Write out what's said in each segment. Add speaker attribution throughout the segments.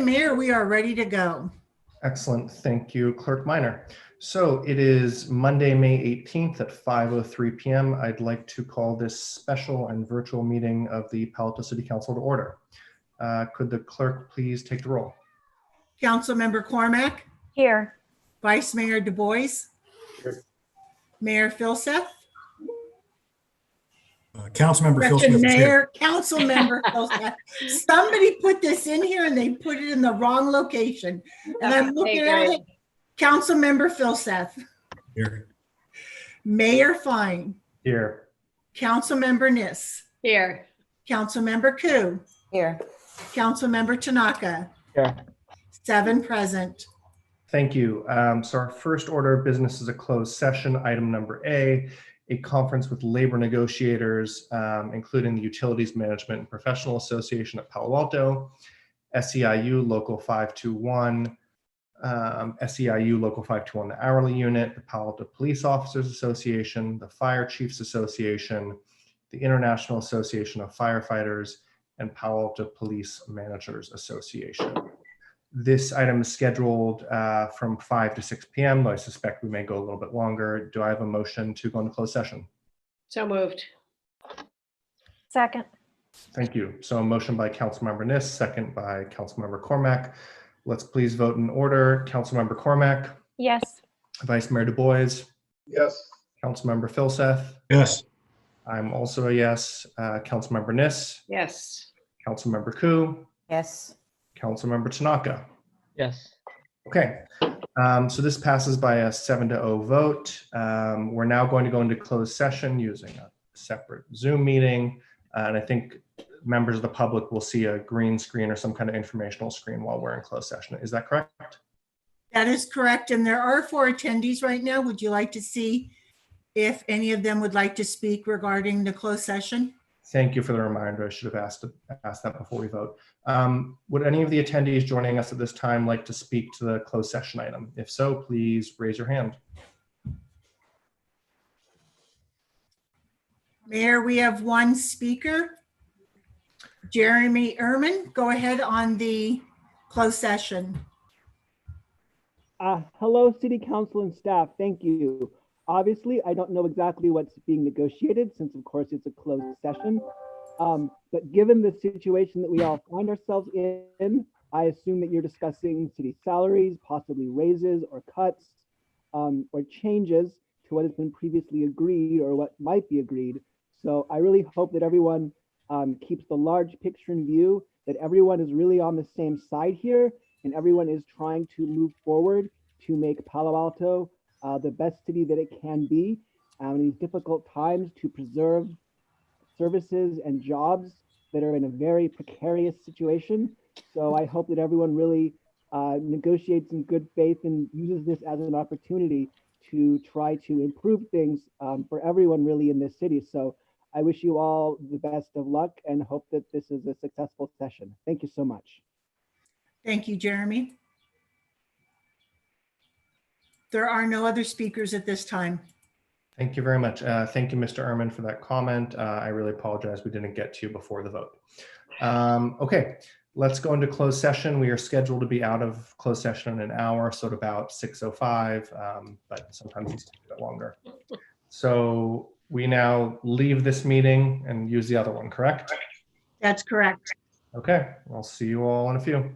Speaker 1: Mayor, we are ready to go.
Speaker 2: Excellent. Thank you, Clerk Minor. So it is Monday, May 18th at 5:03 p.m. I'd like to call this special and virtual meeting of the Palo Alto City Council to order. Could the clerk please take the roll?
Speaker 1: Councilmember Cormack,
Speaker 3: Here.
Speaker 1: Vice Mayor Du Bois,
Speaker 4: Here.
Speaker 1: Mayor Philseth,
Speaker 4: Councilmember Phil
Speaker 1: Correction,
Speaker 4: Smith is here.
Speaker 1: Mayor, Councilmember Philseth. Somebody put this in here and they put it in the wrong location. And I'm looking at it. Councilmember Philseth,
Speaker 4: Here.
Speaker 1: Mayor Fine,
Speaker 2: Here.
Speaker 1: Councilmember Niss,
Speaker 3: Here.
Speaker 1: Councilmember Ku,
Speaker 3: Here.
Speaker 1: Councilmember Tanaka.
Speaker 5: Here.
Speaker 1: 7 present.
Speaker 2: Thank you. So our first order of business is a closed session. Item number A conference with labor negotiators, including the Utilities Management and Professional Association of Palo Alto, SEIU Local 521, SEIU Local 521, the hourly unit, the Palo Alto Police Officers Association, the Fire Chiefs Association, the International Association of Firefighters, and Palo Alto Police Managers Association. This item is scheduled from 5 to 6 p.m., though I suspect we may go a little bit longer. Do I have a motion to go into closed session?
Speaker 3: So moved. Second.
Speaker 2: Thank you. So a motion by Councilmember Niss, second by Councilmember Cormack. Let's please vote in order. Councilmember Cormack,
Speaker 3: Yes.
Speaker 2: Vice Mayor Du Bois,
Speaker 4: Yes.
Speaker 2: Councilmember Philseth.
Speaker 4: Yes.
Speaker 2: I'm also a yes. Councilmember Niss,
Speaker 3: Yes.
Speaker 2: Councilmember Ku,
Speaker 3: Yes.
Speaker 2: Councilmember Tanaka.
Speaker 5: Yes.
Speaker 2: Okay, so this passes by a 7-0 vote. We're now going to go into closed session using a separate Zoom meeting. And I think members of the public will see a green screen or some kind of informational screen while we're in closed session. Is that correct?
Speaker 1: That is correct. And there are 4 attendees right now. Would you like to see if any of them would like to speak regarding the closed session?
Speaker 2: Thank you for the reminder. I should have asked that before we vote. Would any of the attendees joining us at this time like to speak to the closed session item? If so, please raise your hand.
Speaker 1: Mayor, we have 1 speaker. Jeremy Ehrman, go ahead on the closed session.
Speaker 5: Hello, City Council and staff. Thank you. Obviously, I don't know exactly what's being negotiated since, of course, it's a closed session. But given the situation that we all find ourselves in, I assume that you're discussing city salaries, possibly raises or cuts, or changes to what has been previously agreed or what might be agreed. So I really hope that everyone keeps the large picture in view, that everyone is really on the same side here, and everyone is trying to move forward to make Palo Alto the best city that it can be in these difficult times, to preserve services and jobs that are in a very precarious situation. So I hope that everyone really negotiates in good faith and uses this as an opportunity to try to improve things for everyone really in this city. So I wish you all the best of luck and hope that this is a successful session. Thank you so much.
Speaker 1: Thank you, Jeremy. There are no other speakers at this time.
Speaker 2: Thank you very much. Thank you, Mr. Ehrman, for that comment. I really apologize we didn't get to you before the vote. Okay, let's go into closed session. We are scheduled to be out of closed session in an hour, so at about 6:05, but sometimes it's a bit longer. So we now leave this meeting and use the other one, correct?
Speaker 1: That's correct.
Speaker 2: Okay, I'll see you all in a few.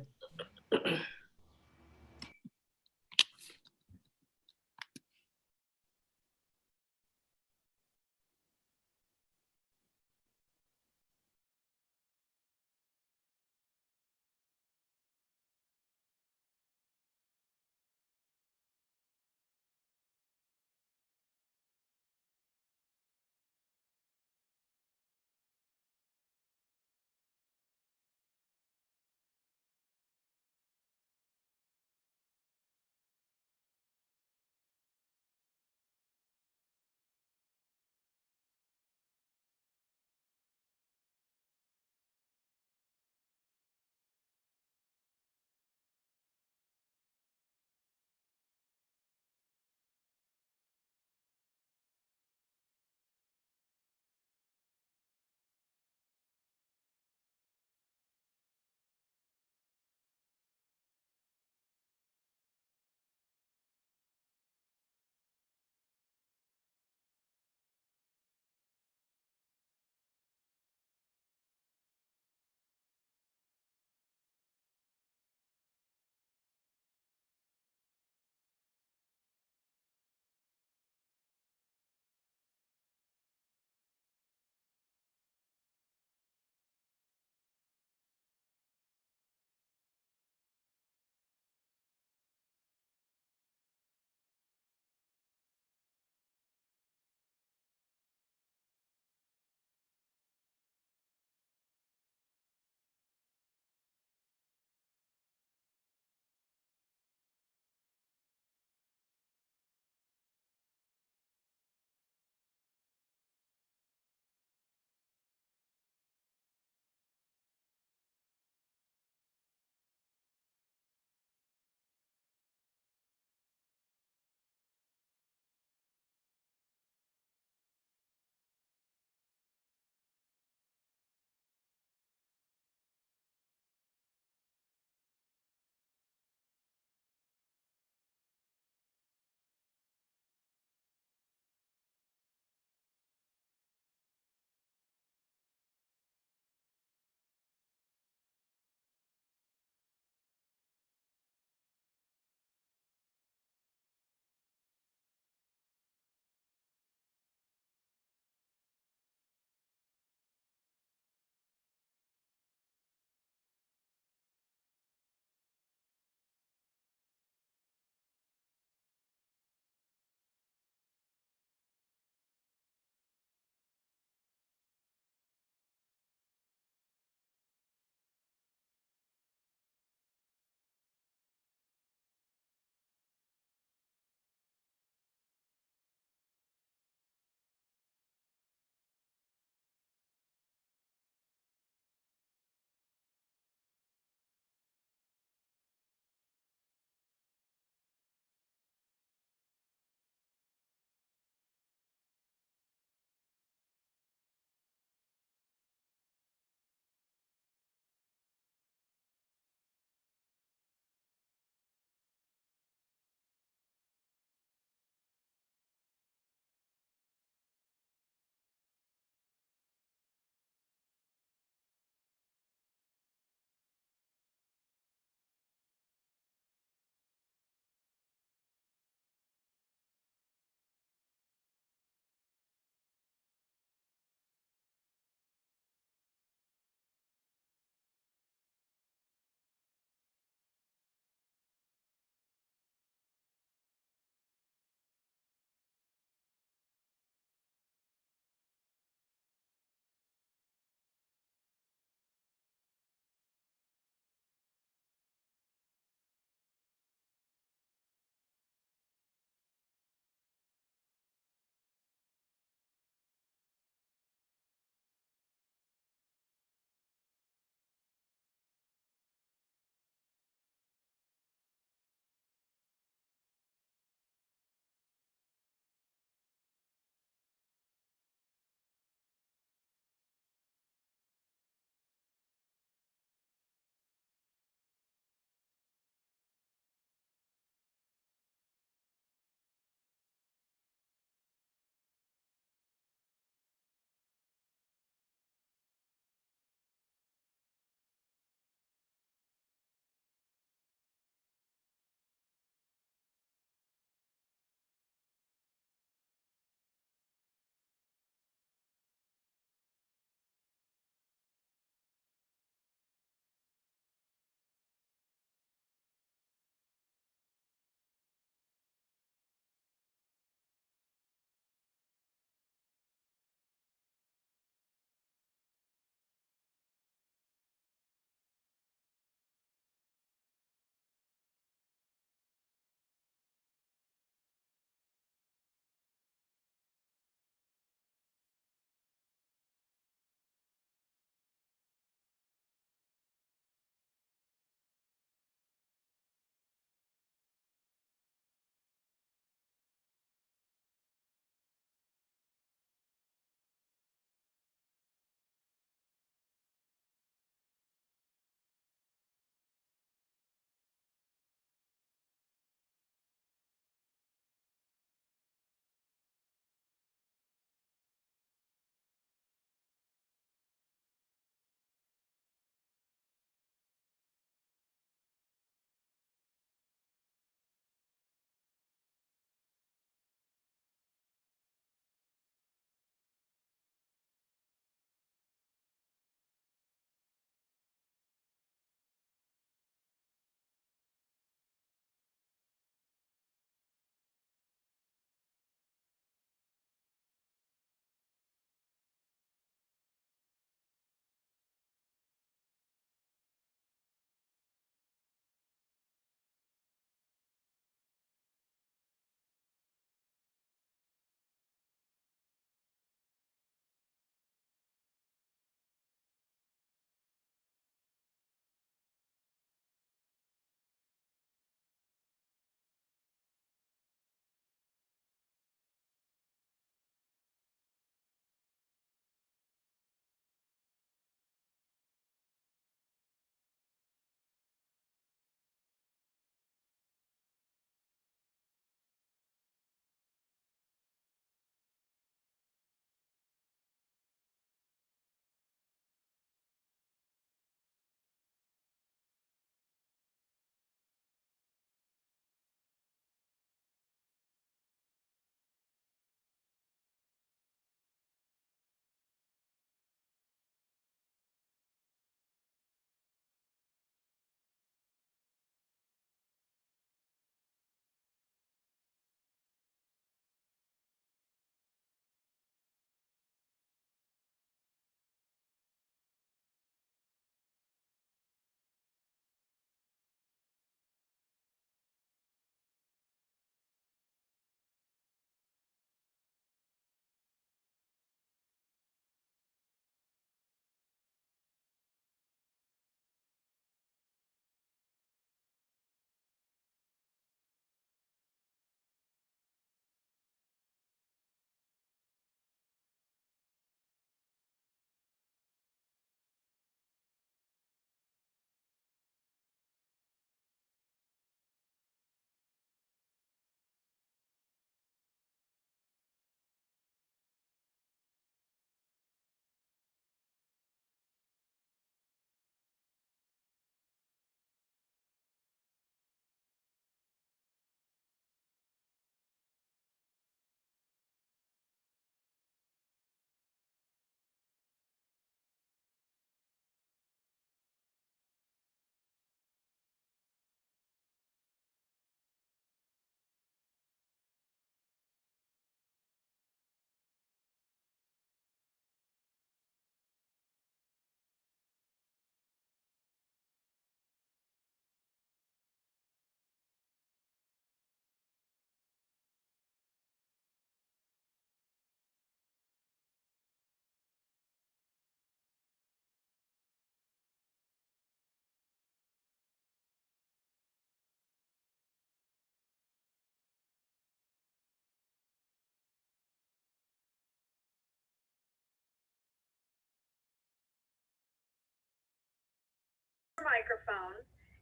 Speaker 6: microphone,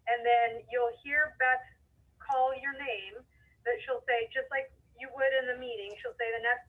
Speaker 6: and then you'll hear Beth call your name, that she'll say, just like you would in the meeting, she'll say the next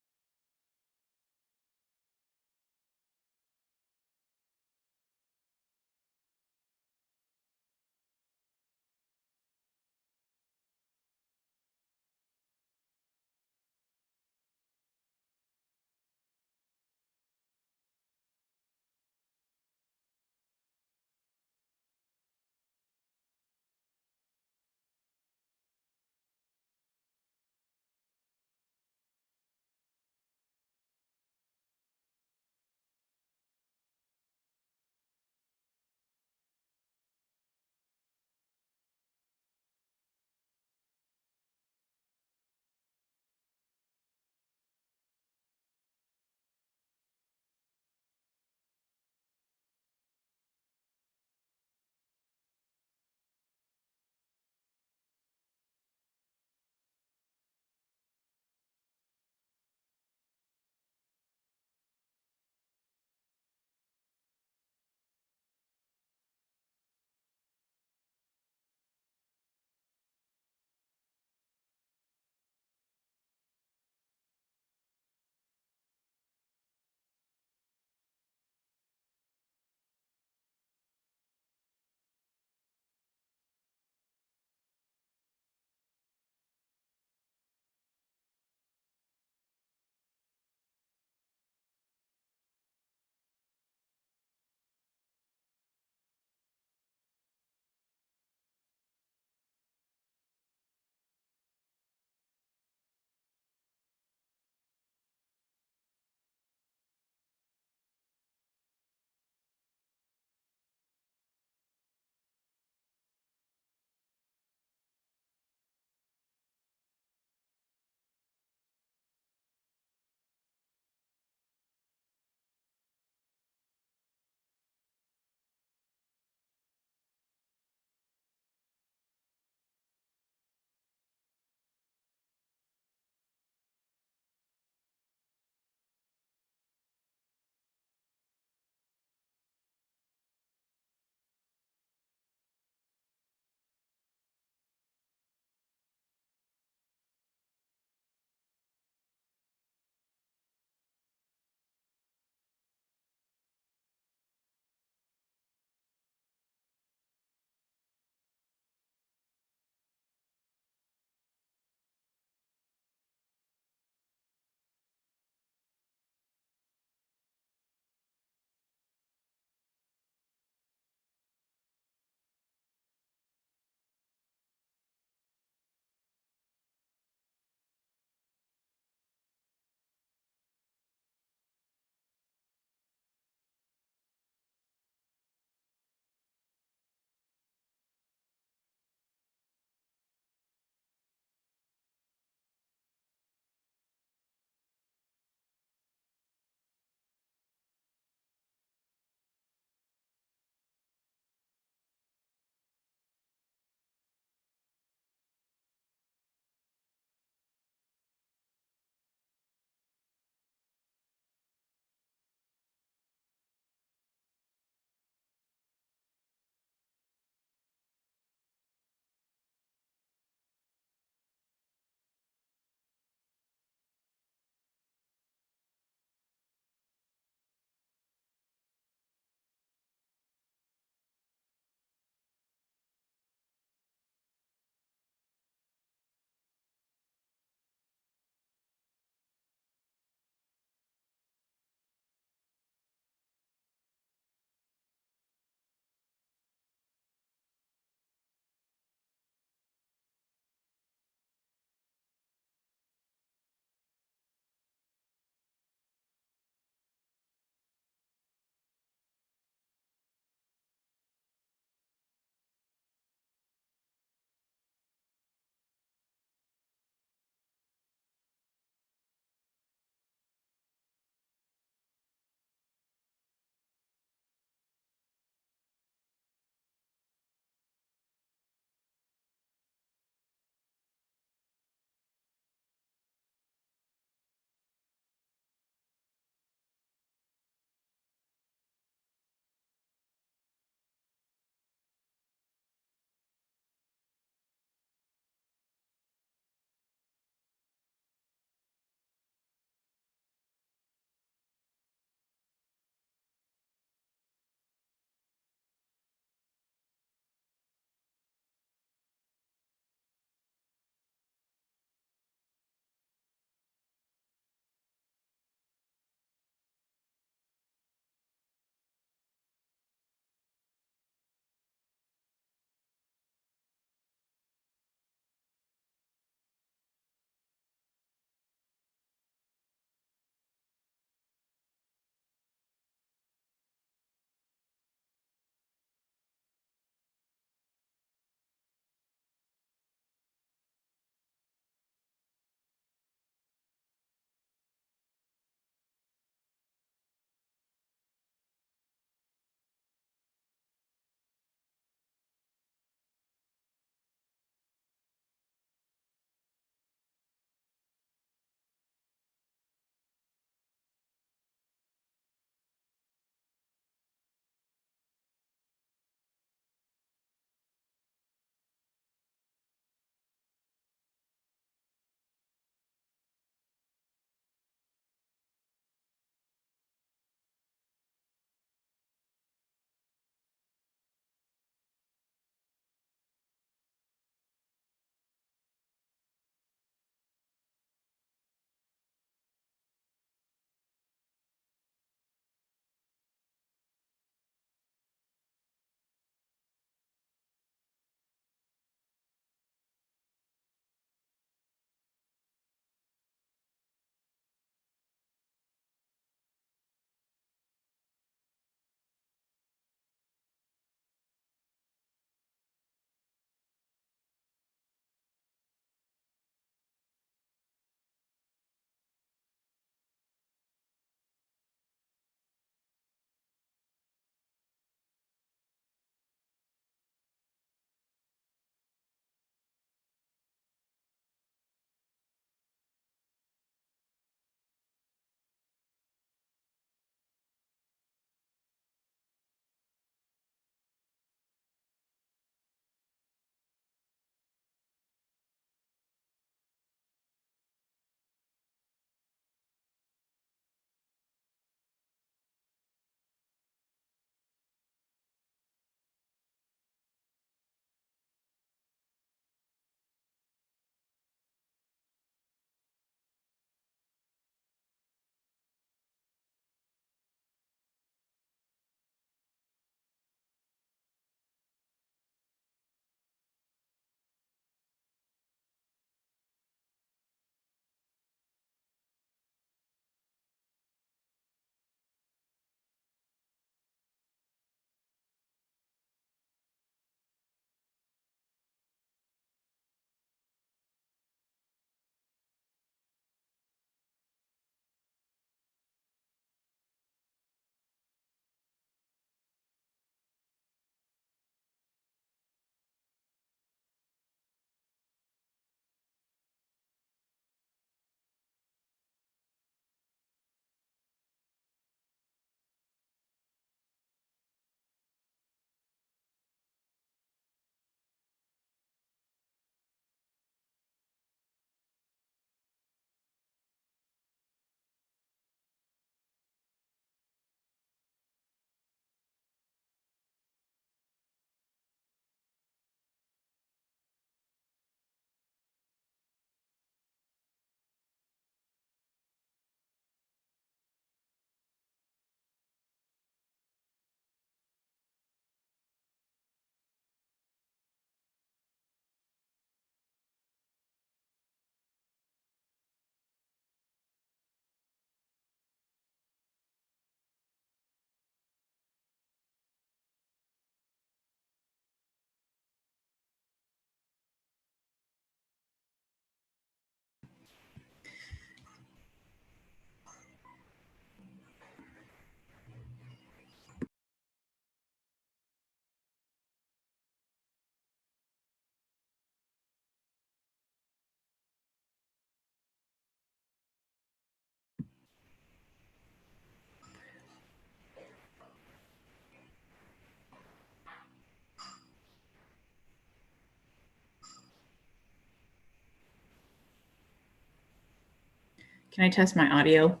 Speaker 7: Can I test my audio?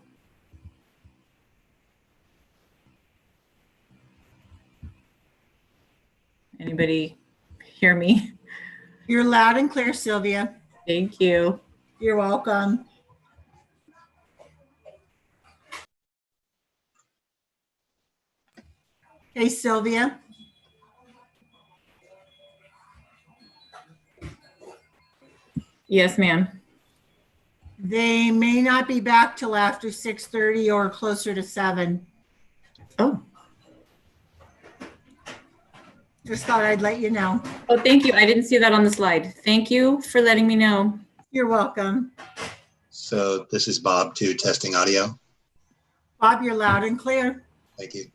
Speaker 7: Anybody hear me?
Speaker 1: You're loud and clear, Sylvia.
Speaker 7: Thank you.
Speaker 1: You're welcome. Hey, Sylvia.
Speaker 7: Yes, ma'am.
Speaker 1: They may not be back till after 6:30 or closer to 7.
Speaker 7: Oh.
Speaker 1: Just thought I'd let you know.
Speaker 7: Oh, thank you. I didn't see that on the slide. Thank you for letting me know.
Speaker 1: You're welcome.
Speaker 8: So this is Bob too, testing audio.
Speaker 1: Bob, you're loud and clear.
Speaker 8: Thank you.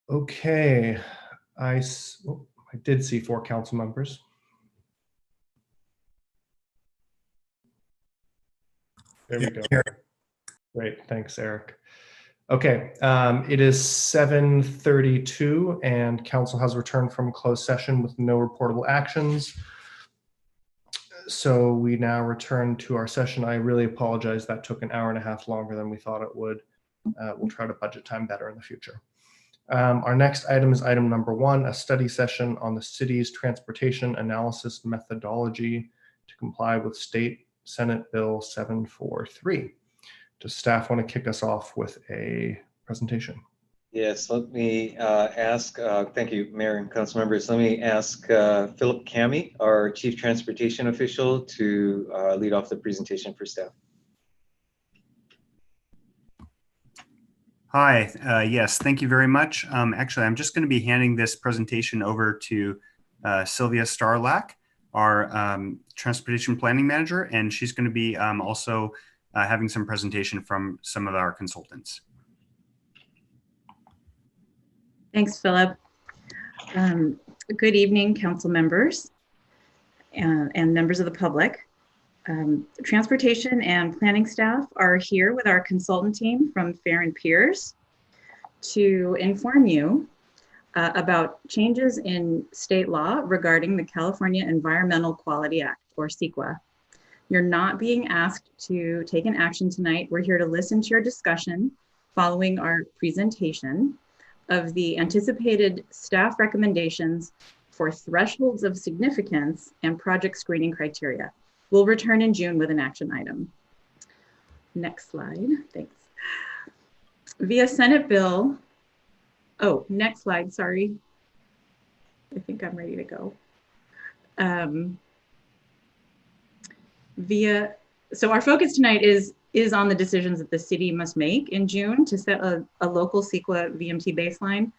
Speaker 2: Okay, I did see 4 council members. There we go. Great, thanks, Eric. Okay, it is 7:32 and council has returned from closed session with no reportable actions. So we now return to our session. I really apologize. That took an hour and a half longer than we thought it would. We'll try to budget time better in the future. Our next item is item number 1, a study session on the city's transportation analysis methodology to comply with State Senate Bill 743. Does staff want to kick us off with a presentation?
Speaker 9: Yes, let me ask, thank you, Mayor and council members. Let me ask Philip Cami, our Chief Transportation Official, to lead off the presentation for staff.
Speaker 10: Hi, yes, thank you very much. Actually, I'm just going to be handing this presentation over to Sylvia Starlack, our Transportation Planning Manager, and she's going to be also having some presentation from some of our consultants.
Speaker 7: Thanks, Philip. Good evening, council members and members of the public. Transportation and planning staff are here with our consultant team from Fair and Peers to inform you about changes in state law regarding the California Environmental Quality Act, or CEQA. You're not being asked to take an action tonight. We're here to listen to your discussion following our presentation of the anticipated staff recommendations for thresholds of significance and project screening criteria. We'll return in June with an action item. Next slide, thanks. Via Senate Bill, next slide, sorry. I think I'm ready to go. So our focus tonight is on the decisions that the city must make in June to set a local CEQA VMT baseline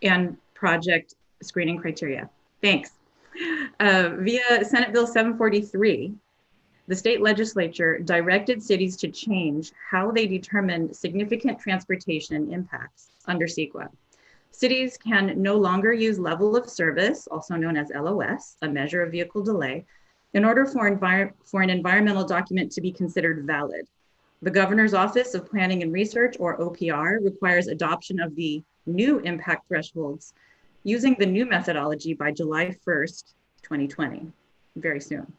Speaker 7: and project screening criteria. Thanks. Via Senate Bill 743, the state legislature directed cities to change how they determine significant transportation impacts under CEQA. Cities can no longer use level of service, also known as LOS, a measure of vehicle delay, in order for an environmental document to be considered valid. The Governor's Office of Planning and Research, or OPR, requires adoption of the new impact thresholds using the new methodology by July 1st, 2020, very soon.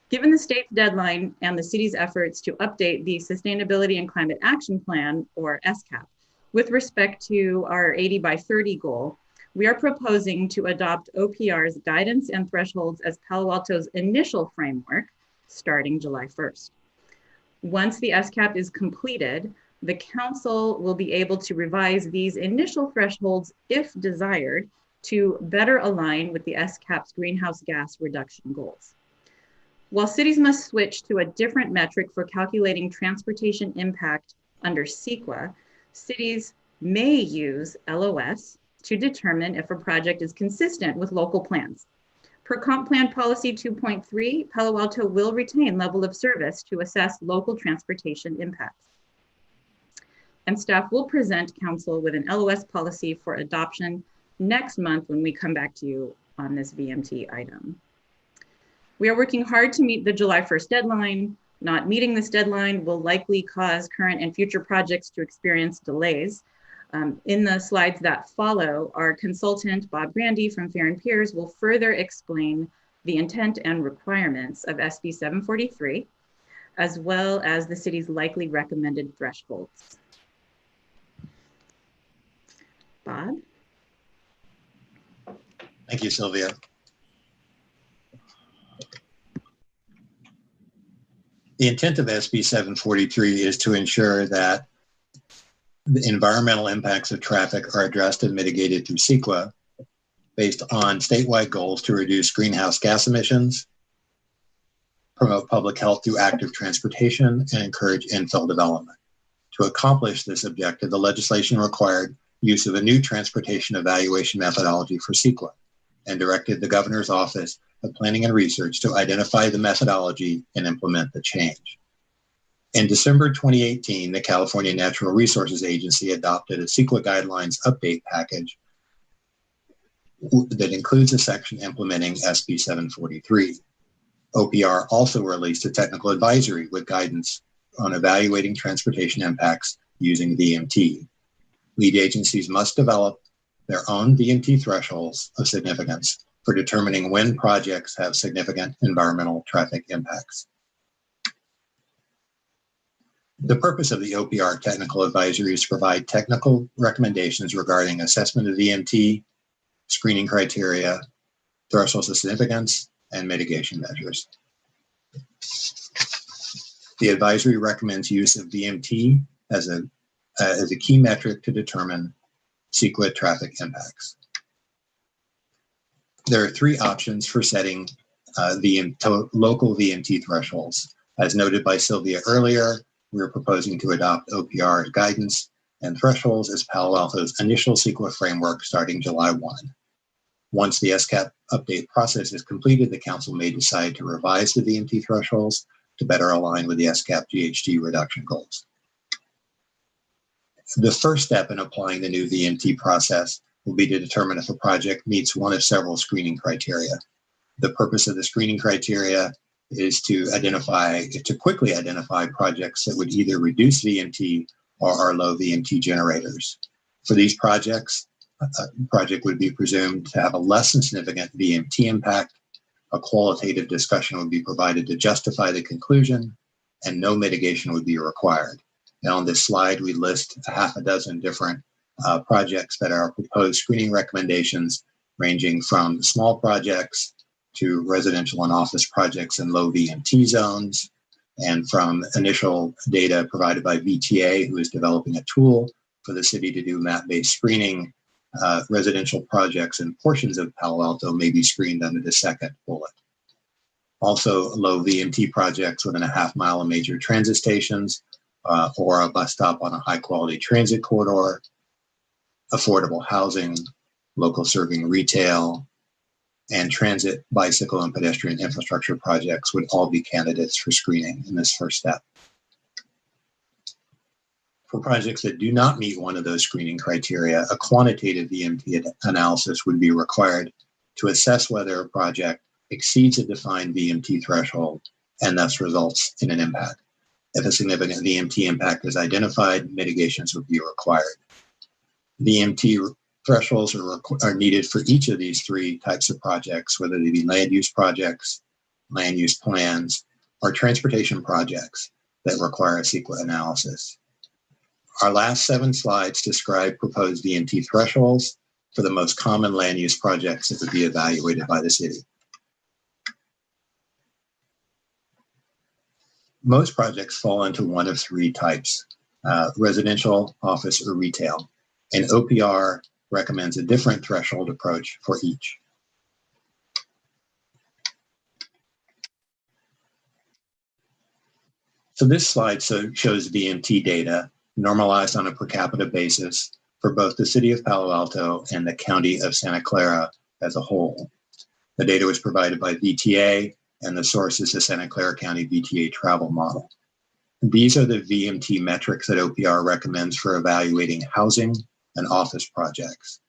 Speaker 7: Given the state's deadline and the city's efforts to update the Sustainability and Climate Action Plan, or SCAP, with respect to our 80 by 30 goal, we are proposing to adopt OPR's guidance and thresholds as Palo Alto's initial framework starting July 1st. Once the SCAP is completed, the council will be able to revise these initial thresholds if desired to better align with the SCAP's greenhouse gas reduction goals. While cities must switch to a different metric for calculating transportation impact under CEQA, cities may use LOS to determine if a project is consistent with local plans. Per Comp Plan Policy 2.3, Palo Alto will retain level of service to assess local transportation impacts. And staff will present council with an LOS policy for adoption next month when we come back to you on this VMT item. We are working hard to meet the July 1st deadline. Not meeting this deadline will likely cause current and future projects to experience delays. In the slides that follow, our consultant, Bob Grandy from Fair and Peers, will further explain the intent and requirements of SB 743, as well as the city's likely recommended thresholds. Bob?
Speaker 8: Thank you, Sylvia. The intent of SB 743 is to ensure that the environmental impacts of traffic are addressed and mitigated through CEQA based on statewide goals to reduce greenhouse gas emissions, promote public health through active transportation, and encourage infill development. To accomplish this objective, the legislation required use of a new transportation evaluation methodology for CEQA and directed the Governor's Office of Planning and Research to identify the methodology and implement the change. In December 2018, the California Natural Resources Agency adopted a CEQA guidelines update package that includes a section implementing SB 743. OPR also released a technical advisory with guidance on evaluating transportation impacts using VMT. Lead agencies must develop their own VMT thresholds of significance for determining when projects have significant environmental traffic impacts. The purpose of the OPR technical advisory is to provide technical recommendations regarding assessment of VMT, screening criteria, thresholds of significance, and mitigation measures. The advisory recommends use of VMT as a key metric to determine CEQA traffic impacts. There are three options for setting local VMT thresholds. As noted by Sylvia earlier, we are proposing to adopt OPR guidance and thresholds as Palo Alto's initial CEQA framework starting July 1. Once the SCAP update process is completed, the council may decide to revise the VMT thresholds to better align with the SCAP GHG reduction goals. The first step in applying the new VMT process will be to determine if a project meets one of several screening criteria. The purpose of the screening criteria is to quickly identify projects that would either reduce VMT or are low VMT generators. For these projects, a project would be presumed to have a less than significant VMT impact. A qualitative discussion would be provided to justify the conclusion, and no mitigation would be required. Now on this slide, we list a half a dozen different projects that are proposed screening recommendations, ranging from small projects to residential and office projects in low VMT zones, and from initial data provided by VTA, who is developing a tool for the city to do map-based screening. Residential projects and portions of Palo Alto may be screened under the second bullet. Also, low VMT projects within a half mile of major transit stations or a bus stop on a high-quality transit corridor, affordable housing, local serving retail, and transit, bicycle, and pedestrian infrastructure projects would all be candidates for screening in this first step. For projects that do not meet one of those screening criteria, a quantitative VMT analysis would be required to assess whether a project exceeds a defined VMT threshold and thus results in an impact. If a significant VMT impact is identified, mitigations would be required. VMT thresholds are needed for each of these three types of projects, whether they be land use projects, land use plans, or transportation projects that require a CEQA analysis. Our last 7 slides describe proposed VMT thresholds for the most common land use projects that would be evaluated by the city. Most projects fall into one of 3 types, residential, office, or retail, and OPR recommends a different threshold approach for each. So this slide shows VMT data normalized on a per capita basis for both the city of Palo Alto and the county of Santa Clara as a whole. The data was provided by VTA, and the source is the Santa Clara County VTA travel model. These are the VMT metrics that OPR recommends for evaluating housing and office projects.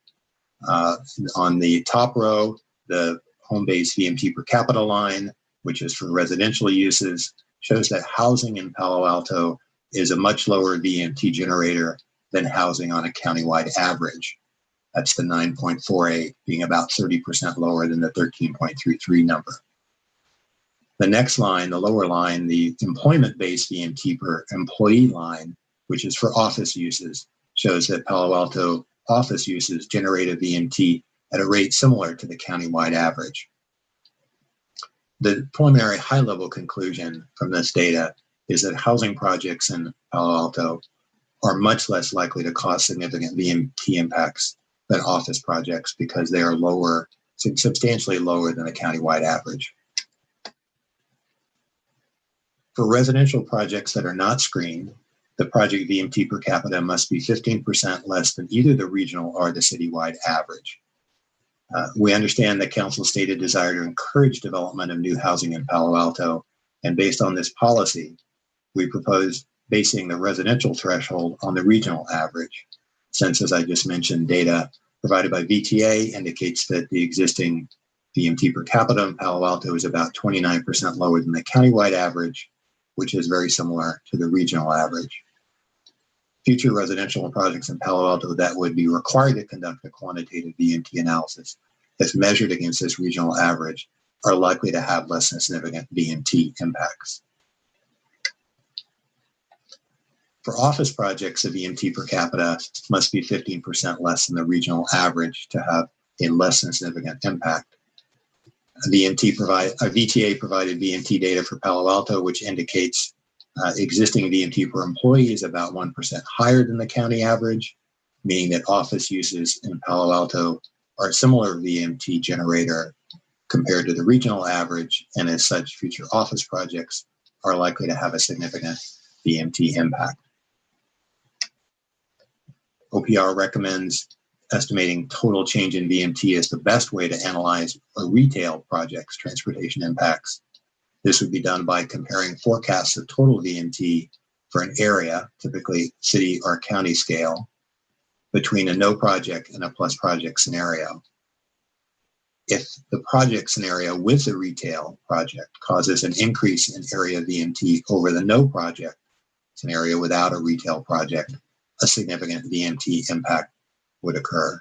Speaker 8: On the top row, the home-based VMT per capita line, which is for residential uses, shows that housing in Palo Alto is a much lower VMT generator than housing on a countywide average. That's the 9.48, being about 30% lower than the 13.33 number. The next line, the lower line, the employment-based VMT per employee line, which is for office uses, shows that Palo Alto office uses generate a VMT at a rate similar to the countywide average. The preliminary high-level conclusion from this data is that housing projects in Palo Alto are much less likely to cause significant VMT impacts than office projects because they are lower, substantially lower than the countywide average. For residential projects that are not screened, the project VMT per capita must be 15% less than either the regional or the citywide average. We understand that council stated desire to encourage development of new housing in Palo Alto, and based on this policy, we propose basing the residential threshold on the regional average, since, as I just mentioned, data provided by VTA indicates that the existing VMT per capita in Palo Alto is about 29% lower than the countywide average, which is very similar to the regional average. Future residential projects in Palo Alto that would be required to conduct a quantitative VMT analysis, if measured against this regional average, are likely to have less than significant VMT impacts. For office projects, the VMT per capita must be 15% less than the regional average to have a less than significant impact. VTA provided VMT data for Palo Alto, which indicates existing VMT per employee is about 1% higher than the county average, meaning that office uses in Palo Alto are a similar VMT generator compared to the regional average, and as such, future office projects are likely to have a significant VMT impact. OPR recommends estimating total change in VMT as the best way to analyze a retail project's transportation impacts. This would be done by comparing forecasts of total VMT for an area, typically city or county scale, between a no project and a plus project scenario. If the project scenario with the retail project causes an increase in area VMT over the no project scenario without a retail project, a significant VMT impact would occur.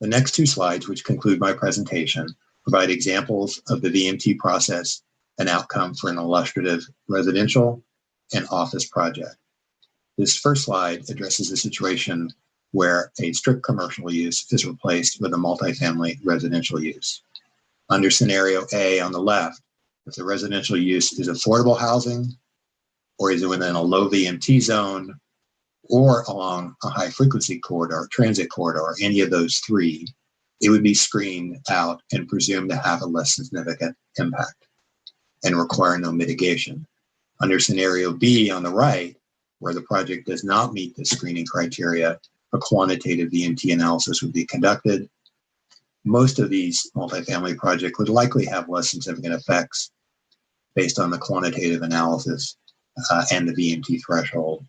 Speaker 8: The next two slides, which conclude my presentation, provide examples of the VMT process and outcome for an illustrative residential and office project. This first slide addresses a situation where a strict commercial use is replaced with a multifamily residential use. Under scenario A on the left, if the residential use is affordable housing, or is it within a low VMT zone, or along a high frequency corridor, transit corridor, any of those three, it would be screened out and presumed to have a less than significant impact and require no mitigation. Under scenario B on the right, where the project does not meet the screening criteria, a quantitative VMT analysis would be conducted. Most of these multifamily projects would likely have less than significant effects based on the quantitative analysis and the VMT threshold.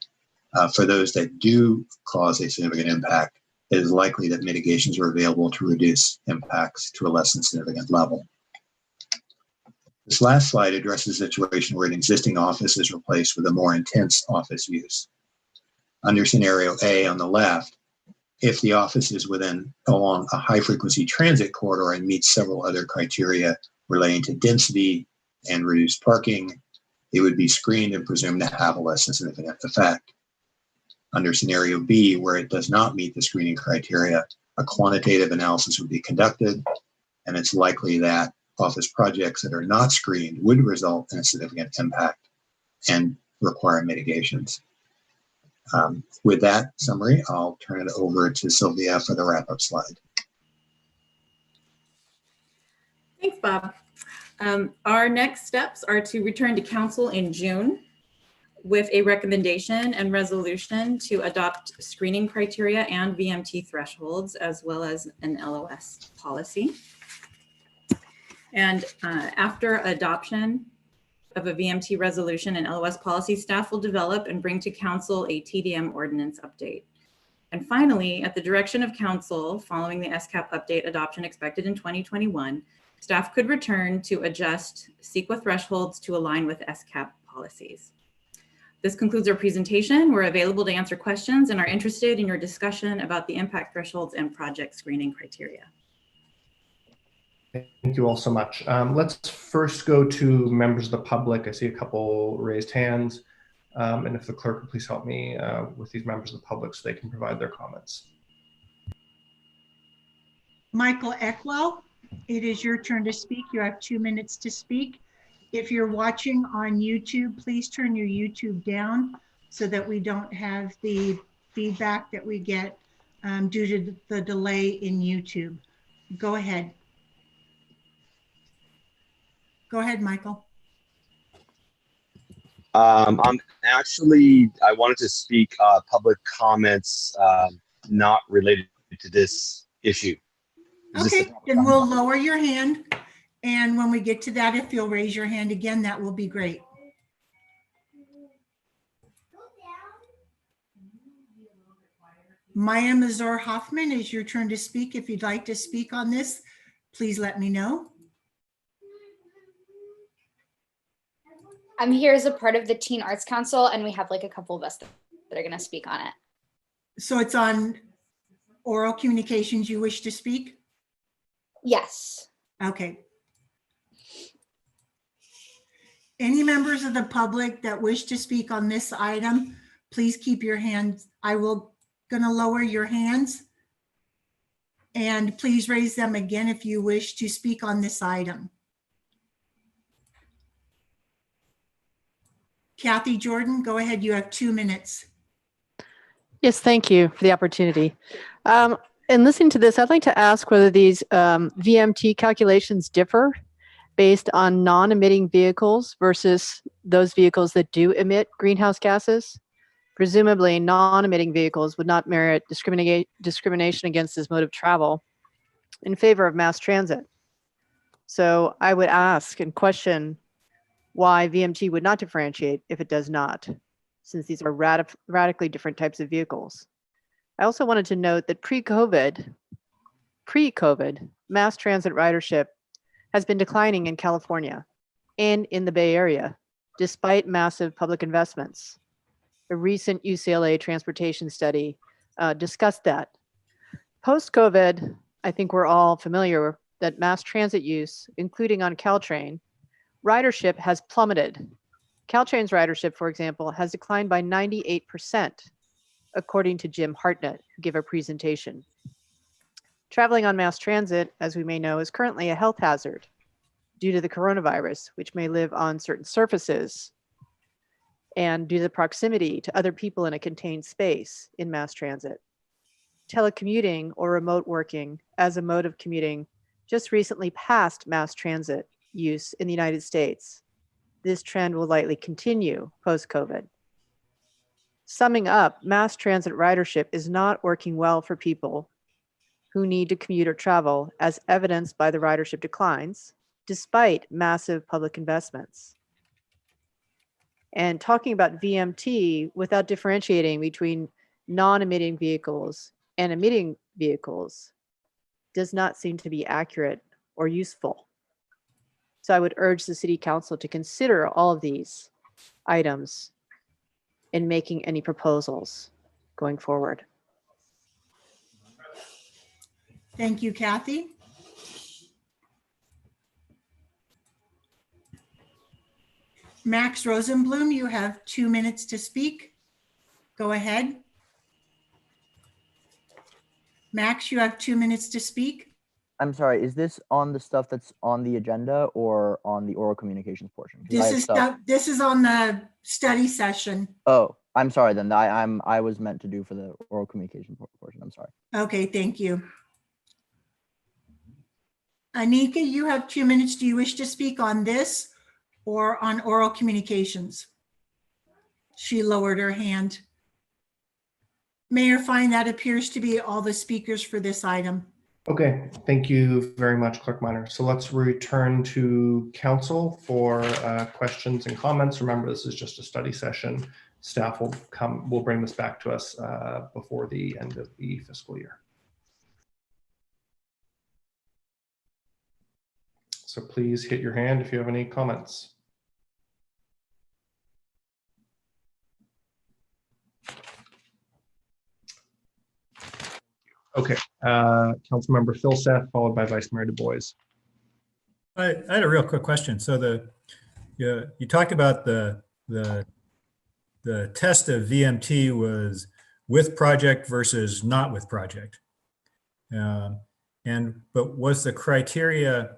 Speaker 8: For those that do cause a significant impact, it is likely that mitigations are available to reduce impacts to a less than significant level. This last slide addresses a situation where an existing office is replaced with a more intense office use. Under scenario A on the left, if the office is along a high frequency transit corridor and meets several other criteria relating to density and reduced parking, it would be screened and presumed to have a less than significant effect. Under scenario B, where it does not meet the screening criteria, a quantitative analysis would be conducted, and it's likely that office projects that are not screened would result in a significant impact and require mitigations. With that summary, I'll turn it over to Sylvia for the wrap-up slide.
Speaker 7: Thanks, Bob. Our next steps are to return to council in June with a recommendation and resolution to adopt screening criteria and VMT thresholds, as well as an LOS policy. And after adoption of a VMT resolution and LOS policy, staff will develop and bring to council a TDM ordinance update. And finally, at the direction of council, following the SCAP update adoption expected in 2021, staff could return to adjust CEQA thresholds to align with SCAP policies. This concludes our presentation. We're available to answer questions and are interested in your discussion about the impact thresholds and project screening criteria.
Speaker 2: Thank you all so much. Let's first go to members of the public. I see a couple raised hands. And if the clerk would please help me with these members of the public so they can provide their comments.
Speaker 1: Michael Eckwell, it is your turn to speak. You have 2 minutes to speak. If you're watching on YouTube, please turn your YouTube down so that we don't have the feedback that we get due to the delay in YouTube. Go ahead. Go ahead, Michael.
Speaker 11: I wanted to speak public comments not related to this issue.
Speaker 1: Okay, then we'll lower your hand. And when we get to that, if you'll raise your hand again, that will be great. Maya Mazur Hoffman, it's your turn to speak. If you'd like to speak on this, please let me know.
Speaker 12: I'm here as a part of the Teen Arts Council, and we have like a couple of us that are going to speak on it.
Speaker 1: So it's on oral communications you wish to speak?
Speaker 12: Yes.
Speaker 1: Okay. Any members of the public that wish to speak on this item, please keep your hands. I will gonna lower your hands. And please raise them again if you wish to speak on this item. Kathy Jordan, go ahead. You have 2 minutes.
Speaker 3: Yes, thank you for the opportunity. In listening to this, I'd like to ask whether these VMT calculations differ based on non-emitting vehicles versus those vehicles that do emit greenhouse gases. Presumably, non-emitting vehicles would not merit discrimination against this mode of travel in favor of mass transit. So I would ask and question why VMT would not differentiate if it does not, since these are radically different types of vehicles. I also wanted to note that pre-COVID, mass transit ridership has been declining in California and in the Bay Area, despite massive public investments. A recent UCLA transportation study discussed that. Post-COVID, I think we're all familiar that mass transit use, including on Caltrain, ridership has plummeted. Caltrain's ridership, for example, has declined by 98%, according to Jim Hartnett, who gave a presentation. Traveling on mass transit, as we may know, is currently a health hazard due to the coronavirus, which may live on certain surfaces, and due to the proximity to other people in a contained space in mass transit. Telecommuting or remote working as a mode of commuting just recently passed mass transit use in the United States. This trend will likely continue post-COVID. Summing up, mass transit ridership is not working well for people who need to commute or travel, as evidenced by the ridership declines, despite massive public investments. And talking about VMT without differentiating between non-emitting vehicles and emitting vehicles does not seem to be accurate or useful. So I would urge the City Council to consider all of these items in making any proposals going forward.
Speaker 1: Thank you, Kathy. Max Rosenblum, you have 2 minutes to speak. Go ahead. Max, you have 2 minutes to speak.
Speaker 13: I'm sorry, is this on the stuff that's on the agenda or on the oral communications portion?
Speaker 1: This is on the study session.
Speaker 13: Oh, I'm sorry then. I was meant to do for the oral communication portion. I'm sorry.
Speaker 1: Okay, thank you. Anika, you have 2 minutes. Do you wish to speak on this or on oral communications? She lowered her hand. Mayor Fine, that appears to be all the speakers for this item.
Speaker 2: Okay, thank you very much, Clerk Minor. So let's return to council for questions and comments. Remember, this is just a study session. Staff will bring this back to us before the end of the fiscal year. So please hit your hand if you have any comments. Okay, Councilmember Phil Seth, followed by Vice Mayor Du Bois.
Speaker 4: I had a real quick question. So you talked about the test of VMT was with project versus not with project. But was the criteria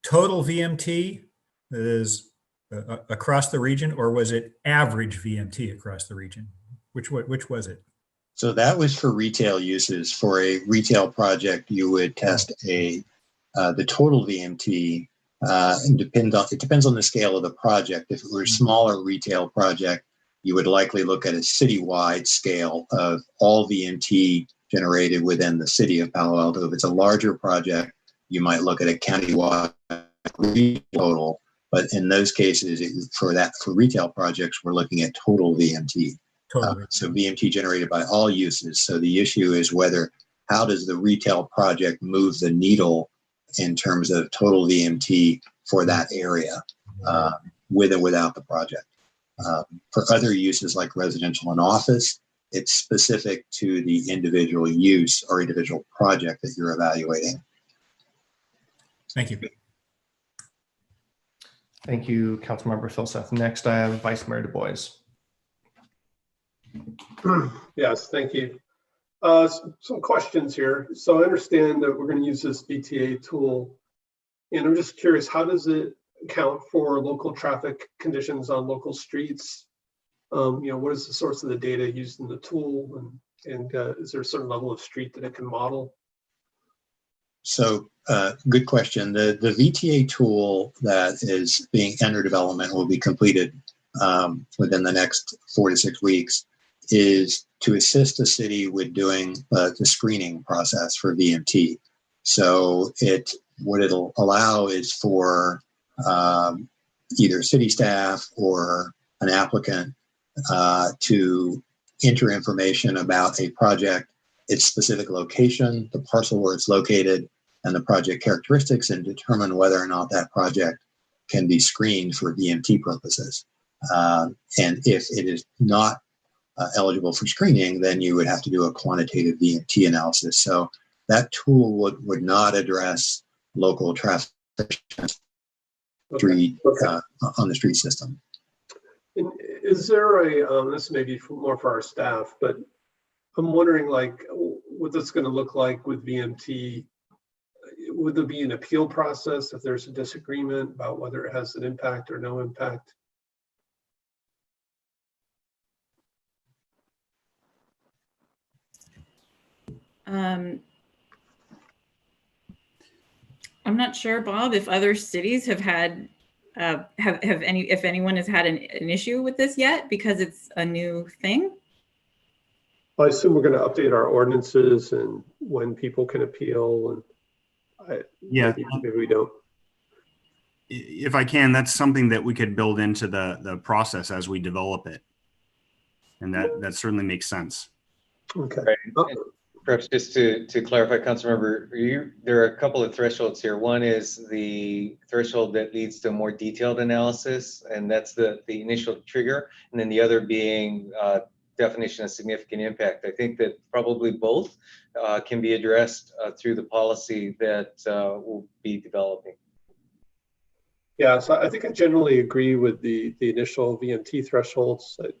Speaker 4: total VMT that is across the region, or was it average VMT across the region? Which was it?
Speaker 8: So that was for retail uses. For a retail project, you would test the total VMT. It depends on the scale of the project. If it were a smaller retail project, you would likely look at a citywide scale of all VMT generated within the city of Palo Alto. If it's a larger project, you might look at a countywide total. But in those cases, for retail projects, we're looking at total VMT.
Speaker 4: Totally.
Speaker 8: So VMT generated by all uses. So the issue is how does the retail project move the needle in terms of total VMT for that area, with and without the project. For other uses like residential and office, it's specific to the individual use or individual project that you're evaluating.
Speaker 4: Thank you.
Speaker 2: Thank you, Councilmember Filseth. Next, I have Vice Mayor Du Bois.
Speaker 14: Yes, thank you. Some questions here. So I understand that we're going to use this VTA tool, and I'm just curious, how does it account for local traffic conditions on local streets? What is the source of the data used in the tool, and is there a certain level of street that it can model?
Speaker 8: So good question. The VTA tool that is being under development will be completed within the next 4 to 6 weeks, is to assist the city with doing the screening process for VMT. So what it'll allow is for either city staff or an applicant to enter information about a project, its specific location, the parcel where it's located, and the project characteristics, and determine whether or not that project can be screened for VMT purposes. And if it is not eligible for screening, then you would have to do a quantitative VMT analysis. So that tool would not address local traffic street on the street system.
Speaker 14: And is there this may be more for our staff, but I'm wondering, like, what that's going to look like with VMT. Would there be an appeal process if there's a disagreement about whether it has an impact or no impact?
Speaker 7: I'm not sure, Bob, if other cities have had if anyone has had an issue with this yet, because it's a new thing.
Speaker 14: Well, I assume we're going to update our ordinances and when people can appeal, and maybe we don't.
Speaker 10: If I can, that's something that we could build into the process as we develop it, and that certainly makes sense.
Speaker 14: Okay.
Speaker 9: Right. Perhaps just to clarify, Councilmember, there are a couple of thresholds here. One is the threshold that leads to more detailed analysis, and that's the initial trigger. And then the other being definition of significant impact. I think that probably both can be addressed through the policy that we'll be developing.
Speaker 14: Yeah, so I think I generally agree with the initial VMT thresholds. I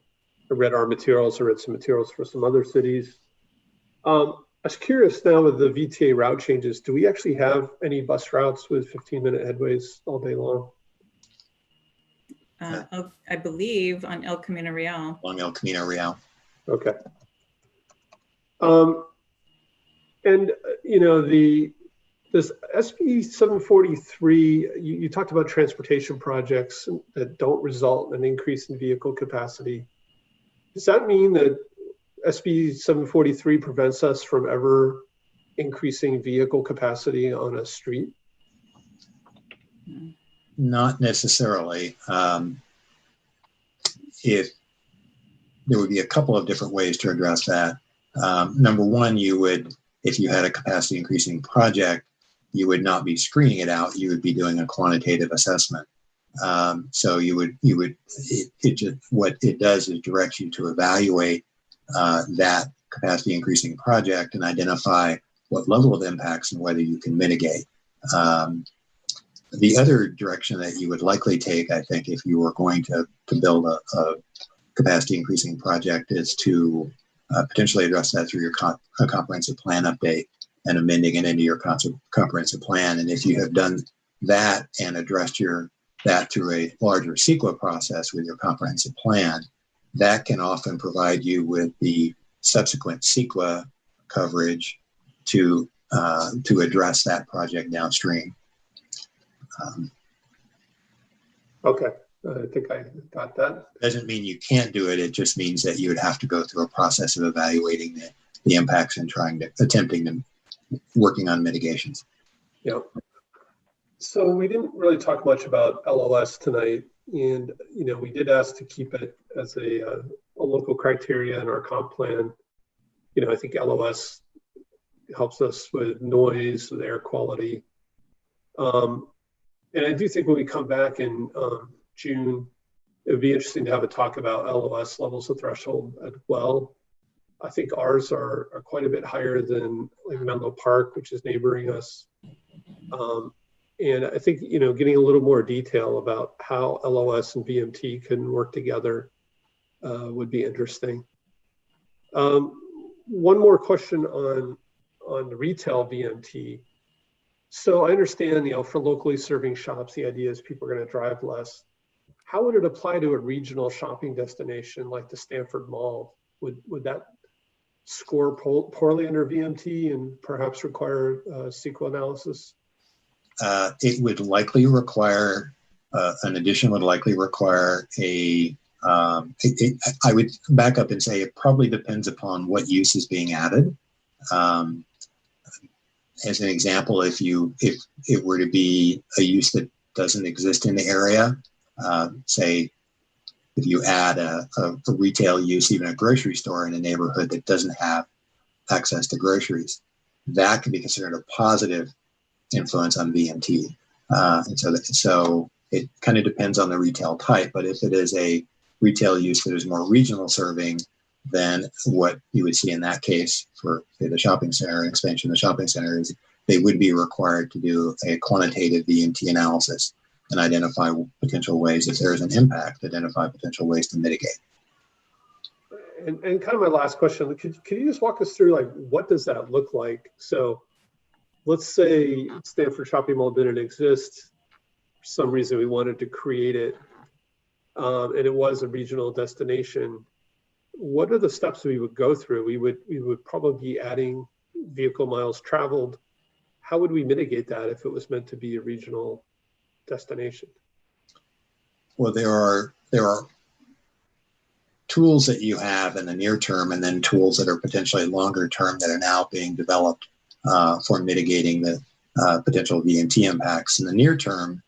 Speaker 14: read our materials, I read some materials for some other cities. I was curious now with the VTA route changes, do we actually have any bus routes with 15-minute headways all day long?
Speaker 7: I believe on El Camino Real.
Speaker 8: On El Camino Real.
Speaker 14: Okay. And this SB 743, you talked about transportation projects that don't result in an increase in vehicle capacity. Does that mean that SB 743 prevents us from ever increasing vehicle capacity on a street?
Speaker 8: Not necessarily. If there would be a couple of different ways to address that. Number one, if you had a capacity increasing project, you would not be screening it out. You would be doing a quantitative assessment. So what it does is direct you to evaluate that capacity increasing project and identify what level of impacts and whether you can mitigate. The other direction that you would likely take, I think, if you were going to build a capacity increasing project, is to potentially address that through your comprehensive plan update and amending it into your comprehensive plan. And if you have done that and addressed that through a larger CEQA process with your comprehensive plan, that can often provide you with the subsequent CEQA coverage to address that project downstream.
Speaker 14: Okay, I think I got that.
Speaker 8: Doesn't mean you can't do it. It just means that you would have to go through a process of evaluating the impacts and working on mitigations.
Speaker 14: Yeah. So we didn't really talk much about LOS tonight. And, you know, we did ask to keep it as a local criteria in our comp plan. You know, I think LOS helps us with noise, with air quality. And I do think when we come back in June, it would be interesting to have a talk about LOS levels of threshold as well. I think ours are quite a bit higher than like Menlo Park, which is neighboring us. And I think, you know, getting a little more detail about how LOS and VMT can work together would be interesting. One more question on the retail VMT. So I understand, you know, for locally serving shops, the idea is people are going to drive less. How would it apply to a regional shopping destination like the Stanford Mall? Would that score poorly under VMT and perhaps require CEQA analysis?
Speaker 8: It would likely require, an addition would likely require a, I would back up and say it probably depends upon what use is being added. As an example, if it were to be a use that doesn't exist in the area, say if you add a retail use, even a grocery store in a neighborhood that doesn't have access to groceries, that could be considered a positive influence on VMT. And so it kind of depends on the retail type, but if it is a retail use that is more regional serving, then what you would see in that case for, say, the shopping center, expansion of the shopping center, is they would be required to do a quantitative VMT analysis and identify potential ways, if there is an impact, identify potential ways to mitigate.
Speaker 14: And kind of my last question, could you just walk us through, like, what does that look like? So let's say Stanford Shopping Mall didn't exist. For some reason we wanted to create it, and it was a regional destination. What are the steps we would go through? We would probably be adding vehicle miles traveled. How would we mitigate that if it was meant to be a regional destination?
Speaker 8: Well, there are tools that you have in the near term, and then tools that are potentially longer term that are now being developed for mitigating the potential VMT impacts. In the near term,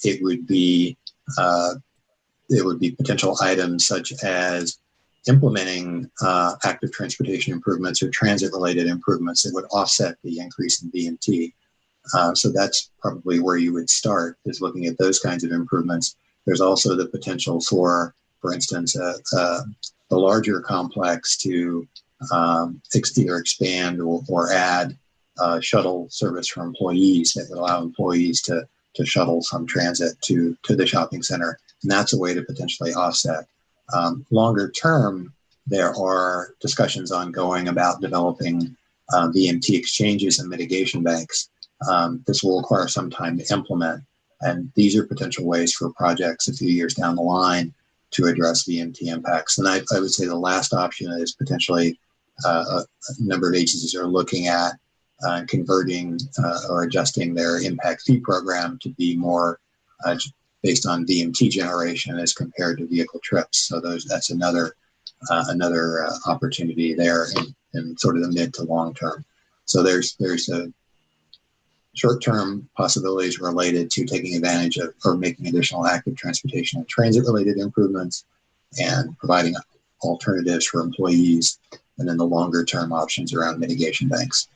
Speaker 8: it would be potential items such as implementing active transportation improvements or transit-related improvements that would offset the increase in VMT. So that's probably where you would start, is looking at those kinds of improvements. There's also the potential for instance, the larger complex to either expand or add shuttle service for employees that would allow employees to shuttle from transit to the shopping center. And that's a way to potentially offset. Longer term, there are discussions ongoing about developing VMT exchanges and mitigation banks. This will require some time to implement. And these are potential ways for projects a few years down the line to address VMT impacts. And I would say the last option is potentially a number of agencies are looking at converting or adjusting their impact fee program to be more based on VMT generation as compared to vehicle trips. So that's another opportunity there in sort of the mid to long term. So there's a short-term possibilities related to taking advantage of or making additional active transportation and transit-related improvements and providing alternatives for employees, and then the longer-term options around mitigation banks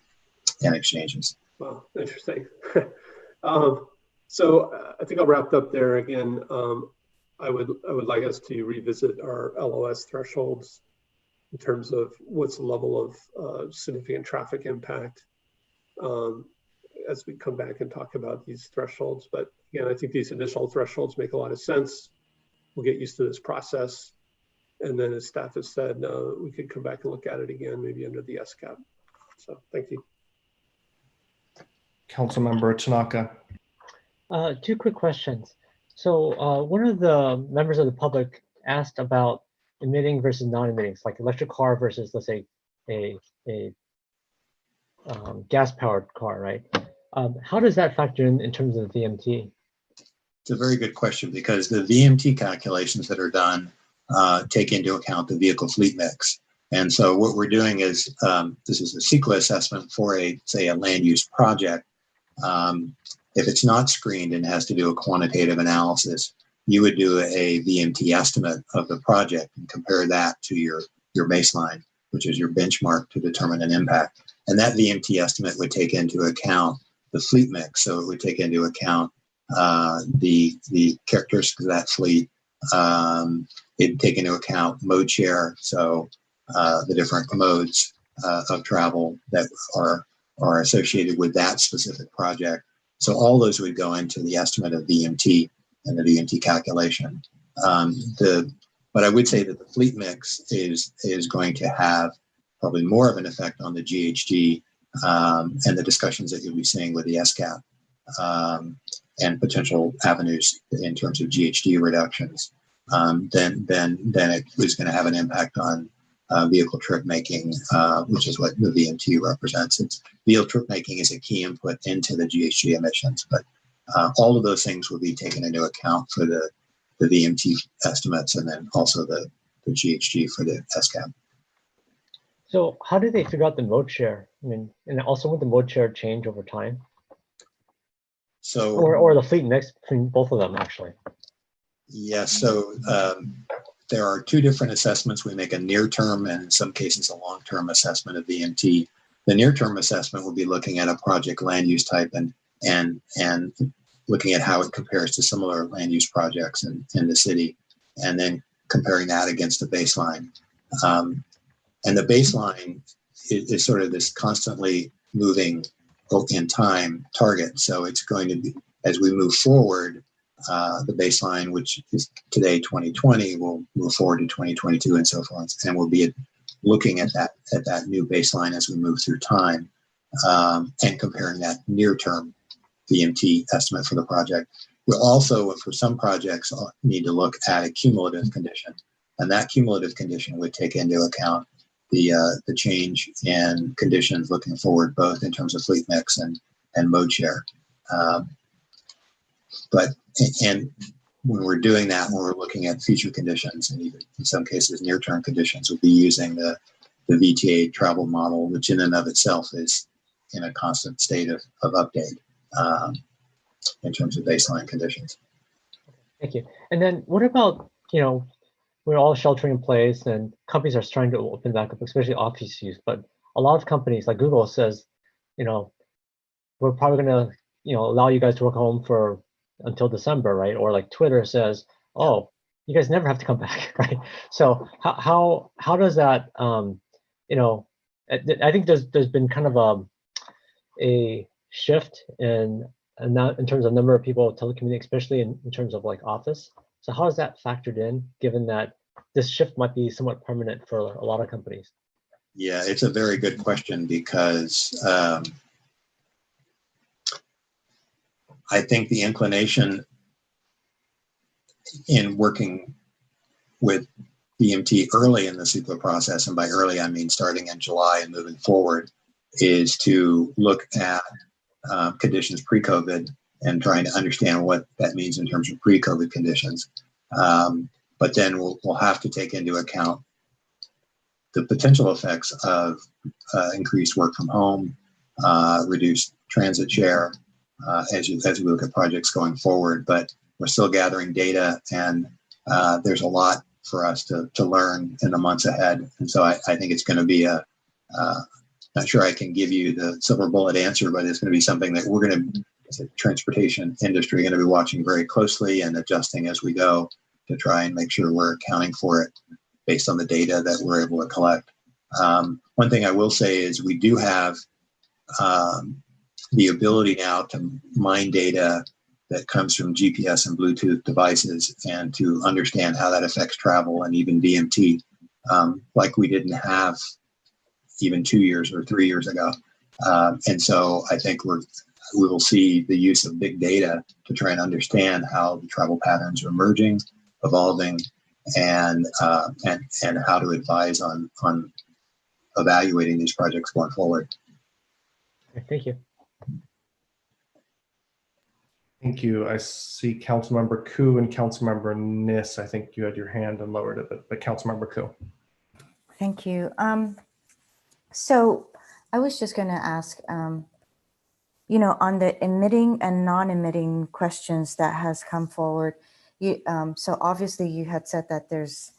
Speaker 8: and exchanges.
Speaker 14: Wow, interesting. So I think I'll wrap up there. Again, I would like us to revisit our LOS thresholds in terms of what's the level of significant traffic impact as we come back and talk about these thresholds. But again, I think these initial thresholds make a lot of sense. We'll get used to this process. And then as staff has said, we could come back and look at it again, maybe under the SCAP. So thank you.
Speaker 2: Councilmember Tanaka.
Speaker 15: Two quick questions. So one of the members of the public asked about emitting versus non-emitting, like electric car versus, let's say, a gas-powered car, right? How does that factor in terms of the VMT?
Speaker 8: It's a very good question, because the VMT calculations that are done take into account the vehicle fleet mix. And so what we're doing is, this is a CEQA assessment for say a land use project. If it's not screened and has to do a quantitative analysis, you would do a VMT estimate of the project and compare that to your baseline, which is your benchmark to determine an impact. And that VMT estimate would take into account the fleet mix. So it would take into account the characteristics of that fleet. It'd take into account mode share, so the different modes of travel that are associated with that specific project. So all those would go into the estimate of VMT and the VMT calculation. But I would say that the fleet mix is going to have probably more of an effect on the GHG and the discussions that you'll be seeing with the SCAP and potential avenues in terms of GHG reductions. Then it is going to have an impact on vehicle trip making, which is what the VMT represents. Vehicle trip making is a key input into the GHG emissions, but all of those things will be taken into account for the VMT estimates and then also the GHG for the SCAP.
Speaker 15: So how do they figure out the mode share? I mean, and also would the mode share change over time?
Speaker 8: So,
Speaker 15: or the fleet mix between both of them, actually.
Speaker 8: Yes. So there are two different assessments. We make a near-term and in some cases a long-term assessment of VMT. The near-term assessment will be looking at a project land use type and looking at how it compares to similar land use projects in the city, and then comparing that against the baseline. And the baseline is sort of this constantly moving in time target. So it's going to be, as we move forward, the baseline, which is today 2020, will move forward to 2022 and so forth, and we'll be looking at that new baseline as we move through time and comparing that near-term VMT estimate for the project. We'll also, for some projects, need to look at a cumulative condition, and that cumulative condition would take into account the change in conditions looking forward, both in terms of fleet mix and mode share. And when we're doing that, when we're looking at future conditions and even in some cases near-term conditions, we'll be using the VTA travel model, which in and of itself is in a constant state of update in terms of baseline conditions.
Speaker 15: Thank you. And then what about, we're all sheltering in place and companies are trying to open back up, especially office use, but a lot of companies like Google says, we're probably going to, allow you guys to work home until December, right? Or like Twitter says, oh, you guys never have to come back, right? So how does that, I think there's been kind of a shift in terms of number of people telecommuting, especially in terms of like office. So how is that factored in, given that this shift might be somewhat permanent for a lot of companies?
Speaker 8: Yeah, it's a very good question because I think the inclination in working with VMT early in the CEQA process, and by early I mean starting in July and moving forward, is to look at conditions pre-COVID and trying to understand what that means in terms of pre-COVID conditions. But then we'll have to take into account the potential effects of increased work from home, reduced transit share, as we look at projects going forward. But we're still gathering data, and there's a lot for us to learn in the months ahead. And so I think it's going to be not sure I can give you the silver bullet answer, but it's going to be something that we're going to, as a transportation industry, going to be watching very closely and adjusting as we go to try and make sure we're accounting for it based on the data that we're able to collect. One thing I will say is we do have the ability now to mine data that comes from GPS and Bluetooth devices and to understand how that affects travel and even VMT, like we didn't have even 2 years or 3 years ago. And so I think we will see the use of big data to try and understand how the travel patterns are emerging, evolving, and how to advise on evaluating these projects going forward.
Speaker 15: Thank you.
Speaker 2: Thank you. I see Councilmember Koo and Councilmember Nis. I think you had your hand and lowered it, but Councilmember Koo.
Speaker 16: Thank you. So I was just going to ask, on the emitting and non-emitting questions that has come forward, So obviously you had said that there's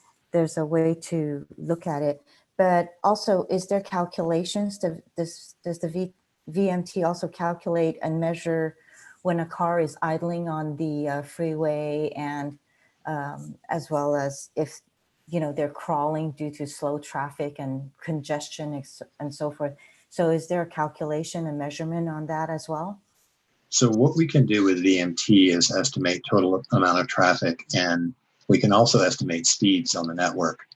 Speaker 16: a way to look at it, but also is there calculations? Does the VMT also calculate and measure when a car is idling on the freeway, and as well as if they're crawling due to slow traffic and congestion and so forth? So is there a calculation and measurement on that as well?
Speaker 8: So what we can do with VMT is estimate total amount of traffic, and we can also estimate speeds on the network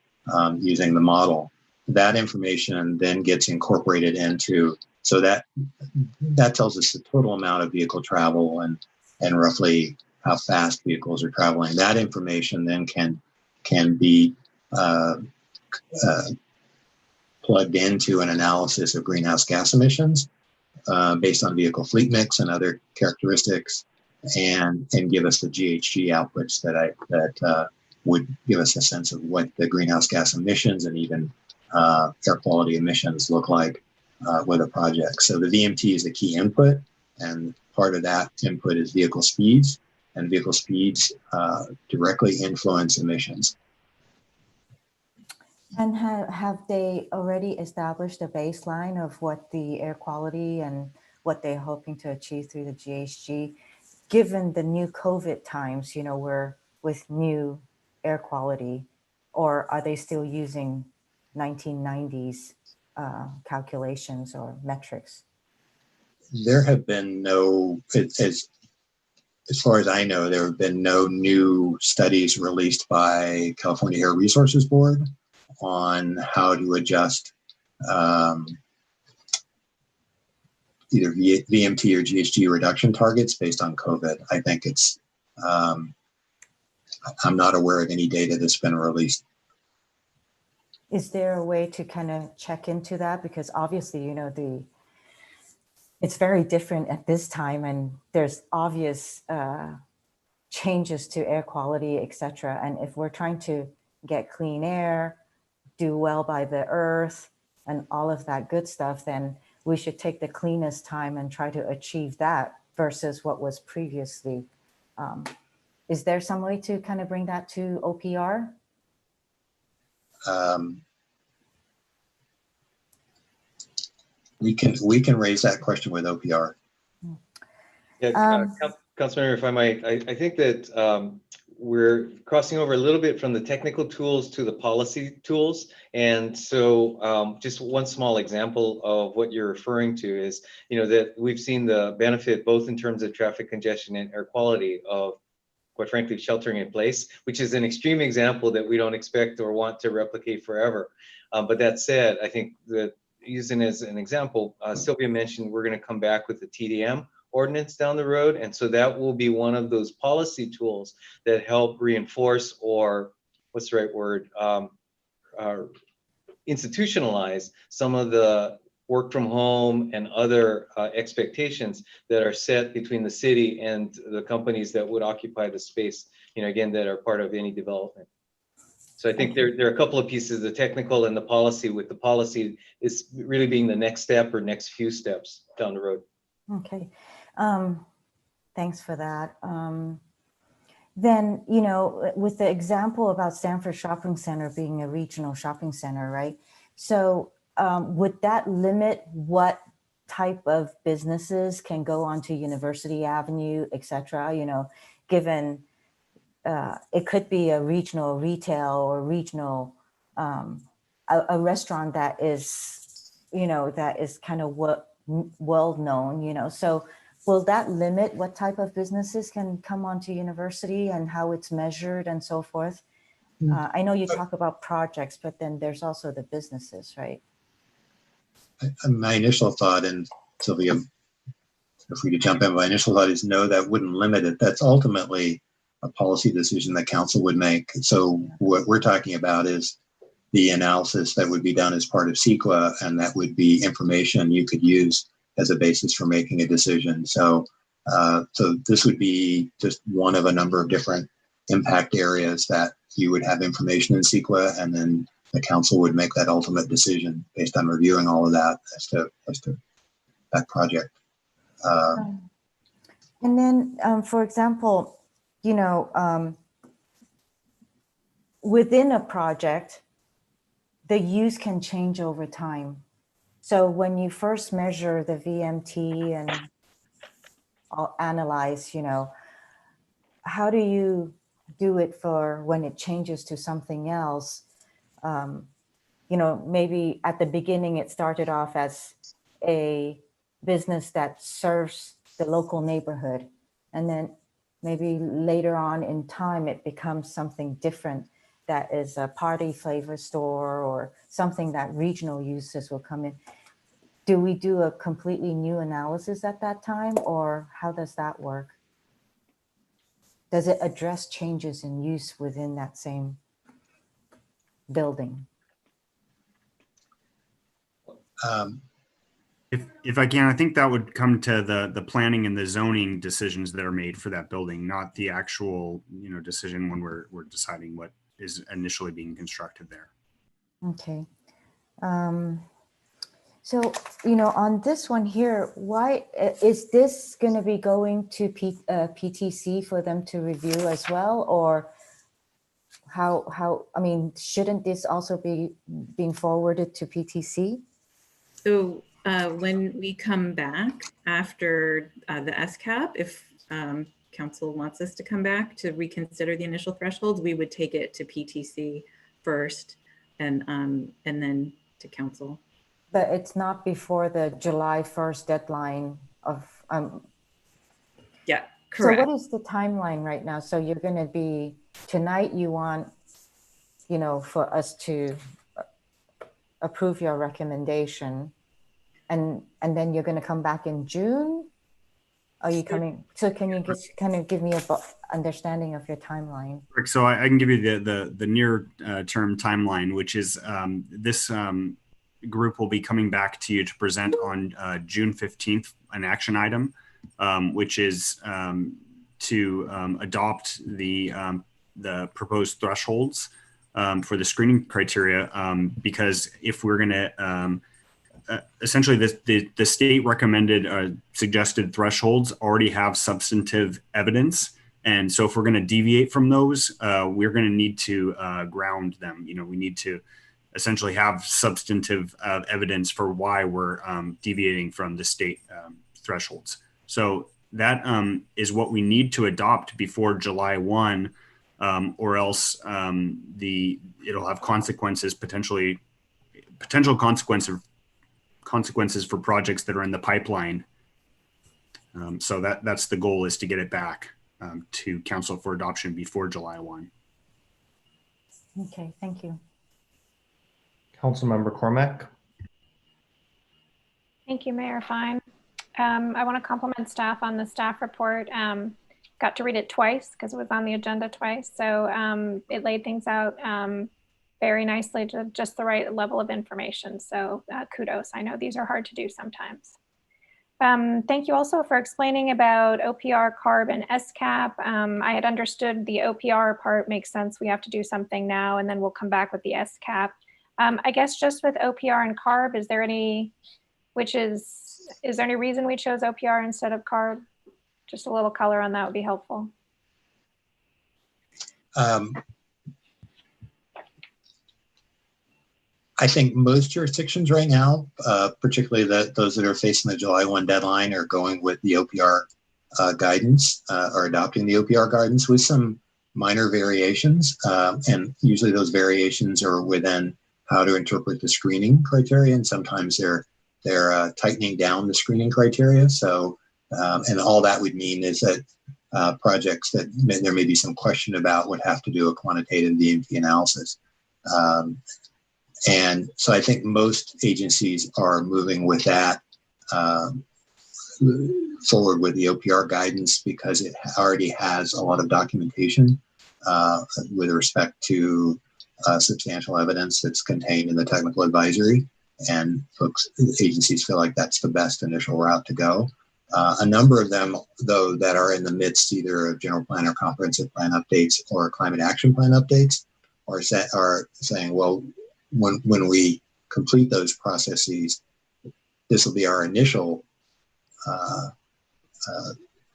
Speaker 8: using the model. That information then gets incorporated into, so that tells us the total amount of vehicle travel and roughly how fast vehicles are traveling. That information then can be plugged into an analysis of greenhouse gas emissions based on vehicle fleet mix and other characteristics, and give us the GHG outputs that would give us a sense of what the greenhouse gas emissions and even air quality emissions look like with a project. So the VMT is the key input, and part of that input is vehicle speeds, and vehicle speeds directly influence emissions.
Speaker 16: And have they already established a baseline of what the air quality and what they're hoping to achieve through the GHG, given the new COVID times, we're with new air quality, or are they still using 1990s calculations or metrics?
Speaker 8: There have been no, as far as I know, there have been no new studies released by California Air Resources Board on how to adjust either VMT or GHG reduction targets based on COVID. I think it's, I'm not aware of any data that's been released.
Speaker 16: Is there a way to kind of check into that? Because obviously, it's very different at this time, and there's obvious changes to air quality, et cetera. And if we're trying to get clean air, do well by the earth, and all of that good stuff, then we should take the cleanest time and try to achieve that versus what was previously. Is there some way to kind of bring that to OPR?
Speaker 8: We can raise that question with OPR.
Speaker 9: Yeah, Councilmember, if I might, I think that we're crossing over a little bit from the technical tools to the policy tools. And so just one small example of what you're referring to is, that we've seen the benefit both in terms of traffic congestion and air quality of, quite frankly, sheltering in place, which is an extreme example that we don't expect or want to replicate forever. But that said, I think that using as an example, Sylvia mentioned we're going to come back with the TDM ordinance down the road. And so that will be one of those policy tools that help reinforce, or what's the right word, institutionalize some of the work from home and other expectations that are set between the city and the companies that would occupy the space, again, that are part of any development. So I think there are a couple of pieces, the technical and the policy, with the policy is really being the next step or next few steps down the road.
Speaker 16: Okay, thanks for that. Then, with the example about Stanford Shopping Center being a regional shopping center, right? So would that limit what type of businesses can go onto University Avenue, et cetera? Given it could be a regional retail or regional, a restaurant that is, that is kind of well known, so will that limit what type of businesses can come onto University and how it's measured and so forth? I know you talk about projects, but then there's also the businesses, right?
Speaker 8: My initial thought, and Sylvia, if we could jump in, my initial thought is no, that wouldn't limit it. That's ultimately a policy decision that council would make. So what we're talking about is the analysis that would be done as part of CEQA, and that would be information you could use as a basis for making a decision. So, so this would be just one of a number of different impact areas that you would have information in CEQA, and then the council would make that ultimate decision based on reviewing all of that as to that project.
Speaker 16: And then, for example, within a project, the use can change over time. So when you first measure the VMT and analyze, how do you do it for when it changes to something else? Maybe at the beginning it started off as a business that serves the local neighborhood. And then maybe later on in time, it becomes something different that is a party flavor store or something that regional uses will come in. Do we do a completely new analysis at that time, or how does that work? Does it address changes in use within that same building?
Speaker 10: If I can, I think that would come to the planning and the zoning decisions that are made for that building, not the actual, decision when we're deciding what is initially being constructed there.
Speaker 16: Okay. So, on this one here, why is this going to be going to PTC for them to review as well? Or shouldn't this also be being forwarded to PTC?
Speaker 7: So when we come back after the SCAP, if council wants us to come back to reconsider the initial thresholds, we would take it to PTC first and then to council.
Speaker 16: But it's not before the July 1st deadline of...
Speaker 7: Yeah, correct.
Speaker 16: So what is the timeline right now? So you're going to be, tonight you want, for us to approve your recommendation, and then you're going to come back in June? Are you coming? So can you just kind of give me a understanding of your timeline?
Speaker 10: So I can give you the near term timeline, which is this group will be coming back to you to present on June 15th an action item, which is to adopt the proposed thresholds for the screening criteria, because if we're going to essentially the state recommended suggested thresholds already have substantive evidence. And so if we're going to deviate from those, we're going to need to ground them. We need to essentially have substantive evidence for why we're deviating from the state thresholds. So that is what we need to adopt before July 1, or else it'll have consequences, potential consequences for projects that are in the pipeline. So that's the goal, is to get it back to council for adoption before July 1.
Speaker 16: Okay, thank you.
Speaker 2: Councilmember Cormack.
Speaker 17: Thank you, Mayor Fine. I want to compliment staff on the staff report. Got to read it twice because it was on the agenda twice. So it laid things out very nicely, to just the right level of information. So kudos. I know these are hard to do sometimes. Thank you also for explaining about OPR, CARB, and SCAP. I had understood the OPR part makes sense. We have to do something now, and then we'll come back with the SCAP. I guess just with OPR and CARB, is there any reason we chose OPR instead of CARB? Just a little color on that would be helpful.
Speaker 8: I think most jurisdictions right now, particularly those that are facing the July 1 deadline, are going with the OPR guidance, or adopting the OPR guidance with some minor variations. And usually those variations are within how to interpret the screening criteria. And sometimes they're tightening down the screening criteria. So, and all that would mean is that projects that there may be some question about would have to do a quantitative VMT analysis. And so I think most agencies are moving with that forward with the OPR guidance, because it already has a lot of documentation with respect to substantial evidence that's contained in the technical advisory. And agencies feel like that's the best initial route to go. A number of them, though, that are in the midst either of general plan or comprehensive plan updates or climate action plan updates are saying, well, when we complete those processes, this will be our initial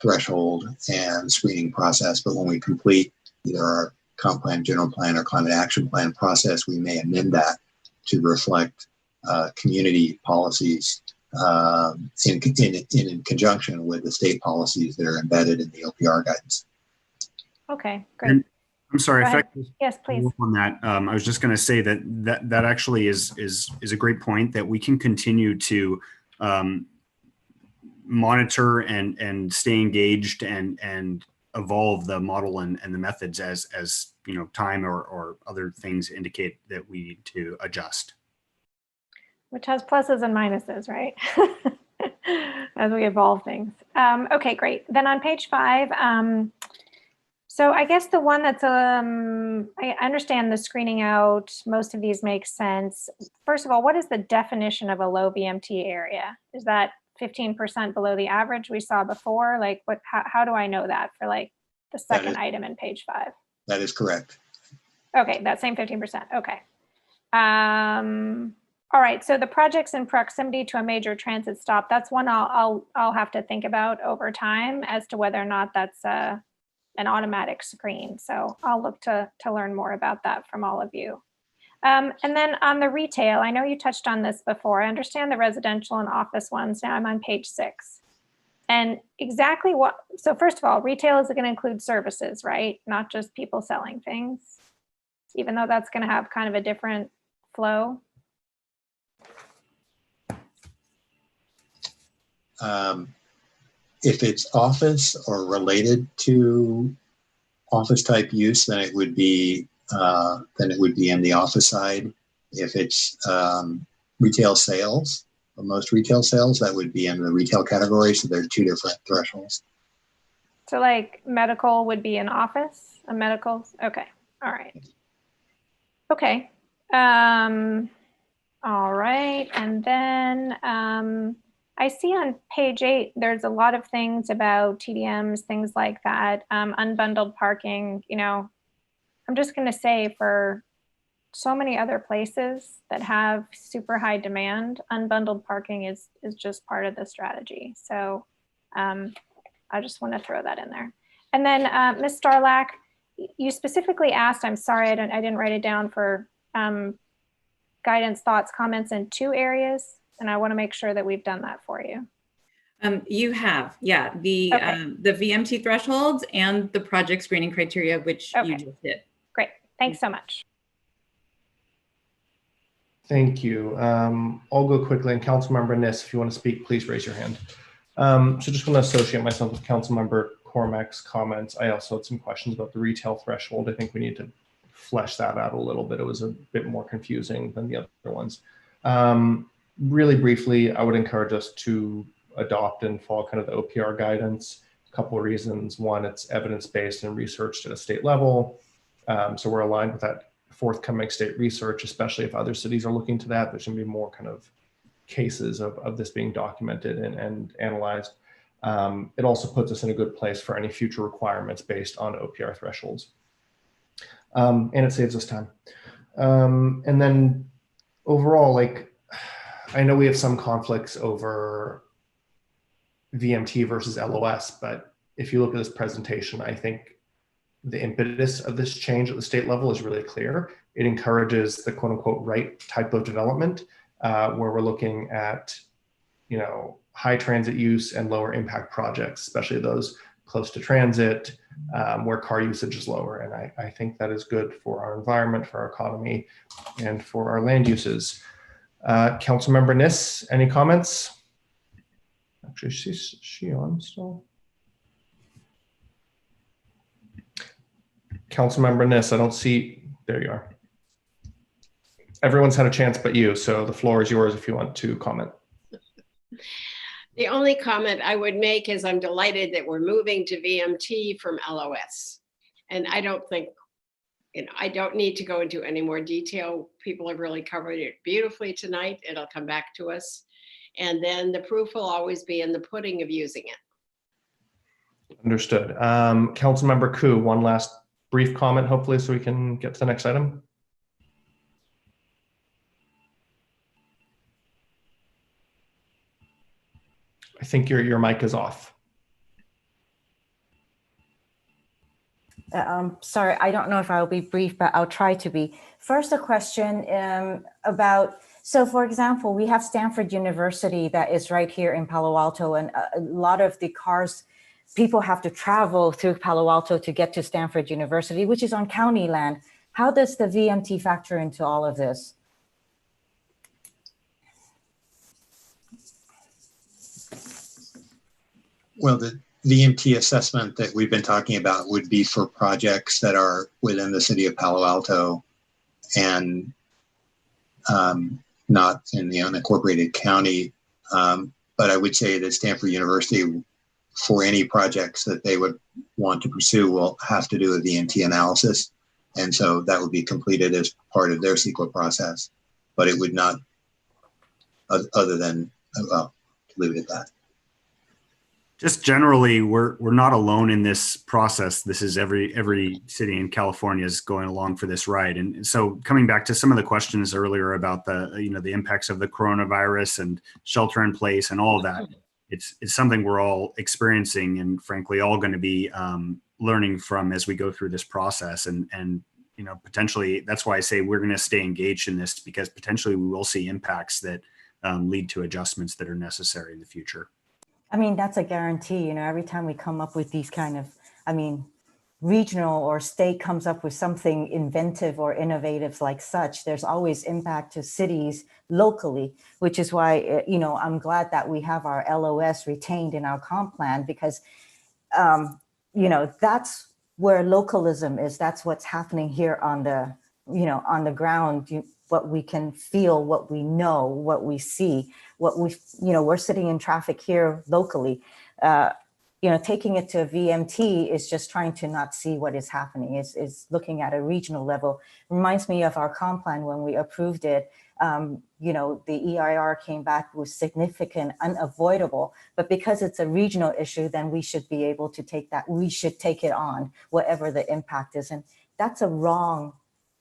Speaker 8: threshold and screening process. But when we complete either our comp plan, general plan, or climate action plan process, we may amend that to reflect community policies in conjunction with the state policies that are embedded in the OPR guidance.
Speaker 17: Okay, great.
Speaker 10: And I'm sorry,
Speaker 17: Go
Speaker 10: if I
Speaker 17: ahead.
Speaker 10: could
Speaker 17: Yes, please.
Speaker 10: follow up on that. I was just going to say that actually is a great point, that we can continue to monitor and stay engaged and evolve the model and the methods as you know, time or other things indicate that we need to adjust.
Speaker 17: Which has pluses and minuses, right? As we evolve things. Okay, great. Then on page 5, so I guess the one that's, I understand the screening out, most of these make sense. First of all, what is the definition of a low VMT area? Is that 15% below the average we saw before? Like how do I know that for like the second item in page 5?
Speaker 8: That is correct.
Speaker 17: Okay, that same 15%, okay. All right, so the projects in proximity to a major transit stop, that's one I'll have to think about over time as to whether or not that's an automatic screen. So I'll look to learn more about that from all of you. And then on the retail, I know you touched on this before. I understand the residential and office ones. Now I'm on page 6. And exactly what, so first of all, retail is going to include services, right? Not just people selling things, even though that's going to have kind of a different flow.
Speaker 8: If it's office or related to office type use, then it would be on the office side. If it's retail sales, most retail sales, that would be in the retail category. So there are 2 different thresholds.
Speaker 17: So like medical would be an office, a medical. Okay. All right. Okay. All right. And then I see on page 8, there's a lot of things about TDMs, things like that, unbundled parking. You know, I'm just going to say for so many other places that have super high demand, unbundled parking is just part of the strategy. So I just want to throw that in there. And then Ms. Starlack, you specifically asked, I'm sorry, I didn't write it down, for guidance, thoughts, comments in 2 areas. And I want to make sure that we've done that for you.
Speaker 7: You have, yeah, the VMT thresholds and the project screening criteria, which you just did.
Speaker 17: Great, thanks so much.
Speaker 2: Thank you. I'll go quickly. And Councilmember Niss, if you want to speak, please raise your hand. So just want to associate myself with Councilmember Cormack's comments. I also had some questions about the retail threshold. I think we need to flesh that out a little bit. It was a bit more confusing than the other ones. Really briefly, I would encourage us to adopt and follow kind of the OPR guidance. A couple of reasons. One, it's evidence-based and researched at a state level. So we're aligned with that forthcoming state research, especially if other cities are looking to that. There's going to be more kind of cases of this being documented and analyzed. It also puts us in a good place for any future requirements based on OPR thresholds. And it saves us time. And then overall, like, I know we have some conflicts over VMT versus LOS, but if you look at this presentation, I think the impetus of this change at the state level is really clear. It encourages the quote unquote right type of development, where we're looking at, you know, high transit use and lower impact projects, especially those close to transit, where car usage is lower. And I think that is good for our environment, for our economy, and for our land uses. Councilmember Niss, any comments? Actually, is she on still? Councilmember Niss, I don't see, there you are. Everyone's had a chance but you, so the floor is yours if you want to comment.
Speaker 18: The only comment I would make is I'm delighted that we're moving to VMT from LOS. And I don't think, you know, I don't need to go into any more detail. People have really covered it beautifully tonight. It'll come back to us. And then the proof will always be in the pudding of using it.
Speaker 2: Understood. Councilmember Koo, one last brief comment, hopefully, so we can get to the next item. I think your mic is off.
Speaker 16: Sorry, I don't know if I'll be brief, but I'll try to be. First, a question about, so for example, we have Stanford University that is right here in Palo Alto, and a lot of the cars, people have to travel through Palo Alto to get to Stanford University, which is on county land. How does the VMT factor into all of this?
Speaker 8: Well, the VMT assessment that we've been talking about would be for projects that are within the city of Palo Alto and not in the unincorporated county. But I would say that Stanford University, for any projects that they would want to pursue, will have to do a VMT analysis. And so that would be completed as part of their CEQA process, but it would not, other than, well, to leave it at that.
Speaker 10: Just generally, we're not alone in this process. This is every city in California is going along for this ride. And so coming back to some of the questions earlier about the impacts of the coronavirus and shelter in place and all of that, it's something we're all experiencing and frankly all going to be learning from as we go through this process. And potentially that's why I say we're going to stay engaged in this, because potentially we will see impacts that lead to adjustments that are necessary in the future.
Speaker 16: I mean, that's a guarantee, every time we come up with these kind of, regional or state comes up with something inventive or innovative like such, there's always impact to cities locally, which is why, I'm glad that we have our LOS retained in our comp plan, because, that's where localism is. That's what's happening here on the, on the ground, what we can feel, what we know, what we see, what we, we're sitting in traffic here locally. Taking it to a VMT is just trying to not see what is happening. It's looking at a regional level. Reminds me of our comp plan when we approved it. The EIR came back with significant, unavoidable, but because it's a regional issue, then we should be able to take that. We should take it on, whatever the impact is. And that's a wrong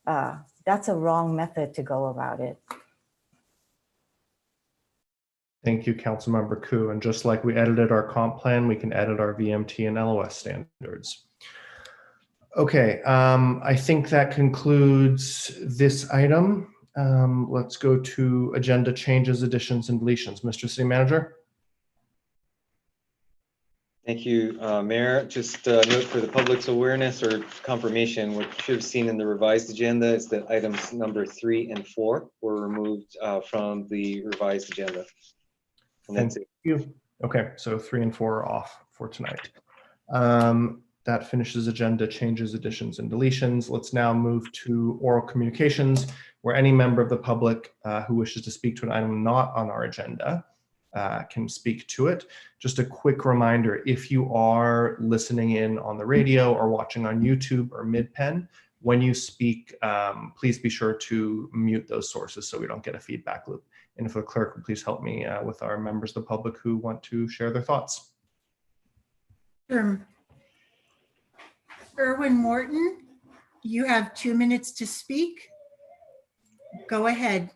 Speaker 16: method to go about it.
Speaker 2: Thank you, Councilmember Koo. And just like we edited our comp plan, we can edit our VMT and LOS standards. Okay, I think that concludes this item. Let's go to agenda changes, additions, and deletions. Mr. City Manager.
Speaker 9: Thank you, Mayor. Just note for the public's awareness or confirmation, what you should have seen in the revised agenda is that items number 3 and 4 were removed from the revised agenda. And that's it.
Speaker 2: Thank you. Okay, so 3 and 4 are off for tonight. That finishes agenda changes, additions, and deletions. Let's now move to oral communications, where any member of the public who wishes to speak to an item not on our agenda can speak to it. Just a quick reminder, if you are listening in on the radio or watching on YouTube or MidPen, when you speak, please be sure to mute those sources so we don't get a feedback loop. And if the clerk would please help me with our members of the public who want to share their thoughts.
Speaker 1: Erwin Morton, you have 2 minutes to speak. Go ahead.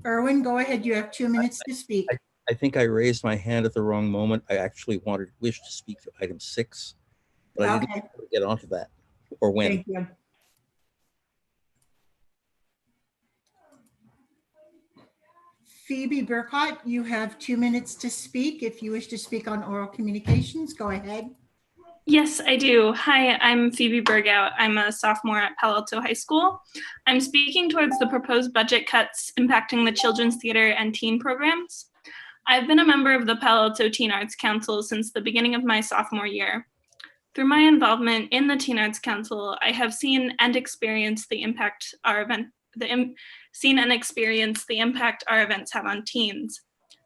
Speaker 1: Erwin, go ahead. You have 2 minutes to speak.
Speaker 19: I think I raised my hand at the wrong moment. I actually wished to speak to item 6, but I didn't get onto that or when.
Speaker 1: Thank you. Phoebe Burkott, you have 2 minutes to speak. If you wish to speak on oral communications, go ahead.
Speaker 20: Yes, I do. Hi, I'm Phoebe Burgout. I'm a sophomore at Palo Alto High School. I'm speaking towards the proposed budget cuts impacting the Children's Theater and teen programs. I've been a member of the Palo Alto Teen Arts Council since the beginning of my sophomore year. Through my involvement in the Teen Arts Council, I have seen and experienced the impact our events have on teens.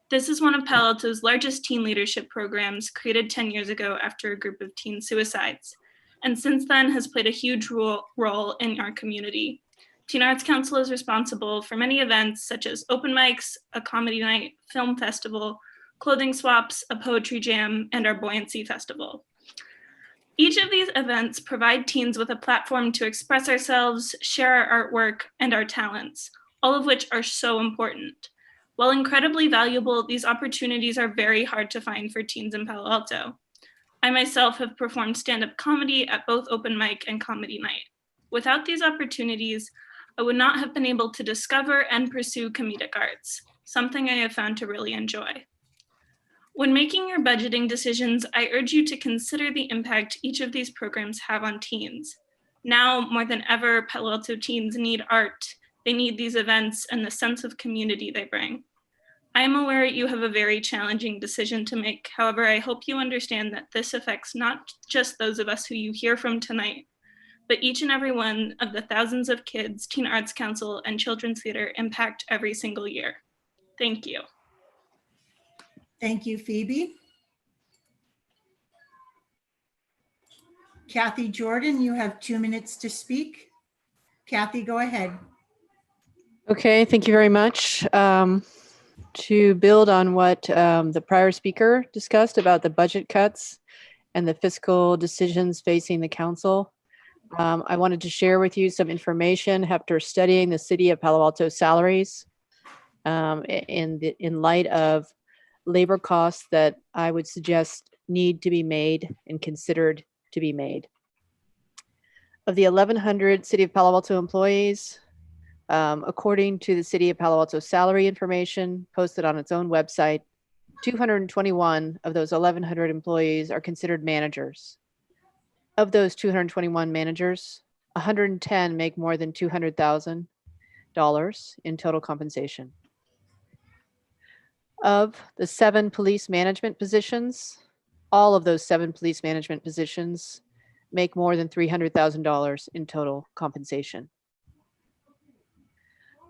Speaker 20: This is one of Palo Alto's largest teen leadership programs, created 10 years ago after a group of teen suicides, and since then has played a huge role in our community. Teen Arts Council is responsible for many events such as open mics, a comedy night, film festival, clothing swaps, a poetry jam, and our Buoyancy Festival. Each of these events provide teens with a platform to express ourselves, share our artwork, and our talents, all of which are so important. While incredibly valuable, these opportunities are very hard to find for teens in Palo Alto. I myself have performed stand-up comedy at both open mic and comedy night. Without these opportunities, I would not have been able to discover and pursue comedic arts, something I have found to really enjoy. When making your budgeting decisions, I urge you to consider the impact each of these programs have on teens. Now, more than ever, Palo Alto teens need art. They need these events and the sense of community they bring. I am aware you have a very challenging decision to make. However, I hope you understand that this affects not just those of us who you hear from tonight, but each and every one of the thousands of kids Teen Arts Council and Children's Theater impact every single year. Thank you.
Speaker 1: Thank you, Phoebe. Kathy Jordan, you have 2 minutes to speak. Kathy, go ahead.
Speaker 3: Okay, thank you very much. To build on what the prior speaker discussed about the budget cuts and the fiscal decisions facing the council, I wanted to share with you some information after studying the city of Palo Alto salaries in light of labor costs that I would suggest need to be made and considered to be made. Of the 1,100 City of Palo Alto employees, according to the City of Palo Alto salary information posted on its own website, 221 of those 1,100 employees are considered managers. Of those 221 managers, 110 make more than $200,000 in total compensation. Of the 7 police management positions, all of those 7 police management positions make more than $300,000 in total compensation.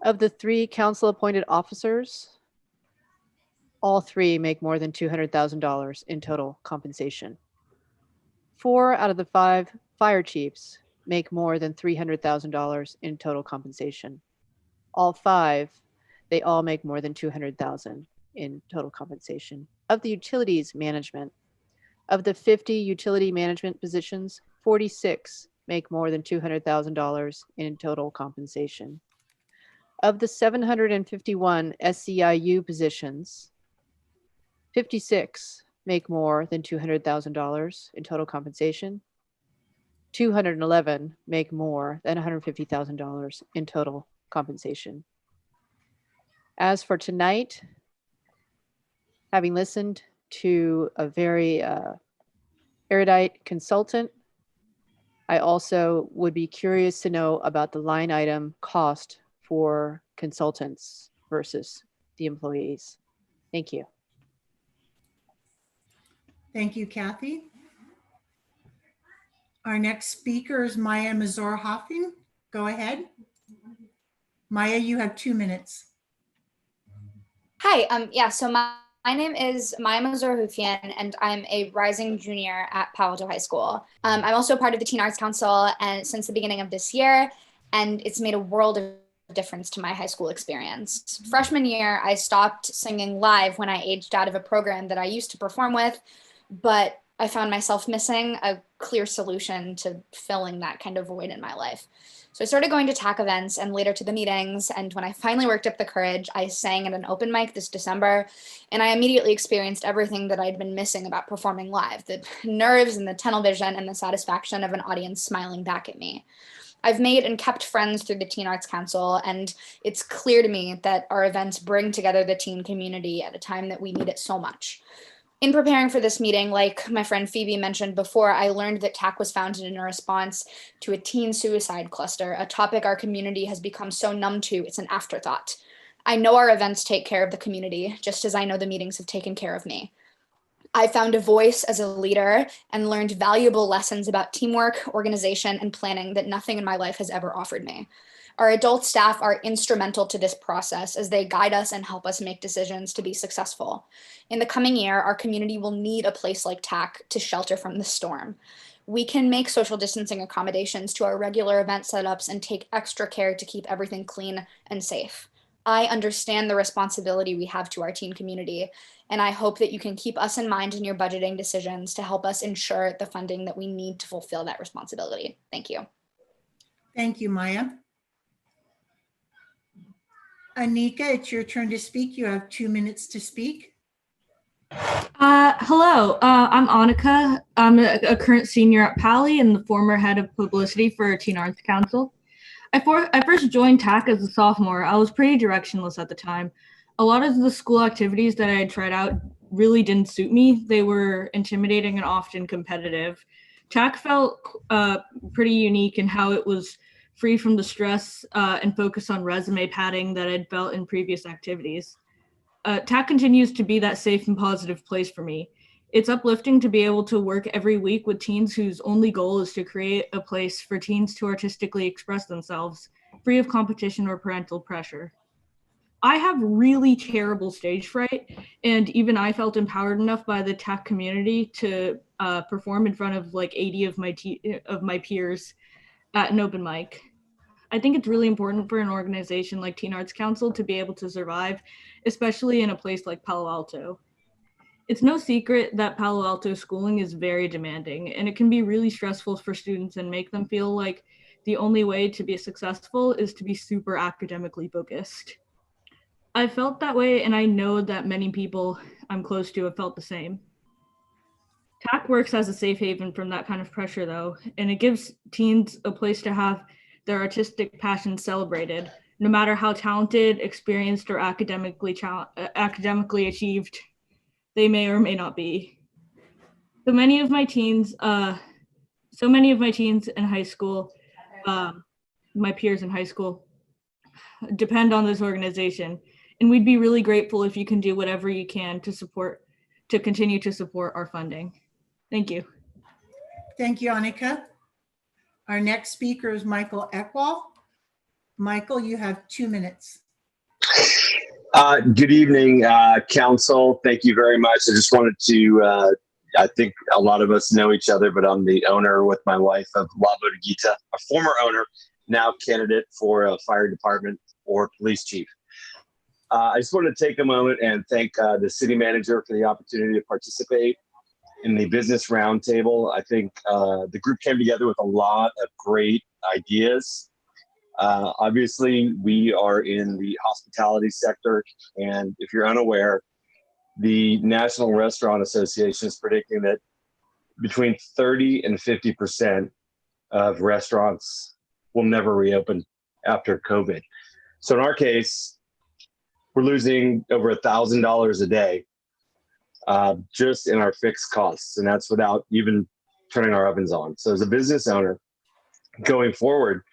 Speaker 3: Of the 3 council-appointed officers, all 3 make more than $200,000 in total compensation. 4 out of the 5 fire chiefs make more than $300,000 in total compensation. All 5, they all make more than $200,000 in total compensation. Of the utilities management, of the 50 utility management positions, 46 make more than $200,000 in total compensation. Of the 751 SEIU positions, 56 make more than $200,000 in total compensation. 211 make more than $150,000 in total compensation. As for tonight, having listened to a very erudite consultant, I also would be curious to know about the line item cost for consultants versus the employees. Thank you.
Speaker 1: Thank you, Kathy. Our next speaker is Maya Mazur-Hoffing. Go ahead. Maya, you have 2 minutes.
Speaker 12: Hi, yeah, so my name is Maya Mazur-Hofian, and I'm a rising junior at Palo Alto High School. I'm also part of the Teen Arts Council and since the beginning of this year, and it's made a world of difference to my high school experience. Freshman year, I stopped singing live when I aged out of a program that I used to perform with, but I found myself missing a clear solution to filling that kind of void in my life. So I started going to TAC events and later to the meetings. And when I finally worked up the courage, I sang at an open mic this December. And I immediately experienced everything that I'd been missing about performing live, the nerves and the tunnel vision and the satisfaction of an audience smiling back at me. I've made and kept friends through the Teen Arts Council, and it's clear to me that our events bring together the teen community at a time that we need it so much. In preparing for this meeting, like my friend Phoebe mentioned before, I learned that TAC was founded in a response to a teen suicide cluster, a topic our community has become so numb to, it's an afterthought. I know our events take care of the community, just as I know the meetings have taken care of me. I found a voice as a leader and learned valuable lessons about teamwork, organization, and planning that nothing in my life has ever offered me. Our adult staff are instrumental to this process as they guide us and help us make decisions to be successful. In the coming year, our community will need a place like TAC to shelter from the storm. We can make social distancing accommodations to our regular event setups and take extra care to keep everything clean and safe. I understand the responsibility we have to our teen community, and I hope that you can keep us in mind in your budgeting decisions to help us ensure the funding that we need to fulfill that responsibility. Thank you.
Speaker 1: Thank you, Maya. Anika, it's your turn to speak. You have 2 minutes to speak.
Speaker 21: Hello, I'm Annika. I'm a current senior at Pali and the former head of publicity for Teen Arts Council. I first joined TAC as a sophomore. I was pretty directionless at the time. A lot of the school activities that I had tried out really didn't suit me. They were intimidating and often competitive. TAC felt pretty unique in how it was free from the stress and focus on resume padding that I'd felt in previous activities. TAC continues to be that safe and positive place for me. It's uplifting to be able to work every week with teens whose only goal is to create a place for teens to artistically express themselves, free of competition or parental pressure. I have really terrible stage fright, and even I felt empowered enough by the TAC community to perform in front of like 80 of my peers at an open mic. I think it's really important for an organization like Teen Arts Council to be able to survive, especially in a place like Palo Alto. It's no secret that Palo Alto schooling is very demanding, and it can be really stressful for students and make them feel like the only way to be successful is to be super academically focused. I felt that way, and I know that many people I'm close to have felt the same. TAC works as a safe haven from that kind of pressure, though, and it gives teens a place to have their artistic passions celebrated, no matter how talented, experienced, or academically achieved they may or may not be. So many of my teens in high school, my peers in high school, depend on this organization, and we'd be really grateful if you can do whatever you can to continue to support our funding. Thank you.
Speaker 1: Thank you, Annika. Our next speaker is Michael Eckwall. Michael, you have 2 minutes.
Speaker 11: Good evening, Council. Thank you very much. I just wanted to, I think a lot of us know each other, but I'm the owner with my wife of La Bodeguita, a former owner, now candidate for a fire department or police chief. I just wanted to take a moment and thank the city manager for the opportunity to participate in the business roundtable. I think the group came together with a lot of great ideas. Obviously, we are in the hospitality sector, and if you're unaware, the National Restaurant Association is predicting that between 30 and 50% of restaurants will never reopen after COVID. So in our case, we're losing over $1,000 a day just in our fixed costs, and that's without even turning our ovens on. So as a business owner, going forward,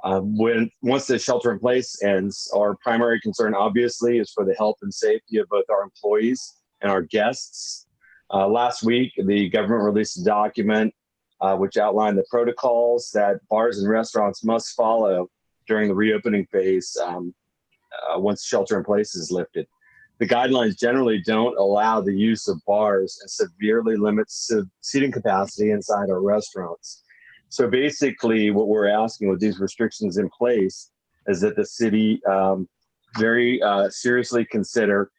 Speaker 11: once the shelter in place ends, our primary concern obviously is for the health and safety of both our employees and our guests. Last week, the government released a document which outlined the protocols that bars and restaurants must follow during the reopening phase once shelter in place is lifted. The guidelines generally don't allow the use of bars and severely limits seating capacity inside our restaurants. So basically what we're asking with these restrictions in place is that the city very seriously consider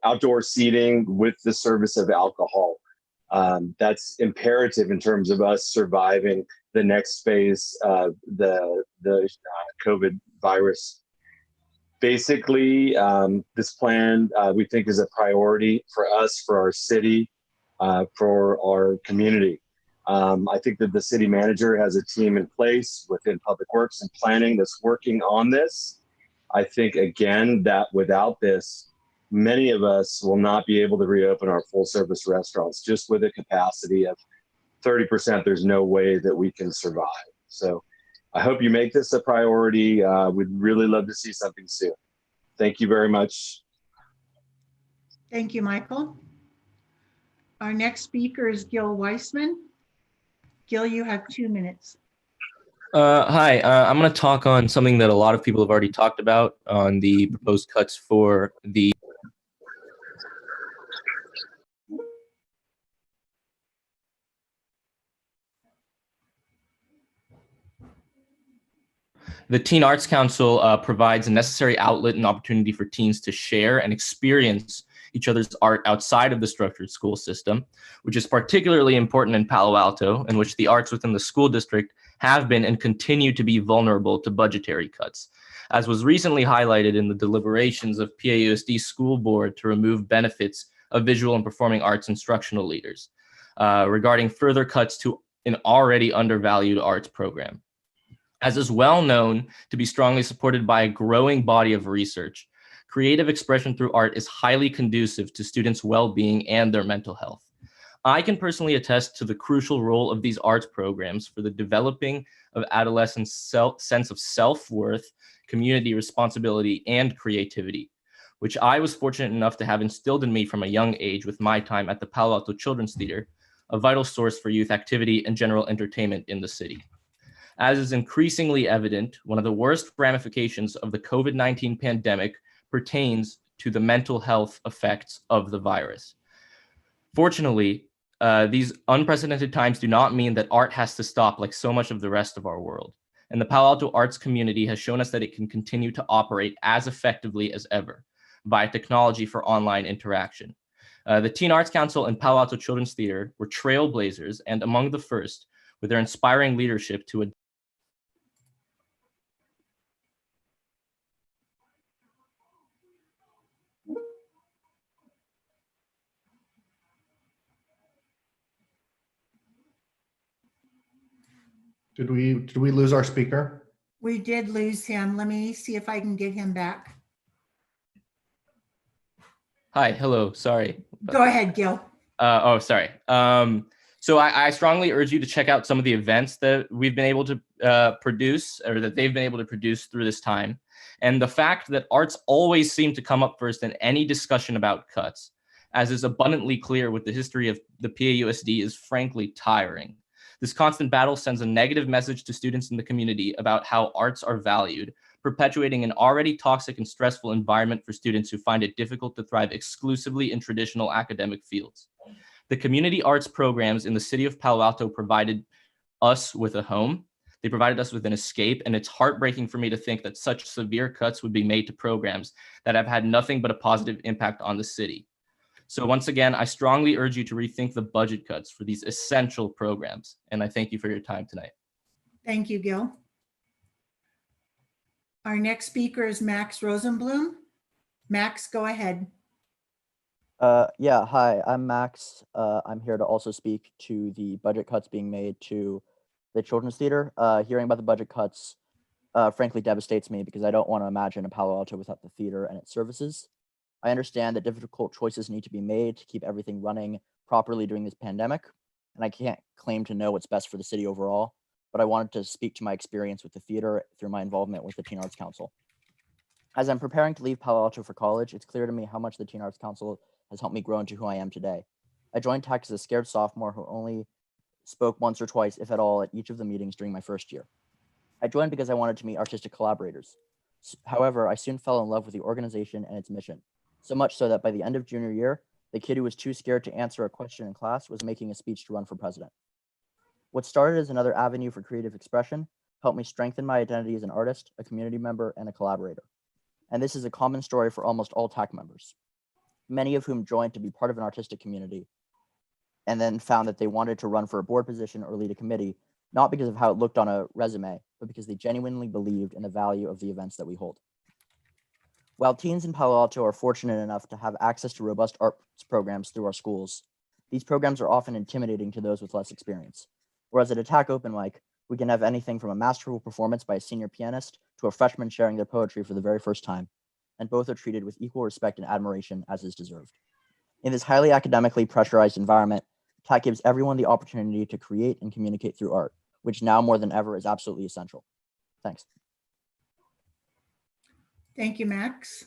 Speaker 11: outdoor seating with the service of alcohol. That's imperative in terms of us surviving the next phase of the COVID virus. Basically, this plan we think is a priority for us, for our city, for our community. I think that the city manager has a team in place within Public Works and Planning that's working on this. I think, again, that without this, many of us will not be able to reopen our full service restaurants. Just with a capacity of 30%, there's no way that we can survive. So I hope you make this a priority. We'd really love to see something soon. Thank you very much.
Speaker 1: Thank you, Michael. Our next speaker is Gil Weissman. Gil, you have 2 minutes.
Speaker 22: Hi, I'm going to talk on something that a lot of people have already talked about on the proposed cuts for the Teen Arts Council provides a necessary outlet and opportunity for teens to share and experience each other's art outside of the structured school system, which is particularly important in Palo Alto, in which the arts within the school district have been and continue to be vulnerable to budgetary cuts. As was recently highlighted in the deliberations of PAUSD school board to remove benefits of visual and performing arts instructional leaders regarding further cuts to an already undervalued arts program. As is well known to be strongly supported by a growing body of research, creative expression through art is highly conducive to students' well-being and their mental health. I can personally attest to the crucial role of these arts programs for the developing of adolescents' sense of self-worth, community responsibility, and creativity, which I was fortunate enough to have instilled in me from a young age with my time at the Palo Alto Children's Theater, a vital source for youth activity and general entertainment in the city. As is increasingly evident, one of the worst ramifications of the COVID-19 pandemic pertains to the mental health effects of the virus. Fortunately, these unprecedented times do not mean that art has to stop like so much of the rest of our world. And the Palo Alto arts community has shown us that it can continue to operate as effectively as ever via technology for online interaction. The Teen Arts Council and Palo Alto Children's Theater were trailblazers and among the first with their inspiring leadership to
Speaker 2: Did we lose our speaker?
Speaker 1: We did lose him. Let me see if I can get him back.
Speaker 22: Hi, hello, sorry.
Speaker 1: Go ahead, Gil.
Speaker 22: Oh, sorry. So I strongly urge you to check out some of the events that we've been able to produce, or that they've been able to produce through this time. And the fact that arts always seem to come up first in any discussion about cuts, as is abundantly clear with the history of the PAUSD, is frankly tiring. This constant battle sends a negative message to students in the community about how arts are valued, perpetuating an already toxic and stressful environment for students who find it difficult to thrive exclusively in traditional academic fields. The community arts programs in the city of Palo Alto provided us with a home. They provided us with an escape, and it's heartbreaking for me to think that such severe cuts would be made to programs that have had nothing but a positive impact on the city. So once again, I strongly urge you to rethink the budget cuts for these essential programs, and I thank you for your time tonight.
Speaker 1: Thank you, Gil. Our next speaker is Max Rosenblum. Max, go ahead.
Speaker 13: Yeah, hi, I'm Max. I'm here to also speak to the budget cuts being made to the Children's Theater. Hearing about the budget cuts frankly devastates me because I don't want to imagine a Palo Alto without the theater and its services. I understand that difficult choices need to be made to keep everything running properly during this pandemic, and I can't claim to know what's best for the city overall, but I wanted to speak to my experience with the theater through my involvement with the Teen Arts Council. As I'm preparing to leave Palo Alto for college, it's clear to me how much the Teen Arts Council has helped me grow into who I am today. I joined TAC as a scared sophomore who only spoke once or twice, if at all, at each of the meetings during my first year. I joined because I wanted to meet artistic collaborators. However, I soon fell in love with the organization and its mission. So much so that by the end of junior year, the kid who was too scared to answer a question in class was making a speech to run for president. What started as another avenue for creative expression helped me strengthen my identity as an artist, a community member, and a collaborator. And this is a common story for almost all TAC members, many of whom joined to be part of an artistic community and then found that they wanted to run for a board position or lead a committee, not because of how it looked on a resume, but because they genuinely believed in the value of the events that we hold. While teens in Palo Alto are fortunate enough to have access to robust arts programs through our schools, these programs are often intimidating to those with less experience. Whereas at a TAC open mic, we can have anything from a masterful performance by a senior pianist to a freshman sharing their poetry for the very first time, and both are treated with equal respect and admiration as is deserved. In this highly academically pressurized environment, TAC gives everyone the opportunity to create and communicate through art, which now more than ever is absolutely essential. Thanks.
Speaker 1: Thank you, Max.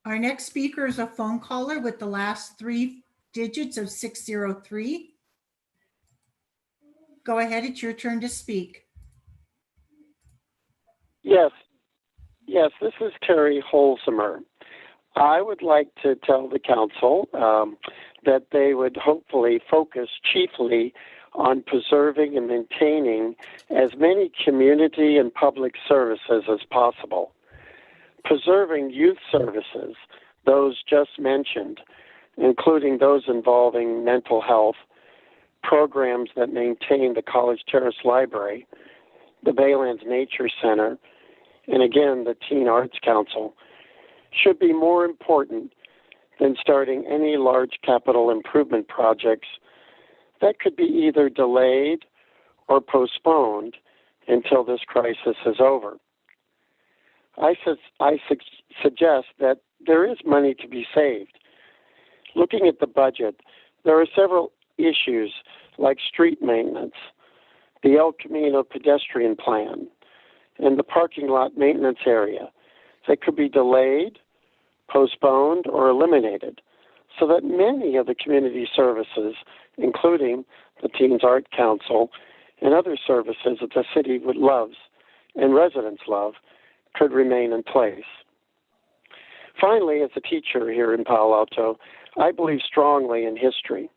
Speaker 1: Our next speaker is a phone caller with the last 3 digits of 603. Go ahead, it's your turn to speak.
Speaker 5: Yes, this is Terry Holzheimer. I would like to tell the council that they would hopefully focus chiefly on preserving and maintaining as many community and public services as possible. Preserving youth services, those just mentioned, including those involving mental health, programs that maintain the College Terrace Library, the Baylands Nature Center, and again, the Teen Arts Council, should be more important than starting any large capital improvement projects that could be either delayed or postponed until this crisis is over. I suggest that there is money to be saved. Looking at the budget, there are several issues like street maintenance, the El Camino pedestrian plan, and the parking lot maintenance area that could be delayed, postponed, or eliminated so that many of the community services, including the Teens Art Council and other services that the city loves and residents love, could remain in place. Finally, as a teacher here in Palo Alto, I believe strongly in history.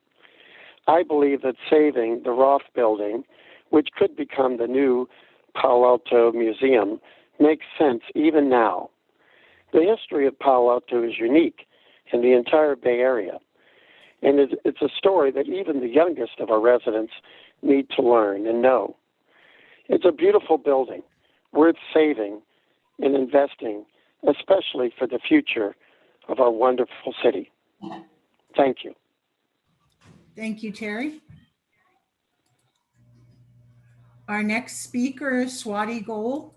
Speaker 5: I believe that saving the Roth building, which could become the new Palo Alto Museum, makes sense even now. The history of Palo Alto is unique in the entire Bay Area, and it's a story that even the youngest of our residents need to learn and know. It's a beautiful building, worth saving and investing, especially for the future of our wonderful city. Thank you.
Speaker 1: Thank you, Terry. Our next speaker is Swati Goel.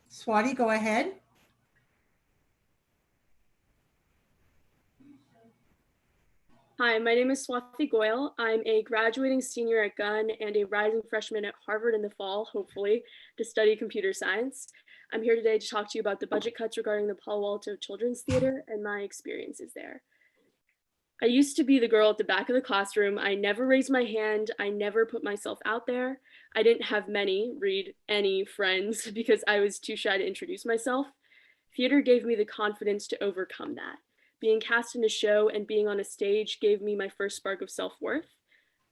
Speaker 1: Swati, go ahead.
Speaker 4: Hi, my name is Swati Goel. I'm a graduating senior at Gunn and a rising freshman at Harvard in the fall, hopefully, to study computer science. I'm here today to talk to you about the budget cuts regarding the Palo Alto Children's Theater and my experiences there. I used to be the girl at the back of the classroom. I never raised my hand. I never put myself out there. I didn't have many, read any friends because I was too shy to introduce myself. Theater gave me the confidence to overcome that. Being cast in a show and being on a stage gave me my first spark of self-worth.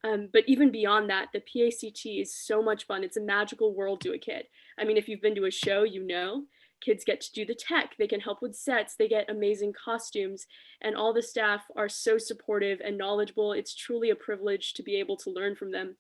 Speaker 4: But even beyond that, the PACT is so much fun. It's a magical world to a kid. I mean, if you've been to a show, you know. Kids get to do the tech, they can help with sets, they get amazing costumes, and all the staff are so supportive and knowledgeable. It's truly a privilege to be able to learn from them.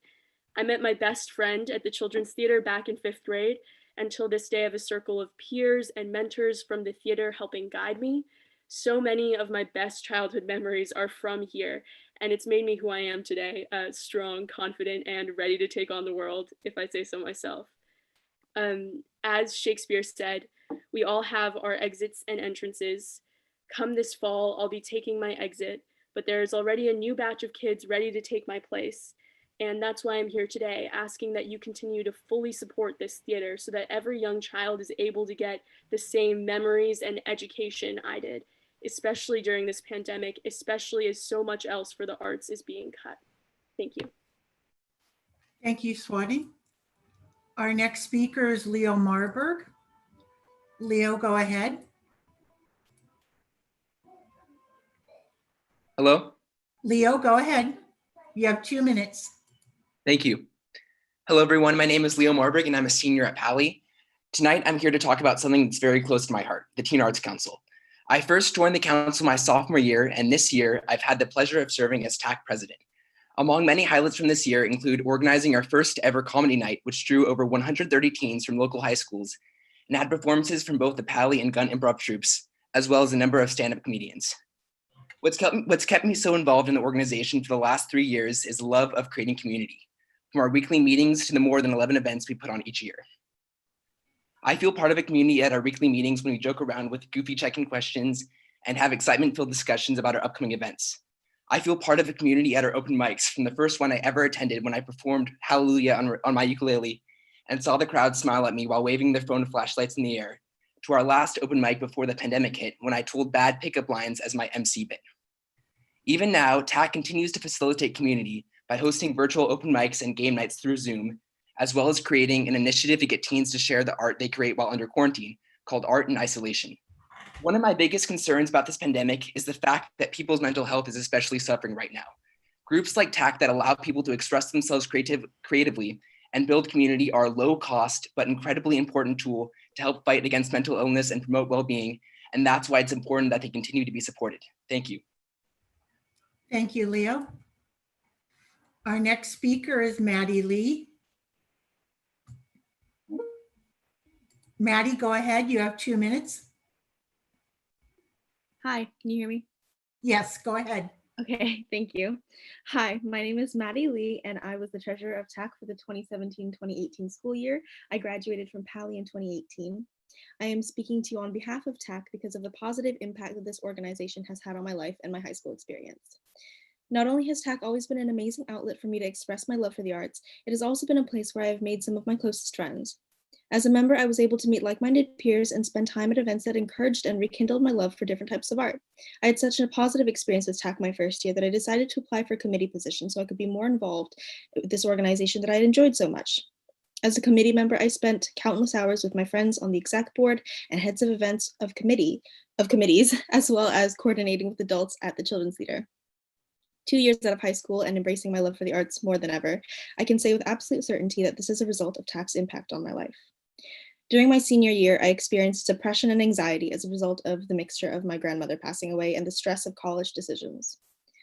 Speaker 4: I met my best friend at the Children's Theater back in 5th grade. Until this day, I have a circle of peers and mentors from the theater helping guide me. So many of my best childhood memories are from here, and it's made me who I am today, strong, confident, and ready to take on the world, if I say so myself. As Shakespeare said, we all have our exits and entrances. Come this fall, I'll be taking my exit, but there is already a new batch of kids ready to take my place. And that's why I'm here today, asking that you continue to fully support this theater so that every young child is able to get the same memories and education I did, especially during this pandemic, especially as so much else for the arts is being cut. Thank you.
Speaker 1: Thank you, Swati. Our next speaker is Leo Marburg. Leo, go ahead.
Speaker 6: Hello?
Speaker 1: Leo, go ahead. You have 2 minutes.
Speaker 6: Thank you. Hello, everyone. My name is Leo Marburg, and I'm a senior at Pally. Tonight, I'm here to talk about something that's very close to my heart, the Teen Arts Council. I first joined the council my sophomore year, and this year, I've had the pleasure of serving as TAC president. Among many highlights from this year include organizing our first ever comedy night, which drew over 130 teens from local high schools and had performances from both the Pally and Gunn improv troupes, as well as a number of stand-up comedians. What's kept me so involved in the organization for the last 3 years is the love of creating community, from our weekly meetings to the more than 11 events we put on each year. I feel part of a community at our weekly meetings when we joke around with goofy check-in questions and have excitement-filled discussions about our upcoming events. I feel part of a community at our open mics, from the first one I ever attended when I performed Hallelujah on my ukulele and saw the crowd smile at me while waving their phone flashlights in the air, to our last open mic before the pandemic hit when I told bad pickup lines as my MC bit. Even now, TAC continues to facilitate community by hosting virtual open mics and game nights through Zoom, as well as creating an initiative to get teens to share the art they create while under quarantine, called Art in Isolation. One of my biggest concerns about this pandemic is the fact that people's mental health is especially suffering right now. Groups like TAC that allow people to express themselves creatively and build community are a low-cost but incredibly important tool to help fight against mental illness and promote well-being, and that's why it's important that they continue to be supported. Thank you.
Speaker 1: Thank you, Leo. Our next speaker is Maddie Lee. Maddie, go ahead. You have 2 minutes.
Speaker 14: Hi, can you hear me?
Speaker 1: Yes, go ahead.
Speaker 14: Okay, thank you. Hi, my name is Maddie Lee, and I was the treasurer of TAC for the 2017-2018 school year. I graduated from Pali in 2018. I am speaking to you on behalf of TAC because of the positive impact that this organization has had on my life and my high school experience. Not only has TAC always been an amazing outlet for me to express my love for the arts, it has also been a place where I have made some of my closest friends. As a member, I was able to meet like-minded peers and spend time at events that encouraged and rekindled my love for different types of art. I had such a positive experience with TAC my first year that I decided to apply for a committee position so I could be more involved with this organization that I had enjoyed so much. As a committee member, I spent countless hours with my friends on the exec board and heads of events of committees, as well as coordinating with adults at the Children's Theater. 2 years out of high school and embracing my love for the arts more than ever, I can say with absolute certainty that this is a result of TAC's impact on my life. During my senior year, I experienced depression and anxiety as a result of the mixture of my grandmother passing away and the stress of college decisions.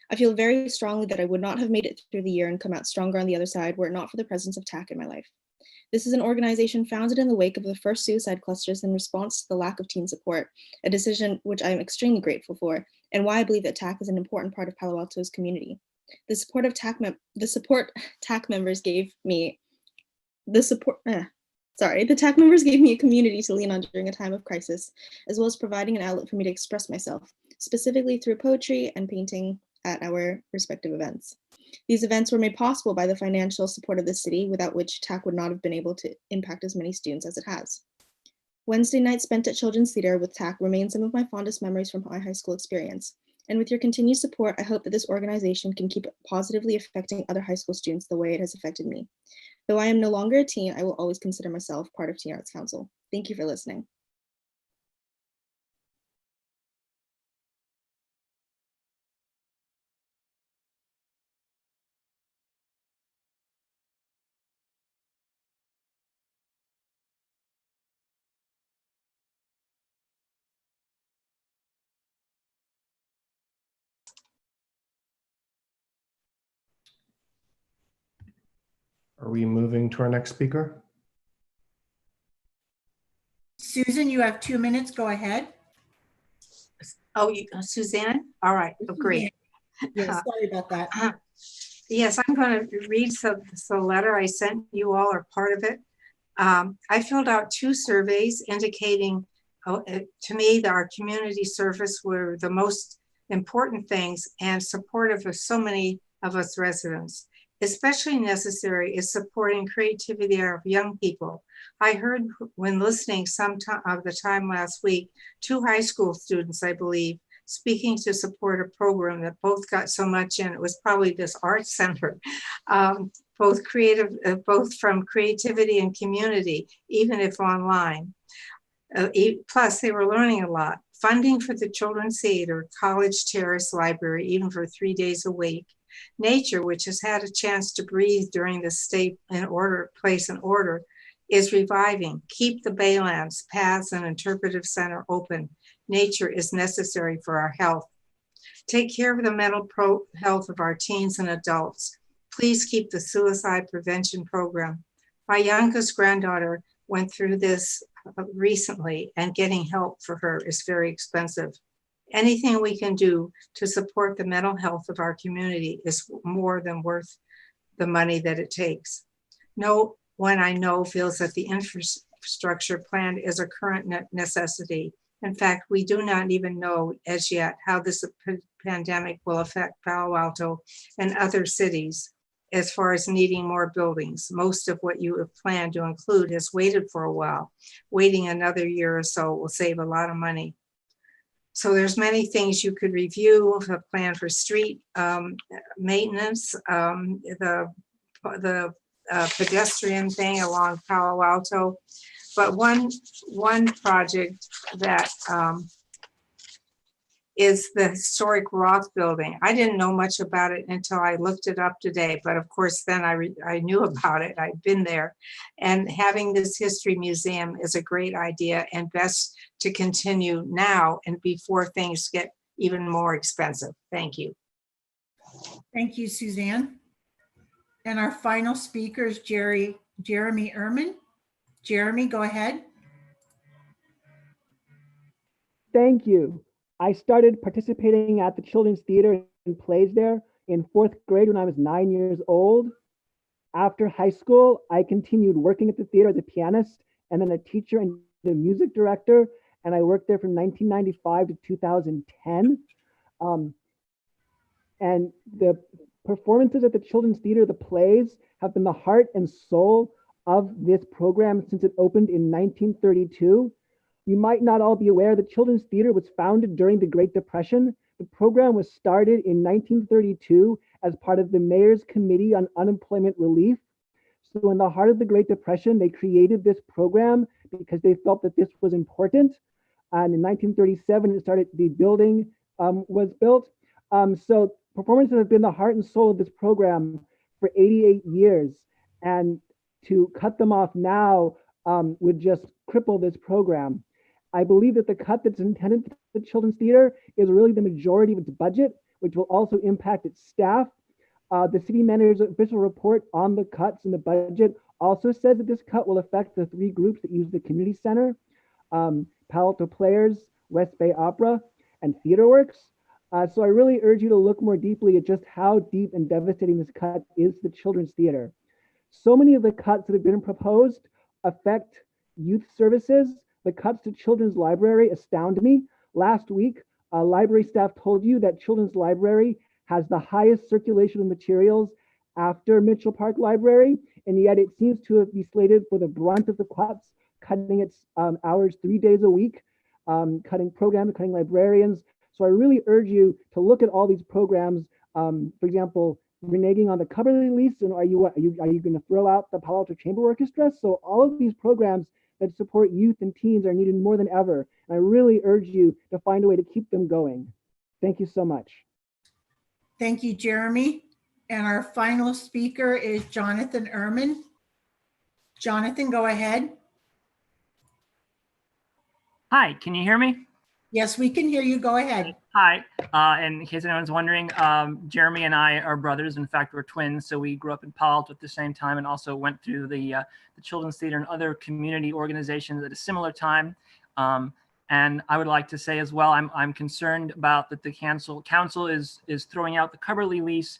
Speaker 14: I feel very strongly that I would not have made it through the year and come out stronger on the other side were it not for the presence of TAC in my life. This is an organization founded in the wake of the first suicide clusters in response to the lack of teen support, a decision which I am extremely grateful for, and why I believe that TAC is an important part of Palo Alto's community. The support TAC members gave me the TAC members gave me a community to lean on during a time of crisis, as well as providing an outlet for me to express myself, specifically through poetry and painting at our respective events. These events were made possible by the financial support of the city, without which TAC would not have been able to impact as many students as it has. Wednesday nights spent at Children's Theater with TAC remain some of my fondest memories from my high school experience. And with your continued support, I hope that this organization can keep positively affecting other high school students the way it has affected me. Though I am no longer a teen, I will always consider myself part of Teen Arts Council. Thank you for listening.
Speaker 2: Are we moving to our next speaker?
Speaker 1: Susan, you have 2 minutes. Go ahead.
Speaker 15: Oh, Suzanne? All right. Oh, great.
Speaker 1: Yeah, sorry about that.
Speaker 15: Yes, I'm going to read the letter I sent you all, or part of it. I filled out 2 surveys indicating to me that our community service were the most important things and supportive of so many of us residents. Especially necessary is supporting creativity of young people. I heard when listening some of the time last week, 2 high school students, I believe, speaking to support a program that both got so much in. It was probably this art center, both from creativity and community, even if online. Plus, they were learning a lot. Funding for the Children's Theater, College Terrace Library, even for 3 days a week. Nature, which has had a chance to breathe during the place in order, is reviving. Keep the Baylands, paths, and interpretive center open. Nature is necessary for our health. Take care of the mental health of our teens and adults. Please keep the suicide prevention program. My youngest granddaughter went through this recently, and getting help for her is very expensive. Anything we can do to support the mental health of our community is more than worth the money that it takes. No one I know feels that the infrastructure plan is a current necessity. In fact, we do not even know as yet how this pandemic will affect Palo Alto and other cities as far as needing more buildings. Most of what you have planned to include has waited for a while. Waiting another year or so will save a lot of money. So there's many things you could review, a plan for street maintenance, the pedestrian thing along Palo Alto. But one project that is the historic Roth building. I didn't know much about it until I looked it up today, but of course then I knew about it. I'd been there, and having this history museum is a great idea and best to continue now and before things get even more expensive. Thank you.
Speaker 1: Thank you, Suzanne. And our final speaker is Jeremy Ehrman. Jeremy, go ahead.
Speaker 23: Thank you.
Speaker 7: I started participating at the Children's Theater and plays there in 4th grade when I was 9 years old. After high school, I continued working at the theater as a pianist and then a teacher and a music director. And I worked there from 1995 to 2010. And the performances at the Children's Theater, the plays, have been the heart and soul of this program since it opened in 1932. You might not all be aware the Children's Theater was founded during the Great Depression. The program was started in 1932 as part of the Mayor's Committee on Unemployment Relief. So in the heart of the Great Depression, they created this program because they felt that this was important. And in 1937, the building was built. So performances have been the heart and soul of this program for 88 years. And to cut them off now would just cripple this program. I believe that the cut that's intended for the Children's Theater is really the majority of its budget, which will also impact its staff. The city manager's official report on the cuts in the budget also says that this cut will affect the 3 groups that use the community center, Palo Alto Players, West Bay Opera, and Theater Works. So I really urge you to look more deeply at just how deep and devastating this cut is to the Children's Theater. So many of the cuts that have been proposed affect youth services. The cuts to Children's Library astound me. Last week, library staff told you that Children's Library has the highest circulation of materials after Mitchell Park Library, and yet it seems to be slated for the brunt of the cuts, cutting its hours 3 days a week, cutting programs, cutting librarians. So I really urge you to look at all these programs. For example, reneging on the Cubberley lease, and are you going to throw out the Palo Alto Chamber Orchestra? So all of these programs that support youth and teens are needed more than ever. And I really urge you to find a way to keep them going. Thank you so much.
Speaker 1: Thank you, Jeremy. And our final speaker is Jonathan Ehrman. Jonathan, go ahead.
Speaker 17: Hi, can you hear me?
Speaker 1: Yes, we can hear you. Go ahead.
Speaker 17: Hi, and in case anyone's wondering, Jeremy and I are brothers. In fact, we're twins, so we grew up in Palo Alto at the same time and also went through the Children's Theater and other community organizations at a similar time. And I would like to say as well, I'm concerned about that the council is throwing out the Cubberley lease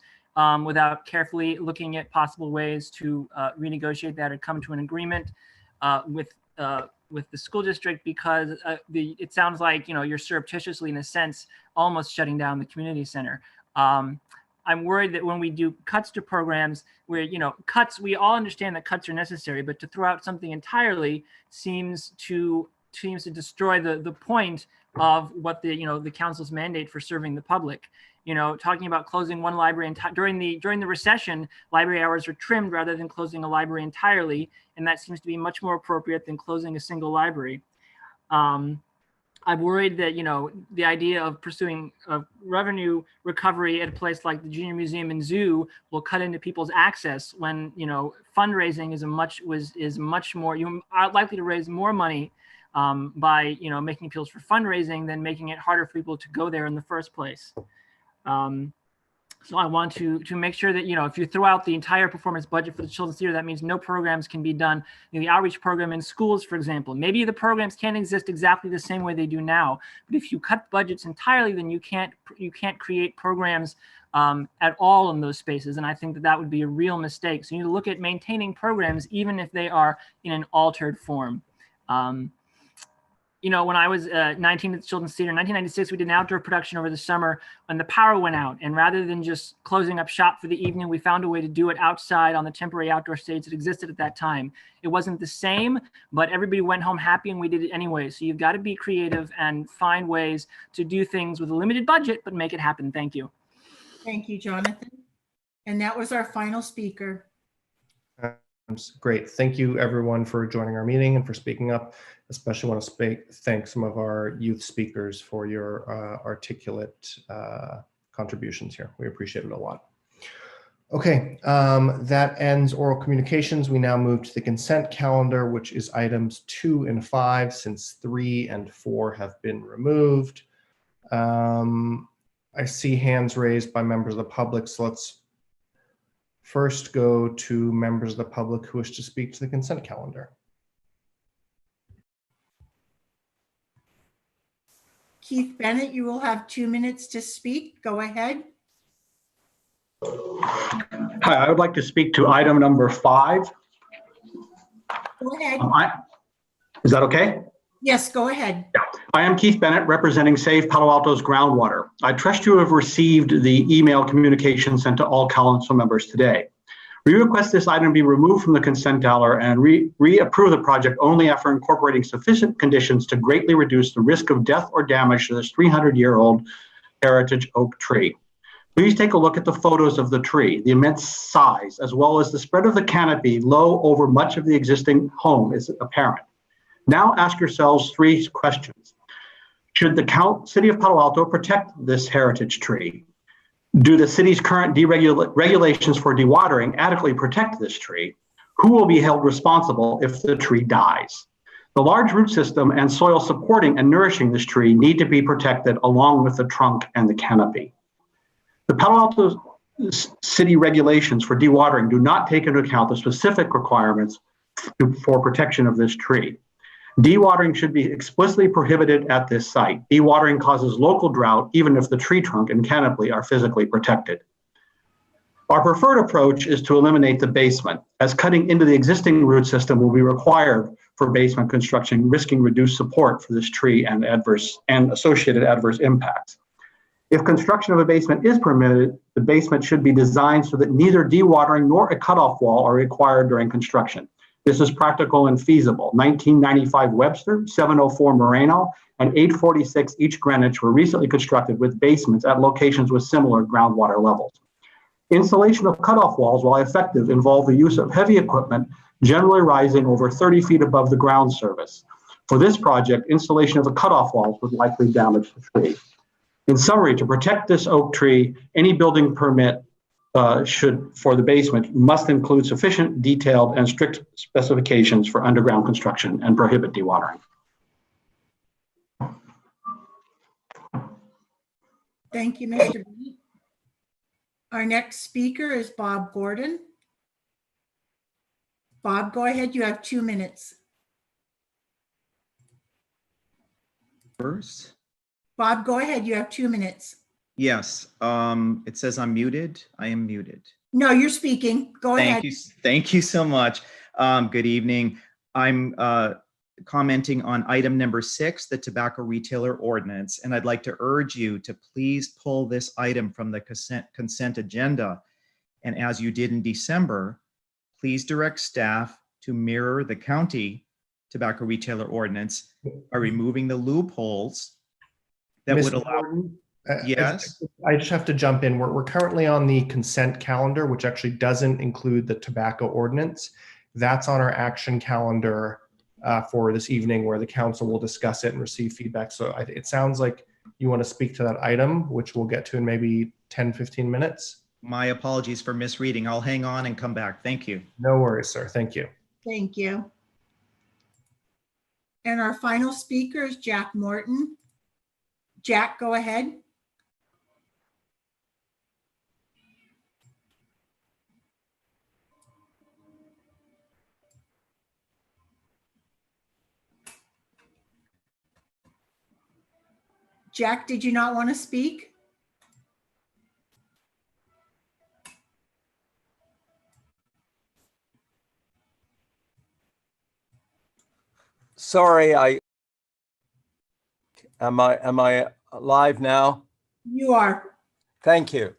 Speaker 17: without carefully looking at possible ways to renegotiate that or come to an agreement with the school district, because it sounds like, you know, you're surreptitiously, in a sense, almost shutting down the community center. I'm worried that when we do cuts to programs where, you know, we all understand that cuts are necessary, but to throw out something entirely seems to destroy the point of what the council's mandate for serving the public. You know, talking about closing one library during the recession, library hours were trimmed rather than closing a library entirely, and that seems to be much more appropriate than closing a single library. I'm worried that, you know, the idea of pursuing revenue recovery at a place like the Junior Museum and Zoo will cut into people's access when, you know, fundraising is much more, you are likely to raise more money by, you know, making appeals for fundraising than making it harder for people to go there in the first place. So I want to make sure that, you know, if you throw out the entire performance budget for the Children's Theater, that means no programs can be done. You know, the outreach program in schools, for example, maybe the programs can't exist exactly the same way they do now. But if you cut budgets entirely, then you can't create programs at all in those spaces. And I think that would be a real mistake. So you need to look at maintaining programs, even if they are in an altered form. You know, when I was 19 at the Children's Theater in 1996, we did an outdoor production over the summer when the power went out. And rather than just closing up shop for the evening, we found a way to do it outside on the temporary outdoor stage that existed at that time. It wasn't the same, but everybody went home happy and we did it anyway. So you've got to be creative and find ways to do things with a limited budget, but make it happen. Thank you.
Speaker 1: Thank you, Jonathan. And that was our final speaker.
Speaker 2: Great. Thank you, everyone, for joining our meeting and for speaking up. Especially want to thank some of our youth speakers for your articulate contributions here. We appreciate it a lot. Okay, that ends oral communications. We now move to the consent calendar, which is items 2 and 5, since 3 and 4 have been removed. I see hands raised by members of the public, so let's first go to members of the public who wish to speak to the consent calendar.
Speaker 1: Keith Bennett, you will have 2 minutes to speak. Go ahead.
Speaker 8: Hi, I would like to speak to item number 5.
Speaker 1: Go ahead.
Speaker 8: Is that okay?
Speaker 1: Yes, go ahead.
Speaker 8: I am Keith Bennett, representing Save Palo Alto's groundwater. I trust you have received the email communication sent to all council members today. We request this item be removed from the consent calendar and reapprove the project only after incorporating sufficient conditions to greatly reduce the risk of death or damage to this 300-year-old heritage oak tree. Please take a look at the photos of the tree. The immense size, as well as the spread of the canopy low over much of the existing home, is apparent. Now ask yourselves 3 questions. Should the city of Palo Alto protect this heritage tree? Do the city's current regulations for dewatering adequately protect this tree? Who will be held responsible if the tree dies? The large root system and soil supporting and nourishing this tree need to be protected along with the trunk and the canopy. The Palo Alto city regulations for dewatering do not take into account the specific requirements for protection of this tree. Dewatering should be explicitly prohibited at this site. Dewatering causes local drought even if the tree trunk and canopy are physically protected. Our preferred approach is to eliminate the basement, as cutting into the existing root system will be required for basement construction, risking reduced support for this tree and associated adverse impacts. If construction of a basement is permitted, the basement should be designed so that neither dewatering nor a cutoff wall are required during construction. This is practical and feasible. 1995 Webster, 704 Moreno, and 846 East Greenwich were recently constructed with basements at locations with similar groundwater levels. Installation of cutoff walls, while effective, involve the use of heavy equipment, generally rising over 30 feet above the ground surface. For this project, installation of the cutoff walls would likely damage the tree. In summary, to protect this oak tree, any building permit for the basement must include sufficient, detailed, and strict specifications for underground construction and prohibit dewatering.
Speaker 1: Thank you, Mr. Bennett. Our next speaker is Bob Gordon. Bob, go ahead. You have 2 minutes.
Speaker 18: First?
Speaker 1: Bob, go ahead. You have 2 minutes.
Speaker 18: Yes. It says I'm muted. I am muted.
Speaker 1: No, you're speaking. Go ahead.
Speaker 18: Thank you so much. Good evening. I'm commenting on item number 6, the tobacco retailer ordinance, and I'd like to urge you to please pull this item from the consent agenda. And as you did in December, please direct staff to mirror the county tobacco retailer ordinance by removing the loopholes that would allow. Yes.
Speaker 2: I just have to jump in. We're currently on the consent calendar, which actually doesn't include the tobacco ordinance. That's on our action calendar for this evening, where the council will discuss it and receive feedback. So it sounds like you want to speak to that item, which we'll get to in maybe 10, 15 minutes.
Speaker 18: My apologies for misreading. I'll hang on and come back. Thank you.
Speaker 2: No worries, sir. Thank you.
Speaker 1: Thank you. And our final speaker is Jack Morton. Jack, go ahead. Jack, did you not want to speak?
Speaker 23: Sorry, am I live now?
Speaker 1: You are.
Speaker 23: Thank you.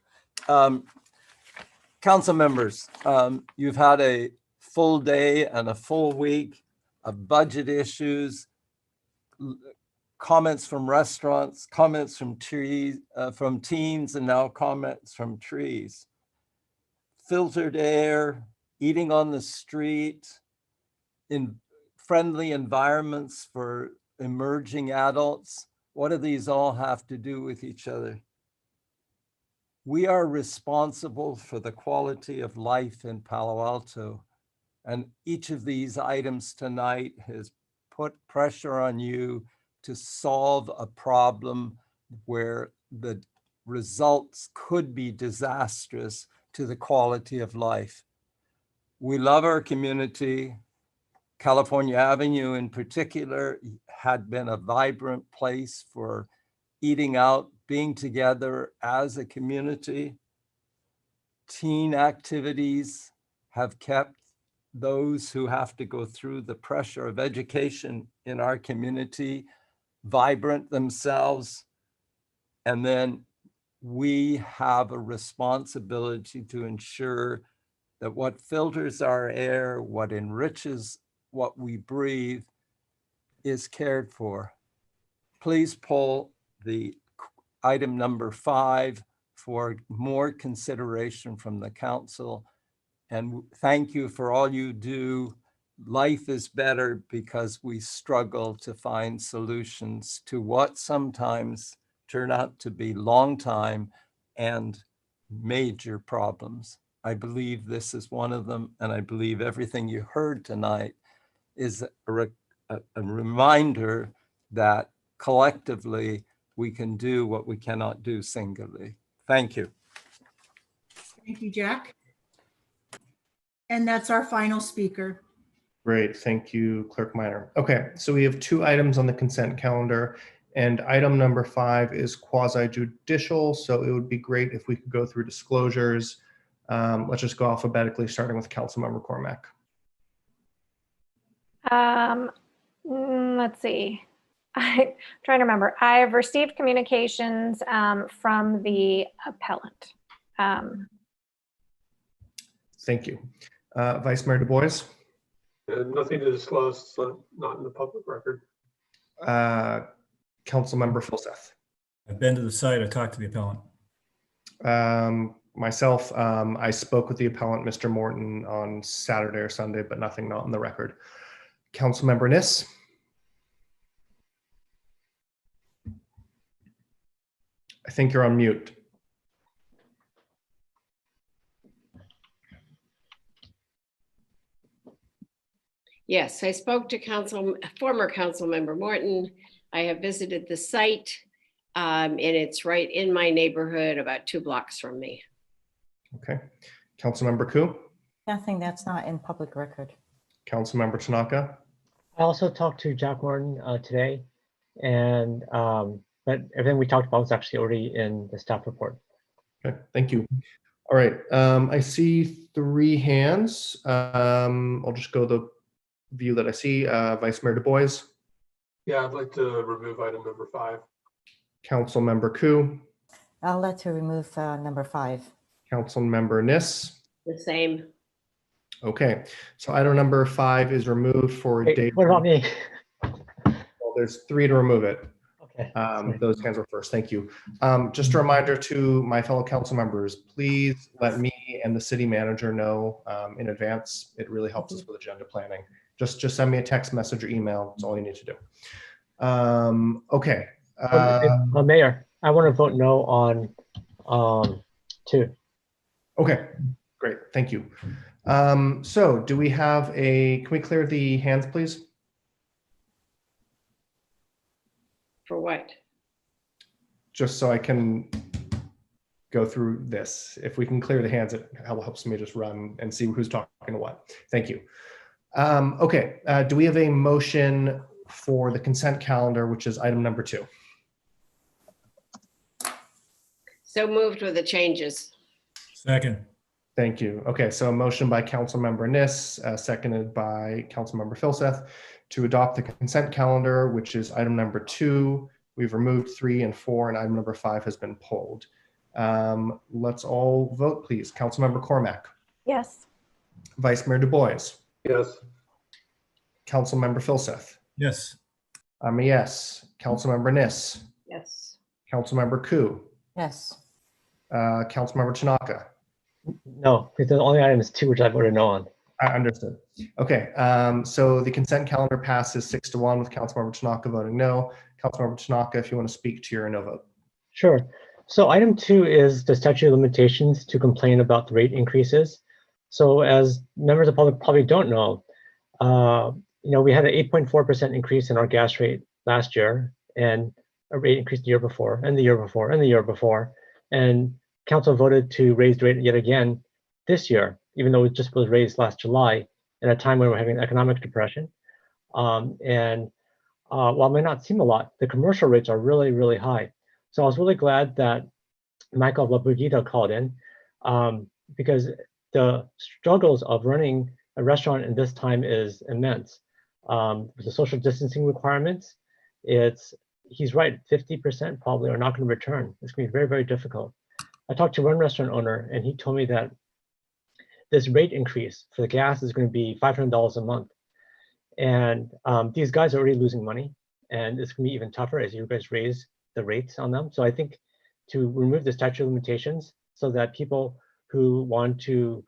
Speaker 23: Council members, you've had a full day and a full week of budget issues, comments from restaurants, comments from trees, from teens, and now comments from trees. Filtered air, eating on the street, in friendly environments for emerging adults. What do these all have to do with each other? We are responsible for the quality of life in Palo Alto, and each of these items tonight has put pressure on you to solve a problem where the results could be disastrous to the quality of life. We love our community. California Avenue in particular had been a vibrant place for eating out, being together as a community. Teen activities have kept those who have to go through the pressure of education in our community vibrant themselves. And then we have a responsibility to ensure that what filters our air, what enriches what we breathe, is cared for. Please poll the item number 5 for more consideration from the council. And thank you for all you do. Life is better because we struggle to find solutions to what sometimes turn out to be long time and major problems. I believe this is one of them, and I believe everything you heard tonight is a reminder that collectively we can do what we cannot do singly. Thank you.
Speaker 1: Thank you, Jack. And that's our final speaker.
Speaker 2: Great, thank you, Clerk Minor. Okay, so we have 2 items on the consent calendar, and item number 5 is quasi-judicial, so it would be great if we could go through disclosures. Let's just go alphabetically, starting with Councilmember Cormack.
Speaker 9: Let's see. I'm trying to remember. I've received communications from the appellant.
Speaker 2: Thank you. Vice Mayor Du Bois.
Speaker 10: Nothing to disclose, so not in the public record.
Speaker 2: Councilmember Filseth.
Speaker 16: I've been to the site. I talked to the appellant.
Speaker 2: Myself, I spoke with the appellant, Mr. Morton, on Saturday or Sunday, but nothing not on the record. Councilmember Niss. I think you're on mute.
Speaker 24: Yes, I spoke to former council member Morton. I have visited the site and it's right in my neighborhood, about 2 blocks from me.
Speaker 2: Okay. Councilmember Koo.
Speaker 25: Nothing that's not in public record.
Speaker 2: Councilmember Tanaka.
Speaker 26: I also talked to Jack Morton today, and but everything we talked about was actually already in the staff report.
Speaker 2: Okay, thank you. All right, I see 3 hands. I'll just go the view that I see. Vice Mayor Du Bois.
Speaker 10: Yeah, I'd like to remove item number 5.
Speaker 2: Councilmember Koo.
Speaker 25: I'll let to remove number 5.
Speaker 2: Councilmember Niss.
Speaker 24: The same.
Speaker 2: Okay, so item number 5 is removed for a date.
Speaker 26: What about me?
Speaker 2: Well, there's 3 to remove it.
Speaker 26: Okay.
Speaker 2: Those hands were first. Thank you. Just a reminder to my fellow council members, please let me and the city manager know in advance. It really helps us with agenda planning. Just send me a text message or email. That's all you need to do. Okay.
Speaker 26: Mayor, I want to vote no on 2.
Speaker 2: Okay, great. Thank you. So do we have can we clear the hands, please?
Speaker 24: For what?
Speaker 2: Just so I can go through this. If we can clear the hands, it helps me just run and see who's talking to what. Thank you. Okay, do we have a motion for the consent calendar, which is item number 2?
Speaker 24: So moved with the changes.
Speaker 16: Second.
Speaker 2: Thank you. Okay, so a motion by Councilmember Niss, seconded by Councilmember Filseth to adopt the consent calendar, which is item number 2. We've removed 3 and 4, and item number 5 has been pulled. Let's all vote, please. Councilmember Cormack.
Speaker 9: Yes.
Speaker 2: Vice Mayor Du Bois.
Speaker 10: Yes.
Speaker 2: Councilmember Filseth.
Speaker 16: Yes.
Speaker 2: I'm a yes. Councilmember Niss.
Speaker 24: Yes.
Speaker 2: Councilmember Koo.
Speaker 25: Yes.
Speaker 2: Councilmember Tanaka.
Speaker 26: No, because the only item is 2, which I voted no on.
Speaker 2: I understood. Okay, so the consent calendar passes 6-1 with Councilmember Tanaka voting no. Councilmember Tanaka, if you want to speak to your no vote.
Speaker 26: Sure. So item 2 is the statute of limitations to complain about the rate increases. So as members of the public probably don't know, we had an 8.4% increase in our gas rate last year, and a rate increase the year before, and the year before, and the year before. And council voted to raise the rate yet again this year, even though it just was raised last July at a time when we're having economic depression. While it may not seem a lot, the commercial rates are really, really high. So I was really glad that Michael Labrigida called in because the struggles of running a restaurant in this time is immense. With the social distancing requirements, he's right, 50% probably are not going to return. It's going to be very, very difficult. I talked to one restaurant owner and he told me that this rate increase for the gas is going to be $500 a month. And these guys are already losing money, and it's going to be even tougher as you guys raise the rates on them. So I think to remove the statute of limitations so that people who want to,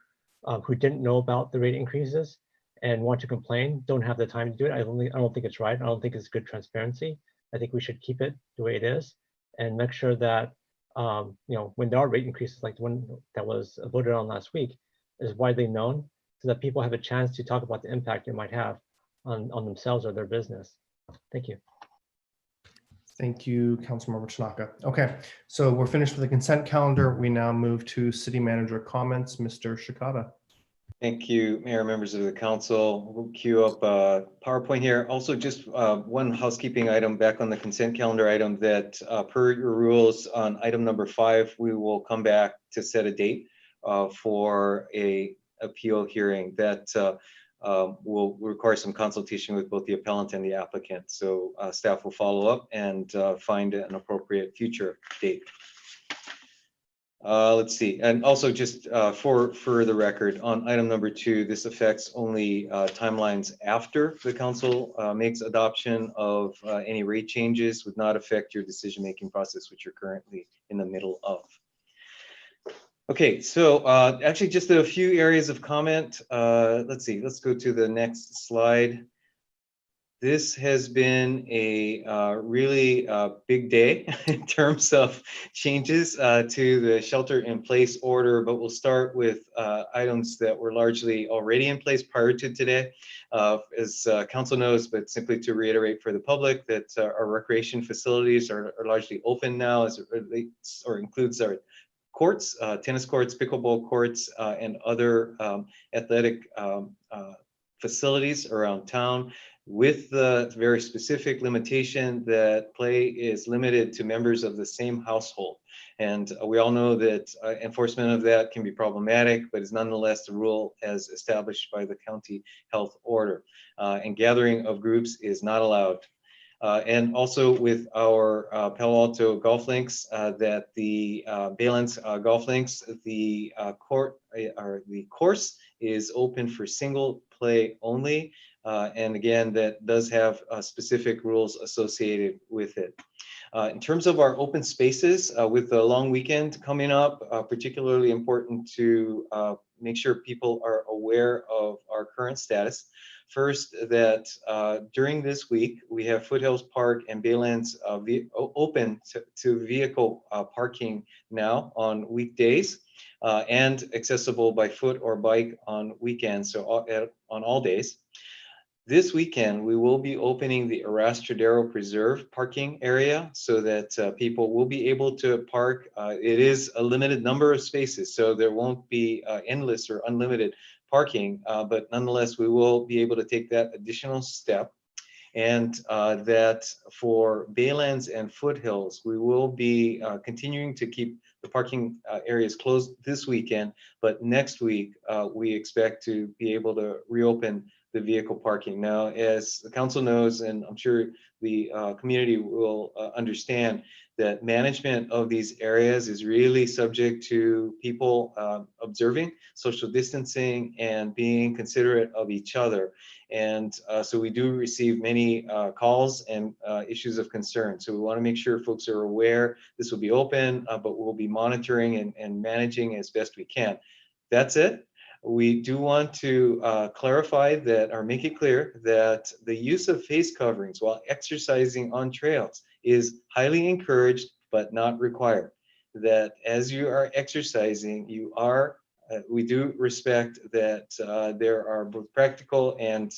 Speaker 26: who didn't know about the rate increases and want to complain don't have the time to do it. I don't think it's right. I don't think it's good transparency. I think we should keep it the way it is and make sure that when there are rate increases like the one that was voted on last week is widely known so that people have a chance to talk about the impact it might have on themselves or their business. Thank you.
Speaker 2: Thank you, Councilmember Tanaka. Okay, so we're finished with the consent calendar. We now move to city manager comments. Mr. Shikata.
Speaker 3: Thank you, Mayor, members of the council. We'll queue up PowerPoint here. Also, just one housekeeping item back on the consent calendar item that per your rules on item number 5, we will come back to set a date for a appeal hearing that will require some consultation with both the appellant and the applicant. So staff will follow up and find an appropriate future date. Let's see, and also just for the record, on item number 2, this affects only timelines after the council makes adoption of any rate changes, would not affect your decision-making process, which you're currently in the middle of. Okay, so actually just a few areas of comment. Let's see, let's go to the next slide. This has been a really big day in terms of changes to the shelter-in-place order, but we'll start with items that were largely already in place prior to today. As council knows, but simply to reiterate for the public that our recreation facilities are largely open now as it relates or includes our courts, tennis courts, pickleball courts, and other athletic facilities around town, with the very specific limitation that play is limited to members of the same household. And we all know that enforcement of that can be problematic, but is nonetheless the rule as established by the county health order. And gathering of groups is not allowed. And also with our Palo Alto golf links, that the Baylands golf links, the course is open for single play only. And again, that does have specific rules associated with it. In terms of our open spaces, with the long weekend coming up, particularly important to make sure people are aware of our current status. First, that during this week, we have Foothills Park and Baylands open to vehicle parking now on weekdays and accessible by foot or bike on weekends, so on all days. This weekend, we will be opening the Arrastradero Preserve parking area so that people will be able to park. It is a limited number of spaces, so there won't be endless or unlimited parking, but nonetheless, we will be able to take that additional step. And that for Baylands and Foothills, we will be continuing to keep the parking areas closed this weekend, but next week, we expect to be able to reopen the vehicle parking. Now, as the council knows, and I'm sure the community will understand, that management of these areas is really subject to people observing social distancing and being considerate of each other. And so we do receive many calls and issues of concern. So we want to make sure folks are aware this will be open, but we'll be monitoring and managing as best we can. That's it. We do want to clarify that, or make it clear that the use of face coverings while exercising on trails is highly encouraged, but not required. That as you are exercising, you are, we do respect that there are both practical and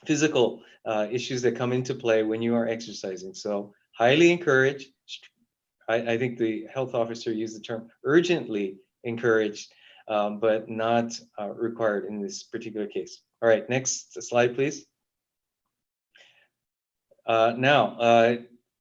Speaker 3: physical issues that come into play when you are exercising. So highly encouraged. I think the health officer used the term urgently encouraged, but not required in this particular case. All right, next slide, please. Now,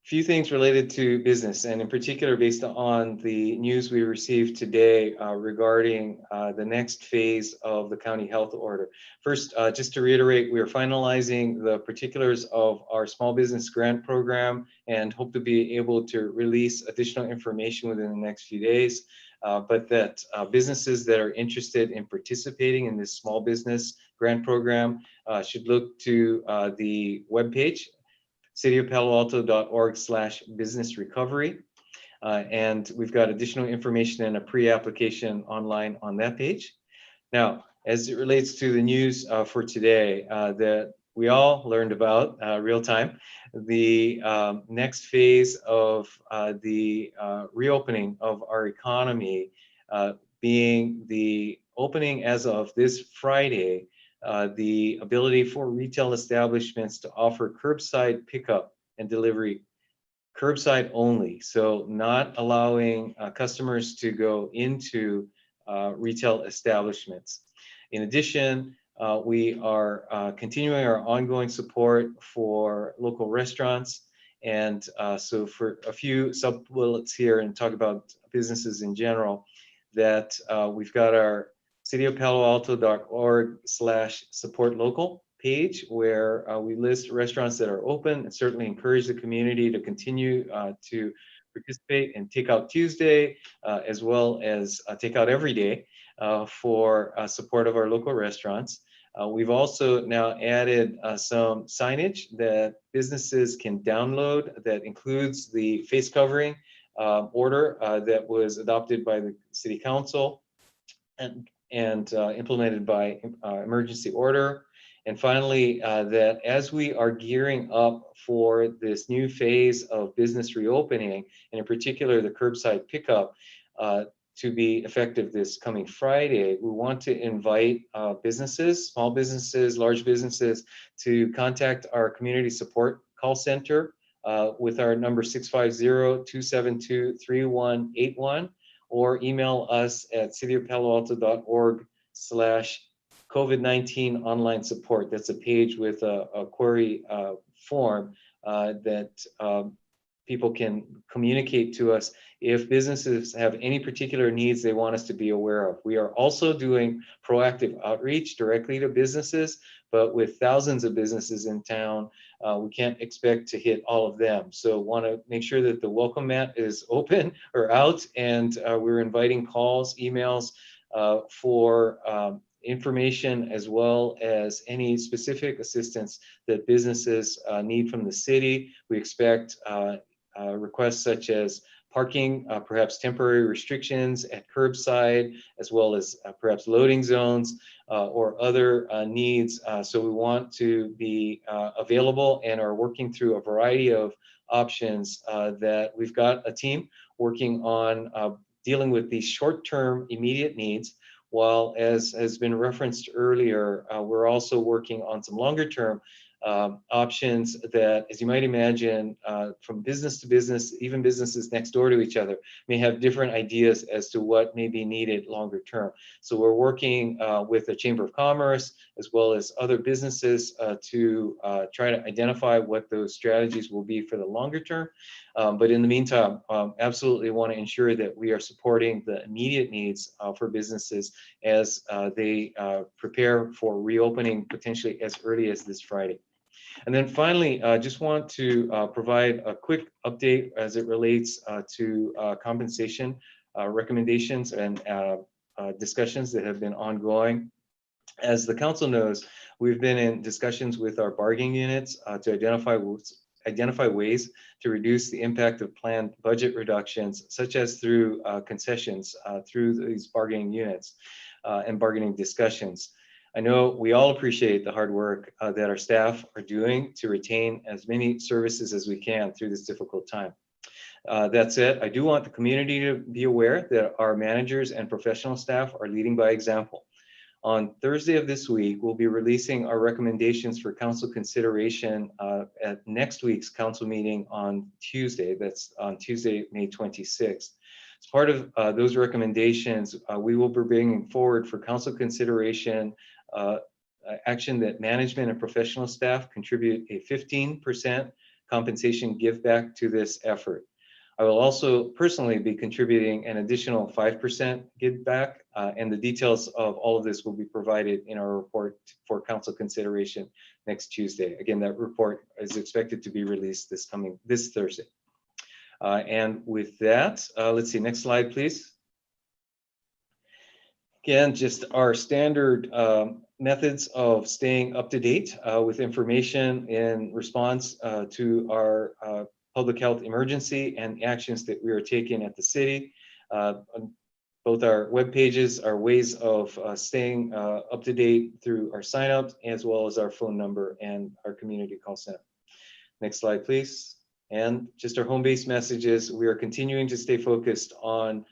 Speaker 3: few things related to business, and in particular based on the news we received today regarding the next phase of the county health order. First, just to reiterate, we are finalizing the particulars of our small business grant program and hope to be able to release additional information within the next few days. But that businesses that are interested in participating in this small business grant program should look to the webpage, cityofpaloalto.org/business recovery. And we've got additional information and a pre-application online on that page. Now, as it relates to the news for today that we all learned about real time, the next phase of the reopening of our economy being the opening as of this Friday, the ability for retail establishments to offer curbside pickup and delivery, curbside only. So not allowing customers to go into retail establishments. In addition, we are continuing our ongoing support for local restaurants. And so for a few sub bullets here and talk about businesses in general, that we've got our cityofpaloalto.org/support local page where we list restaurants that are open and certainly encourage the community to continue to participate in Takeout Tuesday as well as Takeout Every Day for support of our local restaurants. We've also now added some signage that businesses can download that includes the face covering order that was adopted by the City Council and implemented by emergency order. And finally, that as we are gearing up for this new phase of business reopening, and in particular the curbside pickup to be effective this coming Friday, we want to invite businesses, small businesses, large businesses, to contact our community support call center with our number 650-272-3181, or email us at cityofpaloalto.org/COVID-19 online support. That's a page with a query form that people can communicate to us if businesses have any particular needs they want us to be aware of. We are also doing proactive outreach directly to businesses, but with thousands of businesses in town, we can't expect to hit all of them. So want to make sure that the welcome mat is open or out, and we're inviting calls, emails for information as well as any specific assistance that businesses need from the city. We expect requests such as parking, perhaps temporary restrictions at curbside, as well as perhaps loading zones or other needs. So we want to be available and are working through a variety of options that we've got a team working on dealing with these short-term immediate needs, while as has been referenced earlier, we're also working on some longer-term options that, as you might imagine, from business to business, even businesses next door to each other may have different ideas as to what may be needed longer term. So we're working with the Chamber of Commerce as well as other businesses to try to identify what those strategies will be for the longer term. But in the meantime, absolutely want to ensure that we are supporting the immediate needs for businesses as they prepare for reopening potentially as early as this Friday. And then finally, just want to provide a quick update as it relates to compensation recommendations and discussions that have been ongoing. As the council knows, we've been in discussions with our bargaining units to identify ways to reduce the impact of planned budget reductions, such as through concessions through these bargaining units and bargaining discussions. I know we all appreciate the hard work that our staff are doing to retain as many services as we can through this difficult time. That said, I do want the community to be aware that our managers and professional staff are leading by example. On Thursday of this week, we'll be releasing our recommendations for council consideration at next week's council meeting on Tuesday. That's on Tuesday, May 26th. As part of those recommendations, we will be bringing forward for council consideration action that management and professional staff contribute a 15% compensation give back to this effort. I will also personally be contributing an additional 5% give back, and the details of all of this will be provided in our report for council consideration next Tuesday. Again, that report is expected to be released this Thursday. And with that, let's see, next slide, please. Again, just our standard methods of staying up to date with information in response to our public health emergency and actions that we are taking at the city. Both our web pages are ways of staying up to date through our signups, as well as our phone number and our community call center. Next slide, please. And just our home-based messages. We are continuing to stay focused on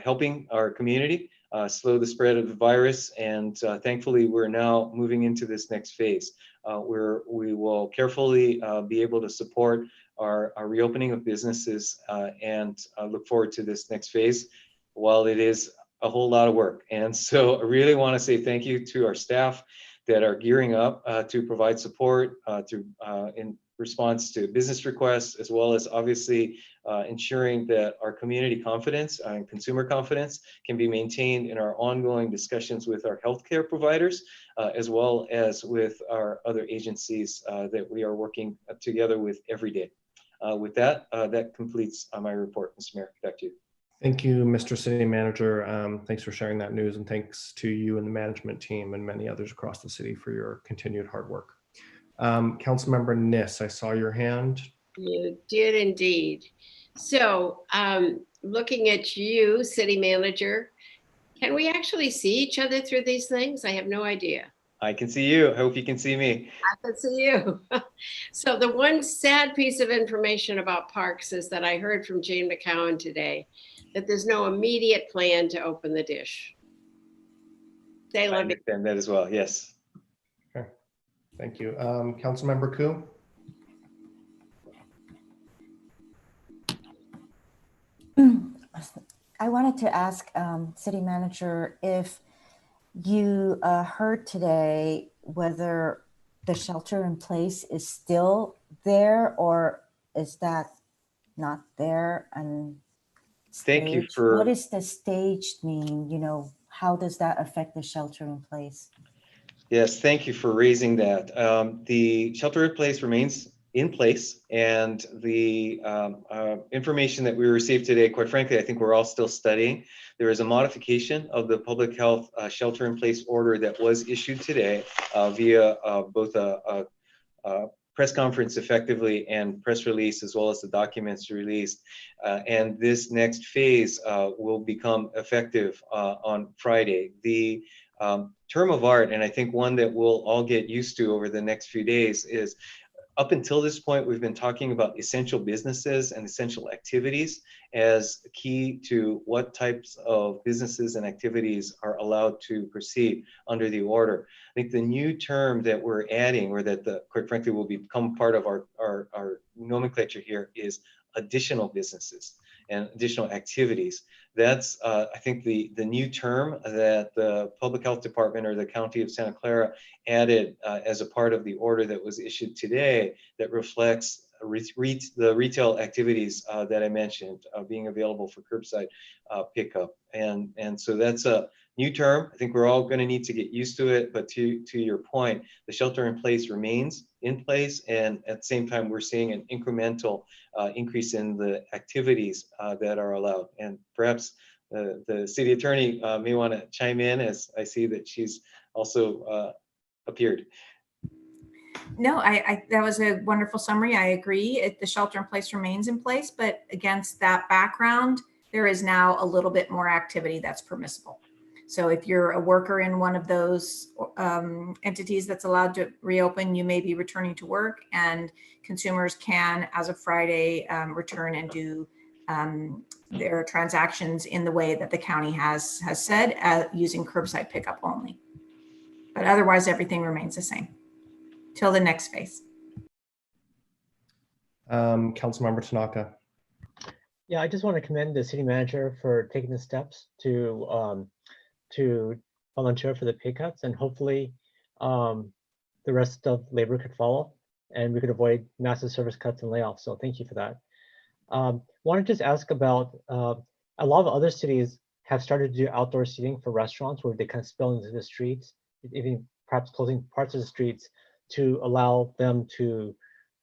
Speaker 3: helping our community slow the spread of the virus, and thankfully we're now moving into this next phase where we will carefully be able to support our reopening of businesses and look forward to this next phase, while it is a whole lot of work. And so I really want to say thank you to our staff that are gearing up to provide support in response to business requests, as well as obviously ensuring that our community confidence and consumer confidence can be maintained in our ongoing discussions with our healthcare providers, as well as with our other agencies that we are working together with every day. With that, that completes my report. Mr. Mayor, back to you.
Speaker 2: Thank you, Mr. City Manager. Thanks for sharing that news, and thanks to you and the management team and many others across the city for your continued hard work. Councilmember Niss, I saw your hand.
Speaker 24: You did indeed. So looking at you, City Manager, can we actually see each other through these things? I have no idea.
Speaker 3: I can see you. I hope you can see me.
Speaker 24: I can see you. So the one sad piece of information about parks is that I heard from Jane McCowan today that there's no immediate plan to open the dish. They love it.
Speaker 3: I understand that as well, yes.
Speaker 2: Okay, thank you. Councilmember Koo?
Speaker 25: I wanted to ask City Manager if you heard today whether the shelter in place is still there, or is that not there? And
Speaker 3: thank you for.
Speaker 25: What does the staged mean? You know, how does that affect the shelter in place?
Speaker 3: Yes, thank you for raising that. The shelter in place remains in place, and the information that we received today, quite frankly, I think we're all still studying. There is a modification of the public health shelter in place order that was issued today via both a press conference effectively and press release, as well as the documents released. And this next phase will become effective on Friday. The term of art, and I think one that we'll all get used to over the next few days, is up until this point, we've been talking about essential businesses and essential activities as key to what types of businesses and activities are allowed to proceed under the order. I think the new term that we're adding, or that quite frankly will become part of our nomenclature here, is additional businesses and additional activities. That's, I think, the new term that the Public Health Department or the County of Santa Clara added as a part of the order that was issued today, that reflects the retail activities that I mentioned being available for curbside pickup. And so that's a new term. I think we're all going to need to get used to it, but to your point, the shelter in place remains in place, and at the same time we're seeing an incremental increase in the activities that are allowed. And perhaps the city attorney may want to chime in, as I see that she's also appeared.
Speaker 11: No, that was a wonderful summary. I agree. The shelter in place remains in place, but against that background, there is now a little bit more activity that's permissible. So if you're a worker in one of those entities that's allowed to reopen, you may be returning to work, and consumers can, as of Friday, return and do their transactions in the way that the county has said, using curbside pickup only. But otherwise, everything remains the same till the next phase.
Speaker 2: Councilmember Tanaka.
Speaker 26: Yeah, I just want to commend the city manager for taking the steps to volunteer for the pay cuts, and hopefully the rest of labor could follow. and we could avoid massive service cuts and layoffs. So thank you for that. Want to just ask about a lot of other cities have started to do outdoor seating for restaurants where they kind of spill into the streets, even perhaps closing parts of the streets to allow them to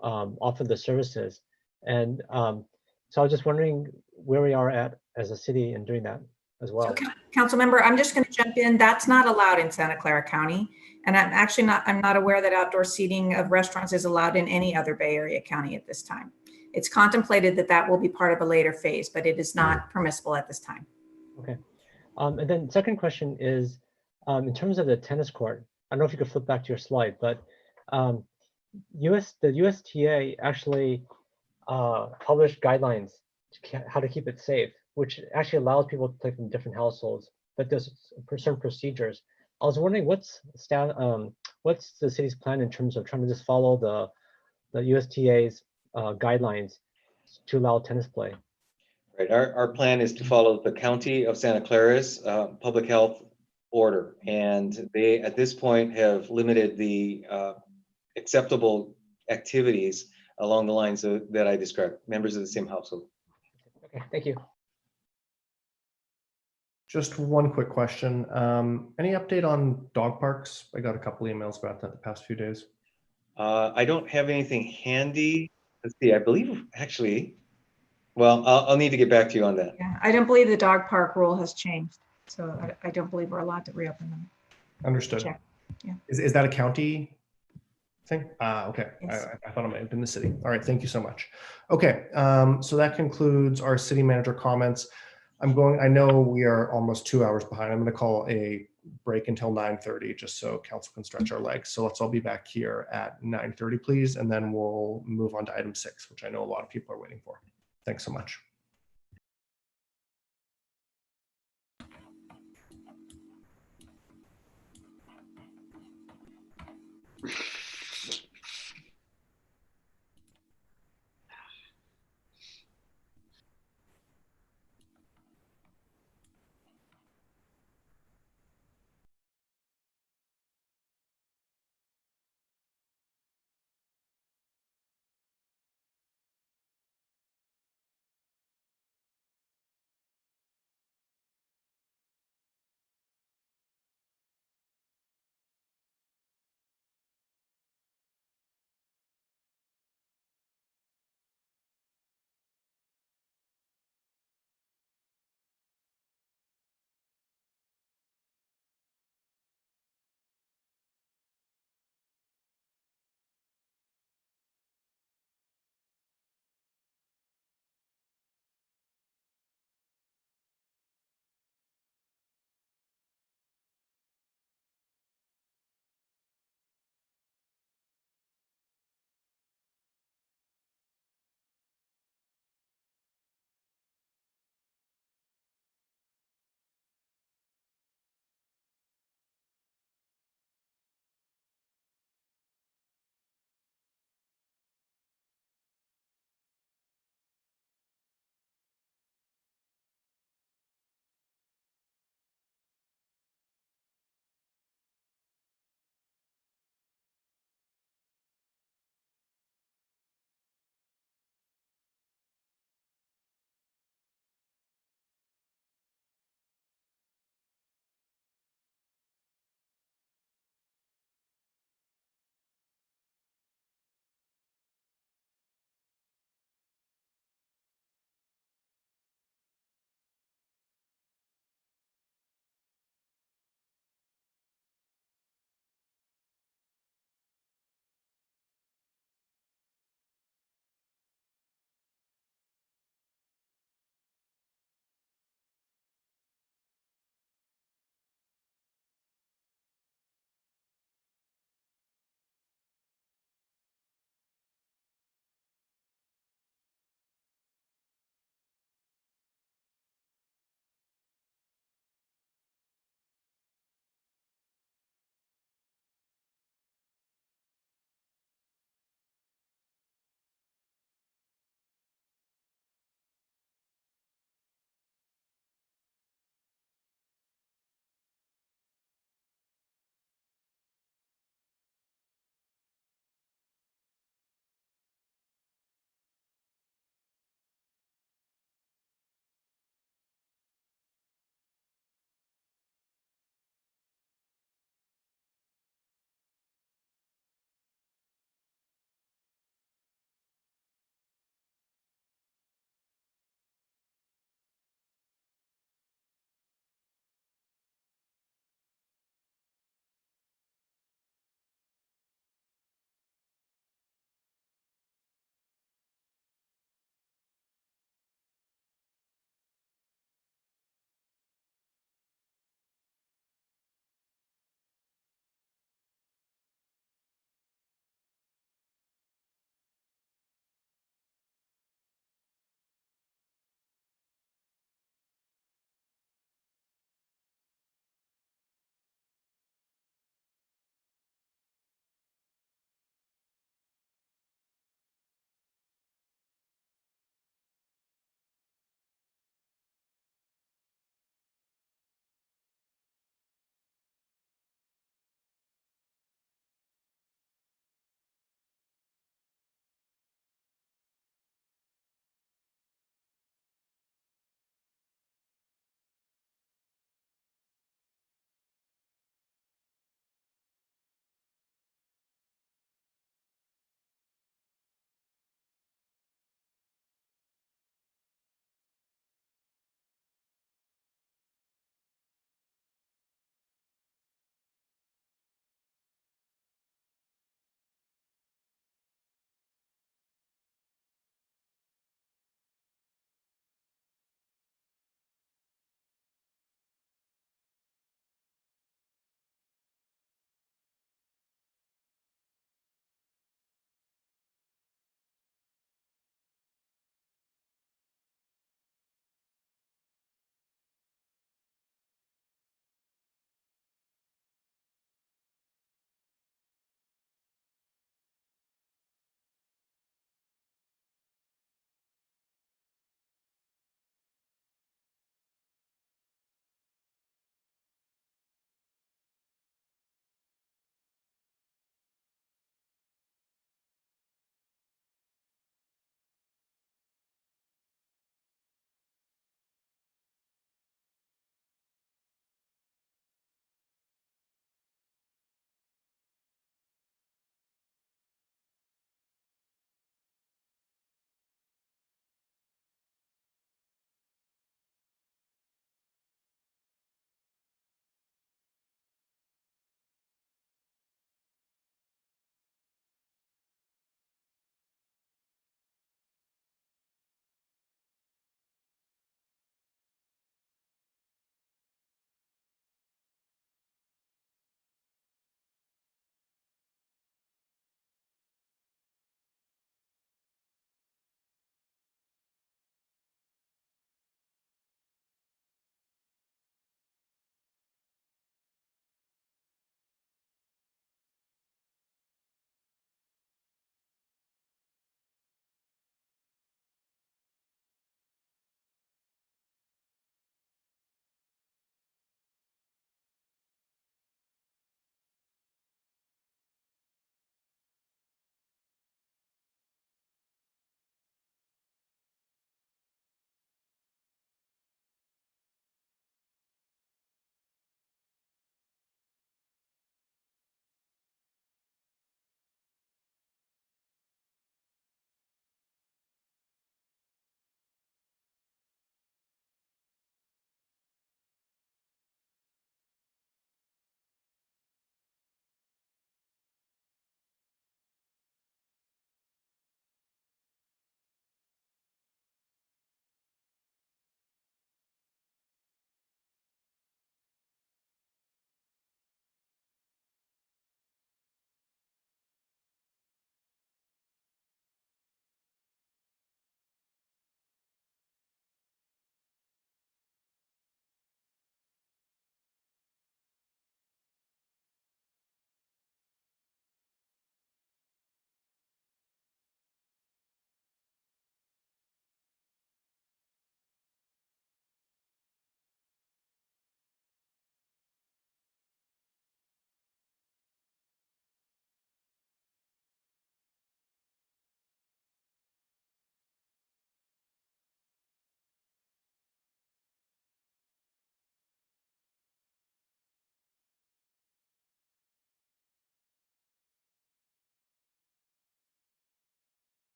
Speaker 26: offer the services. And so I was just wondering where we are at as a city in doing that as well.
Speaker 11: Council member, I'm just going to jump in. That's not allowed in Santa Clara County. And I'm not aware that outdoor seating of restaurants is allowed in any other Bay Area county at this time. It's contemplated that that will be part of a later phase, but it is not permissible at this time.
Speaker 26: Okay. And then second question is, in terms of the tennis court, I don't know if you could flip back to your slide, but the USTA actually published guidelines to how to keep it safe, which actually allows people to play from different households, but there's certain procedures. I was wondering what's the city's plan in terms of trying to just follow the USTA's guidelines to allow tennis play?
Speaker 3: Right. Our plan is to follow the County of Santa Clara's public health order, and they at this point have limited the acceptable activities along the lines that I described, members of the same household.
Speaker 26: Okay, thank you.
Speaker 2: Just one quick question. Any update on dog parks? I got a couple emails about that the past few days.
Speaker 3: I don't have anything handy. Let's see, I believe actually, well, I'll need to get back to you on that.
Speaker 11: Yeah, I don't believe the dog park rule has changed. So I don't believe we're allowed to reopen them.
Speaker 2: Understood.
Speaker 11: Check. Yeah.
Speaker 2: Is that a county thing? Okay.
Speaker 11: Yes.
Speaker 2: I thought it might have been the city. All right. Thank you so much. Okay. So that concludes our city manager comments. I know we are almost 2 hours behind. I'm going to call a break until 9:30 just so council can stretch our legs. So let's all be back here at 9:30, please. And then we'll move on to item 6, which I know a lot of people are waiting for. Thanks so much.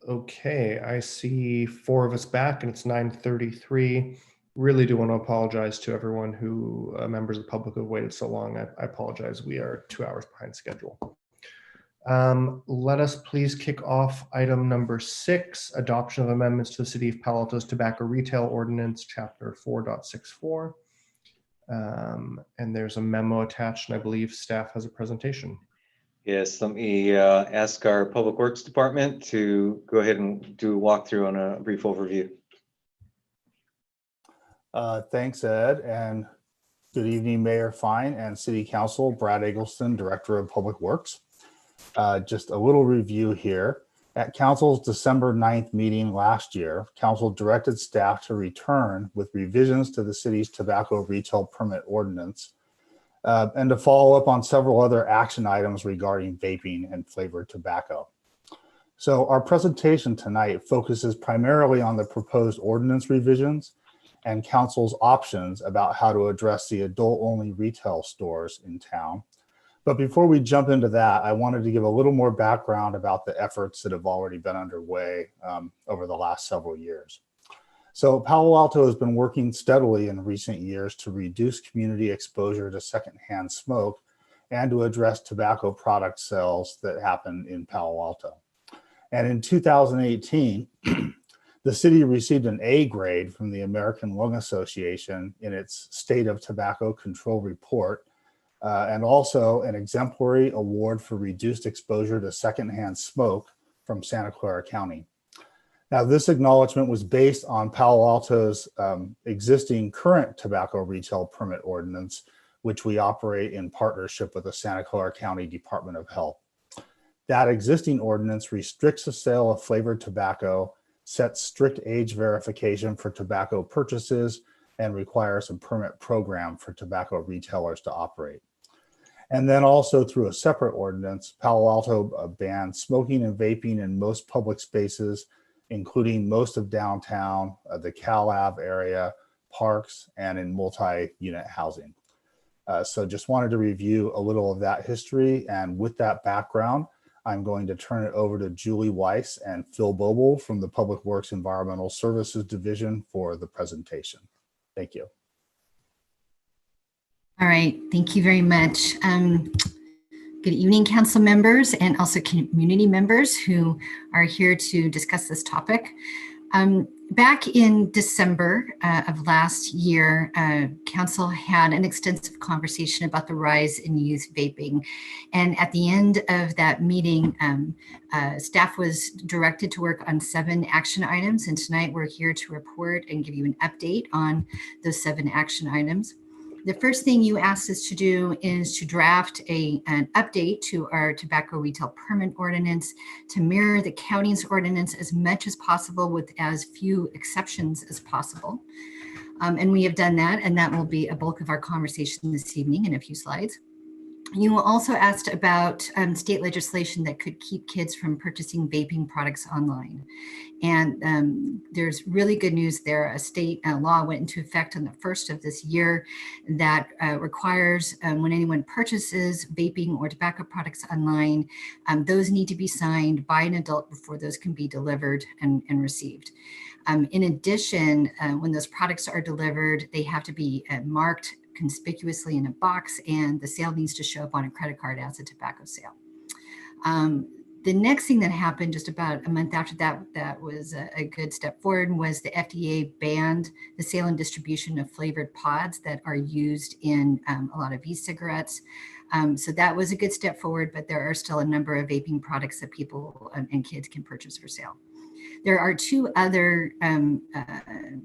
Speaker 2: Okay, I see 4 of us back and it's 9:33. Really do want to apologize to everyone who, members of the public who have waited so long. I apologize. We are 2 hours behind schedule. Let us please kick off item number 6, adoption of amendments to the City of Palo Alto's Tobacco Retail Ordinance, Chapter 4.64. And there's a memo attached, and I believe staff has a presentation.
Speaker 3: Yes, let me ask our Public Works Department to go ahead and do a walkthrough on a brief overview.
Speaker 12: Thanks, Ed, and good evening, Mayor Fine and City Council. Brad Eggleston, Director of Public Works. Just a little review here. At Council's December 9th meeting last year, Council directed staff to return with revisions to the city's tobacco retail permit ordinance and to follow up on several other action items regarding vaping and flavored tobacco. So our presentation tonight focuses primarily on the proposed ordinance revisions and Council's options about how to address the adult-only retail stores in town. But before we jump into that, I wanted to give a little more background about the efforts that have already been underway over the last several years. So Palo Alto has been working steadily in recent years to reduce community exposure to secondhand smoke and to address tobacco product sales that happen in Palo Alto. And in 2018, the city received an A grade from the American Lung Association in its State of Tobacco Control Report, and also an exemplary award for reduced exposure to secondhand smoke from Santa Clara County. Now, this acknowledgement was based on Palo Alto's existing current tobacco retail permit ordinance, which we operate in partnership with the Santa Clara County Department of Health. That existing ordinance restricts the sale of flavored tobacco, sets strict age verification for tobacco purchases, and requires a permit program for tobacco retailers to operate. And then also through a separate ordinance, Palo Alto bans smoking and vaping in most public spaces, including most of downtown, the Cal Ave area, parks, and in multi-unit housing. So just wanted to review a little of that history. And with that background, I'm going to turn it over to Julie Weiss and Phil Boble from the Public Works Environmental Services Division for the presentation. Thank you.
Speaker 13: All right, thank you very much. Good evening, council members and also community members who are here to discuss this topic. Back in December of last year, council had an extensive conversation about the rise in youth vaping. And at the end of that meeting, staff was directed to work on 7 action items. And tonight we're here to report and give you an update on those 7 action items. The first thing you asked us to do is to draft an update to our tobacco retail permit ordinance to mirror the county's ordinance as much as possible with as few exceptions as possible. And we have done that, and that will be a bulk of our conversation this evening in a few slides. You also asked about state legislation that could keep kids from purchasing vaping products online. And there's really good news there. A state law went into effect on the 1st of this year that requires when anyone purchases vaping or tobacco products online, those need to be signed by an adult before those can be delivered and received. In addition, when those products are delivered, they have to be marked conspicuously in a box, and the sale needs to show up on a credit card as a tobacco sale. The next thing that happened just about a month after that was a good step forward, was the FDA banned the sale and distribution of flavored pods that are used in a lot of e-cigarettes. So that was a good step forward, but there are still a number of vaping products that people and kids can purchase for sale. There are 2 other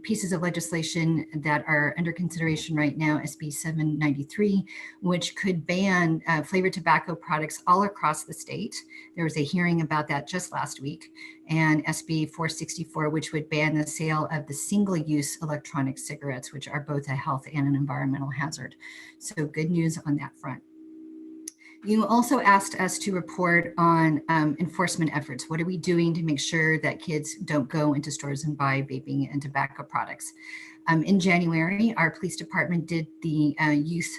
Speaker 13: pieces of legislation that are under consideration right now, SB 793, which could ban flavored tobacco products all across the state. There was a hearing about that just last week, and SB 464, which would ban the sale of the single-use electronic cigarettes, which are both a health and an environmental hazard. So good news on that front. You also asked us to report on enforcement efforts. What are we doing to make sure that kids don't go into stores and buy vaping and tobacco products? In January, our police department did the youth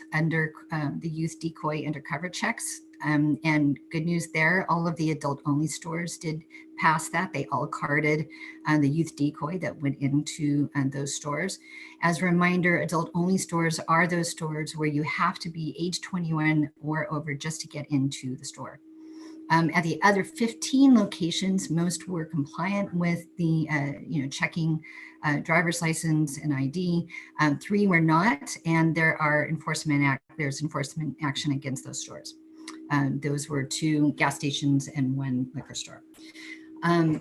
Speaker 13: decoy undercover checks And good news there, all of the adult only stores did pass that. They all carded the youth decoy that went into those stores. As a reminder, adult only stores are those stores where you have to be age 21 or over just to get into the store. At the other 15 locations, most were compliant with the, checking driver's license and ID. 3 were not, and there's enforcement action against those stores. Those were 2 gas stations and 1 liquor store. And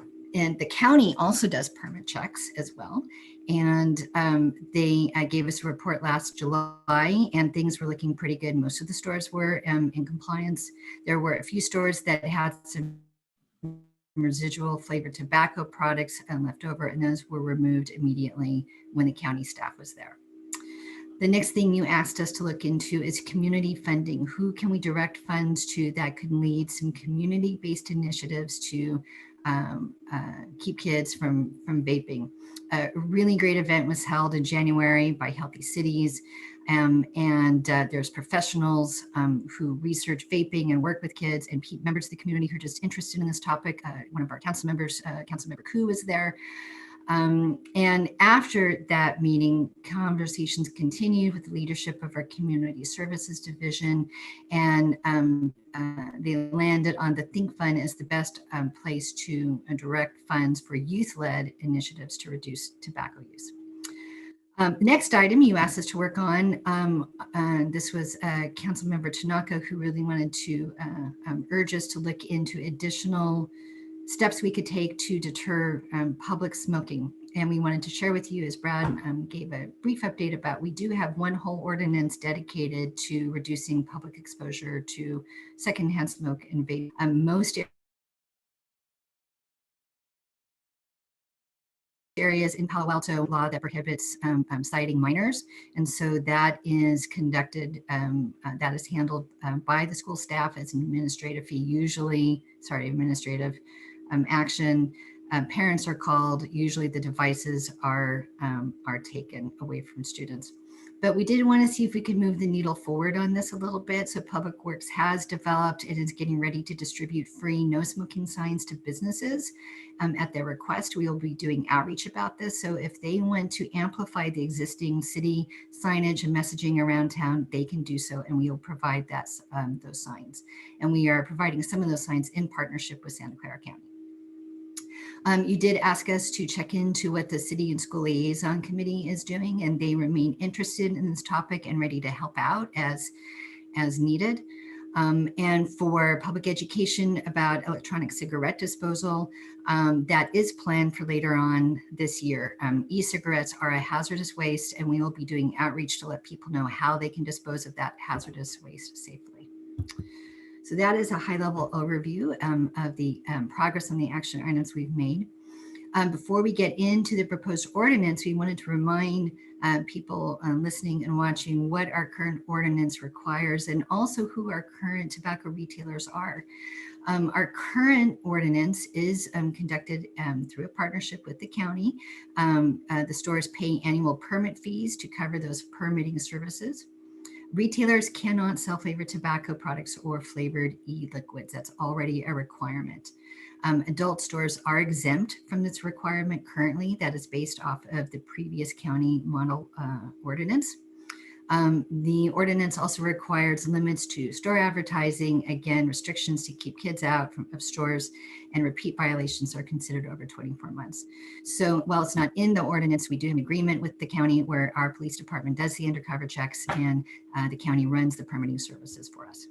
Speaker 13: the county also does permit checks as well. And they gave us a report last July, and things were looking pretty good. Most of the stores were in compliance. There were a few stores that had some residual flavored tobacco products left over, and those were removed immediately when the county staff was there. The next thing you asked us to look into is community funding. Who can we direct funds to that could lead some community-based initiatives to keep kids from vaping? A really great event was held in January by Healthy Cities. There's professionals who research vaping and work with kids, and members of the community who are just interested in this topic. One of our council members, Councilmember Koo, was there. And after that meeting, conversations continued with the leadership of our Community Services Division, and they landed on the Think Fund as the best place to direct funds for youth-led initiatives to reduce tobacco use. The next item you asked us to work on, this was Councilmember Tanaka, who really wanted to urge us to look into additional steps we could take to deter public smoking. And we wanted to share with you, as Brad gave a brief update about, we do have one whole ordinance dedicated to reducing public exposure to secondhand smoke and vape. Most areas in Palo Alto law that prohibits citing minors. And so that is conducted, that is handled by the school staff as an administrative fee, administrative action. Parents are called, usually the devices are taken away from students. But we did want to see if we could move the needle forward on this a little bit. So Public Works has developed and is getting ready to distribute free no smoking signs to businesses. At their request, we will be doing outreach about this. So if they want to amplify the existing city signage and messaging around town, they can do so, and we will provide those signs. And we are providing some of those signs in partnership with Santa Clara County. You did ask us to check into what the City and School Liaison Committee is doing, and they remain interested in this topic and ready to help out as needed. And for public education about electronic cigarette disposal, that is planned for later on this year. E-cigarettes are a hazardous waste, and we will be doing outreach to let people know how they can dispose of that hazardous waste safely. So that is a high-level overview of the progress on the action items we've made. Before we get into the proposed ordinance, we wanted to remind people listening and watching what our current ordinance requires, and also who our current tobacco retailers are. Our current ordinance is conducted through a partnership with the county. The stores pay annual permit fees to cover those permitting services. Retailers cannot sell flavored tobacco products or flavored e-liquids. That's already a requirement. Adult stores are exempt from this requirement currently. That is based off of the previous county model ordinance. The ordinance also requires limits to store advertising, again, restrictions to keep kids out of stores, and repeat violations are considered over 24 months. So while it's not in the ordinance, we do have an agreement with the county where our police department does the undercover checks, and the county runs the permitting services for us.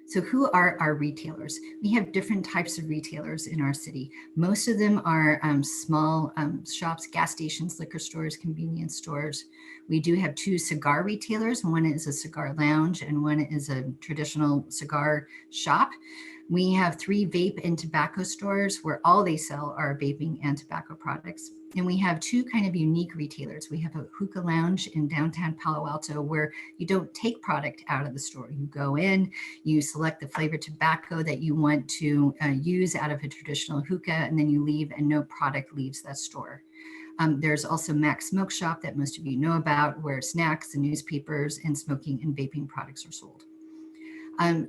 Speaker 13: So who are our retailers? We have different types of retailers in our city. Most of them are small shops, gas stations, liquor stores, convenience stores. We do have 2 cigar retailers. One is a cigar lounge and one is a traditional cigar shop. We have 3 vape and tobacco stores where all they sell are vaping and tobacco products. And we have 2 kind of unique retailers. We have a hookah lounge in downtown Palo Alto where you don't take product out of the store. You go in, you select the flavored tobacco that you want to use out of a traditional hookah, and then you leave and no product leaves that store. There's also Max Smoke Shop that most of you know about, where snacks and newspapers and smoking and vaping products are sold.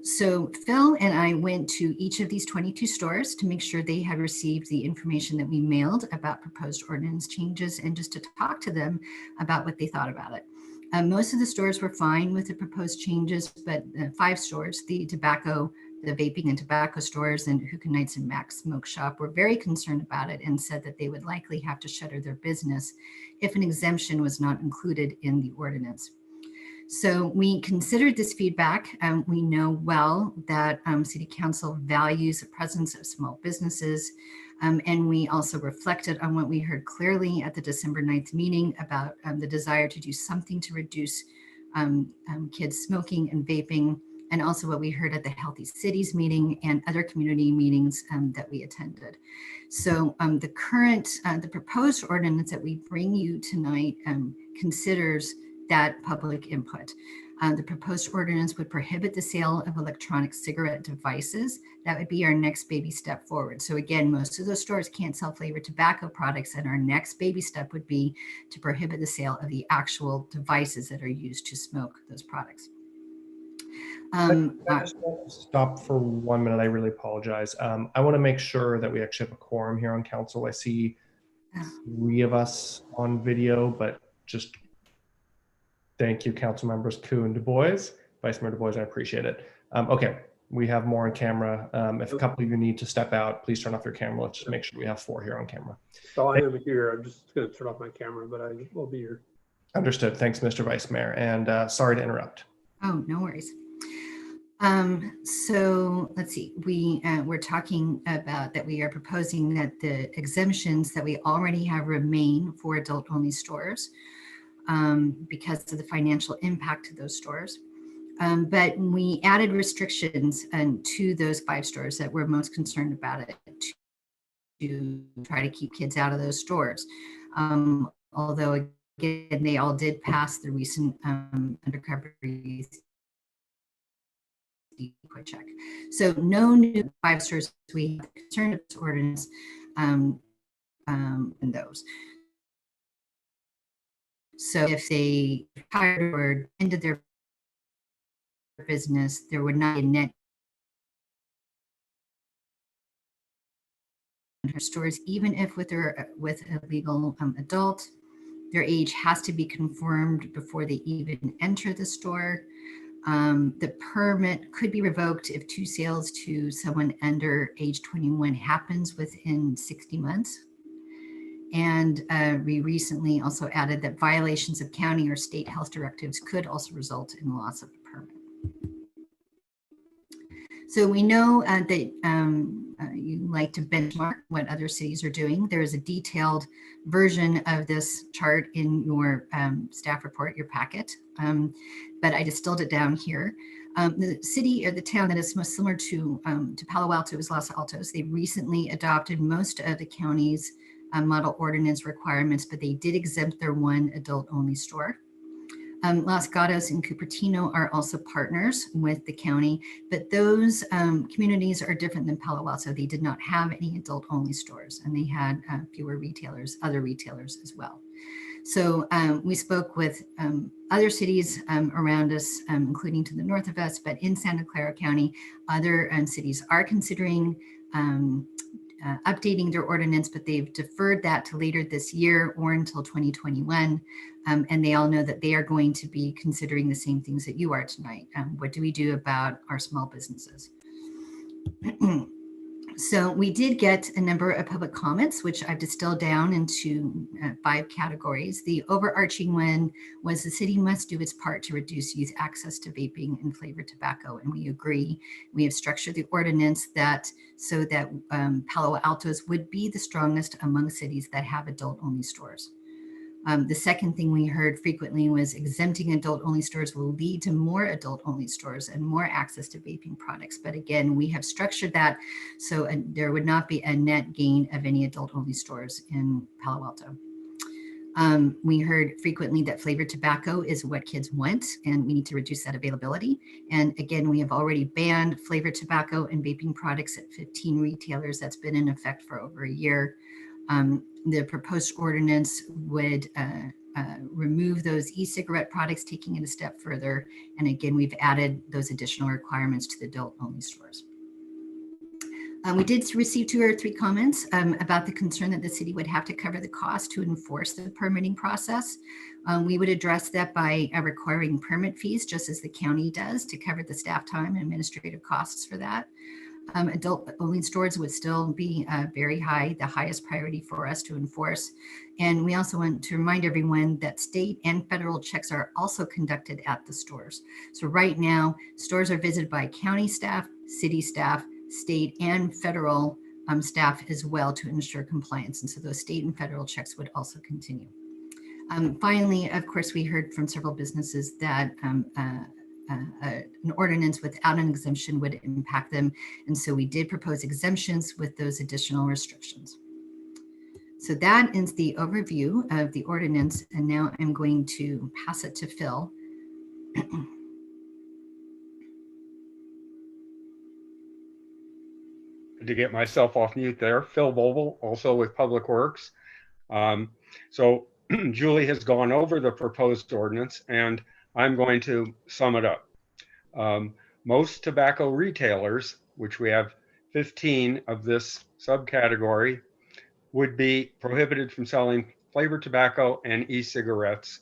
Speaker 13: So Phil and I went to each of these 22 stores to make sure they had received the information that we mailed about proposed ordinance changes and just to talk to them about what they thought about it. Most of the stores were fine with the proposed changes, but 5 stores, the vaping and tobacco stores and Hookah Nights and Max Smoke Shop, were very concerned about it and said that they would likely have to shutter their business if an exemption was not included in the ordinance. So we considered this feedback. We know well that City Council values the presence of small businesses. And we also reflected on what we heard clearly at the December 9th meeting about the desire to do something to reduce kids smoking and vaping, and also what we heard at the Healthy Cities meeting and other community meetings that we attended. So the proposed ordinance that we bring you tonight considers that public input. The proposed ordinance would prohibit the sale of electronic cigarette devices. That would be our next baby step forward. So again, most of those stores can't sell flavored tobacco products, and our next baby step would be to prohibit the sale of the actual devices that are used to smoke those products.
Speaker 2: I just want to stop for 1 minute. I really apologize. I want to make sure that we actually have a quorum here on council. I see 3 of us on video, but just thank you, council members Koo and Du Bois. Vice Mayor Du Bois, I appreciate it. Okay, we have more on camera. If a couple of you need to step out, please turn off your camera. Let's just make sure we have 4 here on camera.
Speaker 10: So I am here. I'm just going to turn off my camera, but I will be here.
Speaker 2: Understood. Thanks, Mr. Vice Mayor. And sorry to interrupt.
Speaker 13: Oh, no worries. So let's see, we're talking about that we are proposing that the exemptions that we already have remain for adult only stores because of the financial impact to those stores. But we added restrictions to those 5 stores that we're most concerned about it to try to keep kids out of those stores. Although again, they all did pass the recent undercover youth quick check. So no new 5 stores we have concerned with this ordinance in those. So if they retired or ended their business, there would not be a net stores, even if with a legal adult. Their age has to be confirmed before they even enter the store. The permit could be revoked if 2 sales to someone under age 21 happens within 60 months. And we recently also added that violations of county or state health directives could also result in loss of the permit. So we know that you like to benchmark what other cities are doing. There is a detailed version of this chart in your staff report, your packet, but I distilled it down here. The city or the town that is most similar to Palo Alto is Los Altos. They recently adopted most of the county's model ordinance requirements, but they did exempt their 1 adult-only store. Los Gatos and Cupertino are also partners with the county, but those communities are different than Palo Alto. They did not have any adult-only stores, and they had fewer retailers, other retailers as well. So we spoke with other cities around us, including to the north of us, but in Santa Clara County, other cities are considering updating their ordinance, but they've deferred that to later this year or until 2021. And they all know that they are going to be considering the same things that you are tonight. What do we do about our small businesses? So we did get a number of public comments, which I've distilled down into 5 categories. The overarching one was the city must do its part to reduce youth access to vaping and flavored tobacco, and we agree. We have structured the ordinance so that Palo Altos would be the strongest among cities that have adult-only stores. The second thing we heard frequently was exempting adult-only stores will lead to more adult-only stores and more access to vaping products. But again, we have structured that so there would not be a net gain of any adult-only stores in Palo Alto. We heard frequently that flavored tobacco is what kids want, and we need to reduce that availability. And again, we have already banned flavored tobacco and vaping products at 15 retailers. That's been in effect for over a year. The proposed ordinance would remove those e-cigarette products, taking it a step further. And again, we've added those additional requirements to the adult-only stores. We did receive 2 or 3 comments about the concern that the city would have to cover the cost to enforce the permitting process. We would address that by requiring permit fees, just as the county does, to cover the staff time and administrative costs for that. Adult-only stores would still be very high, the highest priority for us to enforce. And we also want to remind everyone that state and federal checks are also conducted at the stores. So right now, stores are visited by county staff, city staff, state and federal staff as well to ensure compliance. And so those state and federal checks would also continue. Finally, of course, we heard from several businesses that an ordinance without an exemption would impact them. And so we did propose exemptions with those additional restrictions. So that ends the overview of the ordinance. And now I'm going to pass it to Phil.
Speaker 4: To get myself off mute there, Phil Vogel, also with Public Works. So Julie has gone over the proposed ordinance, and I'm going to sum it up. Most tobacco retailers, which we have 15 of this subcategory, would be prohibited from selling flavored tobacco and e-cigarettes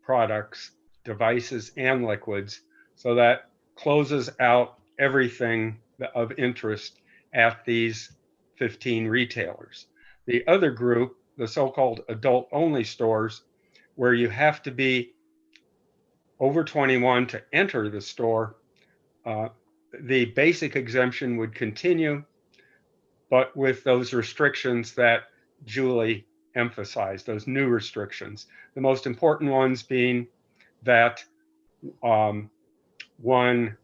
Speaker 4: products, devices, and liquids. So that closes out everything of interest at these 15 retailers. The other group, the so-called adult-only stores, where you have to be over 21 to enter the store, the basic exemption would continue, but with those restrictions that Julie emphasized, those new restrictions. The most important ones being that one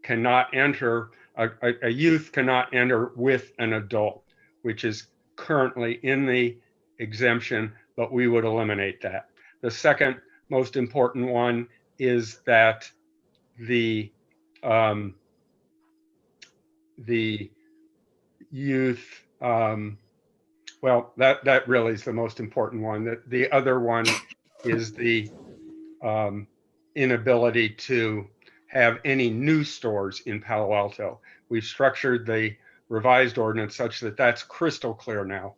Speaker 4: cannot enter, a youth cannot enter with an adult, which is currently in the exemption, but we would eliminate that. The second most important one is that the youth, well, that really is the most important one. The other one is the inability to have any new stores in Palo Alto. We've structured the revised ordinance such that that's crystal clear now.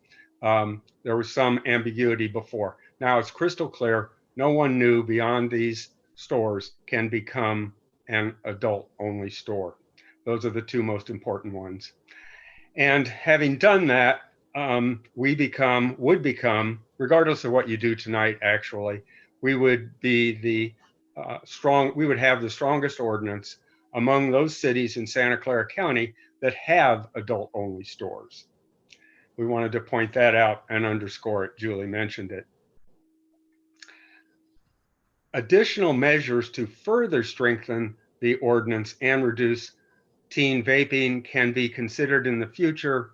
Speaker 4: There was some ambiguity before. Now it's crystal clear. No one new beyond these stores can become an adult-only store. Those are the 2 most important ones. And having done that, would become, regardless of what you do tonight, actually, we would be the we would have the strongest ordinance among those cities in Santa Clara County that have adult-only stores. We wanted to point that out and underscore it. Julie mentioned it. Additional measures to further strengthen the ordinance and reduce teen vaping can be considered in the future.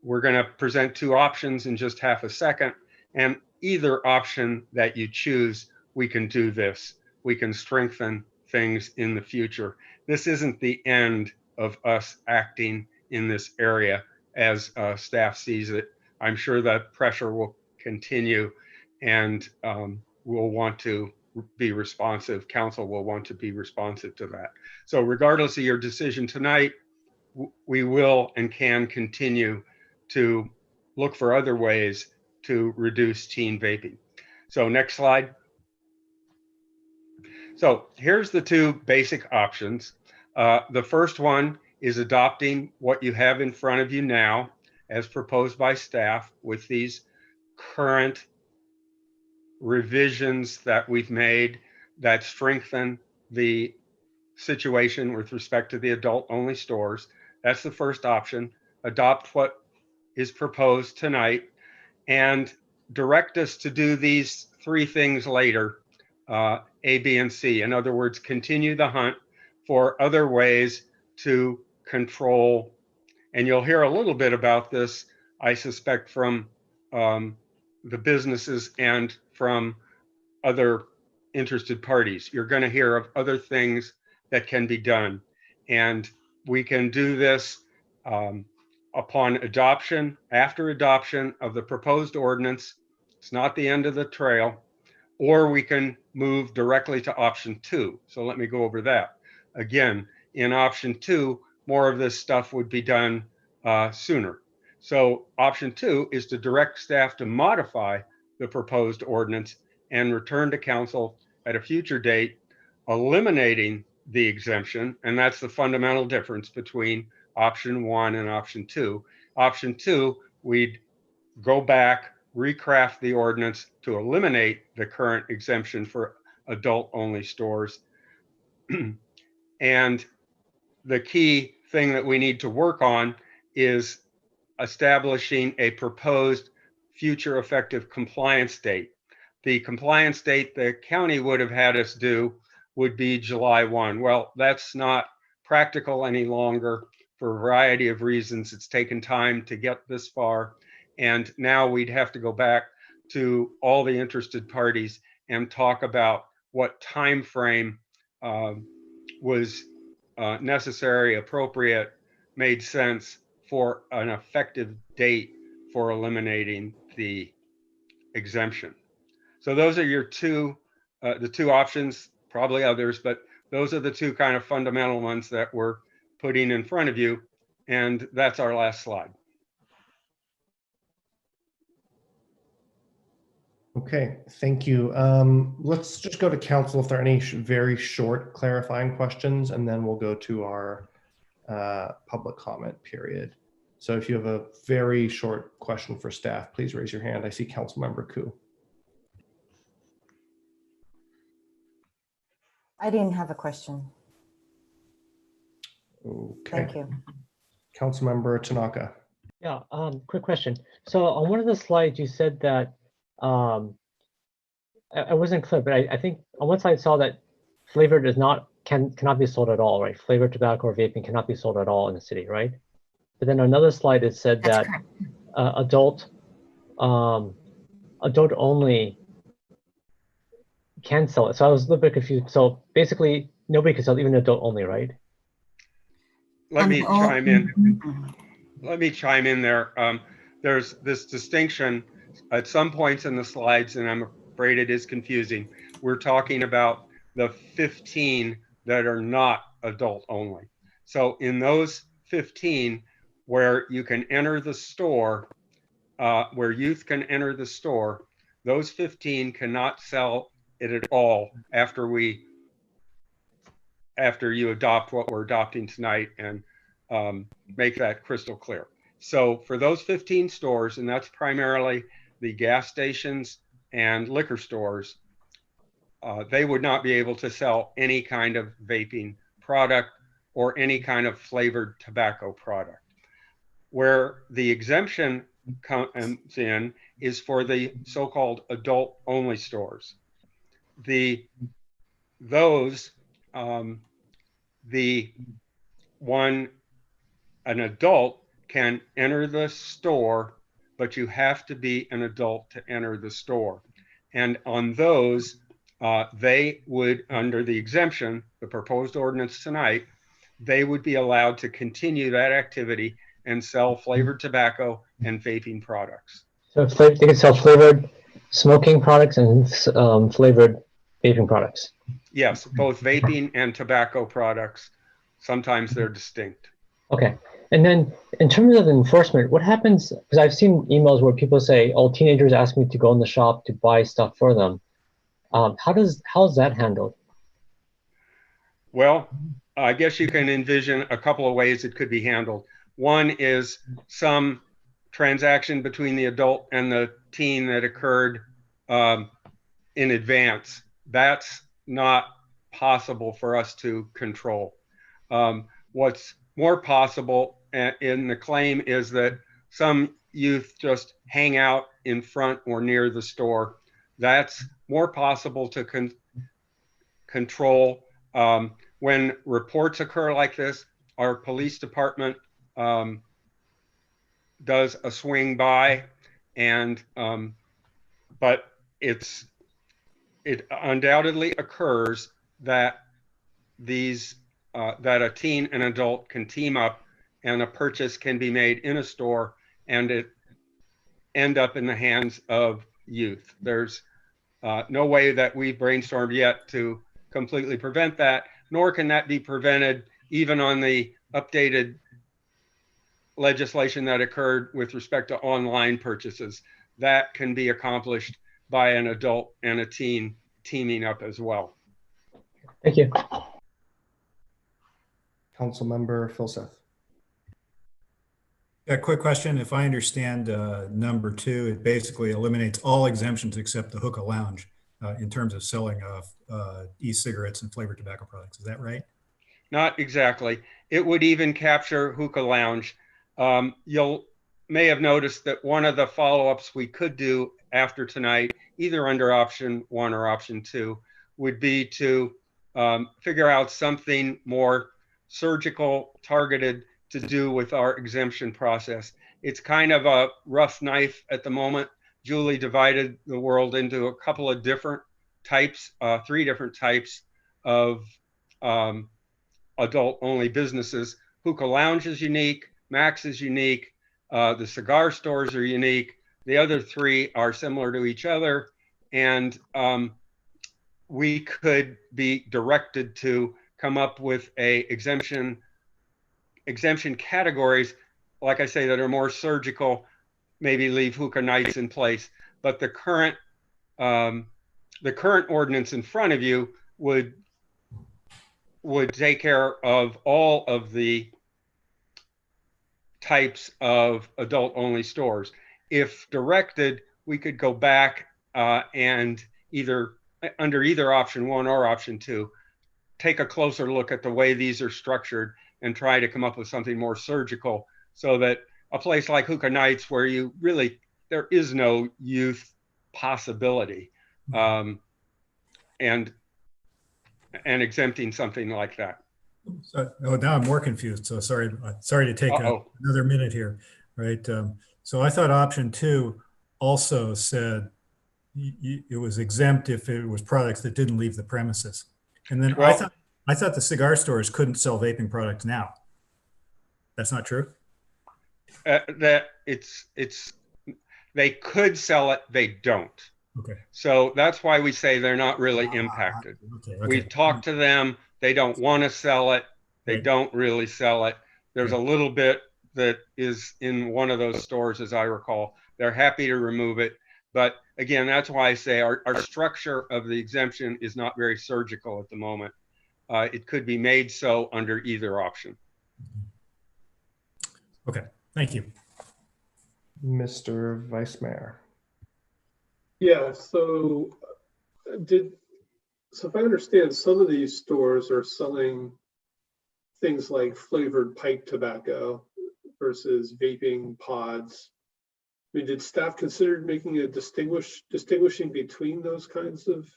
Speaker 4: We're going to present 2 options in just half a second, and either option that you choose, we can do this. We can strengthen things in the future. This isn't the end of us acting in this area as staff sees it. I'm sure that pressure will continue, and we'll want to be responsive. Council will want to be responsive to that. So regardless of your decision tonight, we will and can continue to look for other ways to reduce teen vaping. So next slide. So here's the 2 basic options. The first one is adopting what you have in front of you now as proposed by staff with these current revisions that we've made that strengthen the situation with respect to the adult-only stores. That's the first option. Adopt what is proposed tonight and direct us to do these 3 things later, A, B, and C. In other words, continue the hunt for other ways to control. And you'll hear a little bit about this, I suspect, from the businesses and from other interested parties. You're going to hear of other things that can be done. And we can do this upon adoption, after adoption of the proposed ordinance. It's not the end of the trail. or we can move directly to option 2. So let me go over that. Again, in option 2, more of this stuff would be done sooner. So option 2 is to direct staff to modify the proposed ordinance and return to council at a future date, eliminating the exemption. And that's the fundamental difference between option 1 and option 2. Option 2, we'd go back, recraft the ordinance to eliminate the current exemption for adult-only stores. And the key thing that we need to work on is establishing a proposed future effective compliance date. The compliance date the county would have had us do would be July 1. Well, that's not practical any longer for a variety of reasons. It's taken time to get this far. And now we'd have to go back to all the interested parties and talk about what time frame was necessary, appropriate, made sense for an effective date for eliminating the exemption. So those are your the two options, probably others, but those are the two kind of fundamental ones that we're putting in front of you. And that's our last slide.
Speaker 2: Okay, thank you. Let's just go to council if there are any very short clarifying questions, and then we'll go to our public comment period. So if you have a very short question for staff, please raise your hand. I see Councilmember Koo.
Speaker 25: I didn't have a question.
Speaker 2: Okay.
Speaker 25: Thank you.
Speaker 2: Councilmember Tanaka.
Speaker 26: Yeah, quick question. So on one of the slides, you said that, I wasn't clear, but I think on one slide I saw that flavored cannot be sold at all, right? Flavored tobacco or vaping cannot be sold at all in the city, right? But then another slide, it said that adult only can sell it. So I was a little bit confused. So basically, nobody can sell, even adult only, right?
Speaker 4: Let me chime in. Let me chime in there. There's this distinction at some points in the slides, and I'm afraid it is confusing. We're talking about the 15 that are not adult only. So in those 15 where you can enter the store, where youth can enter the store, those 15 cannot sell it at all after you adopt what we're adopting tonight and make that crystal clear. So for those 15 stores, and that's primarily the gas stations and liquor stores, they would not be able to sell any kind of vaping product or any kind of flavored tobacco product. Where the exemption comes in is for the so-called adult-only stores. The one, an adult can enter the store, but you have to be an adult to enter the store. And on those, they would, under the exemption, the proposed ordinance tonight, they would be allowed to continue that activity and sell flavored tobacco and vaping products.
Speaker 26: So they can sell flavored smoking products and flavored vaping products.
Speaker 4: Yes, both vaping and tobacco products. Sometimes they're distinct. Okay.
Speaker 26: And then in terms of enforcement, what happens, because I've seen emails where people say, oh, teenagers ask me to go in the shop to buy stuff for them. How's that handled?
Speaker 4: Well, I guess you can envision a couple of ways it could be handled. One is some transaction between the adult and the teen that occurred in advance. That's not possible for us to control. What's more possible in the claim is that some youth just hang out in front or near the store. That's more possible to control. When reports occur like this, our police department does a swing by, and but it undoubtedly occurs that that a teen and adult can team up and a purchase can be made in a store and it end up in the hands of youth. There's No way that we brainstormed yet to completely prevent that, nor can that be prevented even on the updated legislation that occurred with respect to online purchases. That can be accomplished by an adult and a teen teaming up as well.
Speaker 26: Thank you.
Speaker 2: Councilmember Filseth.
Speaker 16: A quick question. If I understand number 2, it basically eliminates all exemptions except the hookah lounge in terms of selling of e-cigarettes and flavored tobacco products. Is that right?
Speaker 4: Not exactly. It would even capture hookah lounge. You'll may have noticed that one of the follow-ups we could do after tonight, either under option 1 or option 2, would be to figure out something more surgical, targeted to do with our exemption process. It's kind of a rough knife at the moment. Julie divided the world into a couple of different types, 3 different types of adult-only businesses. Hookah Lounge is unique, Max is unique, the cigar stores are unique. The other 3 are similar to each other, and we could be directed to come up with a exemption categories, like I say, that are more surgical, maybe leave hookah nights in place. But the current ordinance in front of you would take care of all of the types of adult-only stores. If directed, we could go back and under either option 1 or option 2, take a closer look at the way these are structured and try to come up with something more surgical, so that a place like Hookah Nights, where there is no youth possibility, and exempting something like that.
Speaker 16: So, now I'm more confused. So sorry to take another minute here, right? So I thought option 2 also said it was exempt if it was products that didn't leave the premises. And then I thought the cigar stores couldn't sell vaping products now. That's not true?
Speaker 4: That they could sell it, they don't.
Speaker 16: Okay.
Speaker 4: So that's why we say they're not really impacted.
Speaker 16: Okay.
Speaker 4: We've talked to them. They don't want to sell it. They don't really sell it. There's a little bit that is in one of those stores, as I recall. They're happy to remove it. But again, that's why I say our structure of the exemption is not very surgical at the moment. It could be made so under either option.
Speaker 16: Okay, thank you.
Speaker 2: Mr. Vice Mayor.
Speaker 10: Yeah, so if I understand, some of these stores are selling things like flavored pipe tobacco versus vaping pods. I mean, did staff consider making a distinguishing between those kinds of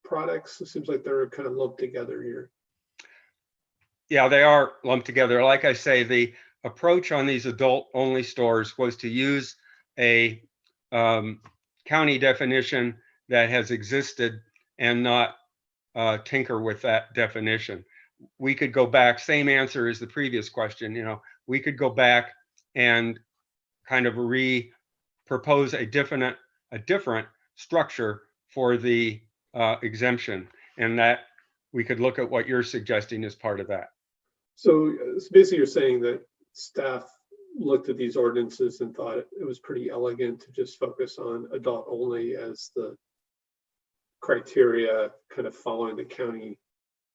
Speaker 10: products? It seems like they're kind of lumped together here.
Speaker 4: Yeah, they are lumped together. Like I say, the approach on these adult-only stores was to use a county definition that has existed and not tinker with that definition. We could go back, same answer as the previous question, we could go back and kind of propose a different structure for the exemption, and that we could look at what you're suggesting as part of that.
Speaker 10: So basically you're saying that staff looked at these ordinances and thought it was pretty elegant to just focus on adult only as the criteria, kind of following the county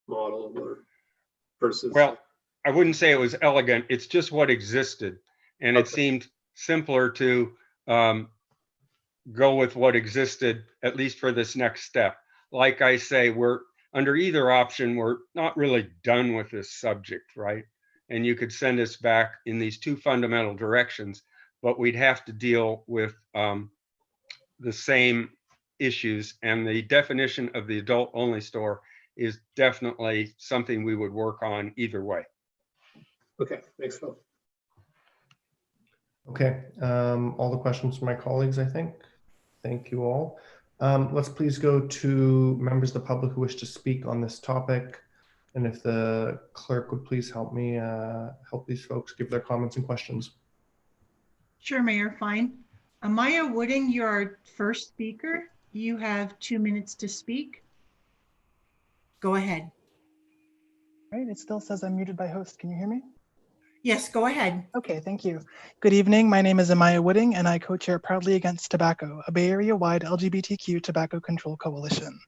Speaker 10: model, or versus.
Speaker 4: Well, I wouldn't say it was elegant. It's just what existed. And it seemed simpler to go with what existed, at least for this next step. Like I say, we're under either option, we're not really done with this subject, right? And you could send us back in these 2 fundamental directions, but we'd have to deal with the same issues. And the definition of the adult-only store is definitely something we would work on either way.
Speaker 10: Okay, thanks, Phil.
Speaker 2: Okay, all the questions from my colleagues, I think. Thank you all. Let's please go to members of the public who wish to speak on this topic. And if the clerk would please help me help these folks give their comments and questions.
Speaker 1: Sure, Mayor, fine. Amaya Wooding, you're our first speaker. you have 2 minutes to speak. Go ahead.
Speaker 5: Right, it still says I'm muted by host. Can you hear me?
Speaker 1: Yes, go ahead.
Speaker 5: Okay, thank you. Good evening. My name is Amaya Wooding, and I co-chair Proudly Against Tobacco, a Bay Area-wide LGBTQ tobacco control coalition.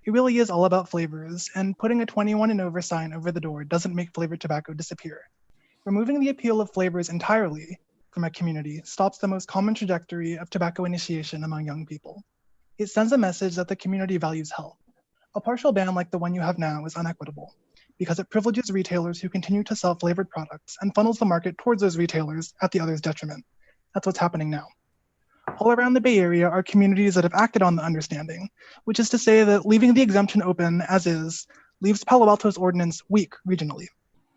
Speaker 5: It really is all about flavors, and putting a 21 and over sign over the door doesn't make flavored tobacco disappear. Removing the appeal of flavors entirely from a community stops the most common trajectory of tobacco initiation among young people. It sends a message that the community values health. A partial ban like the one you have now is unequitable, because it privileges retailers who continue to sell flavored products and funnels the market towards those retailers at the other's detriment. That's what's happening now. All around the Bay Area are communities that have acted on the understanding, which is to say that leaving the exemption open as is leaves Palo Alto's ordinance weak regionally.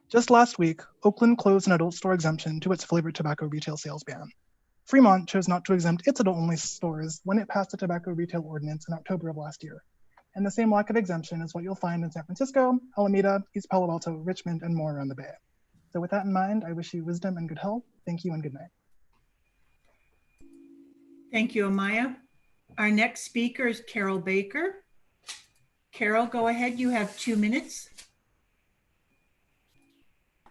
Speaker 5: Just last week, Oakland closed an adult store exemption to its flavored tobacco retail sales ban. Fremont chose not to exempt its adult-only stores when it passed a tobacco retail ordinance in October of last year. And the same lack of exemption is what you'll find in San Francisco, Alameda, East Palo Alto, Richmond, and more around the Bay. So with that in mind, I wish you wisdom and good health. Thank you and good night.
Speaker 1: Thank you, Amaya. Our next speaker is Carol Baker. Carol, go ahead. You have 2 minutes.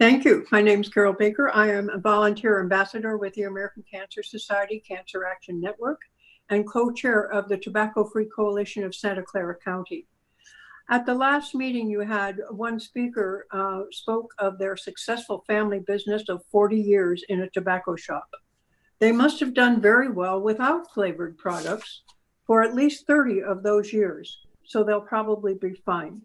Speaker 6: Thank you. My name is Carol Baker. I am a volunteer ambassador with the American Cancer Society Cancer Action Network and co-chair of the Tobacco-Free Coalition of Santa Clara County. At the last meeting you had, one speaker spoke of their successful family business of 40 years in a tobacco shop. They must have done very well without flavored products for at least 30 of those years, so they'll probably be fine.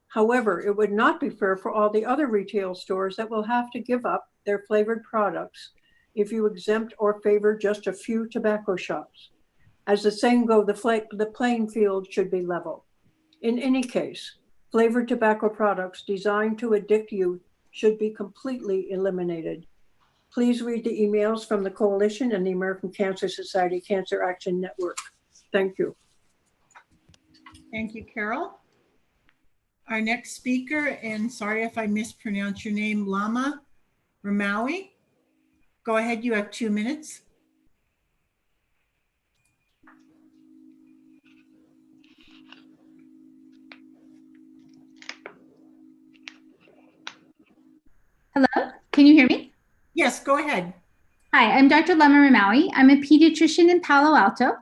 Speaker 6: However, it would not be fair for all the other retail stores that will have to give up their flavored products if you exempt or favor just a few tobacco shops. As the saying goes, the playing field should be level. In any case, flavored tobacco products designed to addict youth should be completely eliminated. Please read the emails from the Coalition and the American Cancer Society Cancer Action Network. Thank you.
Speaker 1: Thank you, Carol. Our next speaker, and sorry if I mispronounce your name, Lama Ramawi. Go ahead, you have 2 minutes.
Speaker 19: Hello, can you hear me?
Speaker 1: Yes, go ahead.
Speaker 19: Hi, I'm Dr. Lama Ramawi. I'm a pediatrician in Palo Alto.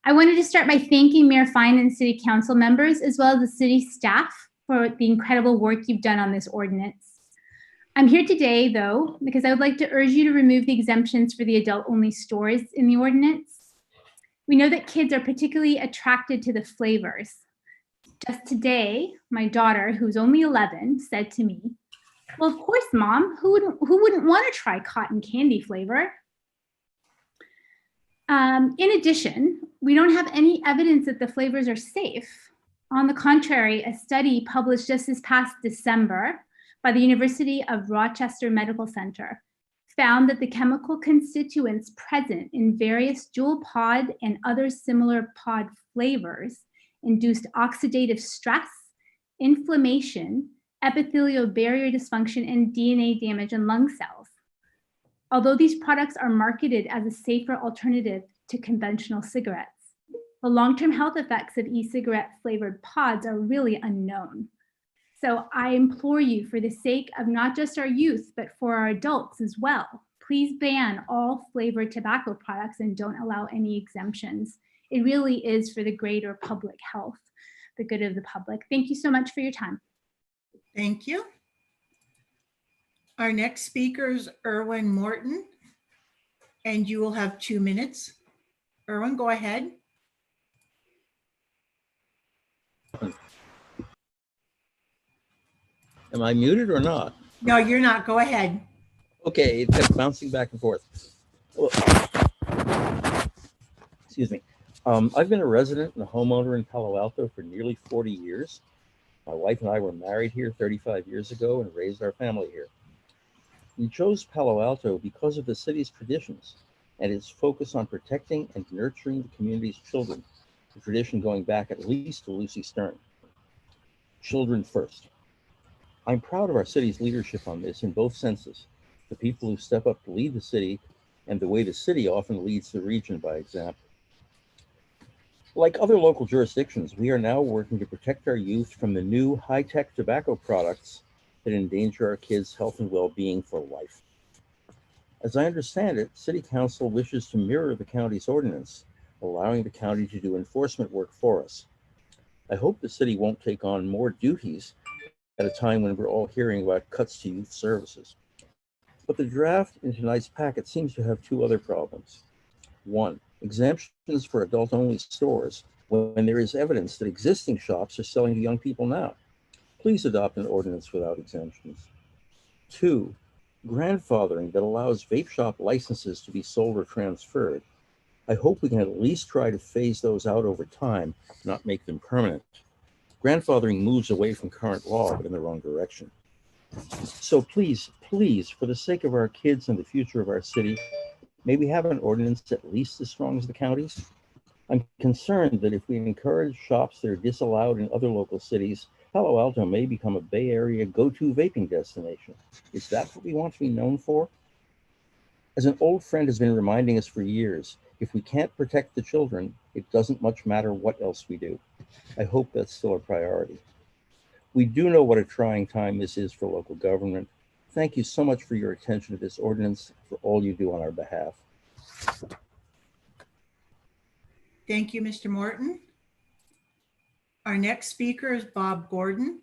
Speaker 19: I wanted to start by thanking Mayor Fine and City Council members, as well as the city staff, for the incredible work you've done on this ordinance. I'm here today, though, because I would like to urge you to remove the exemptions for the adult-only stores in the ordinance. We know that kids are particularly attracted to the flavors. Just today, my daughter, who's only 11, said to me, "Well, of course, Mom, who wouldn't want to try cotton candy flavor?" In addition, we don't have any evidence that the flavors are safe. On the contrary, a study published just this past December by the University of Rochester Medical Center found that the chemical constituents present in various jewel pod and other similar pod flavors induced oxidative stress, inflammation, epithelial barrier dysfunction, and DNA damage in lung cells. Although these products are marketed as a safer alternative to conventional cigarettes, the long-term health effects of e-cigarette flavored pods are really unknown. So I implore you, for the sake of not just our youth, but for our adults as well, please ban all flavored tobacco products and don't allow any exemptions. It really is for the greater public health, the good of the public. Thank you so much for your time.
Speaker 1: Thank you. Our next speaker is Erwin Morton, and you will have 2 minutes. Erwin, go ahead.
Speaker 20: Am I muted or not?
Speaker 1: No, you're not. Go ahead.
Speaker 20: Okay, it kept bouncing back and forth. Well, excuse me. I've been a resident and a homeowner in Palo Alto for nearly 40 years. My wife and I were married here 35 years ago and raised our family here. We chose Palo Alto because of the city's traditions and its focus on protecting and nurturing the community's children, the tradition going back at least to Lucy Stern. Children first. I'm proud of our city's leadership on this in both senses, the people who step up to lead the city and the way the city often leads the region by example. Like other local jurisdictions, we are now working to protect our youth from the new high-tech tobacco products that endanger our kids' health and well-being for life. As I understand it, City Council wishes to mirror the county's ordinance, allowing the county to do enforcement work for us. I hope the city won't take on more duties at a time when we're all hearing about cuts to youth services. But the draft in tonight's packet seems to have two other problems. One, exemptions for adult-only stores when there is evidence that existing shops are selling to young people now. Please adopt an ordinance without exemptions. Two, grandfathering that allows vape shop licenses to be sold or transferred. I hope we can at least try to phase those out over time, not make them permanent. Grandfathering moves away from current law, but in the wrong direction. So please, for the sake of our kids and the future of our city, may we have an ordinance at least as strong as the county's? I'm concerned that if we encourage shops that are disallowed in other local cities, Palo Alto may become a Bay Area go-to vaping destination. Is that what we want to be known for? As an old friend has been reminding us for years, if we can't protect the children, it doesn't much matter what else we do. I hope that's still a priority. We do know what a trying time this is for local government. Thank you so much for your attention to this ordinance, for all you do on our behalf.
Speaker 1: Thank you, Mr. Morton. Our next speaker is Bob Gordon.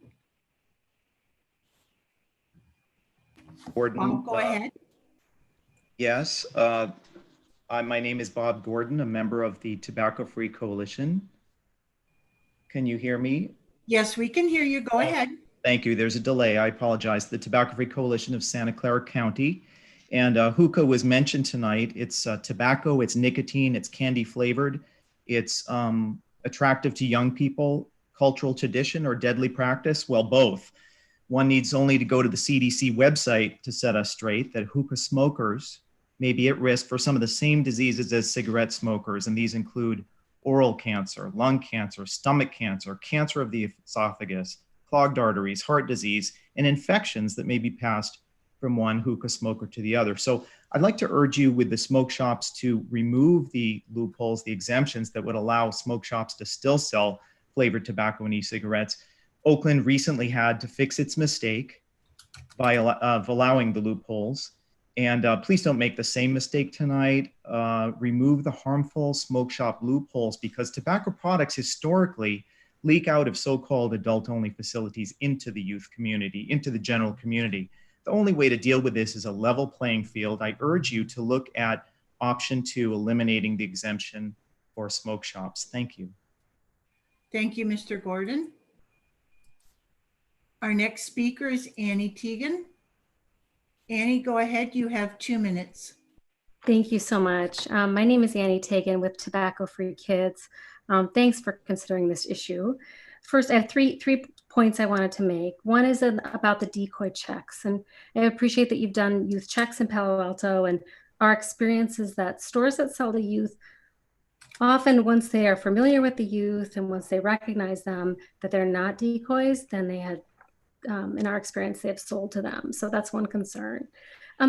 Speaker 18: Gordon,
Speaker 1: Bob, go ahead.
Speaker 18: Yes, my name is Bob Gordon, a member of the Tobacco Free Coalition. Can you hear me?
Speaker 1: Yes, we can hear you. Go ahead.
Speaker 18: Thank you. There's a delay. I apologize. The Tobacco Free Coalition of Santa Clara County. And hookah was mentioned tonight. It's tobacco, it's nicotine, it's candy flavored. It's attractive to young people, cultural tradition, or deadly practice? Well, both. One needs only to go to the CDC website to set us straight that hookah smokers may be at risk for some of the same diseases as cigarette smokers. And these include oral cancer, lung cancer, stomach cancer, cancer of the esophagus, clogged arteries, heart disease, and infections that may be passed from one hookah smoker to the other. So I'd like to urge you with the smoke shops to remove the loopholes, the exemptions that would allow smoke shops to still sell flavored tobacco and e-cigarettes. Oakland recently had to fix its mistake by allowing the loopholes. And please don't make the same mistake tonight. Remove the harmful smoke shop loopholes, because tobacco products historically leak out of so-called adult-only facilities into the youth community, into the general community. The only way to deal with this is a level playing field. I urge you to look at option 2, eliminating the exemption for smoke shops. Thank you.
Speaker 1: Thank you, Mr. Gordon. Our next speaker is Annie Teagan. Annie, go ahead. You have 2 minutes.
Speaker 7: Thank you so much. My name is Annie Teagan with Tobacco Free Kids. Thanks for considering this issue. First, I have three points I wanted to make. One is about the decoy checks. And I appreciate that you've done youth checks in Palo Alto, and our experience is that stores that sell to youth, often once they are familiar with the youth and once they recognize them, that they're not decoys, then they had, in our experience, they have sold to them. So that's one concern.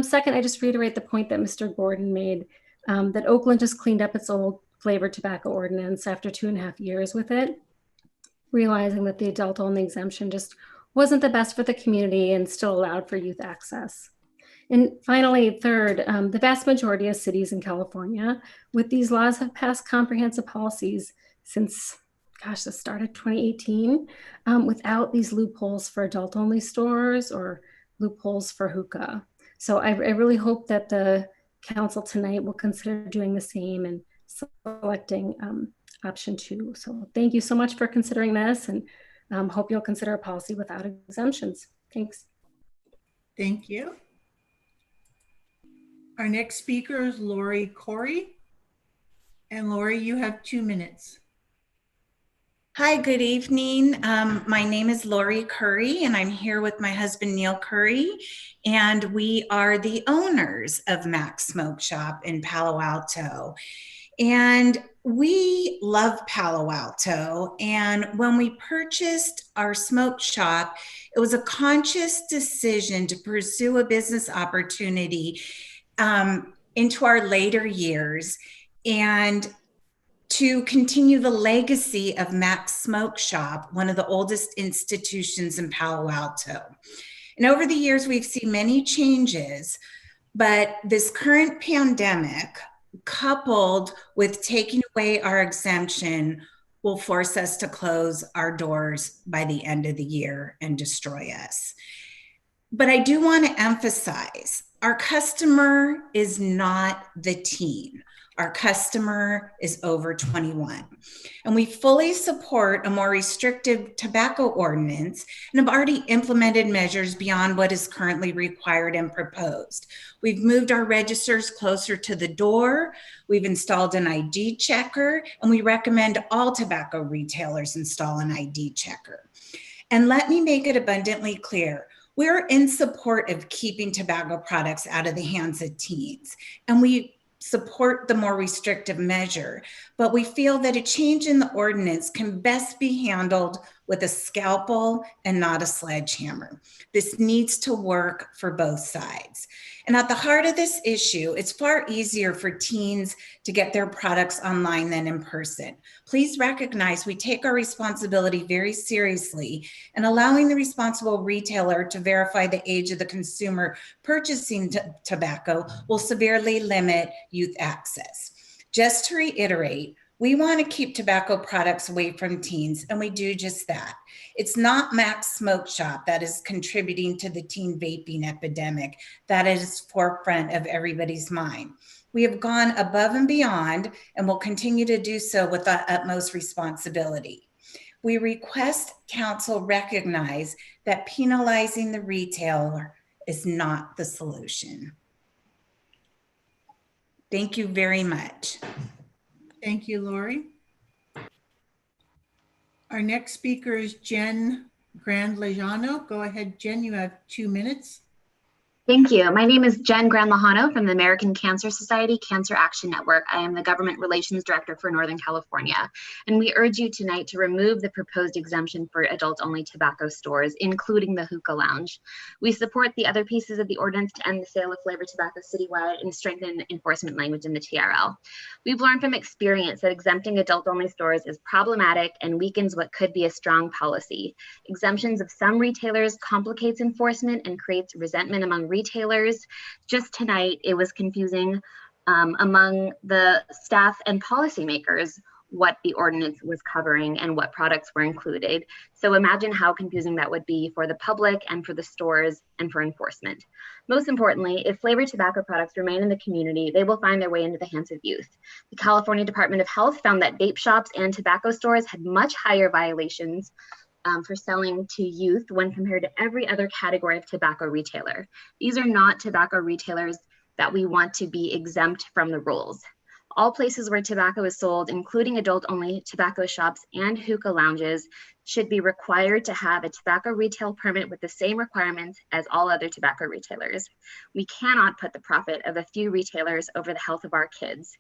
Speaker 7: Second, I just reiterate the point that Mr. Gordon made, that Oakland just cleaned up its old flavored tobacco ordinance after 2.5 years with it, realizing that the adult-only exemption just wasn't the best for the community and still allowed for youth access. And finally, third, the vast majority of cities in California with these laws have passed comprehensive policies since, the start of 2018, without these loopholes for adult-only stores or loopholes for hookah. So I really hope that the council tonight will consider doing the same and selecting option 2. So thank you so much for considering this, and hope you'll consider a policy without exemptions. Thanks.
Speaker 1: Thank you. Our next speaker is Lori Corey. And Lori, you have 2 minutes.
Speaker 14: Hi, good evening. My name is Lori Curry, and I'm here with my husband, Neil Curry, and we are the owners of Max Smoke Shop in Palo Alto. And we love Palo Alto. And when we purchased our smoke shop, it was a conscious decision to pursue a business opportunity into our later years and to continue the legacy of Mac's Smoke Shop, one of the oldest institutions in Palo Alto. And over the years, we've seen many changes, but this current pandemic, coupled with taking away our exemption, will force us to close our doors by the end of the year and destroy us. But I do want to emphasize, our customer is not the teen. Our customer is over 21. And we fully support a more restrictive tobacco ordinance and have already implemented measures beyond what is currently required and proposed. We've moved our registers closer to the door. We've installed an ID checker, and we recommend all tobacco retailers install an ID checker. And let me make it abundantly clear, we're in support of keeping tobacco products out of the hands of teens, and we support the more restrictive measure, but we feel that a change in the ordinance can best be handled with a scalpel and not a sledgehammer. This needs to work for both sides. And at the heart of this issue, it's far easier for teens to get their products online than in person. Please recognize we take our responsibility very seriously, and allowing the responsible retailer to verify the age of the consumer purchasing tobacco will severely limit youth access. Just to reiterate, we want to keep tobacco products away from teens, and we do just that. It's not Mac's Smoke Shop that is contributing to the teen vaping epidemic that is forefront of everybody's mind. We have gone above and beyond and will continue to do so with the utmost responsibility. We request council recognize that penalizing the retailer is not the solution. Thank you very much.
Speaker 1: Thank you, Lori. Our next speaker is Jen Grandlejano. Go ahead, Jen, you have 2 minutes.
Speaker 8: Thank you. My name is Jen Grandlejano from the American Cancer Society Cancer Action Network. I am the Government Relations Director for Northern California, and we urge you tonight to remove the proposed exemption for adult-only tobacco stores, including the hookah lounge. We support the other pieces of the ordinance to end the sale of flavored tobacco citywide and strengthen enforcement language in the TRL. We've learned from experience that exempting adult-only stores is problematic and weakens what could be a strong policy. Exemptions of some retailers complicates enforcement and creates resentment among retailers. Just tonight, it was confusing among the staff and policymakers what the ordinance was covering and what products were included. So imagine how confusing that would be for the public and for the stores and for enforcement. Most importantly, if flavored tobacco products remain in the community, they will find their way into the hands of youth. The California Department of Health found that vape shops and tobacco stores had much higher violations for selling to youth when compared to every other category of tobacco retailer. These are not tobacco retailers that we want to be exempt from the rules. All places where tobacco is sold, including adult-only tobacco shops and hookah lounges, should be required to have a tobacco retail permit with the same requirements as all other tobacco retailers. We cannot put the profit of a few retailers over the health of our kids.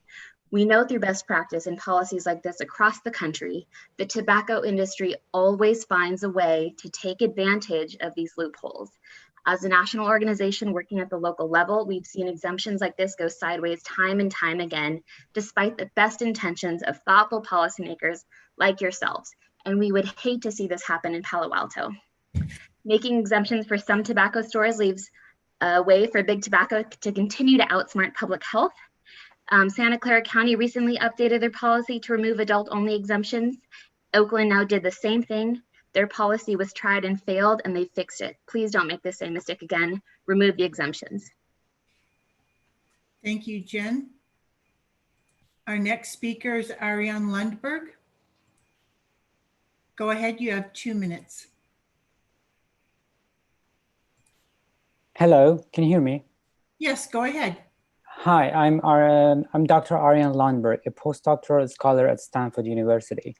Speaker 8: We know through best practice and policies like this across the country, the tobacco industry always finds a way to take advantage of these loopholes. As a national organization working at the local level, we've seen exemptions like this go sideways time and time again, despite the best intentions of thoughtful policymakers like yourselves. And we would hate to see this happen in Palo Alto. Making exemptions for some tobacco stores leaves a way for big tobacco to continue to outsmart public health. Santa Clara County recently updated their policy to remove adult-only exemptions. Oakland now did the same thing. Their policy was tried and failed, and they fixed it. Please don't make the same mistake again. Remove the exemptions.
Speaker 1: Thank you, Jen. Our next speaker is Ariane Lundberg. Go ahead, you have 2 minutes.
Speaker 15: Hello, can you hear me?
Speaker 1: Yes, go ahead.
Speaker 15: Hi, I'm Dr. Ariane Lundberg, a postdoctoral scholar at Stanford University.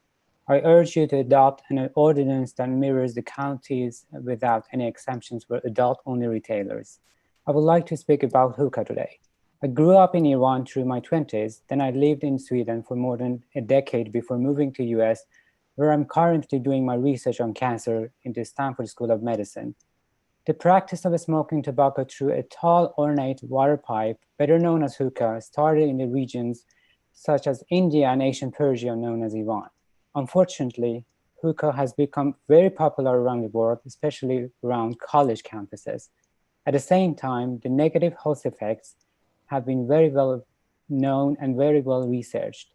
Speaker 15: I urge you to adopt an ordinance that mirrors the counties without any exemptions for adult-only retailers. I would like to speak about hookah today. I grew up in Iran through my 20s, then I lived in Sweden for more than a decade before moving to US, where I'm currently doing my research on cancer in the Stanford School of Medicine. The practice of smoking tobacco through a tall, ornate water pipe, better known as hookah, started in the regions such as India and ancient Persia known as Iran. Unfortunately, hookah has become very popular around the world, especially around college campuses. At the same time, the negative health effects have been very well known and very well researched.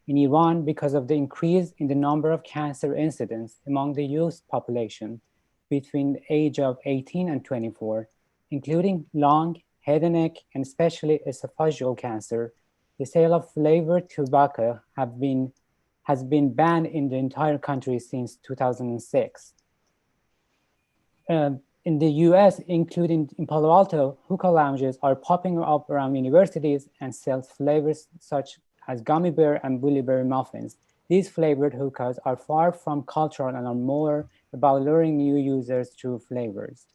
Speaker 15: In Iran, because of the increase in the number of cancer incidents among the youth population between the age of 18 and 24, including lung, head and neck, and especially esophageal cancer, the sale of flavored tobacco has been banned in the entire country since 2006. In the US, including in Palo Alto, hookah lounges are popping up around universities and sell flavors such as gummy bear and blueberry muffins. These flavored hookahs are far from cultural and are more about luring new users through flavors.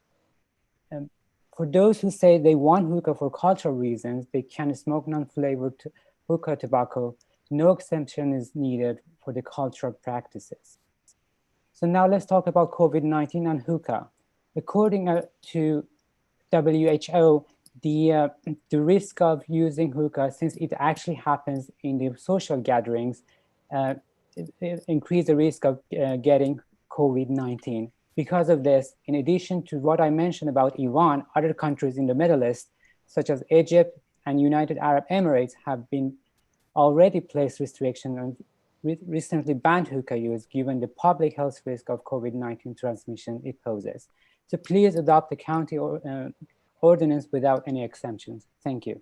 Speaker 15: For those who say they want hookah for cultural reasons, they can smoke non-flavored hookah tobacco. No exemption is needed for the cultural practices. So now let's talk about COVID-19 and hookah. According to WHO, the risk of using hookah, since it actually happens in the social gatherings, increase the risk of getting COVID-19. Because of this, in addition to what I mentioned about Iran, other countries in the Middle East, such as Egypt and United Arab Emirates, have been already placed restrictions and recently banned hookah use given the public health risk of COVID-19 transmission it poses. So please adopt the county ordinance without any exemptions. Thank you.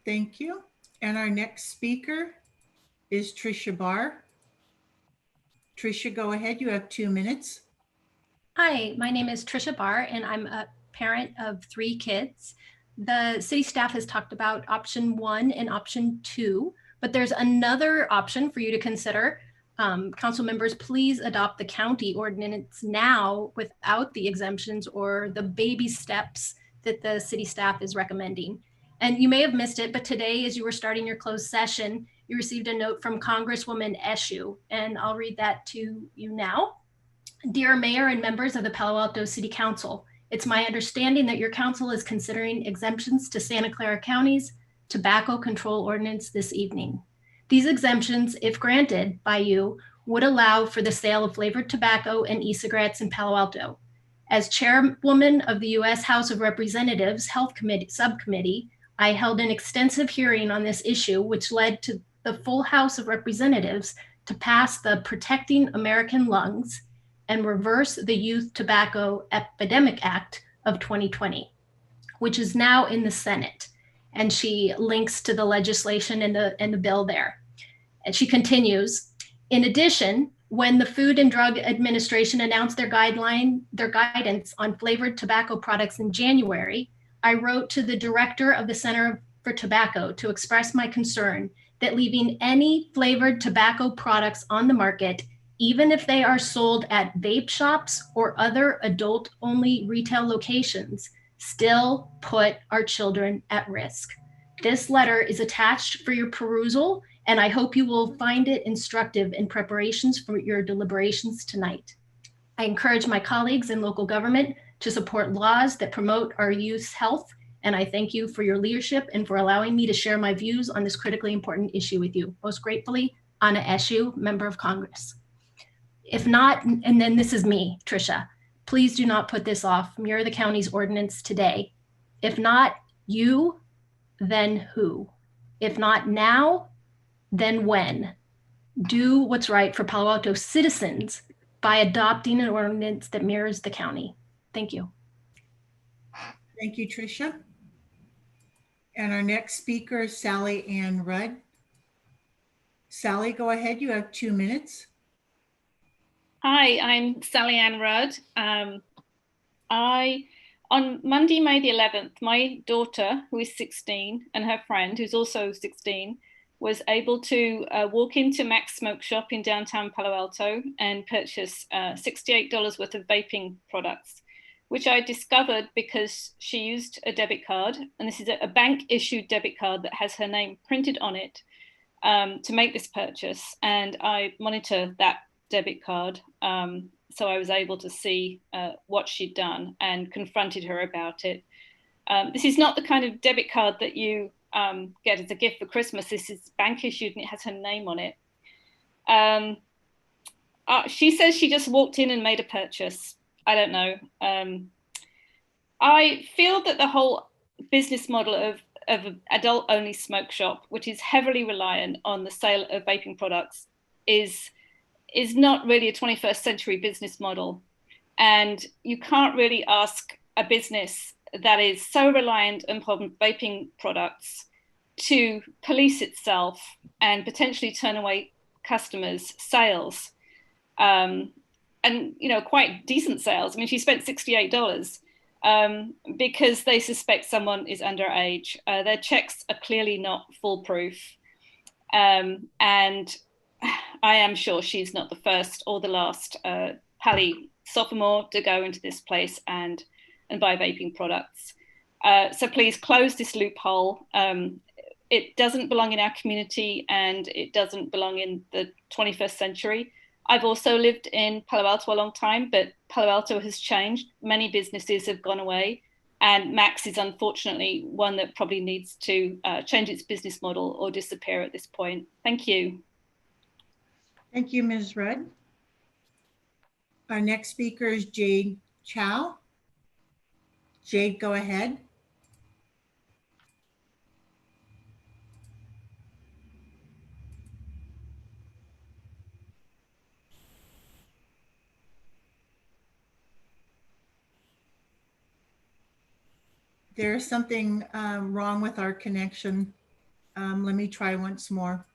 Speaker 1: Thank you. And our next speaker is Tricia Barr. Tricia, go ahead. You have 2 minutes.
Speaker 9: Hi, my name is Tricia Barr, and I'm a parent of 3 kids. The city staff has talked about option 1 and option 2, but there's another option for you to consider. Council members, please adopt the county ordinance now without the exemptions or the baby steps that the city staff is recommending. And you may have missed it, but today, as you were starting your closed session, you received a note from Congresswoman Eshoo, and I'll read that to you now. Dear Mayor and members of the Palo Alto City Council, it's my understanding that your council is considering exemptions to Santa Clara County's tobacco control ordinance this evening. These exemptions, if granted by you, would allow for the sale of flavored tobacco and e-cigarettes in Palo Alto. As chairwoman of the U.S. House of Representatives Health Committee Subcommittee, I held an extensive hearing on this issue, which led to the full House of Representatives to pass the Protecting American Lungs and Reverse the Youth Tobacco Epidemic Act of 2020, which is now in the Senate. And she links to the legislation and the bill there. And she continues, in addition, when the Food and Drug Administration announced their guidance on flavored tobacco products in January, I wrote to the director of the Center for Tobacco to express my concern that leaving any flavored tobacco products on the market, even if they are sold at vape shops or other adult-only retail locations, still put our children at risk. This letter is attached for your perusal, and I hope you will find it instructive in preparations for your deliberations tonight. I encourage my colleagues in local government to support laws that promote our youth's health, and I thank you for your leadership and for allowing me to share my views on this critically important issue with you. Most gratefully, Anna Eshoo, Member of Congress. If not, and then this is me, Tricia, please do not put this off. Mirror the county's ordinance today. If not you, then who? If not now, then when? Do what's right for Palo Alto citizens by adopting an ordinance that mirrors the county. Thank you.
Speaker 1: Thank you, Tricia. And our next speaker is Sally Ann Rudd. Sally, go ahead. You have 2 minutes.
Speaker 17: Hi, I'm Sally Ann Rudd. On Monday, May the 11th, my daughter, who is 16, and her friend, who's also 16, was able to walk into Mac's Smoke Shop in downtown Palo Alto and purchase $68 worth of vaping products, which I discovered because she used a debit card, and this is a bank-issued debit card that has her name printed on it to make this purchase. And I monitor that debit card. So I was able to see what she'd done and confronted her about it. This is not the kind of debit card that you get as a gift for Christmas. This is bank issued and it has her name on it. She says she just walked in and made a purchase. I don't know. I feel that the whole business model of an adult-only smoke shop, which is heavily reliant on the sale of vaping products, is not really a 21st century business model. And you can't really ask a business that is so reliant upon vaping products to police itself and potentially turn away customers' sales. And, you know, quite decent sales. I mean, she spent $68 because they suspect someone is underage. Their checks are clearly not foolproof. And I am sure she's not the first or the last Pally sophomore to go into this place and buy vaping products. So please close this loophole. It doesn't belong in our community and it doesn't belong in the 21st century. I've also lived in Palo Alto a long time, but Palo Alto has changed. Many businesses have gone away, and Max is unfortunately one that probably needs to change its business model or disappear at this point. Thank you.
Speaker 1: Thank you, Ms. Rudd. Our next speaker is Jade Chow. Jade, go ahead. There's something wrong with our connection. Let me try once more.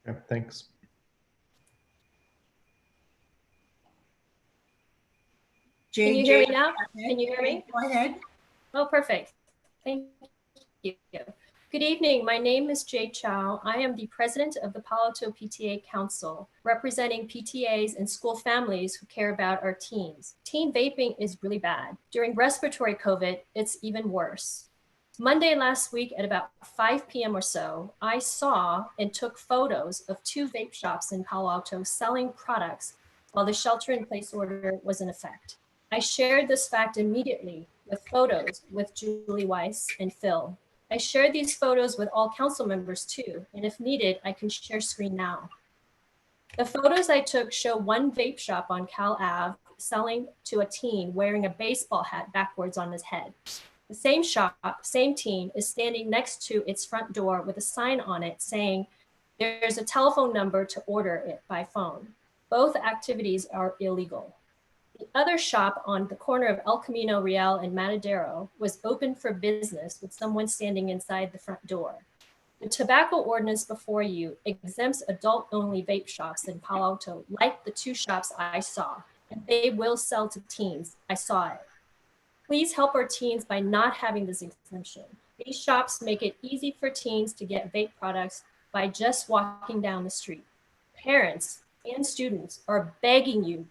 Speaker 2: Yeah, thanks.
Speaker 1: Jade,
Speaker 3: can you hear me now? Can you hear me?
Speaker 1: Go ahead.
Speaker 3: Oh, perfect. Thank you. Good evening. My name is Jade Chow. I am the president of the Palo Alto PTA Council, representing PTAs and school families who care about our teens. Teen vaping is really bad. During respiratory COVID, it's even worse. Monday last week at about 5 p.m. or so, I saw and took photos of 2 vape shops in Palo Alto selling products while the shelter-in-place order was in effect. I shared this fact immediately with photos with Julie Weiss and Phil. I shared these photos with all council members too, and if needed, I can share screen now. The photos I took show one vape shop on Cal Ave selling to a teen wearing a baseball hat backwards on his head. The same shop, same teen, is standing next to its front door with a sign on it saying, "There's a telephone number to order it by phone." Both activities are illegal. The other shop on the corner of El Camino Real and Matadero was open for business with someone standing inside the front door. The tobacco ordinance before you exempts adult-only vape shops in Palo Alto, like the 2 shops I saw, and they will sell to teens. I saw it. Please help our teens by not having this exemption. These shops make it easy for teens to get vape products by just walking down the street. Parents and students are begging you,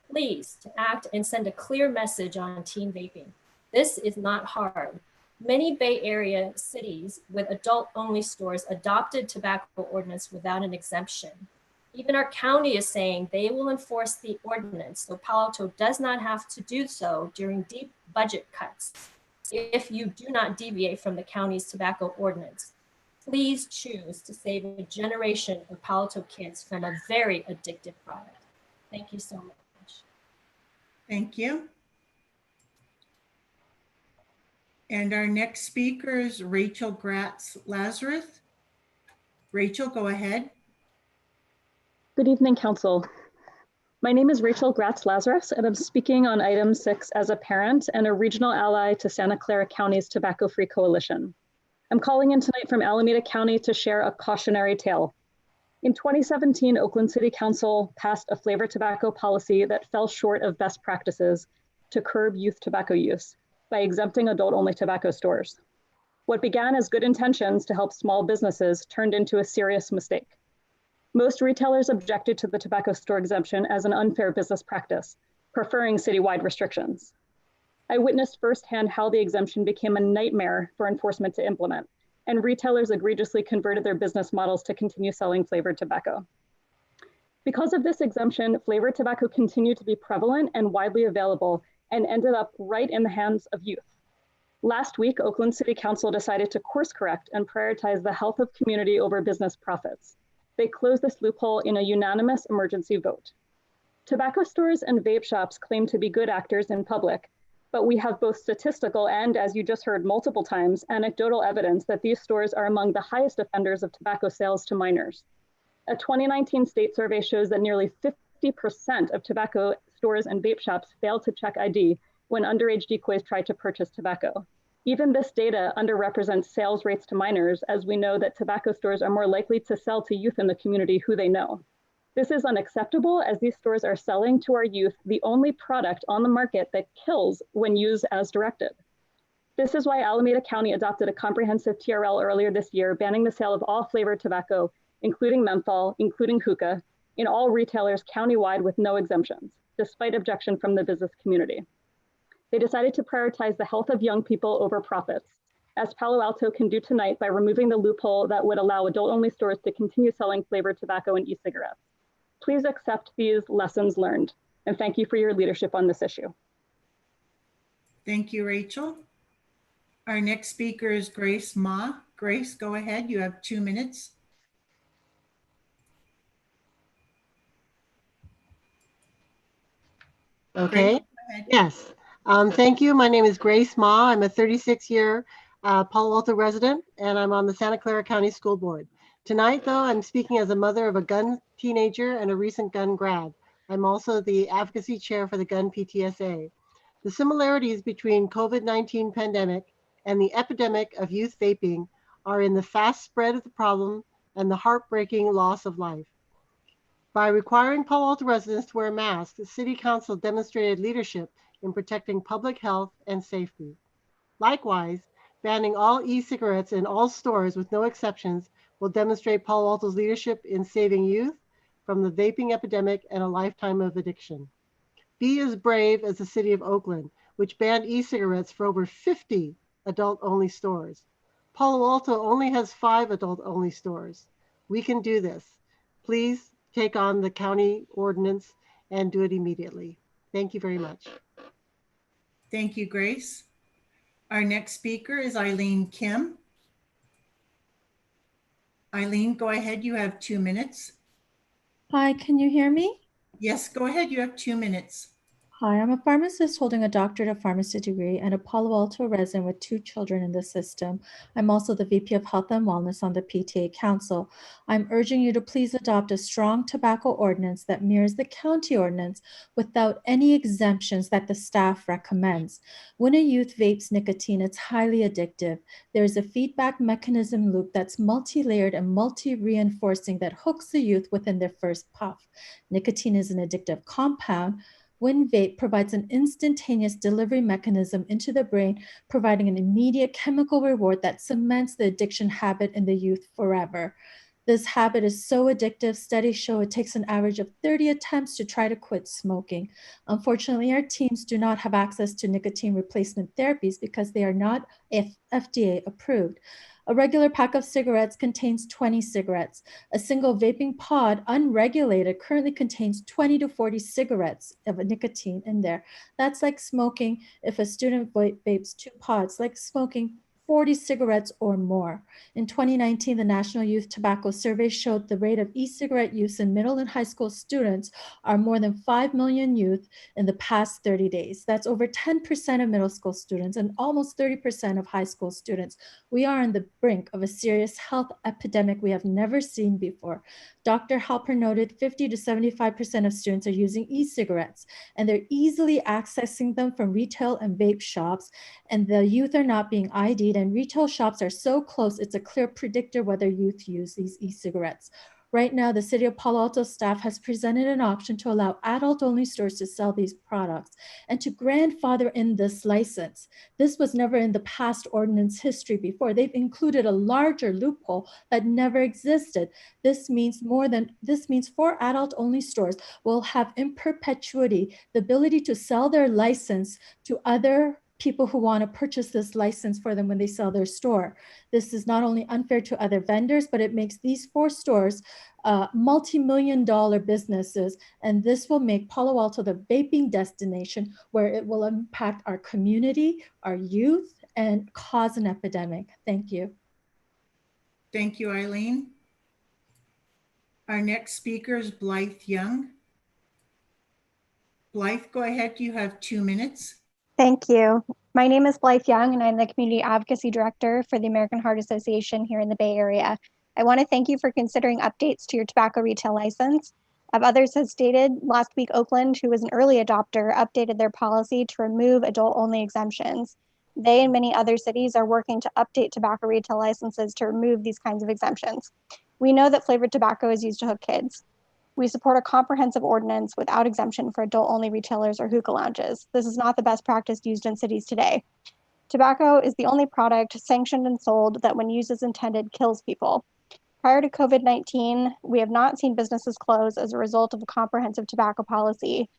Speaker 3: please, to act and send a clear message on teen vaping. This is not hard. Many Bay Area cities with adult-only stores adopted tobacco ordinance without an exemption. Even our county is saying they will enforce the ordinance, so Palo Alto does not have to do so during deep budget cuts if you do not deviate from the county's tobacco ordinance. Please choose to save a generation of Palo Alto kids from a very addictive product. Thank you so much.
Speaker 1: Thank you. And our next speaker is Rachel Gratz Lazarus. Rachel, go ahead.
Speaker 11: Good evening, Council. My name is Rachel Gratz Lazarus, and I'm speaking on item 6 as a parent and a regional ally to Santa Clara County's Tobacco-Free Coalition. I'm calling in tonight from Alameda County to share a cautionary tale. In 2017, Oakland City Council passed a flavored tobacco policy that fell short of best practices to curb youth tobacco use by exempting adult-only tobacco stores. What began as good intentions to help small businesses turned into a serious mistake. Most retailers objected to the tobacco store exemption as an unfair business practice, preferring citywide restrictions. I witnessed firsthand how the exemption became a nightmare for enforcement to implement, and retailers egregiously converted their business models to continue selling flavored tobacco. Because of this exemption, flavored tobacco continued to be prevalent and widely available and ended up right in the hands of youth. Last week, Oakland City Council decided to course correct and prioritize the health of community over business profits. They closed this loophole in a unanimous emergency vote. Tobacco stores and vape shops claim to be good actors in public, but we have both statistical and, as you just heard multiple times, anecdotal evidence that these stores are among the highest offenders of tobacco sales to minors. A 2019 state survey shows that nearly 50% of tobacco stores and vape shops failed to check ID when underage decoys tried to purchase tobacco. Even this data underrepresents sales rates to minors, as we know that tobacco stores are more likely to sell to youth in the community who they know. This is unacceptable, as these stores are selling to our youth the only product on the market that kills when used as directed. This is why Alameda County adopted a comprehensive TRL earlier this year, banning the sale of all flavored tobacco, including menthol, including hookah, in all retailers countywide with no exemptions, despite objection from the business community. They decided to prioritize the health of young people over profits, as Palo Alto can do tonight by removing the loophole that would allow adult-only stores to continue selling flavored tobacco and e-cigarettes. Please accept these lessons learned, and thank you for your leadership on this issue.
Speaker 1: Thank you, Rachel. Our next speaker is Grace Ma. Grace, go ahead. You have 2 minutes.
Speaker 12: Okay. Yes. Thank you. My name is Grace Ma. I'm a 36-year Palo Alto resident, and I'm on the Santa Clara County School Board. Tonight, though, I'm speaking as a mother of a gun teenager and a recent gun grad. I'm also the advocacy chair for the Gun PTSA. The similarities between COVID-19 pandemic and the epidemic of youth vaping are in the fast spread of the problem and the heartbreaking loss of life. By requiring Palo Alto residents to wear masks, the City Council demonstrated leadership in protecting public health and safety. Likewise, banning all e-cigarettes in all stores with no exceptions will demonstrate Palo Alto's leadership in saving youth from the vaping epidemic and a lifetime of addiction. Be as brave as the City of Oakland, which banned e-cigarettes for over 50 adult-only stores. Palo Alto only has 5 adult-only stores. We can do this. Please take on the county ordinance and do it immediately. Thank you very much.
Speaker 1: Thank you, Grace. Our next speaker is Eileen Kim. Eileen, go ahead. You have 2 minutes.
Speaker 13: Hi, can you hear me?
Speaker 1: Yes, go ahead. You have 2 minutes.
Speaker 13: Hi, I'm a pharmacist holding a doctorate of pharmacy degree and a Palo Alto resident with 2 children in the system. I'm also the VP of Health and Wellness on the PTA Council. I'm urging you to please adopt a strong tobacco ordinance that mirrors the county ordinance without any exemptions that the staff recommends. When a youth vapes nicotine, it's highly addictive. There is a feedback mechanism loop that's multi-layered and multi-reinforcing that hooks the youth within their first puff. Nicotine is an addictive compound. When vape provides an instantaneous delivery mechanism into the brain, providing an immediate chemical reward that cements the addiction habit in the youth forever. This habit is so addictive, studies show it takes an average of 30 attempts to try to quit smoking. Unfortunately, our teams do not have access to nicotine replacement therapies because they are not FDA approved. A regular pack of cigarettes contains 20 cigarettes. A single vaping pod, unregulated, currently contains 20 to 40 cigarettes of nicotine in there. That's like smoking, if a student vapes 2 pods, like smoking 40 cigarettes or more. In 2019, the National Youth Tobacco Survey showed the rate of e-cigarette use in middle and high school students are more than 5 million youth in the past 30 days. That's over 10% of middle school students and almost 30% of high school students. We are on the brink of a serious health epidemic we have never seen before. Dr. Halper noted 50 to 75% of students are using e-cigarettes, and they're easily accessing them from retail and vape shops, and the youth are not being ID'd, and retail shops are so close, it's a clear predictor whether youth use these e-cigarettes. Right now, the City of Palo Alto staff has presented an option to allow adult-only stores to sell these products and to grandfather in this license. This was never in the past ordinance history before. They've included a larger loophole that never existed. This means for adult-only stores will have in perpetuity the ability to sell their license to other people who want to purchase this license for them when they sell their store. This is not only unfair to other vendors, but it makes these 4 stores multi-million-dollar businesses, and this will make Palo Alto the vaping destination where it will impact our community, our youth, and cause an epidemic. Thank you.
Speaker 1: Thank you, Eileen. Our next speaker is Blythe Young. Blythe, go ahead. You have 2 minutes.
Speaker 21: Thank you. My name is Blythe Young, and I'm the Community Advocacy Director for the American Heart Association here in the Bay Area. I want to thank you for considering updates to your tobacco retail license. As others have stated, last week Oakland, who was an early adopter, updated their policy to remove adult-only exemptions. They and many other cities are working to update tobacco retail licenses to remove these kinds of exemptions. We know that flavored tobacco is used to hook kids. We support a comprehensive ordinance without exemption for adult-only retailers or hookah lounges. This is not the best practice used in cities today. Tobacco is the only product sanctioned and sold that, when used as intended, kills people. Prior to COVID-19, we have not seen businesses close as a result of a comprehensive tobacco policy.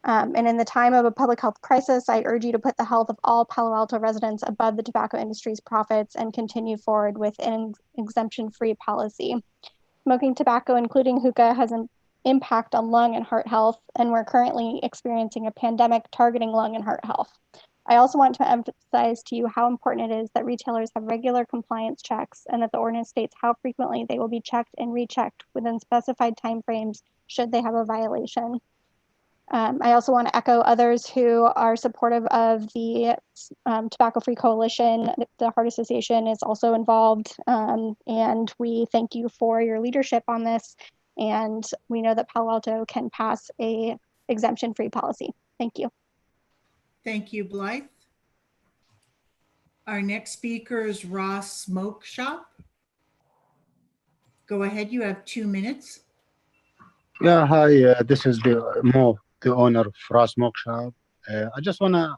Speaker 21: And in the time of a public health crisis, I urge you to put the health of all Palo Alto residents above the tobacco industry's profits and continue forward with an exemption-free policy. Smoking tobacco, including hookah, has an impact on lung and heart health, and we're currently experiencing a pandemic targeting lung and heart health. I also want to emphasize to you how important it is that retailers have regular compliance checks, and that the ordinance states how frequently they will be checked and rechecked within specified timeframes should they have a violation. I also want to echo others who are supportive of the Tobacco-Free Coalition. The Heart Association is also involved, and we thank you for your leadership on this. And we know that Palo Alto can pass a exemption-free policy. Thank you.
Speaker 1: Thank you, Blythe. Our next speaker is Ross Smoke Shop. Go ahead, you have 2 minutes.
Speaker 22: Yeah, hi, this is the owner of Ross Smoke Shop. I just want to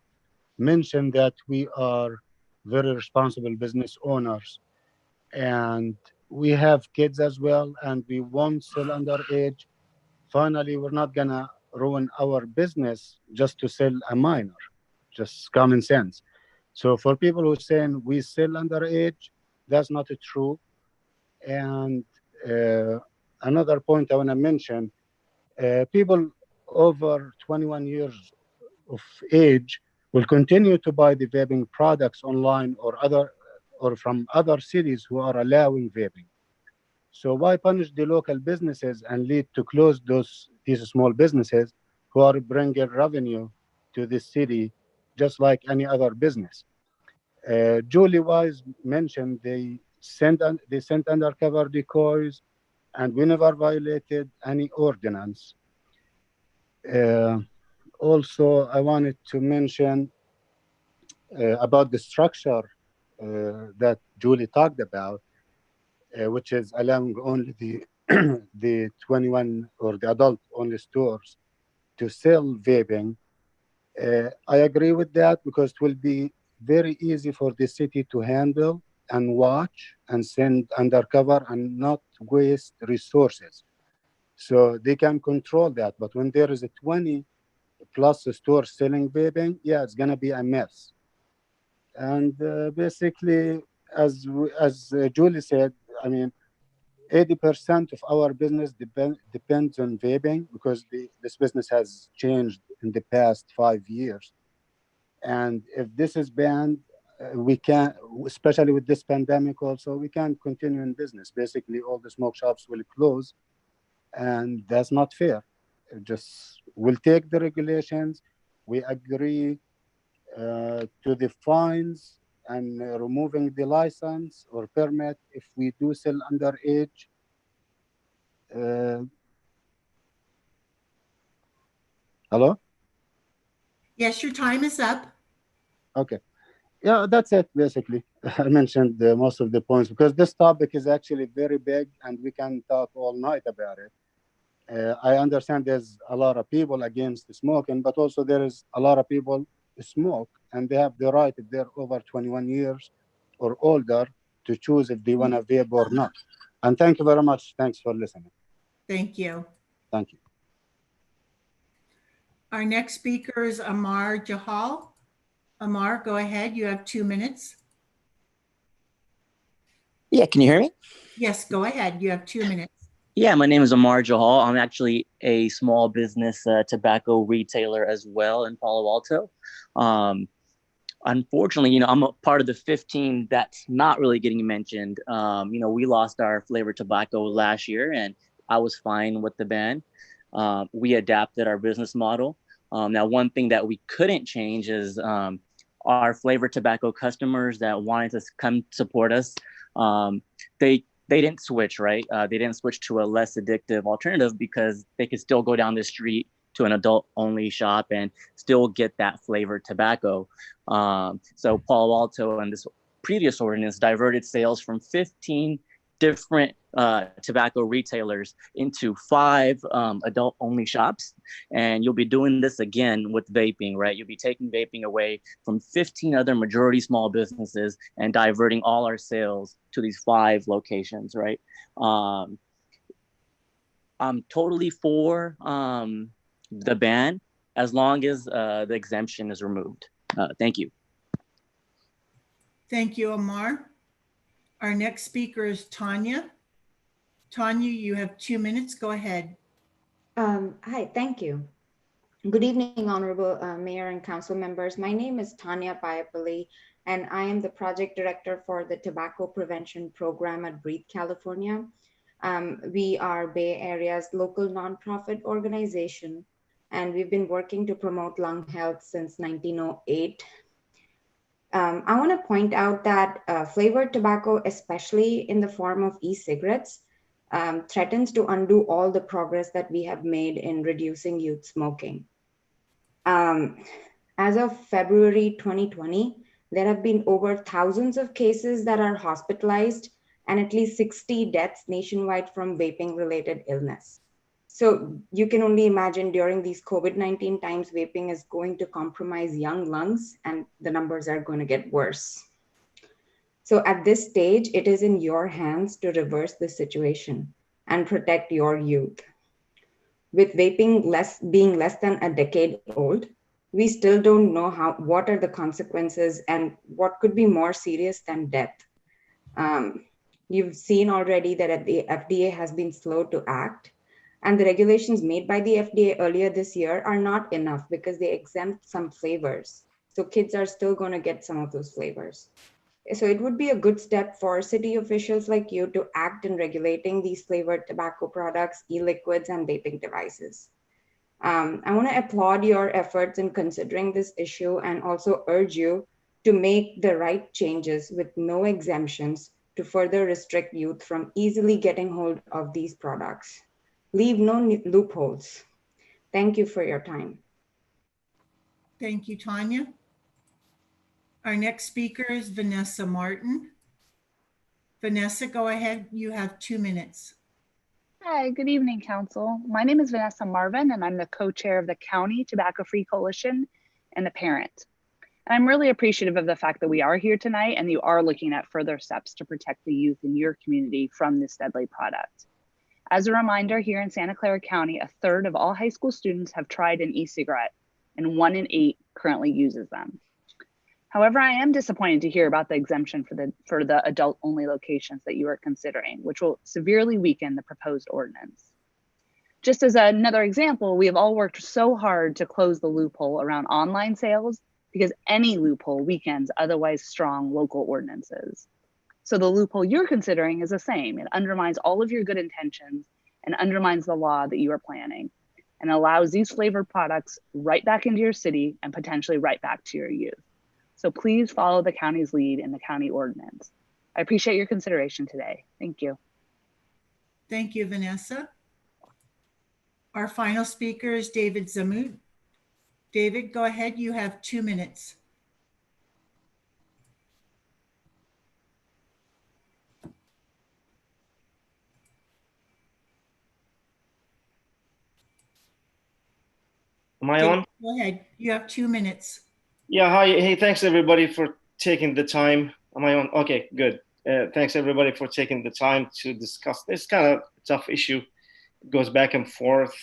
Speaker 22: mention that we are very responsible business owners, and we have kids as well, and we won't sell underage. Finally, we're not gonna ruin our business just to sell a minor, just common sense. So for people who are saying we sell underage, that's not true. And another point I want to mention, people over 21 years of age will continue to buy the vaping products online or from other cities who are allowing vaping. So why punish the local businesses and lead to close these small businesses who are bringing revenue to the city just like any other business? Julie Wise mentioned they sent undercover decoys, and we never violated any ordinance. Also, I wanted to mention about the structure that Julie talked about, which is allowing only the 21 or the adult-only stores to sell vaping. I agree with that because it will be very easy for the city to handle and watch and send undercover and not waste resources. So they can control that. But when there is a 20 plus stores selling vaping, yeah, it's gonna be a mess. And basically, as Julie said, I mean, 80% of our business depends on vaping because this business has changed in the past 5 years. And if this is banned, we can't, especially with this pandemic also, we can't continue in business. Basically, all the smoke shops will close, and that's not fair. We'll take the regulations. We agree to the fines and removing the license or permit if we do sell underage. Hello?
Speaker 1: Yes, your time is up.
Speaker 22: Okay. Yeah, that's it, basically. I mentioned most of the points because this topic is actually very big and we can talk all night about it. I understand there's a lot of people against smoking, but also there is a lot of people who smoke and they have the right, if they're over 21 years or older, to choose if they want to vape or not. And thank you very much. Thanks for listening.
Speaker 1: Thank you.
Speaker 22: Thank you.
Speaker 1: Our next speaker is Amar Jahal. Amar, go ahead. You have 2 minutes.
Speaker 23: Yeah, can you hear me?
Speaker 1: Yes, go ahead. You have 2 minutes.
Speaker 23: Yeah, my name is Amar Jahal. I'm actually a small business tobacco retailer as well in Palo Alto. unfortunately, I'm a part of the 15 that's not really getting mentioned. We lost our flavored tobacco last year, and I was fine with the ban. We adapted our business model. Now, one thing that we couldn't change is our flavored tobacco customers that wanted to come support us. They didn't switch, right? They didn't switch to a less addictive alternative because they could still go down the street to an adult-only shop and still get that flavored tobacco. So Palo Alto and this previous ordinance diverted sales from 15 different tobacco retailers into 5 adult-only shops. And you'll be doing this again with vaping, right? You'll be taking vaping away from 15 other majority small businesses and diverting all our sales to these 5 locations, right? I'm totally for the ban as long as the exemption is removed. Thank you.
Speaker 1: Thank you, Amar. Our next speaker is Tanya. Tanya, you have 2 minutes. Go ahead.
Speaker 4: Hi, thank you. Good evening, Honorable Mayor and Council members. My name is Tanya Payapalli, and I am the Project Director for the Tobacco Prevention Program at Breathe, California. We are Bay Area's local nonprofit organization, and we've been working to promote lung health since 1908. I want to point out that flavored tobacco, especially in the form of e-cigarettes, threatens to undo all the progress that we have made in reducing youth smoking. As of February 2020, there have been over thousands of cases that are hospitalized and at least 60 deaths nationwide from vaping-related illness. So you can only imagine during these COVID-19 times, vaping is going to compromise young lungs and the numbers are going to get worse. So at this stage, it is in your hands to reverse the situation and protect your youth. With vaping being less than a decade old, we still don't know what are the consequences and what could be more serious than death. You've seen already that the FDA has been slow to act. And the regulations made by the FDA earlier this year are not enough because they exempt some flavors. So kids are still going to get some of those flavors. So it would be a good step for city officials like you to act in regulating these flavored tobacco products, e-liquids, and vaping devices. I want to applaud your efforts in considering this issue and also urge you to make the right changes with no exemptions to further restrict youth from easily getting hold of these products. Leave no loopholes. Thank you for your time.
Speaker 1: Thank you, Tanya. Our next speaker is Vanessa Martin. Vanessa, go ahead. You have 2 minutes.
Speaker 10: Hi, good evening, Council. My name is Vanessa Marvin, and I'm the co-chair of the County Tobacco-Free Coalition and the parent. And I'm really appreciative of the fact that we are here tonight and you are looking at further steps to protect the youth in your community from this deadly product. As a reminder, here in Santa Clara County, 1/3 of all high school students have tried an e-cigarette and 1 in 8 currently uses them. However, I am disappointed to hear about the exemption for the adult-only locations that you are considering, which will severely weaken the proposed ordinance. Just as another example, we have all worked so hard to close the loophole around online sales because any loophole weakens otherwise strong local ordinances. So the loophole you're considering is the same. It undermines all of your good intentions and undermines the law that you are planning and allows these flavored products right back into your city and potentially right back to your youth. So please follow the county's lead in the county ordinance. I appreciate your consideration today. Thank you.
Speaker 1: Thank you, Vanessa. Our final speaker is David Zamut. David, go ahead. You have 2 minutes.
Speaker 16: Am I on?
Speaker 1: Go ahead. You have 2 minutes.
Speaker 16: Yeah, hi. Hey, thanks everybody for taking the time. Am I on? Okay, good. Thanks everybody for taking the time to discuss this kind of tough issue. It goes back and forth.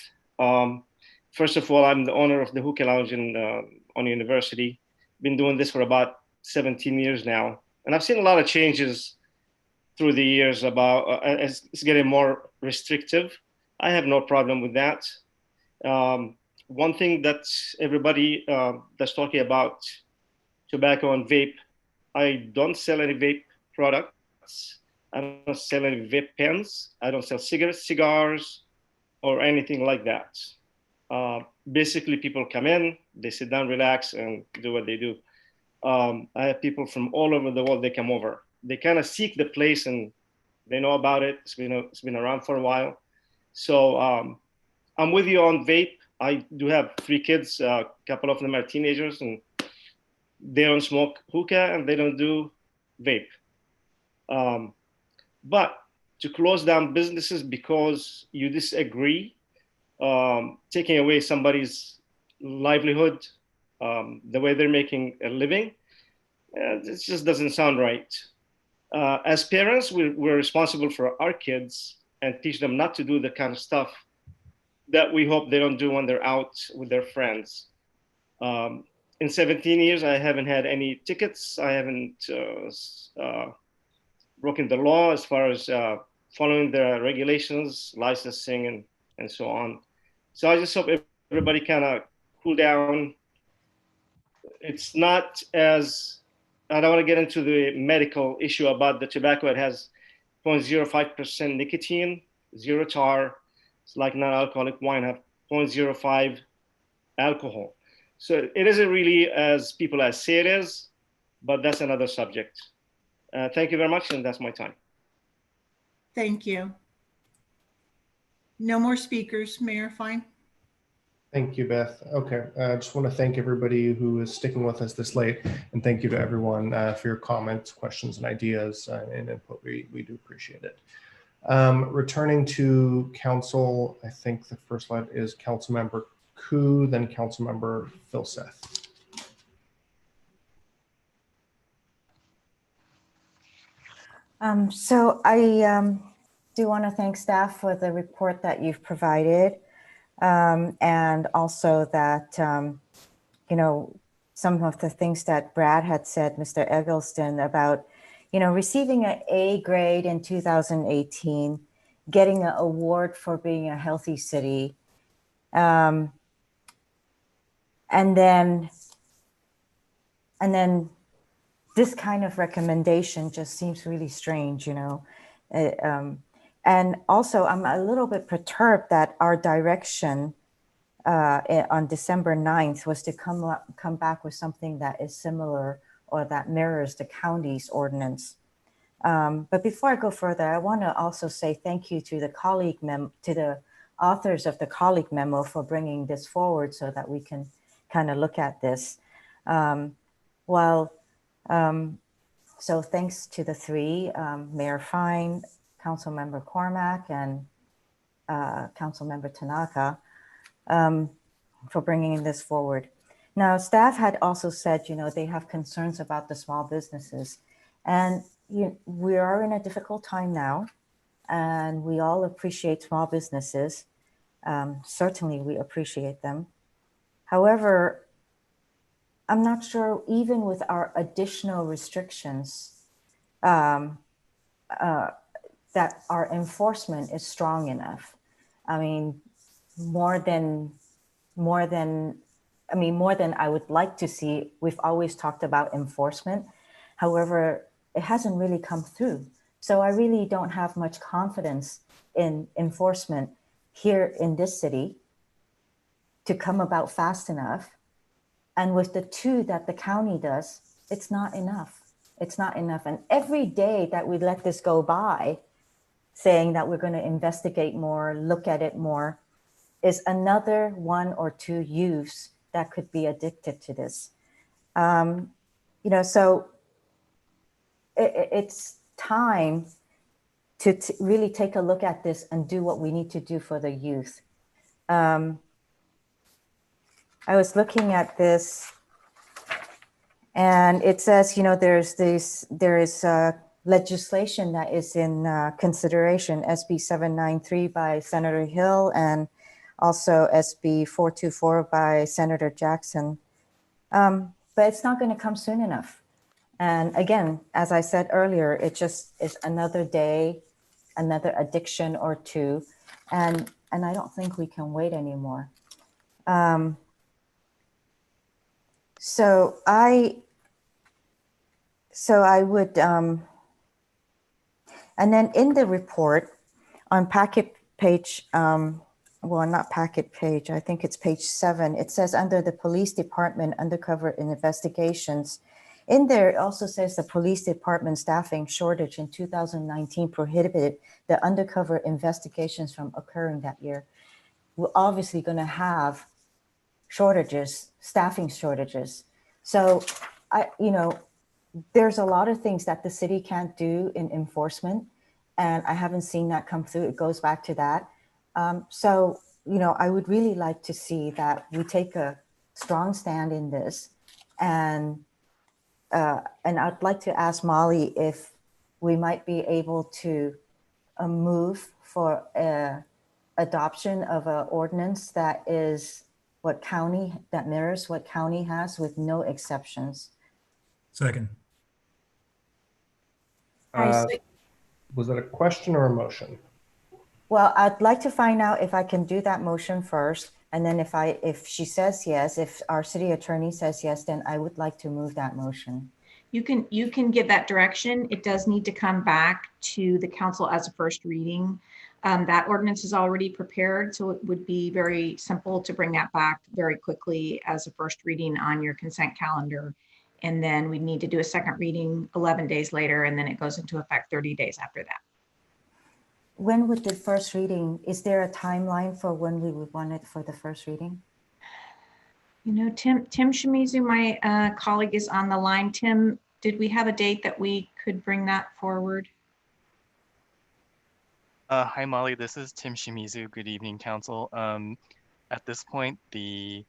Speaker 16: First of all, I'm the owner of the Hookah Lounge on University. Been doing this for about 17 years now. And I've seen a lot of changes through the years about it's getting more restrictive. I have no problem with that. One thing that everybody that's talking about tobacco and vape. I don't sell any vape products. I don't sell any vape pens. I don't sell cigarettes, cigars, or anything like that. Basically, people come in, they sit down, relax, and do what they do. I have people from all over the world, they come over. They kind of seek the place and they know about it. It's been around for a while. So I'm with you on vape. I do have 3 kids. A couple of them are teenagers, and they don't smoke hookah and they don't do vape. But to close down businesses because you disagree, taking away somebody's livelihood, the way they're making a living, it just doesn't sound right. As parents, we're responsible for our kids and teach them not to do the kind of stuff that we hope they don't do when they're out with their friends. In 17 years, I haven't had any tickets. I haven't broken the law as far as following the regulations, licensing, and so on. So I just hope everybody kind of cool down. It's not as, I don't want to get into the medical issue about the tobacco. It has 0.05% nicotine, 0 tar. It's like non-alcoholic wine have 0.05 alcohol. So it isn't really as people as say it is, but that's another subject. Thank you very much, and that's my time.
Speaker 1: Thank you. No more speakers, Mayor Fine.
Speaker 2: Thank you, Beth. Okay, I just want to thank everybody who is sticking with us this late, and thank you to everyone for your comments, questions, and ideas and input. We do appreciate it. Returning to council, I think the first slide is Councilmember Koo, then Councilmember Filseth.
Speaker 5: So I do want to thank staff for the report that you've provided, and also that, you know, some of the things that Brad had said, Mr. Eggleston, about, you know, receiving an A grade in 2018, getting an award for being a healthy city, and then this kind of recommendation just seems really strange, you know. And also, I'm a little bit perturbed that our direction on December 9th was to come back with something that is similar or that mirrors the county's ordinance. But before I go further, I want to also say thank you to the authors of the colleague memo for bringing this forward so that we can kind of look at this. So thanks to the 3, Mayor Fine, Councilmember Cormack, and Councilmember Tanaka for bringing this forward. Now, staff had also said, you know, they have concerns about the small businesses. And we are in a difficult time now, and we all appreciate small businesses. Certainly, we appreciate them. However, I'm not sure, even with our additional restrictions, that our enforcement is strong enough. I mean, more than I would like to see. We've always talked about enforcement. However, it hasn't really come through. So I really don't have much confidence in enforcement here in this city to come about fast enough. And with the 2 that the county does, it's not enough. It's not enough. And every day that we let this go by, saying that we're going to investigate more, look at it more, is another 1 or 2 youths that could be addicted to this. You know, so it's time to really take a look at this and do what we need to do for the youth. I was looking at this, and it says, you know, there is legislation that is in consideration, SB 793 by Senator Hill, and also SB 424 by Senator Jackson. But it's not going to come soon enough. And again, as I said earlier, it just is another day, another addiction or 2. And I don't think we can wait anymore. So I So I would, and then in the report on packet page, well, not packet page, I think it's page 7, it says under the police department undercover investigations. In there, it also says the police department staffing shortage in 2019 prohibited the undercover investigations from occurring that year. We're obviously going to have shortages, staffing shortages. So there's a lot of things that the city can't do in enforcement, and I haven't seen that come through. It goes back to that. So I would really like to see that we take a strong stand in this, and I'd like to ask Molly if we might be able to move for adoption of an ordinance that is that mirrors what county has with no exceptions.
Speaker 6: Second.
Speaker 2: Was that a question or a motion?
Speaker 5: Well, I'd like to find out if I can do that motion first. And then if she says yes, if our city attorney says yes, then I would like to move that motion.
Speaker 19: You can give that direction. It does need to come back to the council as a first reading. That ordinance is already prepared, so it would be very simple to bring that back very quickly as a first reading on your consent calendar. And then we need to do a second reading 11 days later, and then it goes into effect 30 days after that.
Speaker 5: When would the first reading, is there a timeline for when we would want it for the first reading?
Speaker 19: Tim Shimizu, my colleague, is on the line. Tim, did we have a date that we could bring that forward?
Speaker 20: Hi, Molly. This is Tim Shimizu. Good evening, Council. At this point, the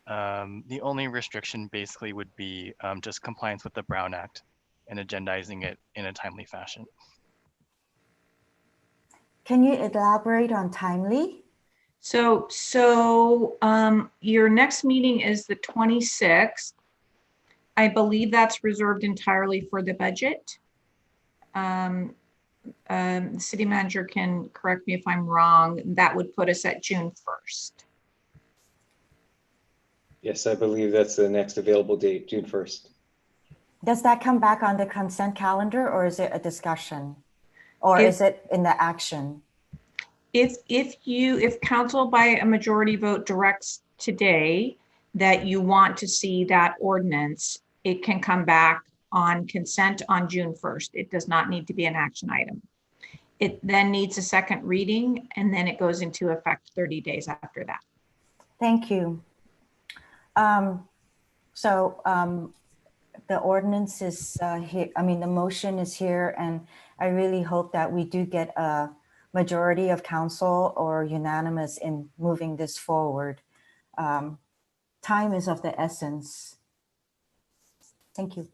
Speaker 20: only restriction basically would be just compliance with the Brown Act and agendizing it in a timely fashion.
Speaker 5: Can you elaborate on timely?
Speaker 19: So your next meeting is the 26th. I believe that's reserved entirely for the budget. The city manager can correct me if I'm wrong. That would put us at June 1st.
Speaker 24: Yes, I believe that's the next available date, June 1st.
Speaker 5: Does that come back on the consent calendar, or is it a discussion? Or is it in the action?
Speaker 19: If council by a majority vote directs today that you want to see that ordinance, it can come back on consent on June 1st. It does not need to be an action item. It then needs a second reading, and then it goes into effect 30 days after that.
Speaker 5: Thank you. The ordinance is here. I mean, the motion is here, and I really hope that we do get a majority of council or unanimous in moving this forward. Time is of the essence. Thank you.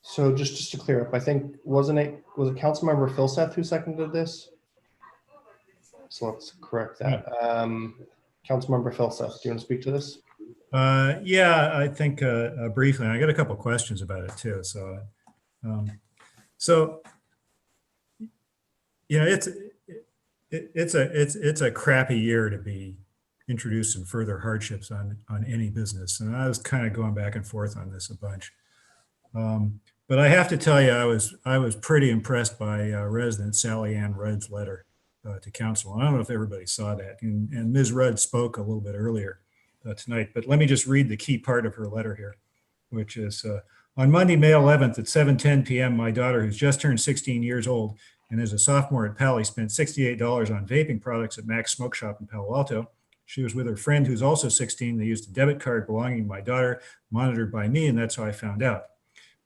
Speaker 2: So just to clear up, I think, was it Councilmember Philseth who seconded this? So let's correct that. Councilmember Philseth, do you want to speak to this?
Speaker 6: Yeah, I think briefly, and I got a couple questions about it too. It's a crappy year to be introducing further hardships on any business, and I was kind of going back and forth on this a bunch. But I have to tell you, I was pretty impressed by resident Sally Ann Rudd's letter to council. I don't know if everybody saw that, and Ms. Rudd spoke a little bit earlier tonight, but let me just read the key part of her letter here, which is, on Monday, May 11th at 7:10 p.m., my daughter, who's just turned 16 years old and is a sophomore at Pali, spent $68 on vaping products at Mac's Smoke Shop in Palo Alto. She was with her friend who's also 16. They used a debit card belonging to my daughter, monitored by me, and that's how I found out.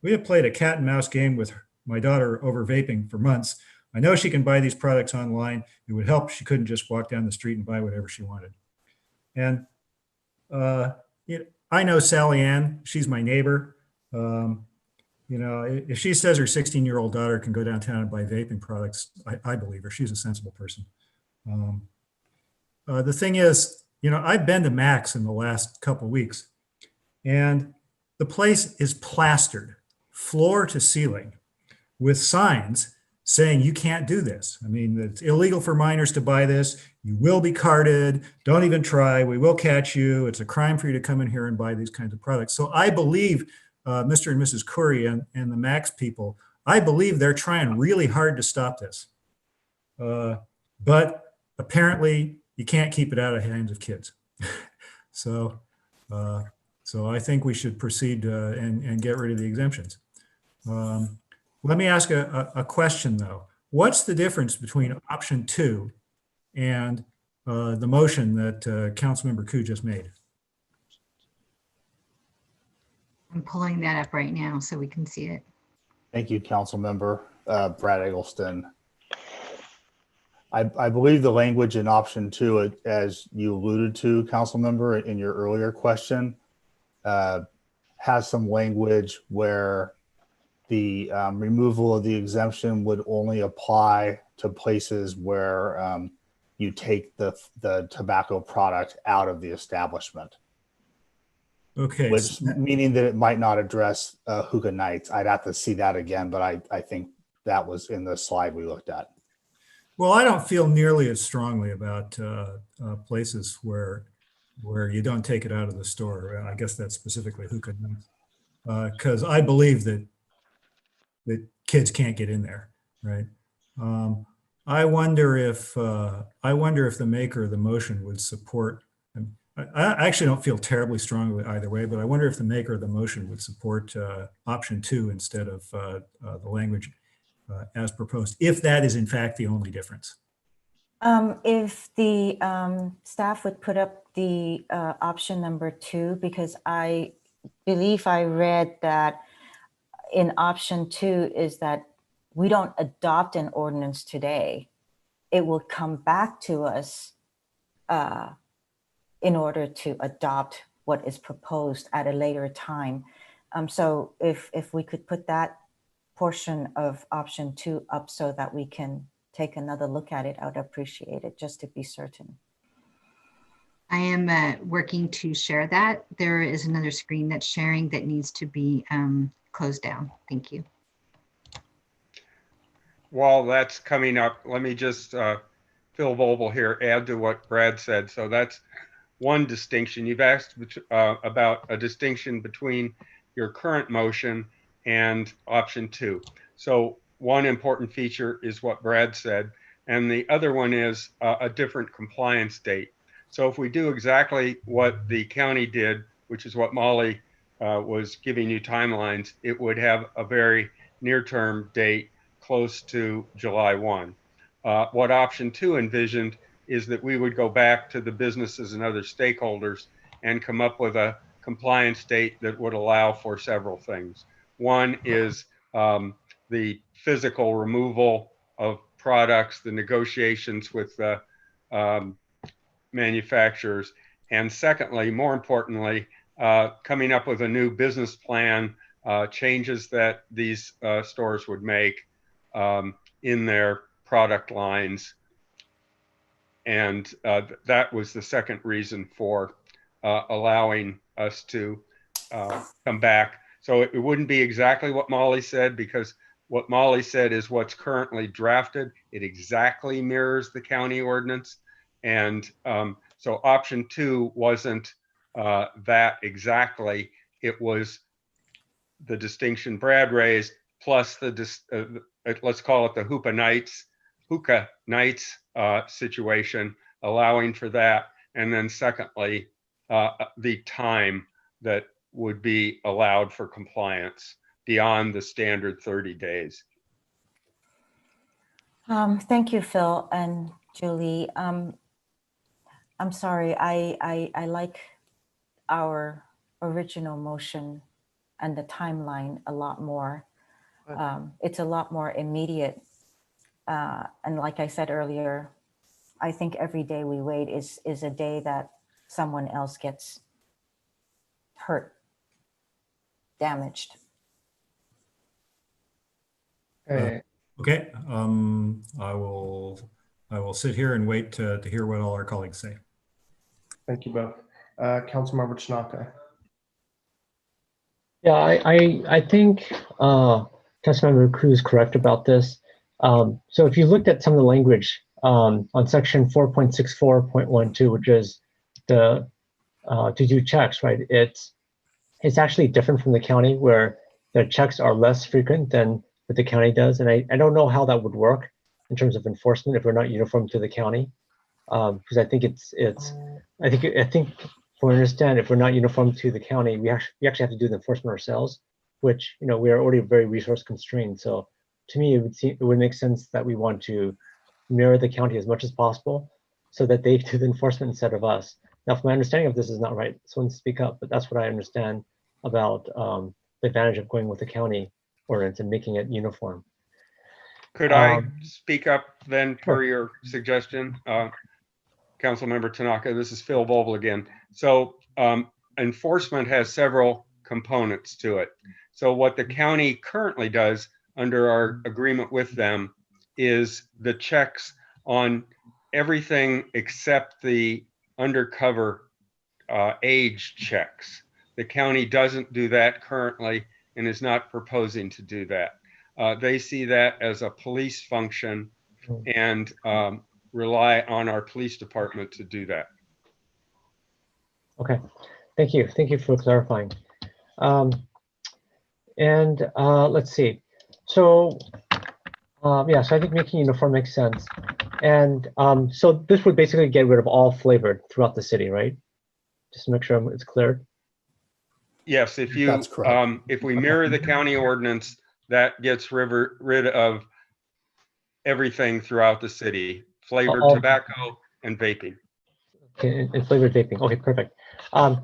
Speaker 6: We have played a cat and mouse game with my daughter over vaping for months. I know she can buy these products online. It would help if she couldn't just walk down the street and buy whatever she wanted. And I know Sally Ann, she's my neighbor. If she says her 16-year-old daughter can go downtown and buy vaping products, I believe her. She's a sensible person. The thing is, I've been to Mac's in the last couple of weeks, and the place is plastered floor to ceiling with signs saying you can't do this. I mean, it's illegal for minors to buy this. You will be carded. Don't even try. We will catch you. It's a crime for you to come in here and buy these kinds of products. So I believe Mr. and Mrs. Curry and the Max people, I believe they're trying really hard to stop this. But apparently you can't keep it out of the hands of kids. So I think we should proceed and get rid of the exemptions. Let me ask a question though. What's the difference between option 2 and the motion that Councilmember Koo just made?
Speaker 7: I'm pulling that up right now so we can see it.
Speaker 8: Thank you, Councilmember Brad Eggleston. I believe the language in option 2, as you alluded to, Councilmember, in your earlier question, has some language where the removal of the exemption would only apply to places where you take the tobacco product out of the establishment.
Speaker 6: Okay.
Speaker 8: Which meaning that it might not address hookah nights. I'd have to see that again, but I think that was in the slide we looked at.
Speaker 6: Well, I don't feel nearly as strongly about places where you don't take it out of the store. I guess that's specifically hookah nights, because I believe that kids can't get in there, right? I wonder if the maker of the motion would support. I actually don't feel terribly strongly either way, but I wonder if the maker of the motion would support option 2 instead of the language as proposed, if that is in fact the only difference.
Speaker 5: If the staff would put up the option number 2, because I believe I read that in option 2 is that we don't adopt an ordinance today. It will come back to us in order to adopt what is proposed at a later time. So if we could put that portion of option 2 up so that we can take another look at it, I would appreciate it, just to be certain.
Speaker 7: I am working to share that. There is another screen that's sharing that needs to be closed down. Thank you.
Speaker 14: While that's coming up, let me just, Phil Vogel here, add to what Brad said. So that's one distinction. You've asked about a distinction between your current motion and option 2. So one important feature is what Brad said, and the other one is a different compliance date. So if we do exactly what the county did, which is what Molly was giving you timelines, it would have a very near-term date close to July 1. What option 2 envisioned is that we would go back to the businesses and other stakeholders and come up with a compliance date that would allow for several things. One is the physical removal of products, the negotiations with the manufacturers, and secondly, more importantly, coming up with a new business plan, changes that these stores would make in their product lines. And that was the second reason for allowing us to come back. So it wouldn't be exactly what Molly said, because what Molly said is what's currently drafted. It exactly mirrors the county ordinance. And so option 2 wasn't that exactly. It was the distinction Brad raised, plus the, let's call it the hookah nights situation, allowing for that. And then secondly, the time that would be allowed for compliance beyond the standard 30 days.
Speaker 5: Thank you, Phil and Julie. I'm sorry, I like our original motion and the timeline a lot more. It's a lot more immediate. And like I said earlier, I think every day we wait is a day that someone else gets hurt, damaged.
Speaker 2: Okay.
Speaker 6: Okay. I will sit here and wait to hear what all our colleagues say.
Speaker 2: Thank you both. Councilmember Chinaka.
Speaker 18: Yeah, I think Councilmember Koo is correct about this. So if you looked at some of the language on section 4.64.12, which is the to do checks, right? It it's actually different from the county where the checks are less frequent than what the county does. And I don't know how that would work in terms of enforcement if we're not uniform to the county. Because I think I think from what I understand, if we're not uniform to the county, we actually have to do the enforcement ourselves, which, you know, we are already very resource constrained. So to me, it would make sense that we want to mirror the county as much as possible so that they do the enforcement instead of us. Now, from my understanding of this is not right, someone speak up, but that's what I understand about the advantage of going with the county ordinance and making it uniform.
Speaker 14: Could I speak up then per your suggestion? Councilmember Tanaka, this is Phil Vogel again. So enforcement has several components to it. So what the county currently does under our agreement with them is the checks on everything except the undercover age checks. The county doesn't do that currently and is not proposing to do that. They see that as a police function and rely on our police department to do that.
Speaker 18: Okay, thank you. Thank you for clarifying. Let's see. So yeah, so I think making uniform makes sense. And so this would basically get rid of all flavored throughout the city, right? Just to make sure it's clear.
Speaker 14: Yes, if you if we mirror the county ordinance, that gets rid of everything throughout the city, flavored tobacco and vaping.
Speaker 18: Okay, and flavored vaping. Okay, perfect. Yeah,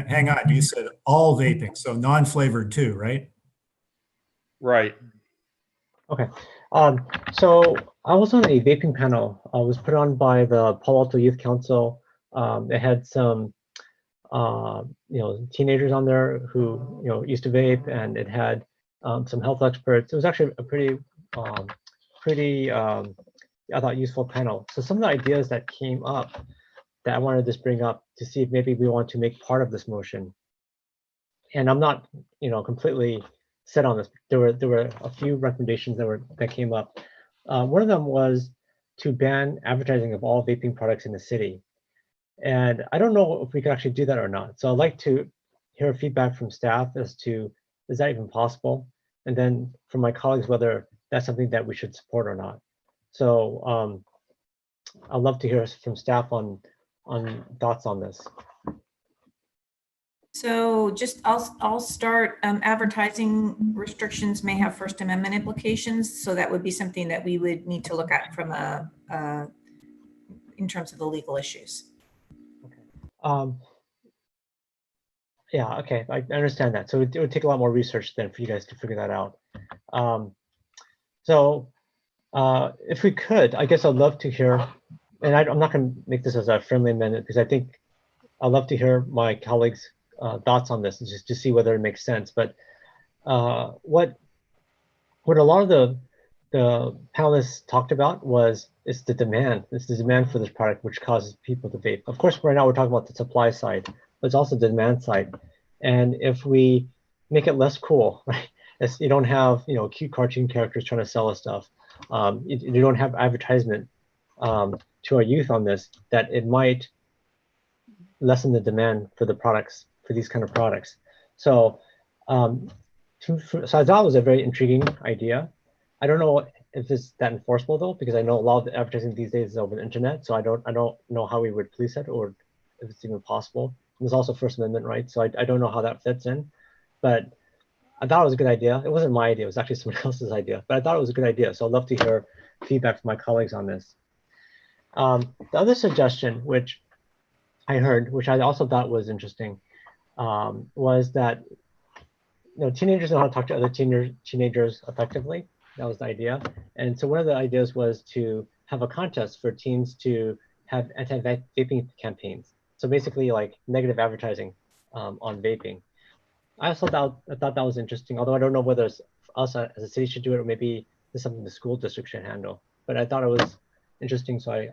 Speaker 6: hang on. You said all vaping, so non-flavored too, right?
Speaker 14: Right.
Speaker 18: Okay. So I was on a vaping panel. I was put on by the Palo Alto Youth Council. It had some, teenagers on there who, used to vape, and it had some health experts. It was actually a pretty, I thought, useful panel. So some of the ideas that came up that I wanted to just bring up to see if maybe we want to make part of this motion. And I'm not, completely set on this. There were a few recommendations that came up. One of them was to ban advertising of all vaping products in the city. And I don't know if we could actually do that or not. So I'd like to hear feedback from staff as to, is that even possible? And then from my colleagues, whether that's something that we should support or not. So I'd love to hear from staff on thoughts on this.
Speaker 19: So just I'll start. Advertising restrictions may have First Amendment implications, so that would be something that we would need to look at from in terms of the legal issues.
Speaker 18: Yeah, okay, I understand that. So it would take a lot more research then for you guys to figure that out. If we could, I guess I'd love to hear, and I'm not going to make this as a friendly amendment because I think I'd love to hear my colleagues' thoughts on this, just to see whether it makes sense. But what a lot of the panelists talked about is the demand. It's the demand for this product which causes people to vape. Of course, right now we're talking about the supply side, but it's also the demand side. And if we make it less cool, right? You don't have cute cartoon characters trying to sell us stuff. You don't have advertisement to our youth on this, that it might lessen the demand for the products, for these kind of products. So, so I thought it was a very intriguing idea. I don't know if it's that enforceable though, because I know a lot of the advertising these days is over the internet. So I don't know how we would police it or if it's even possible. And there's also First Amendment rights, so I don't know how that fits in. But I thought it was a good idea. It wasn't my idea; it was actually someone else's idea. But I thought it was a good idea. So I'd love to hear feedback from my colleagues on this. The other suggestion, which I heard, which I also thought was interesting, was that teenagers know how to talk to other teenagers effectively. That was the idea. And so one of the ideas was to have a contest for teens to have anti-vaping campaigns. So basically like negative advertising on vaping. I thought that was interesting, although I don't know whether us as a city should do it or maybe it's something the school district should handle. But I thought it was interesting, so I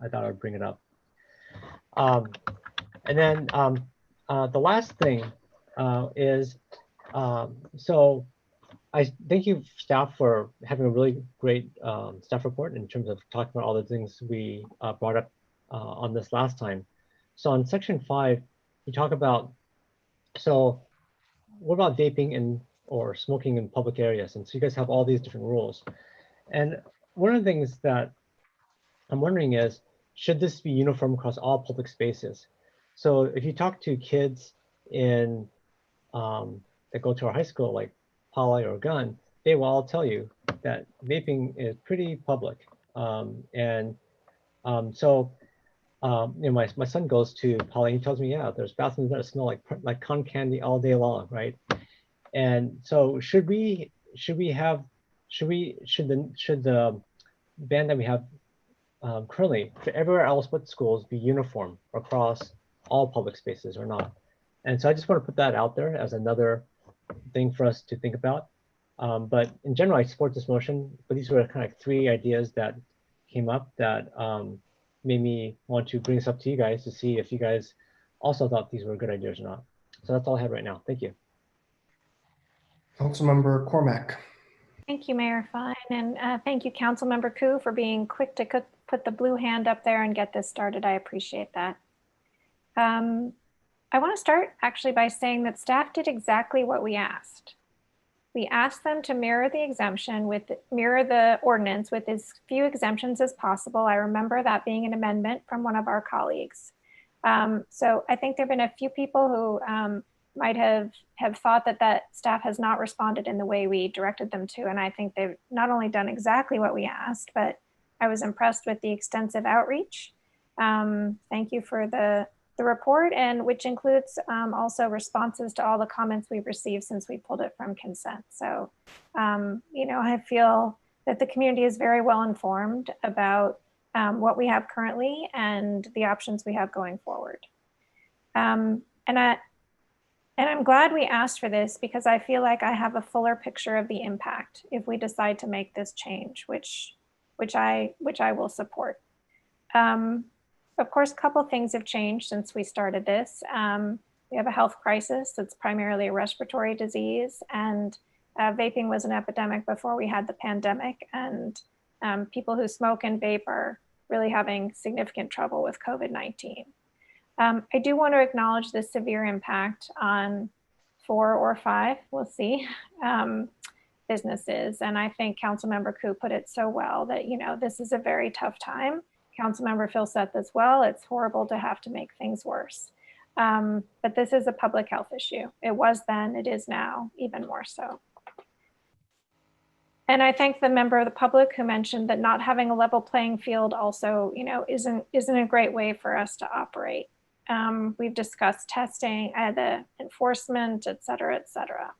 Speaker 18: thought I would bring it up. And then the last thing is, so I thank you staff for having a really great staff report in terms of talking about all the things we brought up on this last time. So on section 5, you talk about, so what about vaping in or smoking in public areas? And so you guys have all these different rules. And one of the things that I'm wondering is, should this be uniform across all public spaces? So if you talk to kids in that go to our high school, like Poly or Gunn, they will all tell you that vaping is pretty public. You know, my son goes to Poly, he tells me, yeah, there's bathrooms that smell like cotton candy all day long, right? And so should the ban that we have currently for everywhere else but schools be uniform across all public spaces or not? And so I just want to put that out there as another thing for us to think about. But in general, I support this motion, but these were kind of like 3 ideas that came up that made me want to bring this up to you guys to see if you guys also thought these were good ideas or not. So that's all I have right now. Thank you.
Speaker 2: Councilmember Cormack.
Speaker 21: Thank you, Mayor Fine, and thank you, Councilmember Koo, for being quick to put the blue hand up there and get this started. I appreciate that. I want to start actually by saying that staff did exactly what we asked. We asked them to mirror the ordinance with as few exemptions as possible. I remember that being an amendment from one of our colleagues. So I think there've been a few people who might have thought that staff has not responded in the way we directed them to. And I think they've not only done exactly what we asked, but I was impressed with the extensive outreach. Thank you for the report, and which includes also responses to all the comments we've received since we pulled it from consent. So, you know, I feel that the community is very well informed about what we have currently and the options we have going forward. And I'm glad we asked for this because I feel like I have a fuller picture of the impact if we decide to make this change, which I will support. Of course, a couple of things have changed since we started this. We have a health crisis that's primarily a respiratory disease, and vaping was an epidemic before we had the pandemic, and people who smoke and vape are really having significant trouble with COVID-19. I do want to acknowledge the severe impact on 4 or 5, we'll see, businesses. And I think Councilmember Koo put it so well that, you know, this is a very tough time. Councilmember Filseth as well. It's horrible to have to make things worse. But this is a public health issue. It was then, it is now, even more so. And I thank the member of the public who mentioned that not having a level playing field also, you know, isn't a great way for us to operate. We've discussed testing, the enforcement, et cetera, et cetera.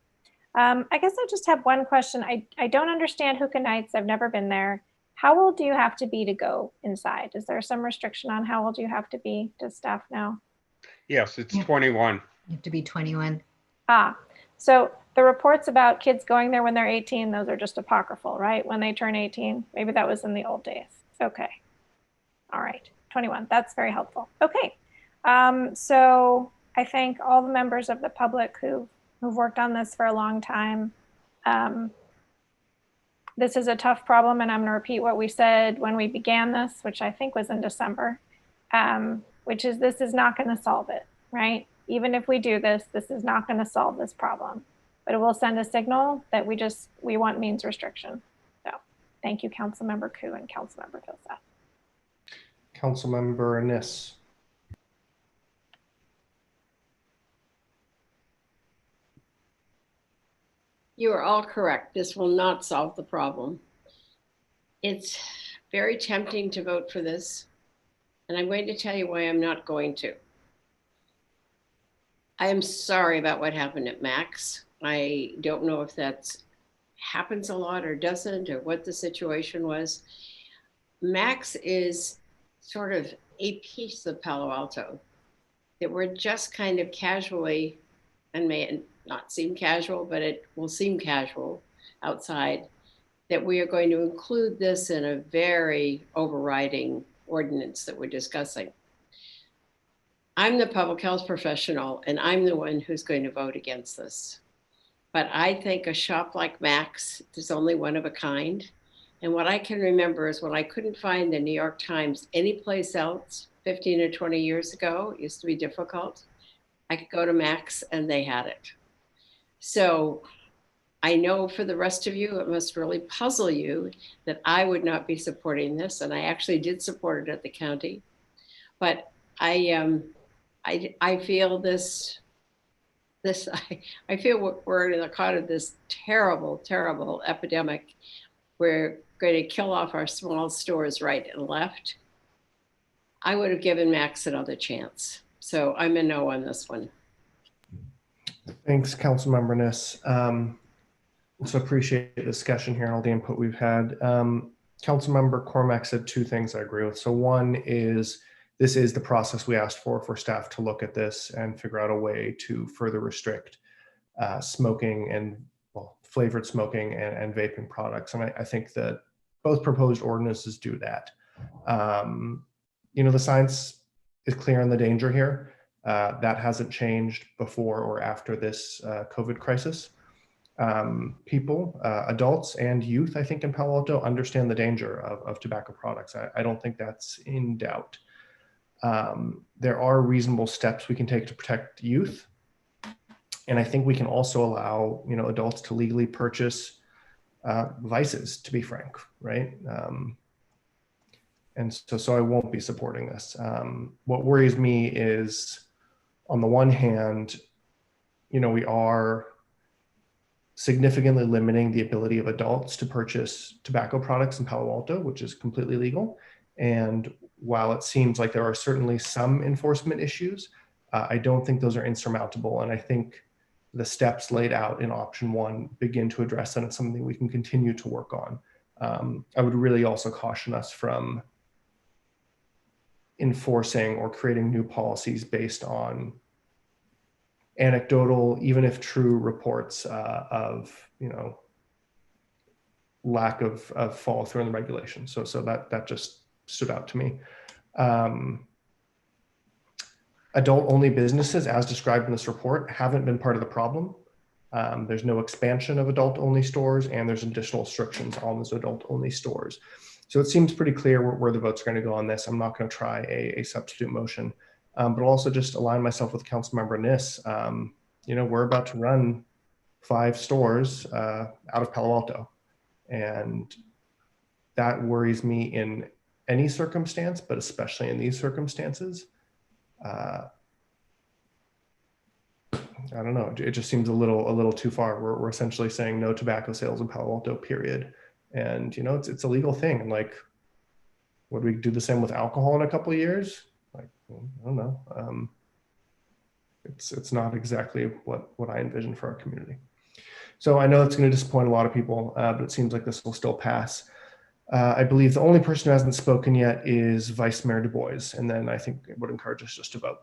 Speaker 21: I guess I just have one question. I don't understand Hookah Nights. I've never been there. How old do you have to be to go inside? Is there some restriction on how old you have to be? Does staff know?
Speaker 14: Yes, it's 21.
Speaker 7: You have to be 21.
Speaker 21: So the reports about kids going there when they're 18, those are just apocryphal, right? When they turn 18, maybe that was in the old days. Okay. All right, 21, that's very helpful. Okay, so I thank all the members of the public who've worked on this for a long time. This is a tough problem, and I'm going to repeat what we said when we began this, which I think was in December, which is this is not going to solve it, right? Even if we do this, this is not going to solve this problem, but it will send a signal that we want means restriction. So thank you, Councilmember Koo and Councilmember Filseth.
Speaker 2: Councilmember Niss.
Speaker 3: You are all correct. This will not solve the problem. It's very tempting to vote for this, and I'm going to tell you why I'm not going to. I am sorry about what happened at Max. I don't know if that happens a lot or doesn't, or what the situation was. Max is sort of a piece of Palo Alto that we're just kind of casually, and may not seem casual, but it will seem casual outside, that we are going to include this in a very overriding ordinance that we're discussing. I'm the public health professional, and I'm the one who's going to vote against this. But I think a shop like Max is only one of a kind. And what I can remember is when I couldn't find the New York Times anyplace else 15 or 20 years ago, it used to be difficult. I could go to Max and they had it. So I know for the rest of you, it must really puzzle you that I would not be supporting this. And I actually did support it at the county. But I feel I feel we're in the caught of this terrible, terrible epidemic. We're going to kill off our small stores right and left. I would have given Max another chance. So I'm a no on this one.
Speaker 2: Thanks, Councilmember Niss. So appreciate the discussion here and all the input we've had. Councilmember Cormack said two things I agree with. So one is this is the process we asked for staff to look at this and figure out a way to further restrict smoking and flavored smoking and vaping products. And I think that both proposed ordinances do that. The science is clear on the danger here. That hasn't changed before or after this COVID crisis. People, adults and youth, I think in Palo Alto understand the danger of tobacco products. I don't think that's in doubt. There are reasonable steps we can take to protect youth. And I think we can also allow, adults to legally purchase vices, to be frank, right? And so I won't be supporting this. What worries me is, on the one hand, we are significantly limiting the ability of adults to purchase tobacco products in Palo Alto, which is completely legal. And while it seems like there are certainly some enforcement issues, I don't think those are insurmountable. And I think the steps laid out in option one begin to address that. And it's something we can continue to work on. I would really also caution us from enforcing or creating new policies based on anecdotal, even if true, reports of lack of follow through in the regulation. So that just stood out to me. Adult only businesses, as described in this report, haven't been part of the problem. There's no expansion of adult only stores, and there's additional restrictions on those adult only stores. So it seems pretty clear where the votes are going to go on this. I'm not going to try a substitute motion, but I'll also just align myself with Councilmember Niss. We're about to run 5 stores out of Palo Alto, and that worries me in any circumstance, but especially in these circumstances. I don't know. It just seems a little too far. We're essentially saying no tobacco sales in Palo Alto, period. And it's a legal thing. And like, would we do the same with alcohol in a couple of years? Like, I don't know. It's not exactly what I envision for our community. So I know it's going to disappoint a lot of people, but it seems like this will still pass. I believe the only person who hasn't spoken yet is Vice Mayor Du Bois, and then I think it would encourage us just to vote.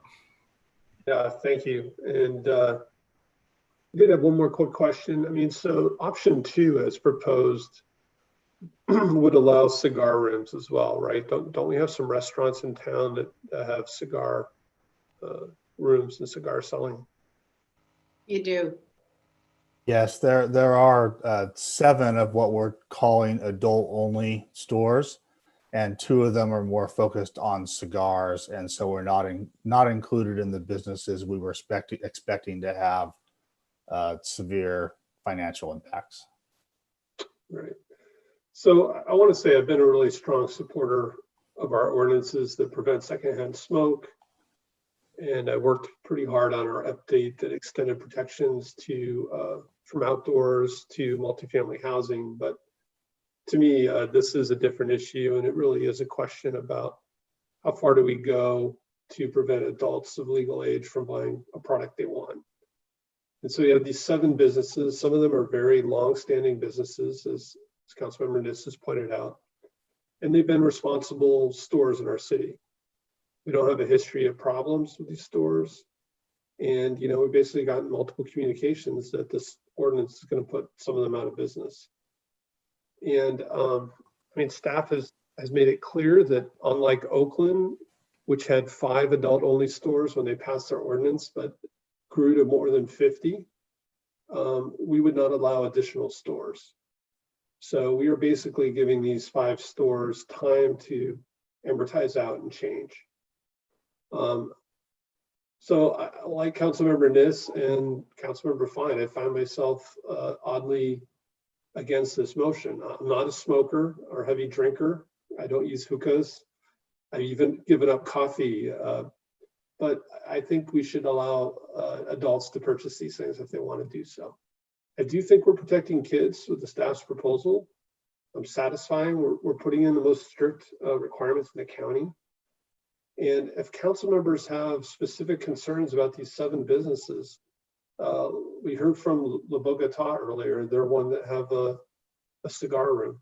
Speaker 9: Yeah, thank you. And I did have one more quick question. So option 2 as proposed would allow cigar rooms as well, right? Don't we have some restaurants in town that have cigar rooms and cigar selling?
Speaker 3: You do.
Speaker 8: Yes, there are 7 of what we're calling adult only stores, and 2 of them are more focused on cigars, and so we're not included in the businesses we were expecting to have severe financial impacts.
Speaker 9: Right. So I want to say I've been a really strong supporter of our ordinances that prevent secondhand smoke. And I worked pretty hard on our update that extended protections to from outdoors to multifamily housing. But to me, this is a different issue, and it really is a question about how far do we go to prevent adults of legal age from buying a product they want. And so you have these 7 businesses. Some of them are very long-standing businesses, as Councilmember Niss has pointed out, and they've been responsible stores in our city. We don't have a history of problems with these stores. And, we basically gotten multiple communications that this ordinance is going to put some of them out of business. And staff has made it clear that unlike Oakland, which had 5 adult only stores when they passed their ordinance, but grew to more than 50, we would not allow additional stores. So we are basically giving these 5 stores time to amortize out and change. So like Councilmember Niss and Councilmember Fine, I find myself oddly against this motion. I'm not a smoker or heavy drinker. I don't use hookahs. I've even given up coffee. But I think we should allow adults to purchase these things if they want to do so. I do think we're protecting kids with the staff's proposal. I'm satisfying. We're putting in the most strict requirements in the county. And if council members have specific concerns about these 7 businesses, we heard from La Bogota earlier, they're one that have a cigar room.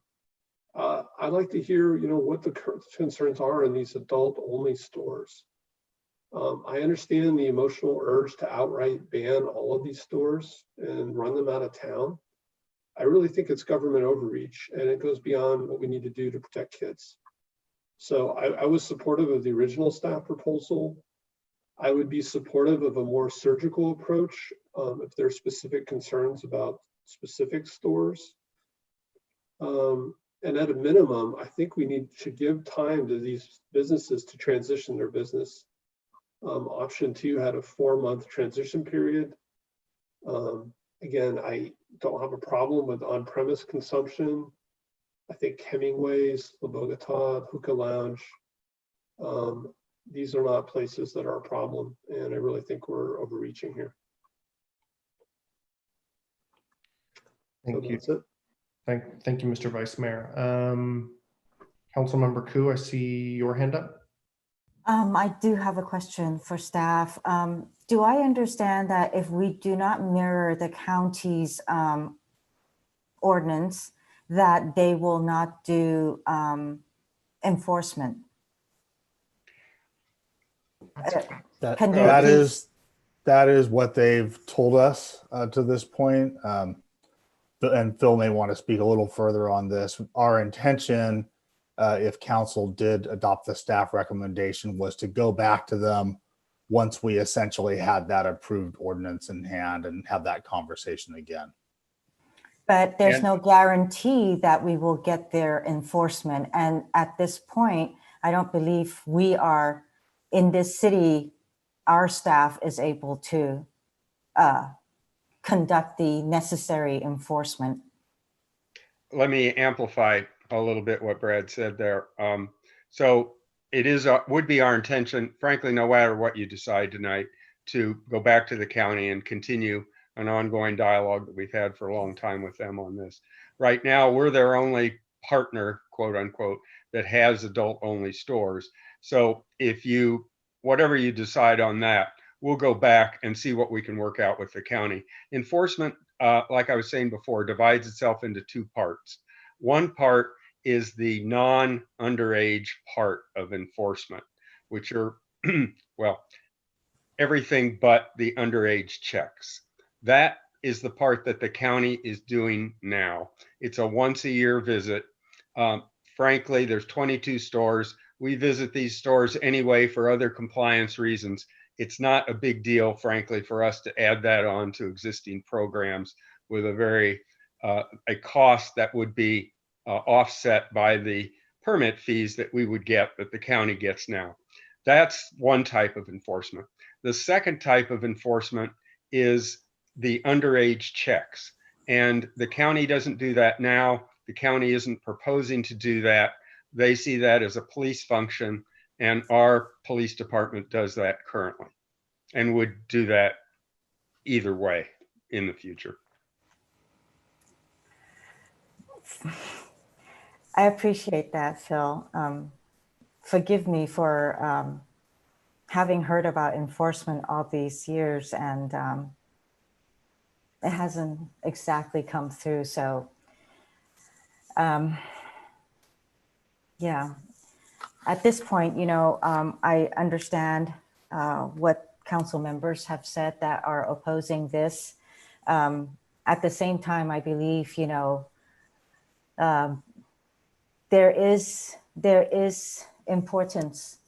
Speaker 9: I'd like to hear, what the concerns are in these adult-only stores. I understand the emotional urge to outright ban all of these stores and run them out of town. I really think it's government overreach, and it goes beyond what we need to do to protect kids. So I was supportive of the original staff proposal. I would be supportive of a more surgical approach if there are specific concerns about specific stores. And at a minimum, I think we need to give time to these businesses to transition their business. Option 2 had a 4-month transition period. Again, I don't have a problem with on-premise consumption. I think Hemingway's, La Bogota, Hookah Lounge, these are not places that are a problem, and I really think we're overreaching here.
Speaker 2: Thank you.
Speaker 9: That's it.
Speaker 2: Thank you, Mr. Vice Mayor. Councilmember Koo, I see your hand up.
Speaker 5: I do have a question for staff. Do I understand that if we do not mirror the county's ordinance, that they will not do enforcement?
Speaker 8: That is what they've told us to this point. And Phil may want to speak a little further on this. Our intention, if council did adopt the staff recommendation, was to go back to them once we essentially had that approved ordinance in hand and have that conversation again.
Speaker 5: But there's no guarantee that we will get their enforcement. And at this point, I don't believe we are in this city, our staff is able to conduct the necessary enforcement.
Speaker 14: Let me amplify a little bit what Brad said there. So it would be our intention, frankly, no matter what you decide tonight, to go back to the county and continue an ongoing dialogue that we've had for a long time with them on this. Right now, we're their only partner, quote unquote, that has adult only stores. So whatever you decide on that, we'll go back and see what we can work out with the county. Enforcement, like I was saying before, divides itself into 2 parts. One part is the non-underage part of enforcement, which are, well, everything but the underage checks. That is the part that the county is doing now. It's a once-a-year visit. Frankly, there's 22 stores. We visit these stores anyway for other compliance reasons. It's not a big deal, frankly, for us to add that on to existing programs with a cost that would be offset by the permit fees that we would get, that the county gets now. That's one type of enforcement. The second type of enforcement is the underage checks. And the county doesn't do that now. The county isn't proposing to do that. They see that as a police function, and our police department does that currently and would do that either way in the future.
Speaker 5: I appreciate that, Phil. Forgive me for having heard about enforcement all these years, and it hasn't exactly come through. So, yeah, at this point, I understand what council members have said that are opposing this. At the same time, I believe, there is importance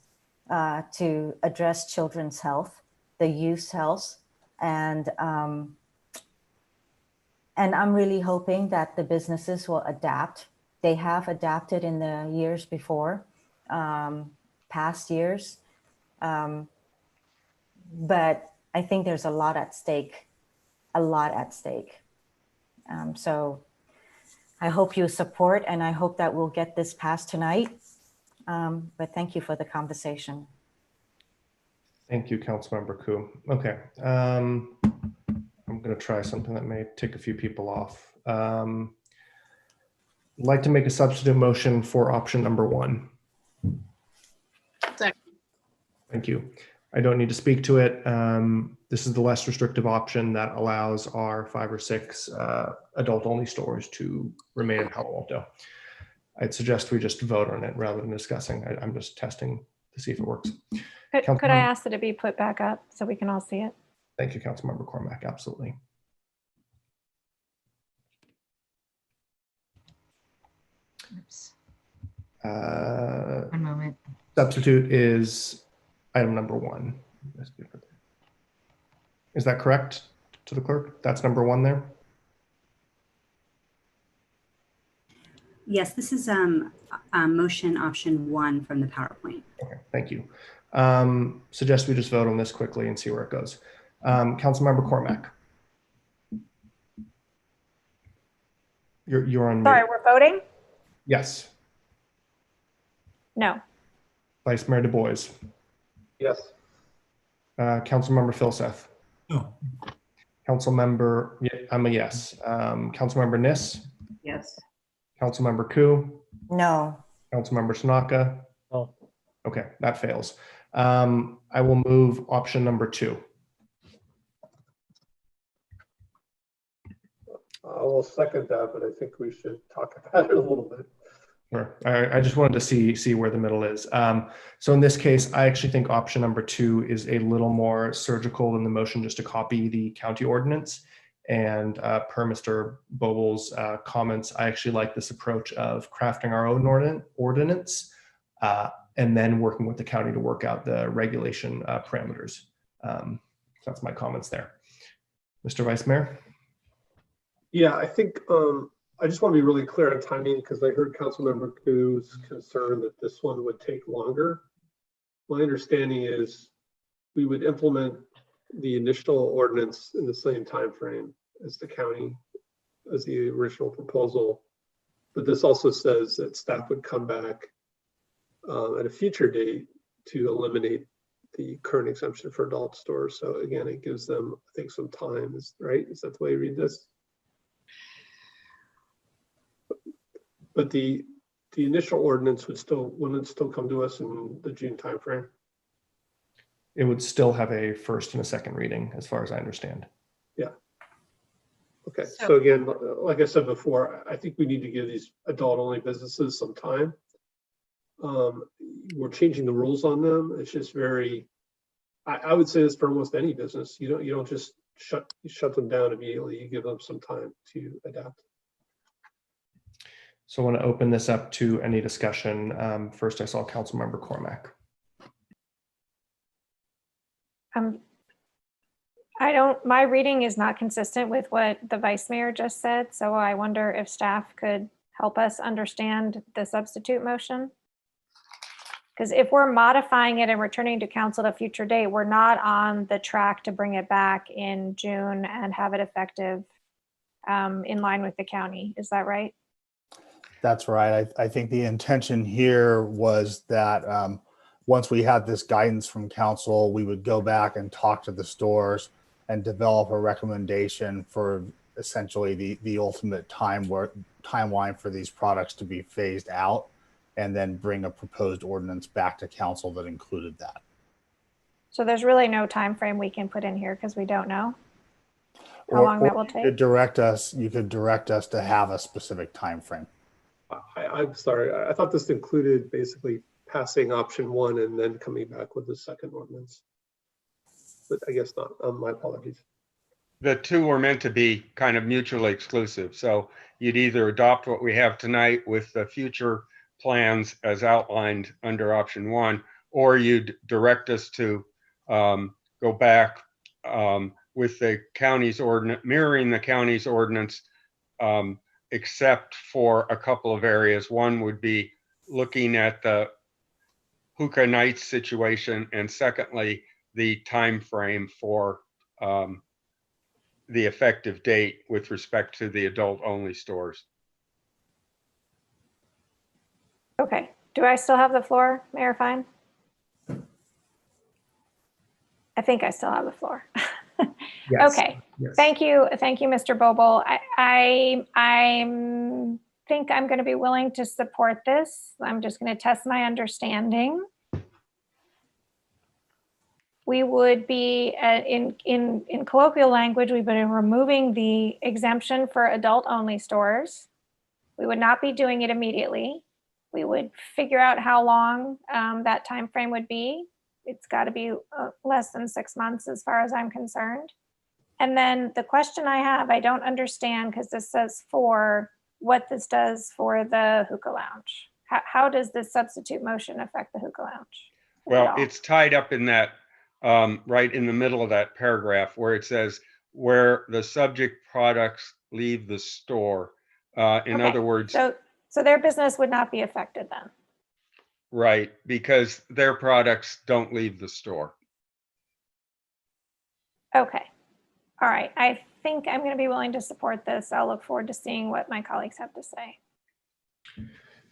Speaker 5: to address children's health, the youth's health, and And I'm really hoping that the businesses will adapt. They have adapted in the years before, past years. But I think there's a lot at stake, So I hope you support, and I hope that we'll get this passed tonight. But thank you for the conversation.
Speaker 2: Thank you, Councilmember Koo. Okay, I'm going to try something that may take a few people off. I'd like to make a substitute motion for option number 1.
Speaker 3: Second.
Speaker 2: Thank you. I don't need to speak to it. This is the less restrictive option that allows our 5 or 6 adult-only stores to remain in Palo Alto. I'd suggest we just vote on it rather than discussing. I'm just testing to see if it works.
Speaker 11: Could I ask that it be put back up so we can all see it?
Speaker 2: Thank you, Councilmember Cormack. Absolutely.
Speaker 7: Oops. One moment.
Speaker 2: Substitute is item number 1. Is that correct to the clerk? That's number 1 there?
Speaker 12: Yes, this is motion option 1 from the PowerPoint.
Speaker 2: Okay, thank you. Suggest we just vote on this quickly and see where it goes. Councilmember Cormack. You're on mute.
Speaker 11: Sorry, we're voting?
Speaker 2: Yes.
Speaker 11: No.
Speaker 2: Vice Mayor Du Bois.
Speaker 9: Yes.
Speaker 2: Councilmember Filseth.
Speaker 6: No.
Speaker 2: Councilmember, I'm a yes. Councilmember Niss.
Speaker 7: Yes.
Speaker 2: Councilmember Koo.
Speaker 5: No.
Speaker 2: Councilmember Tanaka.
Speaker 18: No.
Speaker 2: Okay, that fails. I will move option number 2.
Speaker 9: I will second that, but I think we should talk about it a little bit.
Speaker 2: Sure. I just wanted to see where the middle is. So in this case, I actually think option number 2 is a little more surgical than the motion just to copy the county ordinance. And per Mr. Bobel's comments, I actually like this approach of crafting our own ordinance and then working with the county to work out the regulation parameters. So that's my comments there. Mr. Vice Mayor?
Speaker 9: Yeah, I think I just want to be really clear on timing because I heard Councilmember Koo's concern that this one would take longer. My understanding is we would implement the initial ordinance in the same time frame as the county, as the original proposal. But this also says that staff would come back at a future date to eliminate the current exemption for adult stores. So again, it gives them, I think, some time, right? Is that the way you read this? But the initial ordinance wouldn't still come to us in the June timeframe.
Speaker 2: It would still have a first and a second reading, as far as I understand.
Speaker 9: Yeah. Okay. So again, like I said before, I think we need to give these adult-only businesses some time. We're changing the rules on them. It's just very. I would say this for almost any business. You don't just shut them down immediately. You give them some time to adapt.
Speaker 2: So I want to open this up to any discussion. First, I saw Councilmember Cormack.
Speaker 11: My reading is not consistent with what the Vice Mayor just said. So I wonder if staff could help us understand the substitute motion. Because if we're modifying it and returning to council at a future date, we're not on the track to bring it back in June and have it effective in line with the county. Is that right?
Speaker 8: That's right. I think the intention here was that once we had this guidance from council, we would go back and talk to the stores and develop a recommendation for essentially the ultimate timeline for these products to be phased out, and then bring a proposed ordinance back to council that included that.
Speaker 11: So there's really no time frame we can put in here because we don't know how long that will take.
Speaker 8: You could direct us to have a specific time frame.
Speaker 9: I'm sorry. I thought this included basically passing option 1 and then coming back with the second ordinance. But I guess not. My apologies.
Speaker 14: The two were meant to be kind of mutually exclusive. So you'd either adopt what we have tonight with the future plans as outlined under option 1, or you'd direct us to go back with the county's ordinance, mirroring the county's ordinance, except for a couple of areas. One would be looking at the hookah nights situation, and secondly, the time frame for the effective date with respect to the adult-only stores.
Speaker 11: Okay, do I still have the floor, Mayor Fine? I think I still have the floor.
Speaker 2: Yes.
Speaker 11: Okay,
Speaker 2: Yes.
Speaker 11: thank you, Mr. Boble. I think I'm going to be willing to support this. I'm just going to test my understanding. We would be, in colloquial language, we've been removing the exemption for adult-only stores. We would not be doing it immediately. We would figure out how long that time frame would be. It's got to be less than 6 months as far as I'm concerned. And then the question I have, I don't understand, because this says for what this does for the hookah lounge. How does this substitute motion affect the hookah lounge?
Speaker 14: Well, it's tied up in that, right in the middle of that paragraph where it says where the subject products leave the store. In other words,
Speaker 11: so their business would not be affected then.
Speaker 14: Right, because their products don't leave the store.
Speaker 11: Okay. All right. I think I'm going to be willing to support this. I'll look forward to seeing what my colleagues have to say.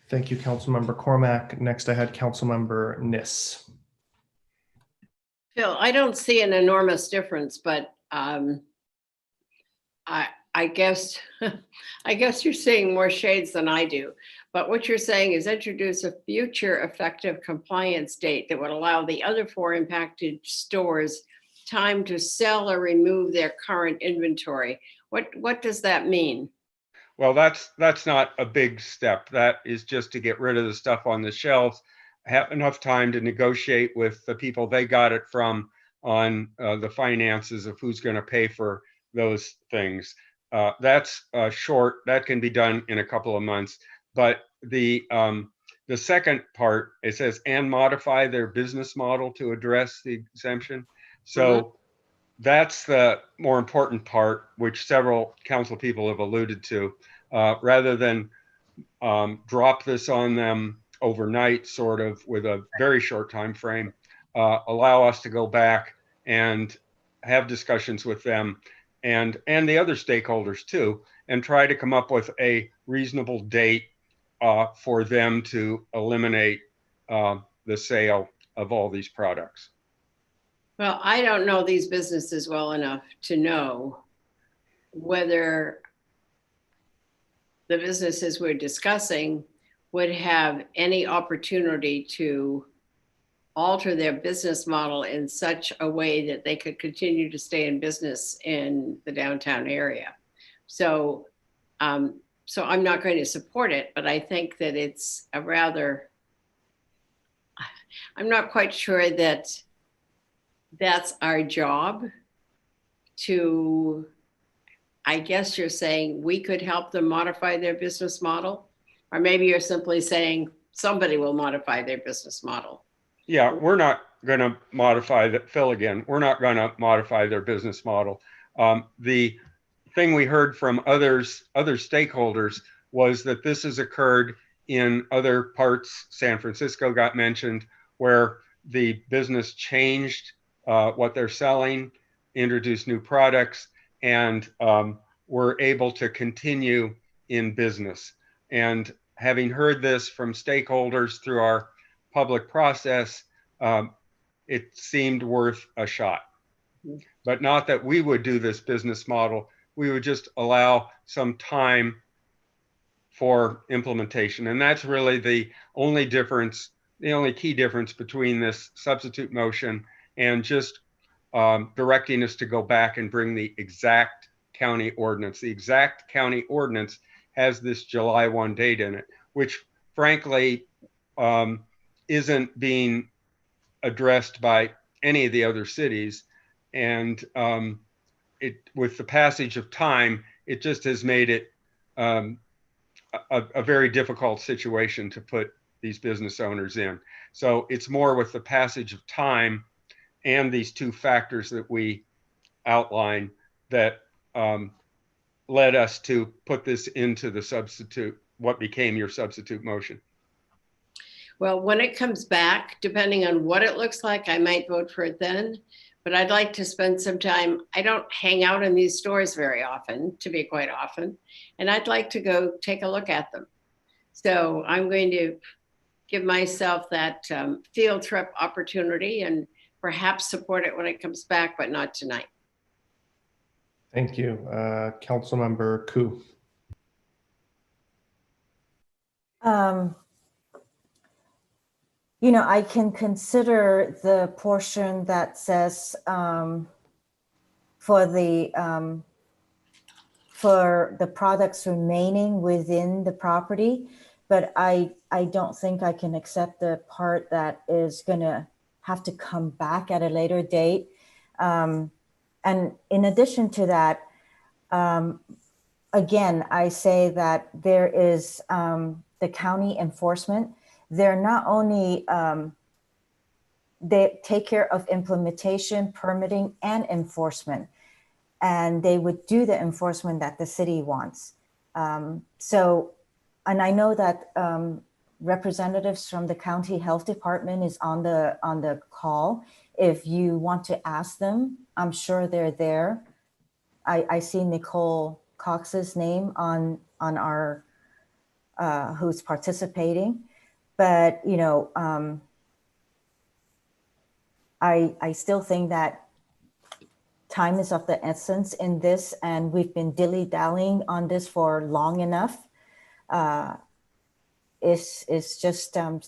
Speaker 2: Thank you, Councilmember Cormack. Next, I had Councilmember Niss.
Speaker 3: Phil, I don't see an enormous difference, but I guess I guess you're seeing more shades than I do. But what you're saying is introduce a future effective compliance date that would allow the other 4 impacted stores time to sell or remove their current inventory. What does that mean?
Speaker 14: Well, that's not a big step. That is just to get rid of the stuff on the shelves, have enough time to negotiate with the people they got it from on the finances of who's going to pay for those things. That's short. That can be done in a couple of months. But the second part, it says, and modify their business model to address the exemption. So that's the more important part, which several council people have alluded to, rather than drop this on them overnight, sort of with a very short time frame, allow us to go back and have discussions with them and the other stakeholders too, and try to come up with a reasonable date for them to eliminate the sale of all these products.
Speaker 3: Well, I don't know these businesses well enough to know whether the businesses we're discussing would have any opportunity to alter their business model in such a way that they could continue to stay in business in the downtown area. So, so I'm not going to support it, but I think that it's a rather, I'm not quite sure that that's our job to, I guess you're saying we could help them modify their business model, or maybe you're simply saying somebody will modify their business model.
Speaker 14: Yeah, we're not going to modify that, Phil, again, we're not going to modify their business model. The thing we heard from other stakeholders was that this has occurred in other parts. San Francisco got mentioned, where the business changed what they're selling, introduced new products, and were able to continue in business. And having heard this from stakeholders through our public process, it seemed worth a shot. But not that we would do this business model, we would just allow some time for implementation. And that's really the only difference, the only key difference between this substitute motion and just directing us to go back and bring the exact county ordinance. The exact county ordinance has this July 1 date in it, which frankly isn't being addressed by any of the other cities. And with the passage of time, it just has made it a very difficult situation to put these business owners in. So it's more with the passage of time and these two factors that we outline that led us to put this into the substitute, what became your substitute motion?
Speaker 3: Well, when it comes back, depending on what it looks like, I might vote for it then. But I'd like to spend some time. I don't hang out in these stores very often, to be quite often, and I'd like to go take a look at them. So I'm going to give myself that field trip opportunity and perhaps support it when it comes back, but not tonight.
Speaker 2: Thank you. Councilmember Koo.
Speaker 5: You know, I can consider the portion that says for the products remaining within the property, but I don't think I can accept the part that is gonna have to come back at a later date. And in addition to that, again, I say that there is the county enforcement. They're not only, they take care of implementation, permitting, and enforcement. And they would do the enforcement that the city wants. So, and I know that representatives from the county health department is on the call. If you want to ask them, I'm sure they're there. I see Nicole Cox's name on our, who's participating. But, you know, I still think that time is of the essence in this, and we've been dilly-dallying on this for long enough. It's just time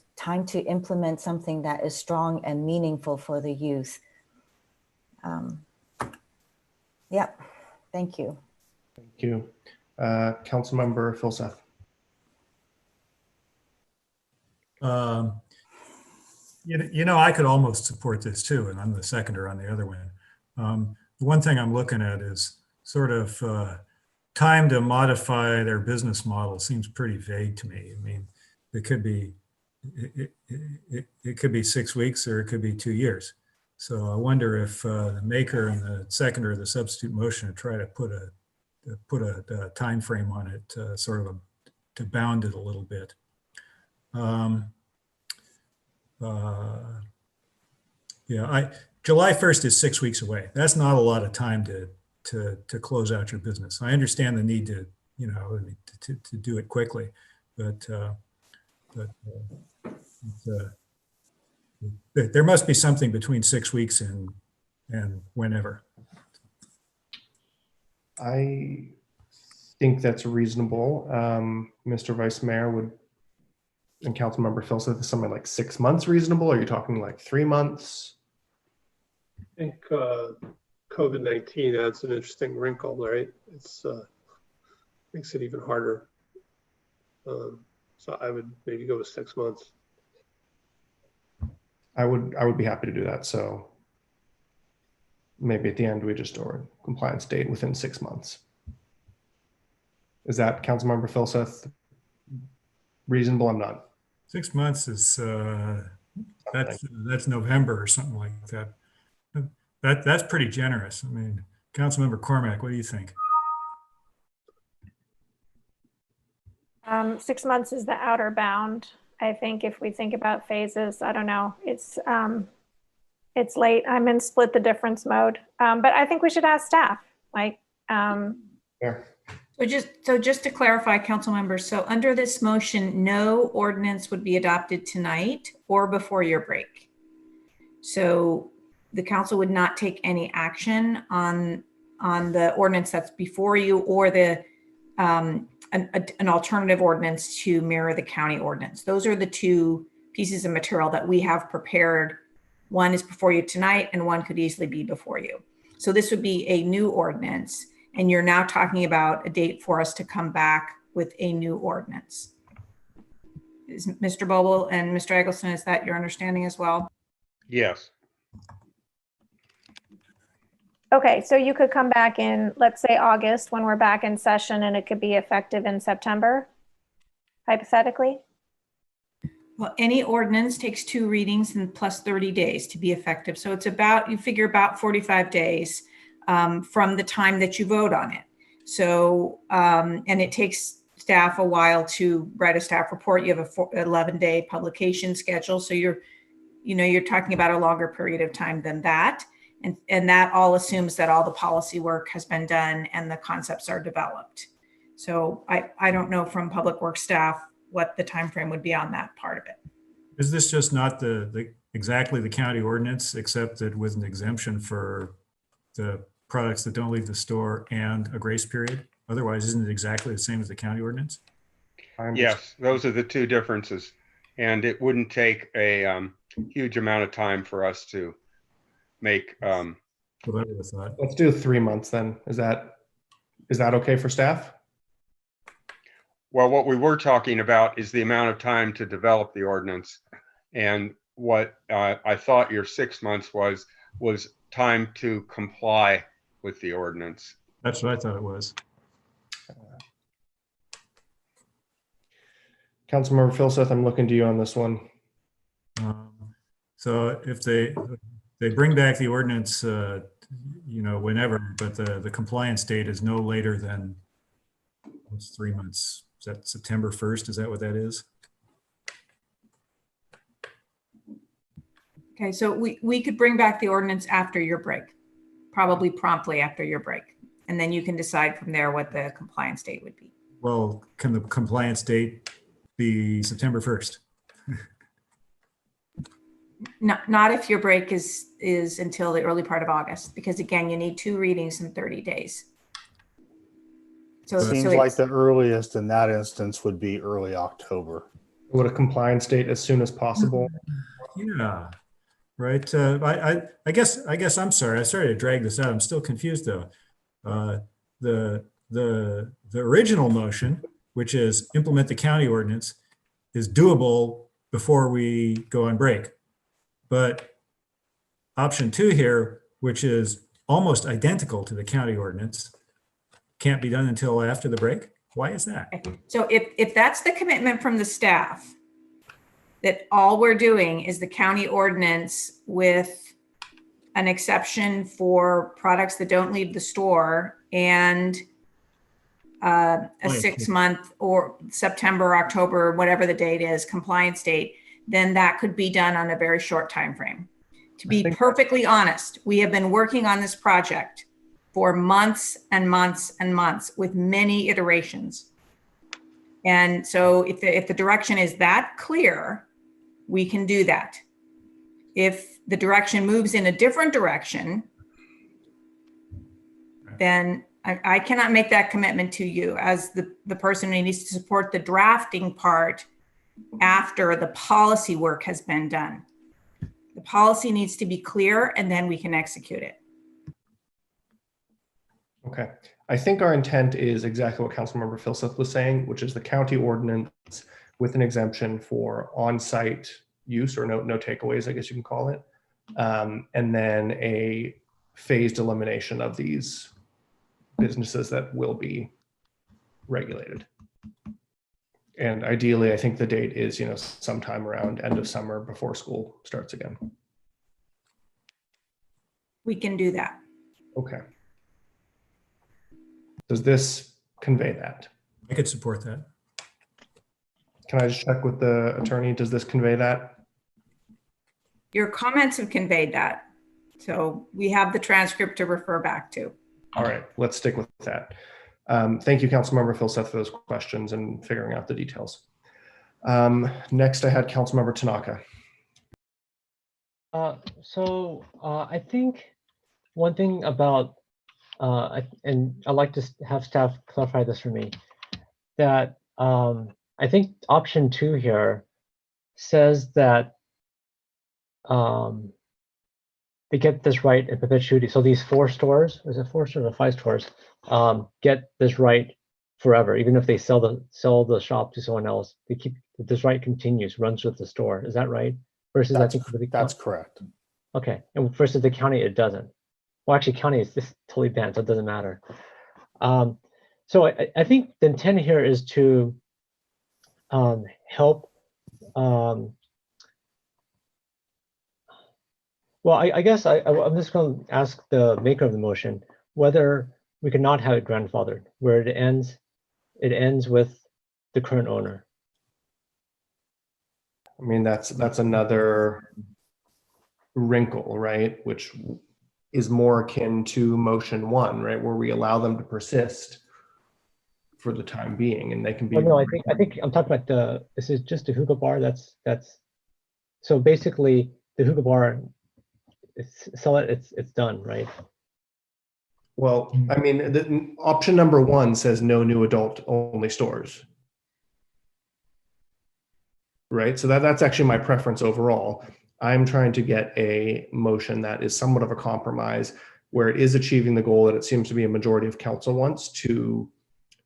Speaker 5: to implement something that is strong and meaningful for the youth. Yeah, thank you.
Speaker 2: Thank you. Councilmember Filseth.
Speaker 6: You know, I could almost support this too, and I'm the seconder on the other one. The one thing I'm looking at is sort of time to modify their business model seems pretty vague to me. I mean, it could be 6 weeks or it could be 2 years. So I wonder if the maker and the seconder of the substitute motion to try to put a time frame on it, sort of to bound it a little bit. Yeah, July 1st is 6 weeks away. That's not a lot of time to close out your business. I understand the need to, you know, to do it quickly, but there must be something between 6 weeks and whenever.
Speaker 2: I think that's reasonable. Mr. Vice Mayor and Councilmember Filseth, is something like 6 months reasonable? Or are you talking like 3 months?
Speaker 9: I think COVID-19 adds an interesting wrinkle, right? It's makes it even harder. So I would maybe go with 6 months.
Speaker 2: I would be happy to do that. So maybe at the end we just or compliance date within 6 months. Is that Councilmember Filseth reasonable? I'm not.
Speaker 6: 6 months is that's November or something like that. That's pretty generous. I mean, Councilmember Cormack, what do you think?
Speaker 11: 6 months is the outer bound. I think if we think about phases, I don't know, it's late. I'm in split the difference mode, but I think we should ask staff. Like,
Speaker 2: yeah.
Speaker 19: So just to clarify, council members, so under this motion, no ordinance would be adopted tonight or before your break. So the council would not take any action on the ordinance that's before you or the an alternative ordinance to mirror the county ordinance. Those are the two pieces of material that we have prepared. One is before you tonight and one could easily be before you. So this would be a new ordinance, and you're now talking about a date for us to come back with a new ordinance. Is Mr. Boble and Mr. Eggleston, is that your understanding as well?
Speaker 14: Yes.
Speaker 11: okay, so you could come back in, let's say August, when we're back in session, and it could be effective in September, hypothetically?
Speaker 19: Well, any ordinance takes 2 readings and plus 30 days to be effective. So it's about, you figure about 45 days from the time that you vote on it. So, and it takes staff a while to write a staff report. You have a 11-day publication schedule. So you're talking about a longer period of time than that. And that all assumes that all the policy work has been done and the concepts are developed. So I don't know from Public Works staff what the time frame would be on that part of it.
Speaker 6: Is this just not exactly the county ordinance, except that with an exemption for the products that don't leave the store and a grace period? Otherwise, isn't it exactly the same as the county ordinance?
Speaker 14: Yes, those are the two differences. And it wouldn't take a huge amount of time for us to make.
Speaker 2: Let's do 3 months then. Is that okay for staff?
Speaker 14: Well, what we were talking about is the amount of time to develop the ordinance. And what I thought your 6 months was time to comply with the ordinance.
Speaker 6: That's what I thought it was.
Speaker 2: Councilmember Filseth, I'm looking to you on this one.
Speaker 6: So if they bring back the ordinance, whenever, but the compliance date is no later than, what's 3 months? Is that September 1st? Is that what that is?
Speaker 19: Okay, so we could bring back the ordinance after your break, probably promptly after your break. And then you can decide from there what the compliance date would be.
Speaker 6: Well, can the compliance date be September 1st?
Speaker 19: Not if your break is until the early part of August, because again, you need 2 readings in 30 days. So
Speaker 8: it seems like the earliest in that instance would be early October.
Speaker 2: Would a compliance date as soon as possible?
Speaker 6: Yeah, right. I guess I'm sorry. I started to drag this out. I'm still confused though. The original motion, which is implement the county ordinance, is doable before we go on break. But option 2 here, which is almost identical to the county ordinance, can't be done until after the break. Why is that?
Speaker 19: So if that's the commitment from the staff, that all we're doing is the county ordinance with an exception for products that don't leave the store and a 6-month or September, October, whatever the date is, compliance date, then that could be done on a very short time frame. To be perfectly honest, we have been working on this project for months and months and months with many iterations. And so if the direction is that clear, we can do that. If the direction moves in a different direction, then I cannot make that commitment to you as the person who needs to support the drafting part after the policy work has been done. The policy needs to be clear and then we can execute it.
Speaker 2: Okay. I think our intent is exactly what Councilmember Filseth was saying, which is the county ordinance with an exemption for on-site use or no takeaways, I guess you can call it. And then a phased elimination of these businesses that will be regulated. And ideally, I think the date is, sometime around end of summer before school starts again.
Speaker 19: We can do that.
Speaker 2: Okay. Does this convey that?
Speaker 6: I could support that.
Speaker 2: Can I just check with the attorney? Does this convey that?
Speaker 19: Your comments have conveyed that. So we have the transcript to refer back to.
Speaker 2: All right, let's stick with that. Thank you, Councilmember Filseth, for those questions and figuring out the details. Next, I had Councilmember Tanaka.
Speaker 18: I think one thing about, and I'd like to have staff clarify this for me, that I think option 2 here says that they get this right in perpetuity. So these 4 stores, is it 4 stores or 5 stores, get this right forever, even if they sell the shop to someone else. They keep this right, continues, runs with the store. Is that right? Versus
Speaker 8: that's correct.
Speaker 18: Okay, and versus the county, it doesn't. Well, actually, county is just totally banned, so it doesn't matter. So I think the intent here is to help Well, I guess I'm just going to ask the maker of the motion whether we could not have it grandfathered, where it ends with the current owner.
Speaker 2: I mean, that's another wrinkle, right? Which is more akin to motion 1, right? Where we allow them to persist for the time being, and they can be.
Speaker 18: Oh, no, I think I'm talking about this is just a hookah bar. That's so basically the hookah bar. It's done, right?
Speaker 2: Well, I mean, option number 1 says no new adult only stores. Right, so that's actually my preference overall. I'm trying to get a motion that is somewhat of a compromise where it is achieving the goal that it seems to be a majority of council wants to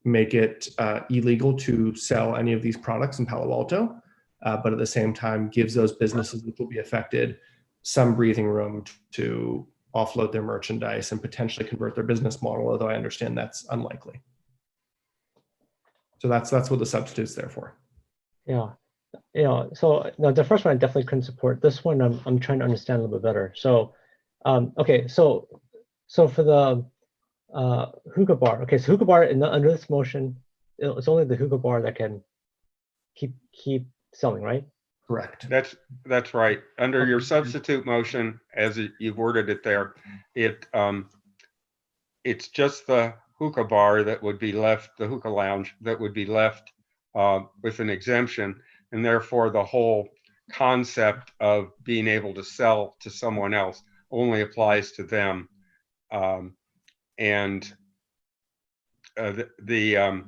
Speaker 2: make it illegal to sell any of these products in Palo Alto, but at the same time gives those businesses which will be affected some breathing room to offload their merchandise and potentially convert their business model, although I understand that's unlikely. So that's what the substitute's there for.
Speaker 18: Yeah. So no, the first one I definitely couldn't support. This one I'm trying to understand a little bit better. So okay, so for the hookah bar, okay, so hookah bar under this motion, it's only the hookah bar that can keep selling, right?
Speaker 2: Correct.
Speaker 14: That's right. Under your substitute motion, as you've worded it there, it's just the hookah bar that would be left, the hookah lounge that would be left with an exemption, and therefore the whole concept of being able to sell to someone else only applies to them. And the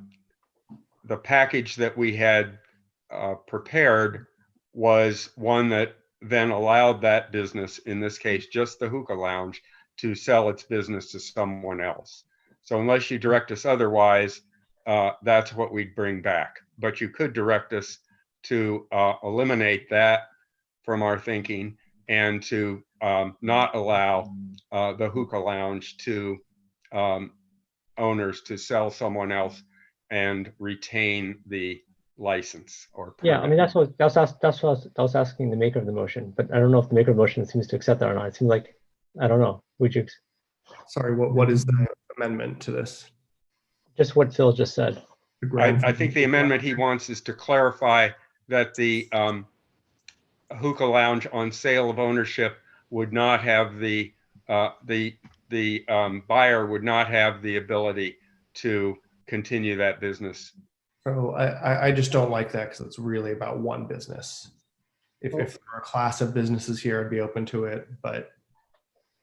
Speaker 14: package that we had prepared was one that then allowed that business, in this case just the hookah lounge, to sell its business to someone else. So unless you direct us otherwise, that's what we'd bring back. But you could direct us to eliminate that from our thinking and to not allow the hookah lounge to owners to sell someone else and retain the license or permit.
Speaker 18: Yeah, I mean that's what I was asking the maker of the motion, but I don't know if the maker of the motion seems to accept that or not. It seems like, I don't know. Would you?
Speaker 2: Sorry, what is the amendment to this?
Speaker 18: Just what Phil just said.
Speaker 14: I think the amendment he wants is to clarify that the hookah lounge on sale of ownership would not have the buyer would not have the ability to continue that business.
Speaker 2: So I just don't like that because it's really about one business. If there are a class of businesses here, I'd be open to it, but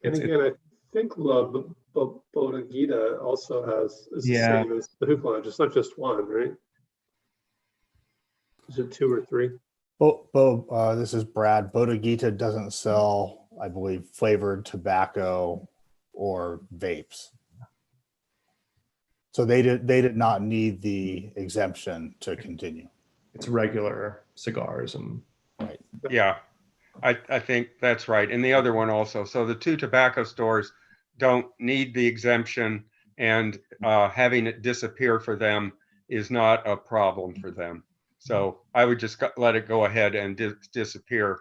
Speaker 9: and again, I think Bodegita also is the
Speaker 2: Yeah.
Speaker 9: same as the hookah lounge. It's not just one, right? Is it 2 or 3?
Speaker 8: This is Brad. Bodegita doesn't sell, I believe, flavored tobacco or vapes. So they did not need the exemption to continue.
Speaker 2: It's regular cigars and
Speaker 8: right.
Speaker 14: Yeah, I think that's right. And the other one also. So the 2 tobacco stores don't need the exemption, and having it disappear for them is not a problem for them. So I would just let it go ahead and disappear.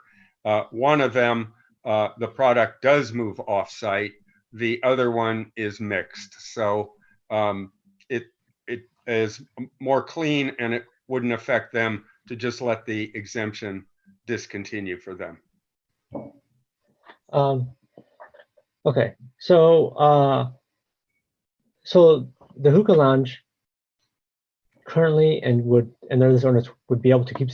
Speaker 14: One of them, the product does move off-site. The other one is mixed. So it is more clean, and it wouldn't affect them to just let the exemption discontinue for them.
Speaker 18: Okay, so so the hookah lounge currently and those owners would be able to keep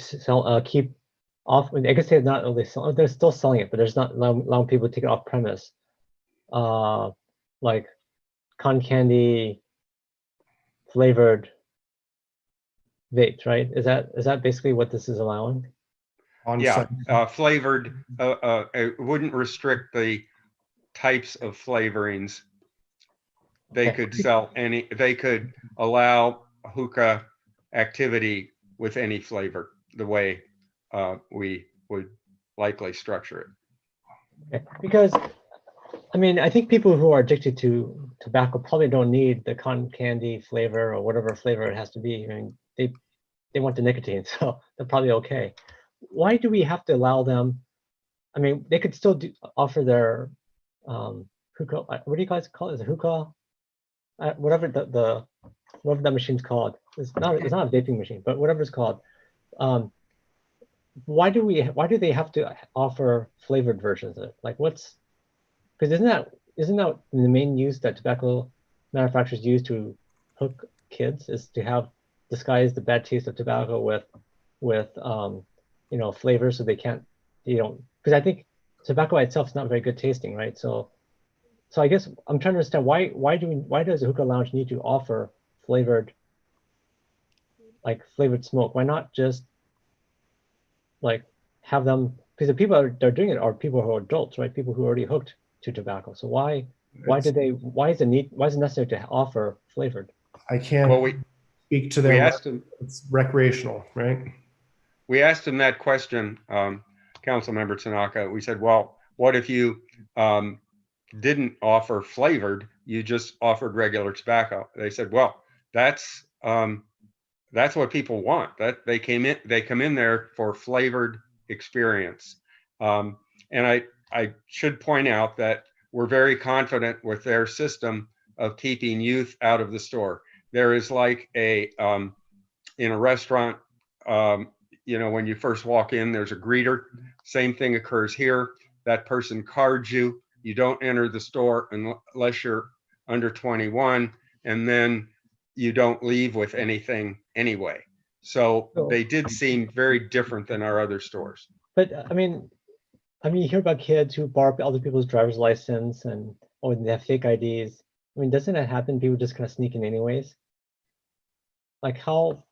Speaker 18: off. I guess they're not only selling, they're still selling it, but there's not allowing people to take it off premise, like cotton candy flavored vapes, right? Is that basically what this is allowing?
Speaker 14: Yeah, flavored. It wouldn't restrict the types of flavorings. They could sell any. They could allow hookah activity with any flavor, the way we would likely structure it.
Speaker 18: Okay. Because I mean, I think people who are addicted to tobacco probably don't need the cotton candy flavor or whatever flavor it has to be. I mean, they want the nicotine, so they're probably okay. Why do we have to allow them I mean, they could still offer their hookah. What do you guys call it? Is it hookah? Whatever whatever that machine's called. It's not a vaping machine, but whatever it's called. Why do they have to offer flavored versions of it? Like because isn't that the main use that tobacco manufacturers use to hook kids, is to disguise the bad taste of tobacco with flavors, so because I think tobacco by itself is not very good tasting, right? So I guess I'm trying to understand why does a hookah lounge need to offer flavored smoke? Why not just have them, because the people that are doing it are people who are adults, right? People who are already hooked to tobacco. So why is it necessary to offer flavored?
Speaker 2: I can't speak to their, it's recreational, right?
Speaker 14: We asked him that question, Councilmember Tanaka. We said, well, what if you didn't offer flavored, you just offered regular tobacco? They said, well, that's what people want. That they come in there for flavored experience. And I should point out that we're very confident with their system of keeping youth out of the store. There is like in a restaurant, when you first walk in, there's a greeter. Same thing occurs here. That person cards you. You don't enter the store unless you're under 21, and then you don't leave with anything anyway. So they did seem very different than our other stores.
Speaker 18: But I mean, you hear about kids who borrow other people's driver's license and they have fake IDs. I mean, doesn't that happen? People just kind of sneak in anyways. Like how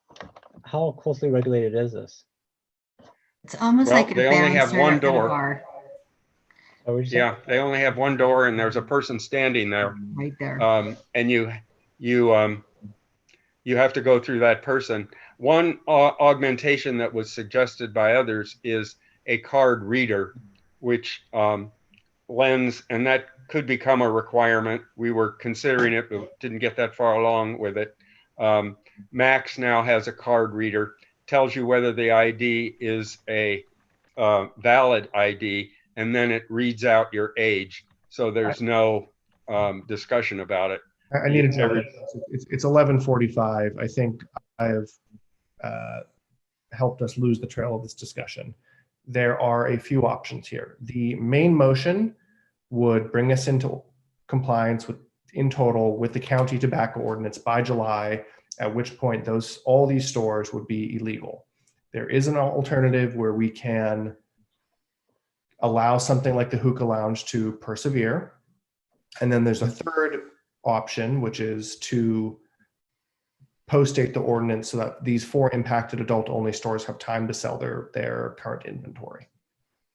Speaker 18: closely regulated is this?
Speaker 7: It's almost like a
Speaker 14: they only have one door.
Speaker 18: Yeah,
Speaker 14: they only have one door, and there's a person standing there
Speaker 7: right there.
Speaker 14: And you have to go through that person. One augmentation that was suggested by others is a card reader, which lends, and that could become a requirement. We were considering it, but didn't get that far along with it. Max now has a card reader, tells you whether the ID is a valid ID, and then it reads out your age. So there's no discussion about it.
Speaker 2: I need to jump in. It's 11:45. I think I have helped us lose the trail of this discussion. There are a few options here. The main motion would bring us into compliance in total with the county tobacco ordinance by July, at which point all these stores would be illegal. There is an alternative where we can allow something like the hookah lounge to persevere. And then there's a third option, which is to post-date the ordinance so that these 4 impacted adult-only stores have time to sell their current inventory.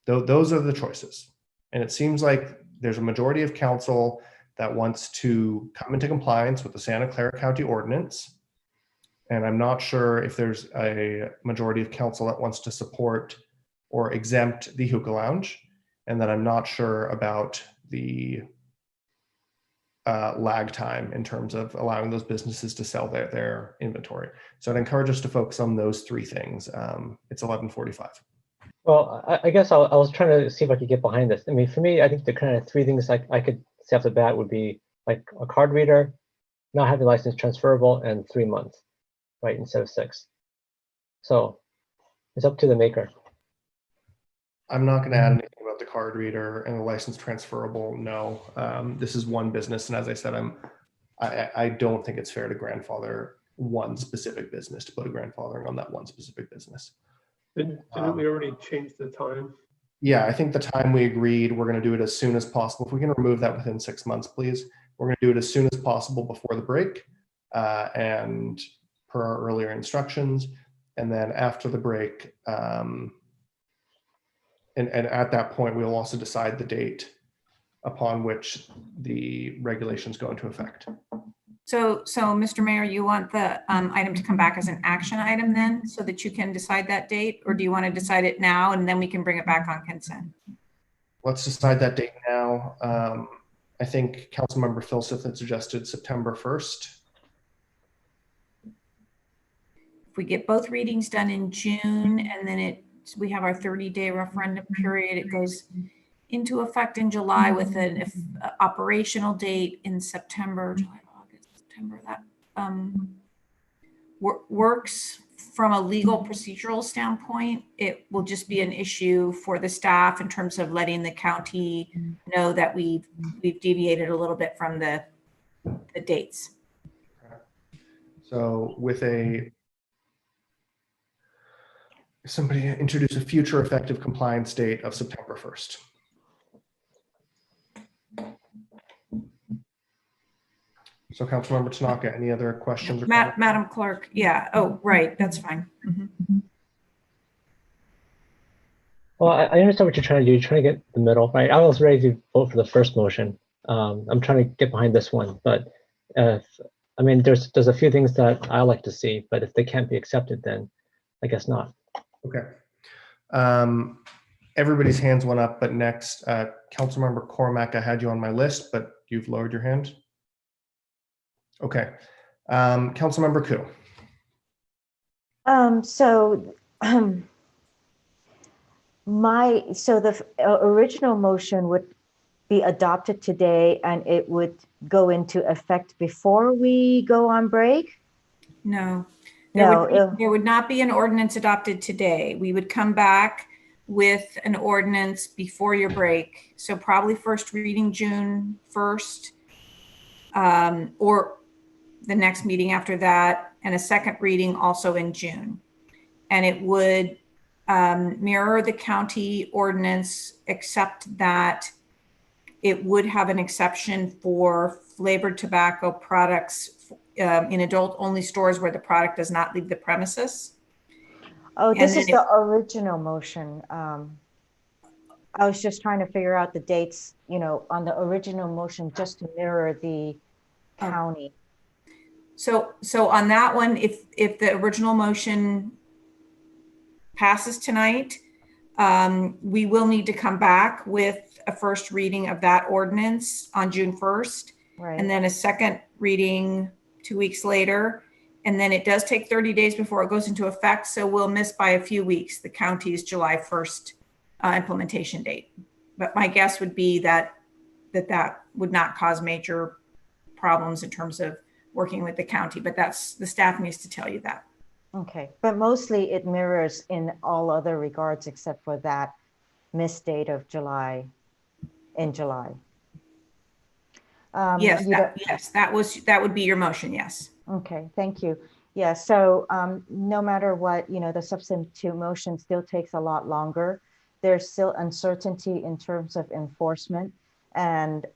Speaker 2: Those are the choices. And it seems like there's a majority of council that wants to come into compliance with the Santa Clara County ordinance. And I'm not sure if there's a majority of council that wants to support or exempt the hookah lounge. And then I'm not sure about the lag time in terms of allowing those businesses to sell their inventory. So I'd encourage us to focus on those 3 things. It's 11:45.
Speaker 18: Well, I guess I was trying to see if I could get behind this. I mean, for me, I think the kind of 3 things I could say off the bat would be like a card reader, not having license transferable, and 3 months, right, instead of 6. So it's up to the maker.
Speaker 2: I'm not going to add anything about the card reader and the license transferable. No, this is one business, and as I said, I don't think it's fair to grandfather one specific business, to put a grandfathering on that one specific business.
Speaker 9: Didn't we already change the time?
Speaker 2: Yeah, I think the time we agreed, we're going to do it as soon as possible. If we can remove that within 6 months, please. We're going to do it as soon as possible before the break, and per our earlier instructions, and then after the break. And at that point, we'll also decide the date upon which the regulations go into effect.
Speaker 19: So Mr. Mayor, you want the item to come back as an action item then, so that you can decide that date? Or do you want to decide it now and then we can bring it back on consent?
Speaker 2: Let's decide that date now. I think Councilmember Filseth had suggested September 1st.
Speaker 19: If we get both readings done in June and then it we have our 30-day referendum period. It goes into effect in July with an operational date in September, July, August, September. That works from a legal procedural standpoint. It will just be an issue for the staff in terms of letting the county know that we've deviated a little bit from the dates.
Speaker 2: So with somebody introduce a future effective compliance date of September 1st. So Councilmember Tanaka, any other questions? Or
Speaker 19: Madam Clerk, yeah. Oh, right, that's fine.
Speaker 18: Well, I understand what you're trying to do. You're trying to get the middle, right? I was ready to vote for the first motion. I'm trying to get behind this one, but I mean, there's a few things that I like to see, but if they can't be accepted, then I guess not.
Speaker 2: Okay. Everybody's hands went up, but next, Councilmember Cormack, I had you on my list, but you've lowered your hand. Okay. Councilmember Koo.
Speaker 5: The original motion would be adopted today and it would go into effect before we go on break?
Speaker 19: No.
Speaker 5: No.
Speaker 19: There would not be an ordinance adopted today. We would come back with an ordinance before your break. So probably first reading June 1st, or the next meeting after that, and a second reading also in June. And it would mirror the county ordinance, except that it would have an exception for flavored tobacco products in adult-only stores where the product does not leave the premises.
Speaker 5: Oh, this is the original motion. I was just trying to figure out the dates, on the original motion, just to mirror the county.
Speaker 19: So on that one, if the original motion passes tonight, we will need to come back with a first reading of that ordinance on June 1st,
Speaker 5: right,
Speaker 19: and then a second reading 2 weeks later. And then it does take 30 days before it goes into effect. So we'll miss by a few weeks the county's July 1st implementation date. But my guess would be that would not cause major problems in terms of working with the county, but that's, the staff needs to tell you that.
Speaker 5: Okay, but mostly it mirrors in all other regards except for that missed date of July, in July.
Speaker 19: Yes, that would be your motion, yes.
Speaker 5: Okay, thank you. Yeah, so no matter what, the substantive motion still takes a lot longer. There's still uncertainty in terms of enforcement, and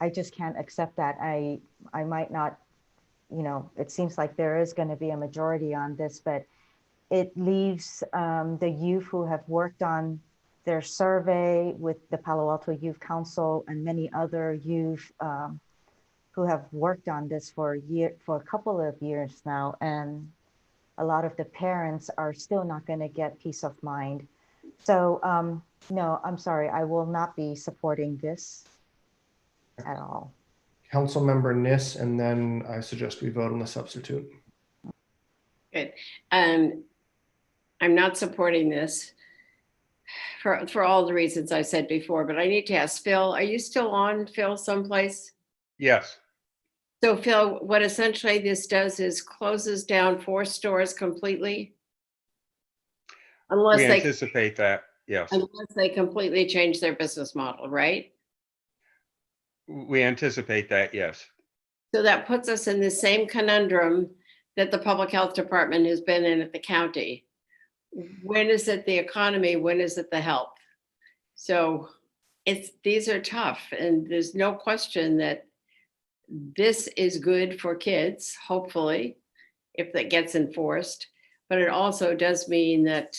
Speaker 5: I just can't accept that. I might not, it seems like there is going to be a majority on this, but it leaves the youth who have worked on their survey with the Palo Alto Youth Council and many other youth who have worked on this for a couple of years now. And a lot of the parents are still not going to get peace of mind. So no, I'm sorry, I will not be supporting this at all.
Speaker 2: Councilmember Niss, and then I suggest we vote on the substitute.
Speaker 3: Good. I'm not supporting this for all the reasons I said before, but I need to ask Phil, are you still on, Phil, someplace?
Speaker 14: Yes.
Speaker 3: So Phil, what essentially this does is closes down 4 stores completely? Unless
Speaker 14: we
Speaker 3: they
Speaker 14: anticipate that, yes.
Speaker 3: Unless they completely change their business model, right?
Speaker 14: We anticipate that, yes.
Speaker 3: So that puts us in the same conundrum that the public health department has been in at the county. When is it the economy? When is it the health? So these are tough, and there's no question that this is good for kids, hopefully, if that gets enforced. But it also does mean that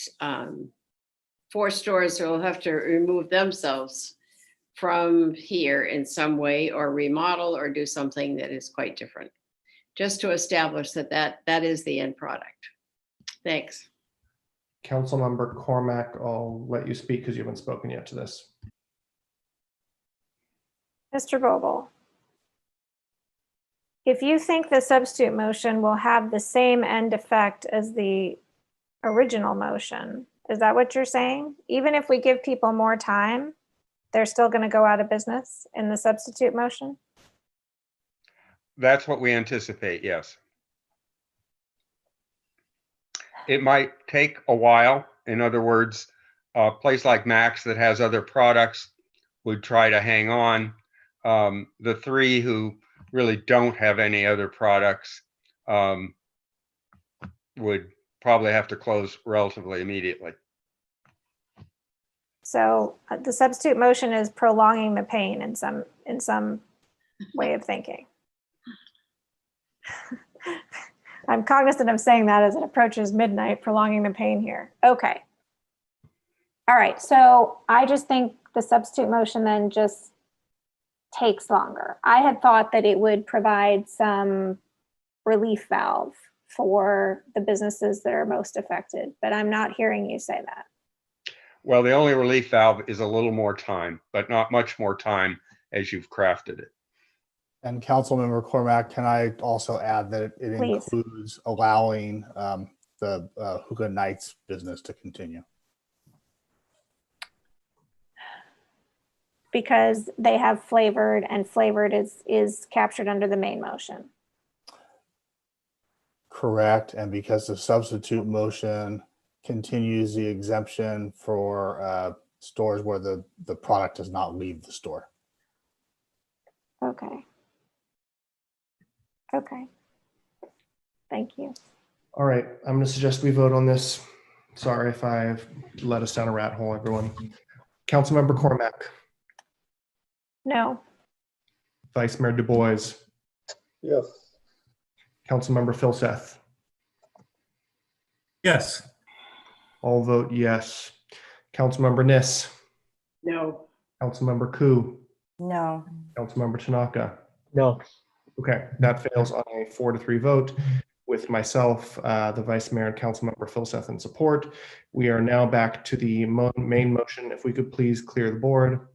Speaker 3: 4 stores will have to remove themselves from here in some way, or remodel, or do something that is quite different, just to establish that is the end product. Thanks.
Speaker 2: Councilmember Cormack, I'll let you speak because you haven't spoken yet to this.
Speaker 11: Mr. Vogel. if you think the substitute motion will have the same end effect as the original motion, is that what you're saying? Even if we give people more time, they're still going to go out of business in the substitute motion?
Speaker 14: That's what we anticipate, yes. It might take a while. In other words, a place like Max that has other products would try to hang on. The three who really don't have any other products would probably have to close relatively immediately.
Speaker 11: So the substitute motion is prolonging the pain in some way of thinking. I'm cognizant of saying that as it approaches midnight, prolonging the pain here. Okay. All right, so I just think the substitute motion then just takes longer. I had thought that it would provide some relief valve for the businesses that are most affected, but I'm not hearing you say that.
Speaker 14: Well, the only relief valve is a little more time, but not much more time as you've crafted it.
Speaker 8: And Councilmember Cormack, can I also add that it
Speaker 11: Please.
Speaker 8: includes allowing the Hookah Nights business to continue?
Speaker 11: Because they have flavored, and flavored is captured under the main motion.
Speaker 8: Correct. And because the substitute motion continues the exemption for stores where the product does not leave the store.
Speaker 11: Okay. Okay. Thank you.
Speaker 2: All right, I'm going to suggest we vote on this. Sorry if I've led us down a rat hole, everyone. Councilmember Cormack.
Speaker 11: No.
Speaker 2: Vice Mayor Du Bois.
Speaker 9: Yes.
Speaker 2: Councilmember Filseth.
Speaker 6: Yes.
Speaker 2: All vote yes. Councilmember Niss.
Speaker 3: No.
Speaker 2: Councilmember Ku.
Speaker 5: No.
Speaker 2: Councilmember Tanaka.
Speaker 18: No.
Speaker 2: Okay, that fails on a 4-3 vote with myself, the Vice Mayor, and Councilmember Filseth in support. We are now back to the main motion. If we could please clear the board.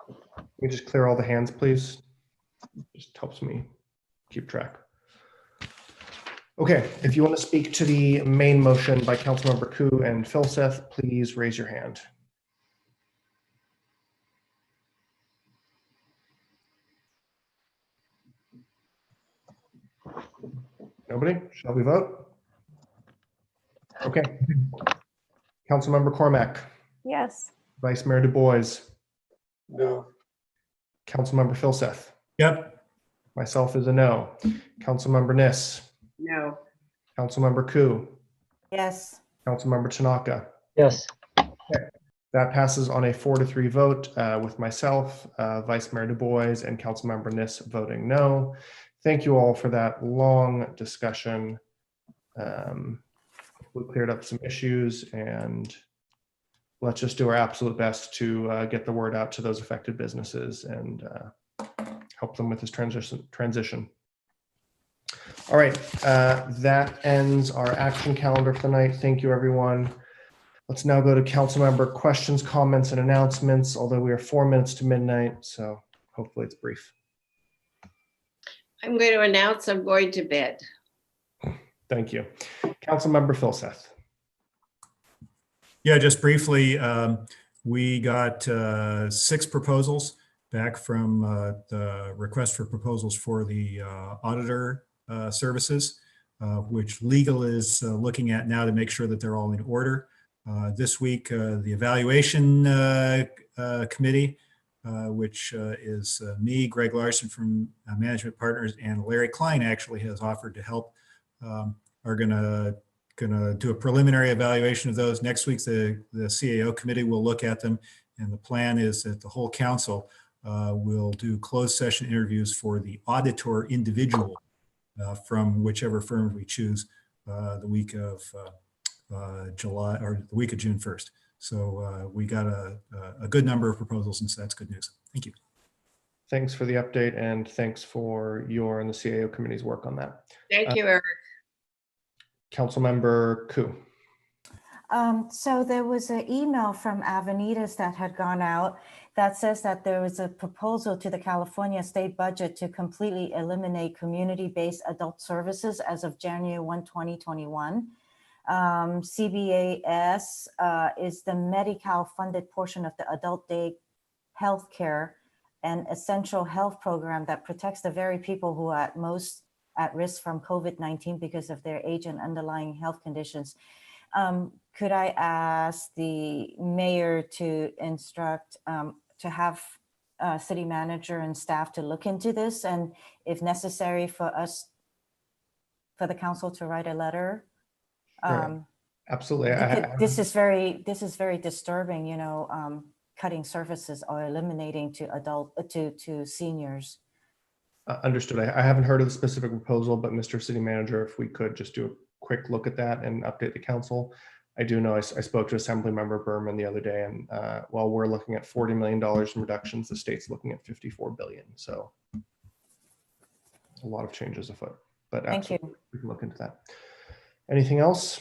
Speaker 2: Can you just clear all the hands, please? Just helps me keep track. Okay, if you want to speak to the main motion by Councilmember Ku and Filseth, please raise your hand. Nobody? Shall we vote? Okay. Councilmember Cormack.
Speaker 11: Yes.
Speaker 2: Vice Mayor Du Bois.
Speaker 9: No.
Speaker 2: Councilmember Filseth.
Speaker 6: Yep.
Speaker 2: Myself is a no. Councilmember Niss.
Speaker 3: No.
Speaker 2: Councilmember Ku.
Speaker 5: Yes.
Speaker 2: Councilmember Tanaka.
Speaker 18: Yes.
Speaker 2: Okay. That passes on a 4-3 vote with myself, Vice Mayor Du Bois, and Councilmember Niss voting no. Thank you all for that long discussion. We cleared up some issues, and let's just do our absolute best to get the word out to those affected businesses and help them with this transition. All right, that ends our action calendar for the night. Thank you, everyone. Let's now go to council member questions, comments, and announcements, although we are 4 minutes to midnight, so hopefully it's brief.
Speaker 3: I'm going to announce I'm going to bed.
Speaker 2: Thank you. Councilmember Filseth.
Speaker 6: Yeah, just briefly, we got 6 proposals back from the request for proposals for the auditor services, which legal is looking at now to make sure that they're all in order. This week, the evaluation committee, which is me, Greg Larson from Management Partners, and Larry Klein actually has offered to help, are gonna do a preliminary evaluation of those. Next week, the CAO committee will look at them, and the plan is that the whole council will do closed session interviews for the auditor individual from whichever firm we choose the week of July, or the week of June 1st. So we got a good number of proposals, and so that's good news. Thank you.
Speaker 2: Thanks for the update, and thanks for your and the CAO committee's work on that.
Speaker 3: Thank you, Eric.
Speaker 2: Councilmember Ku.
Speaker 5: So there was an email from Avenidas that had gone out that says that there was a proposal to the California state budget to completely eliminate community-based adult services as of January 1, 2021. CBAS is the Medi-Cal funded portion of the adult day health care and essential health program that protects the very people who are most at risk from COVID-19 because of their age and underlying health conditions. Could I ask the mayor to instruct, to have city manager and staff to look into this, and if necessary for us, for the council to write a letter?
Speaker 2: Sure. Absolutely.
Speaker 5: This is very disturbing, you know, cutting services or eliminating to seniors.
Speaker 2: Understood. I haven't heard of the specific proposal, but Mr. City Manager, if we could just do a quick look at that and update the council. I do know I spoke to Assemblymember Berman the other day, and while we're looking at $40 million in reductions, the state's looking at $54 billion. So a lot of changes afoot, but
Speaker 5: Thank you.
Speaker 2: We can look into that. Anything else?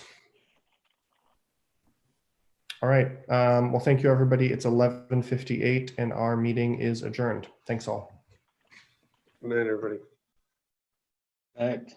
Speaker 2: All right. Well, thank you, everybody. It's 11:58 and our meeting is adjourned. Thanks all.
Speaker 9: Good night, everybody.
Speaker 24: All right.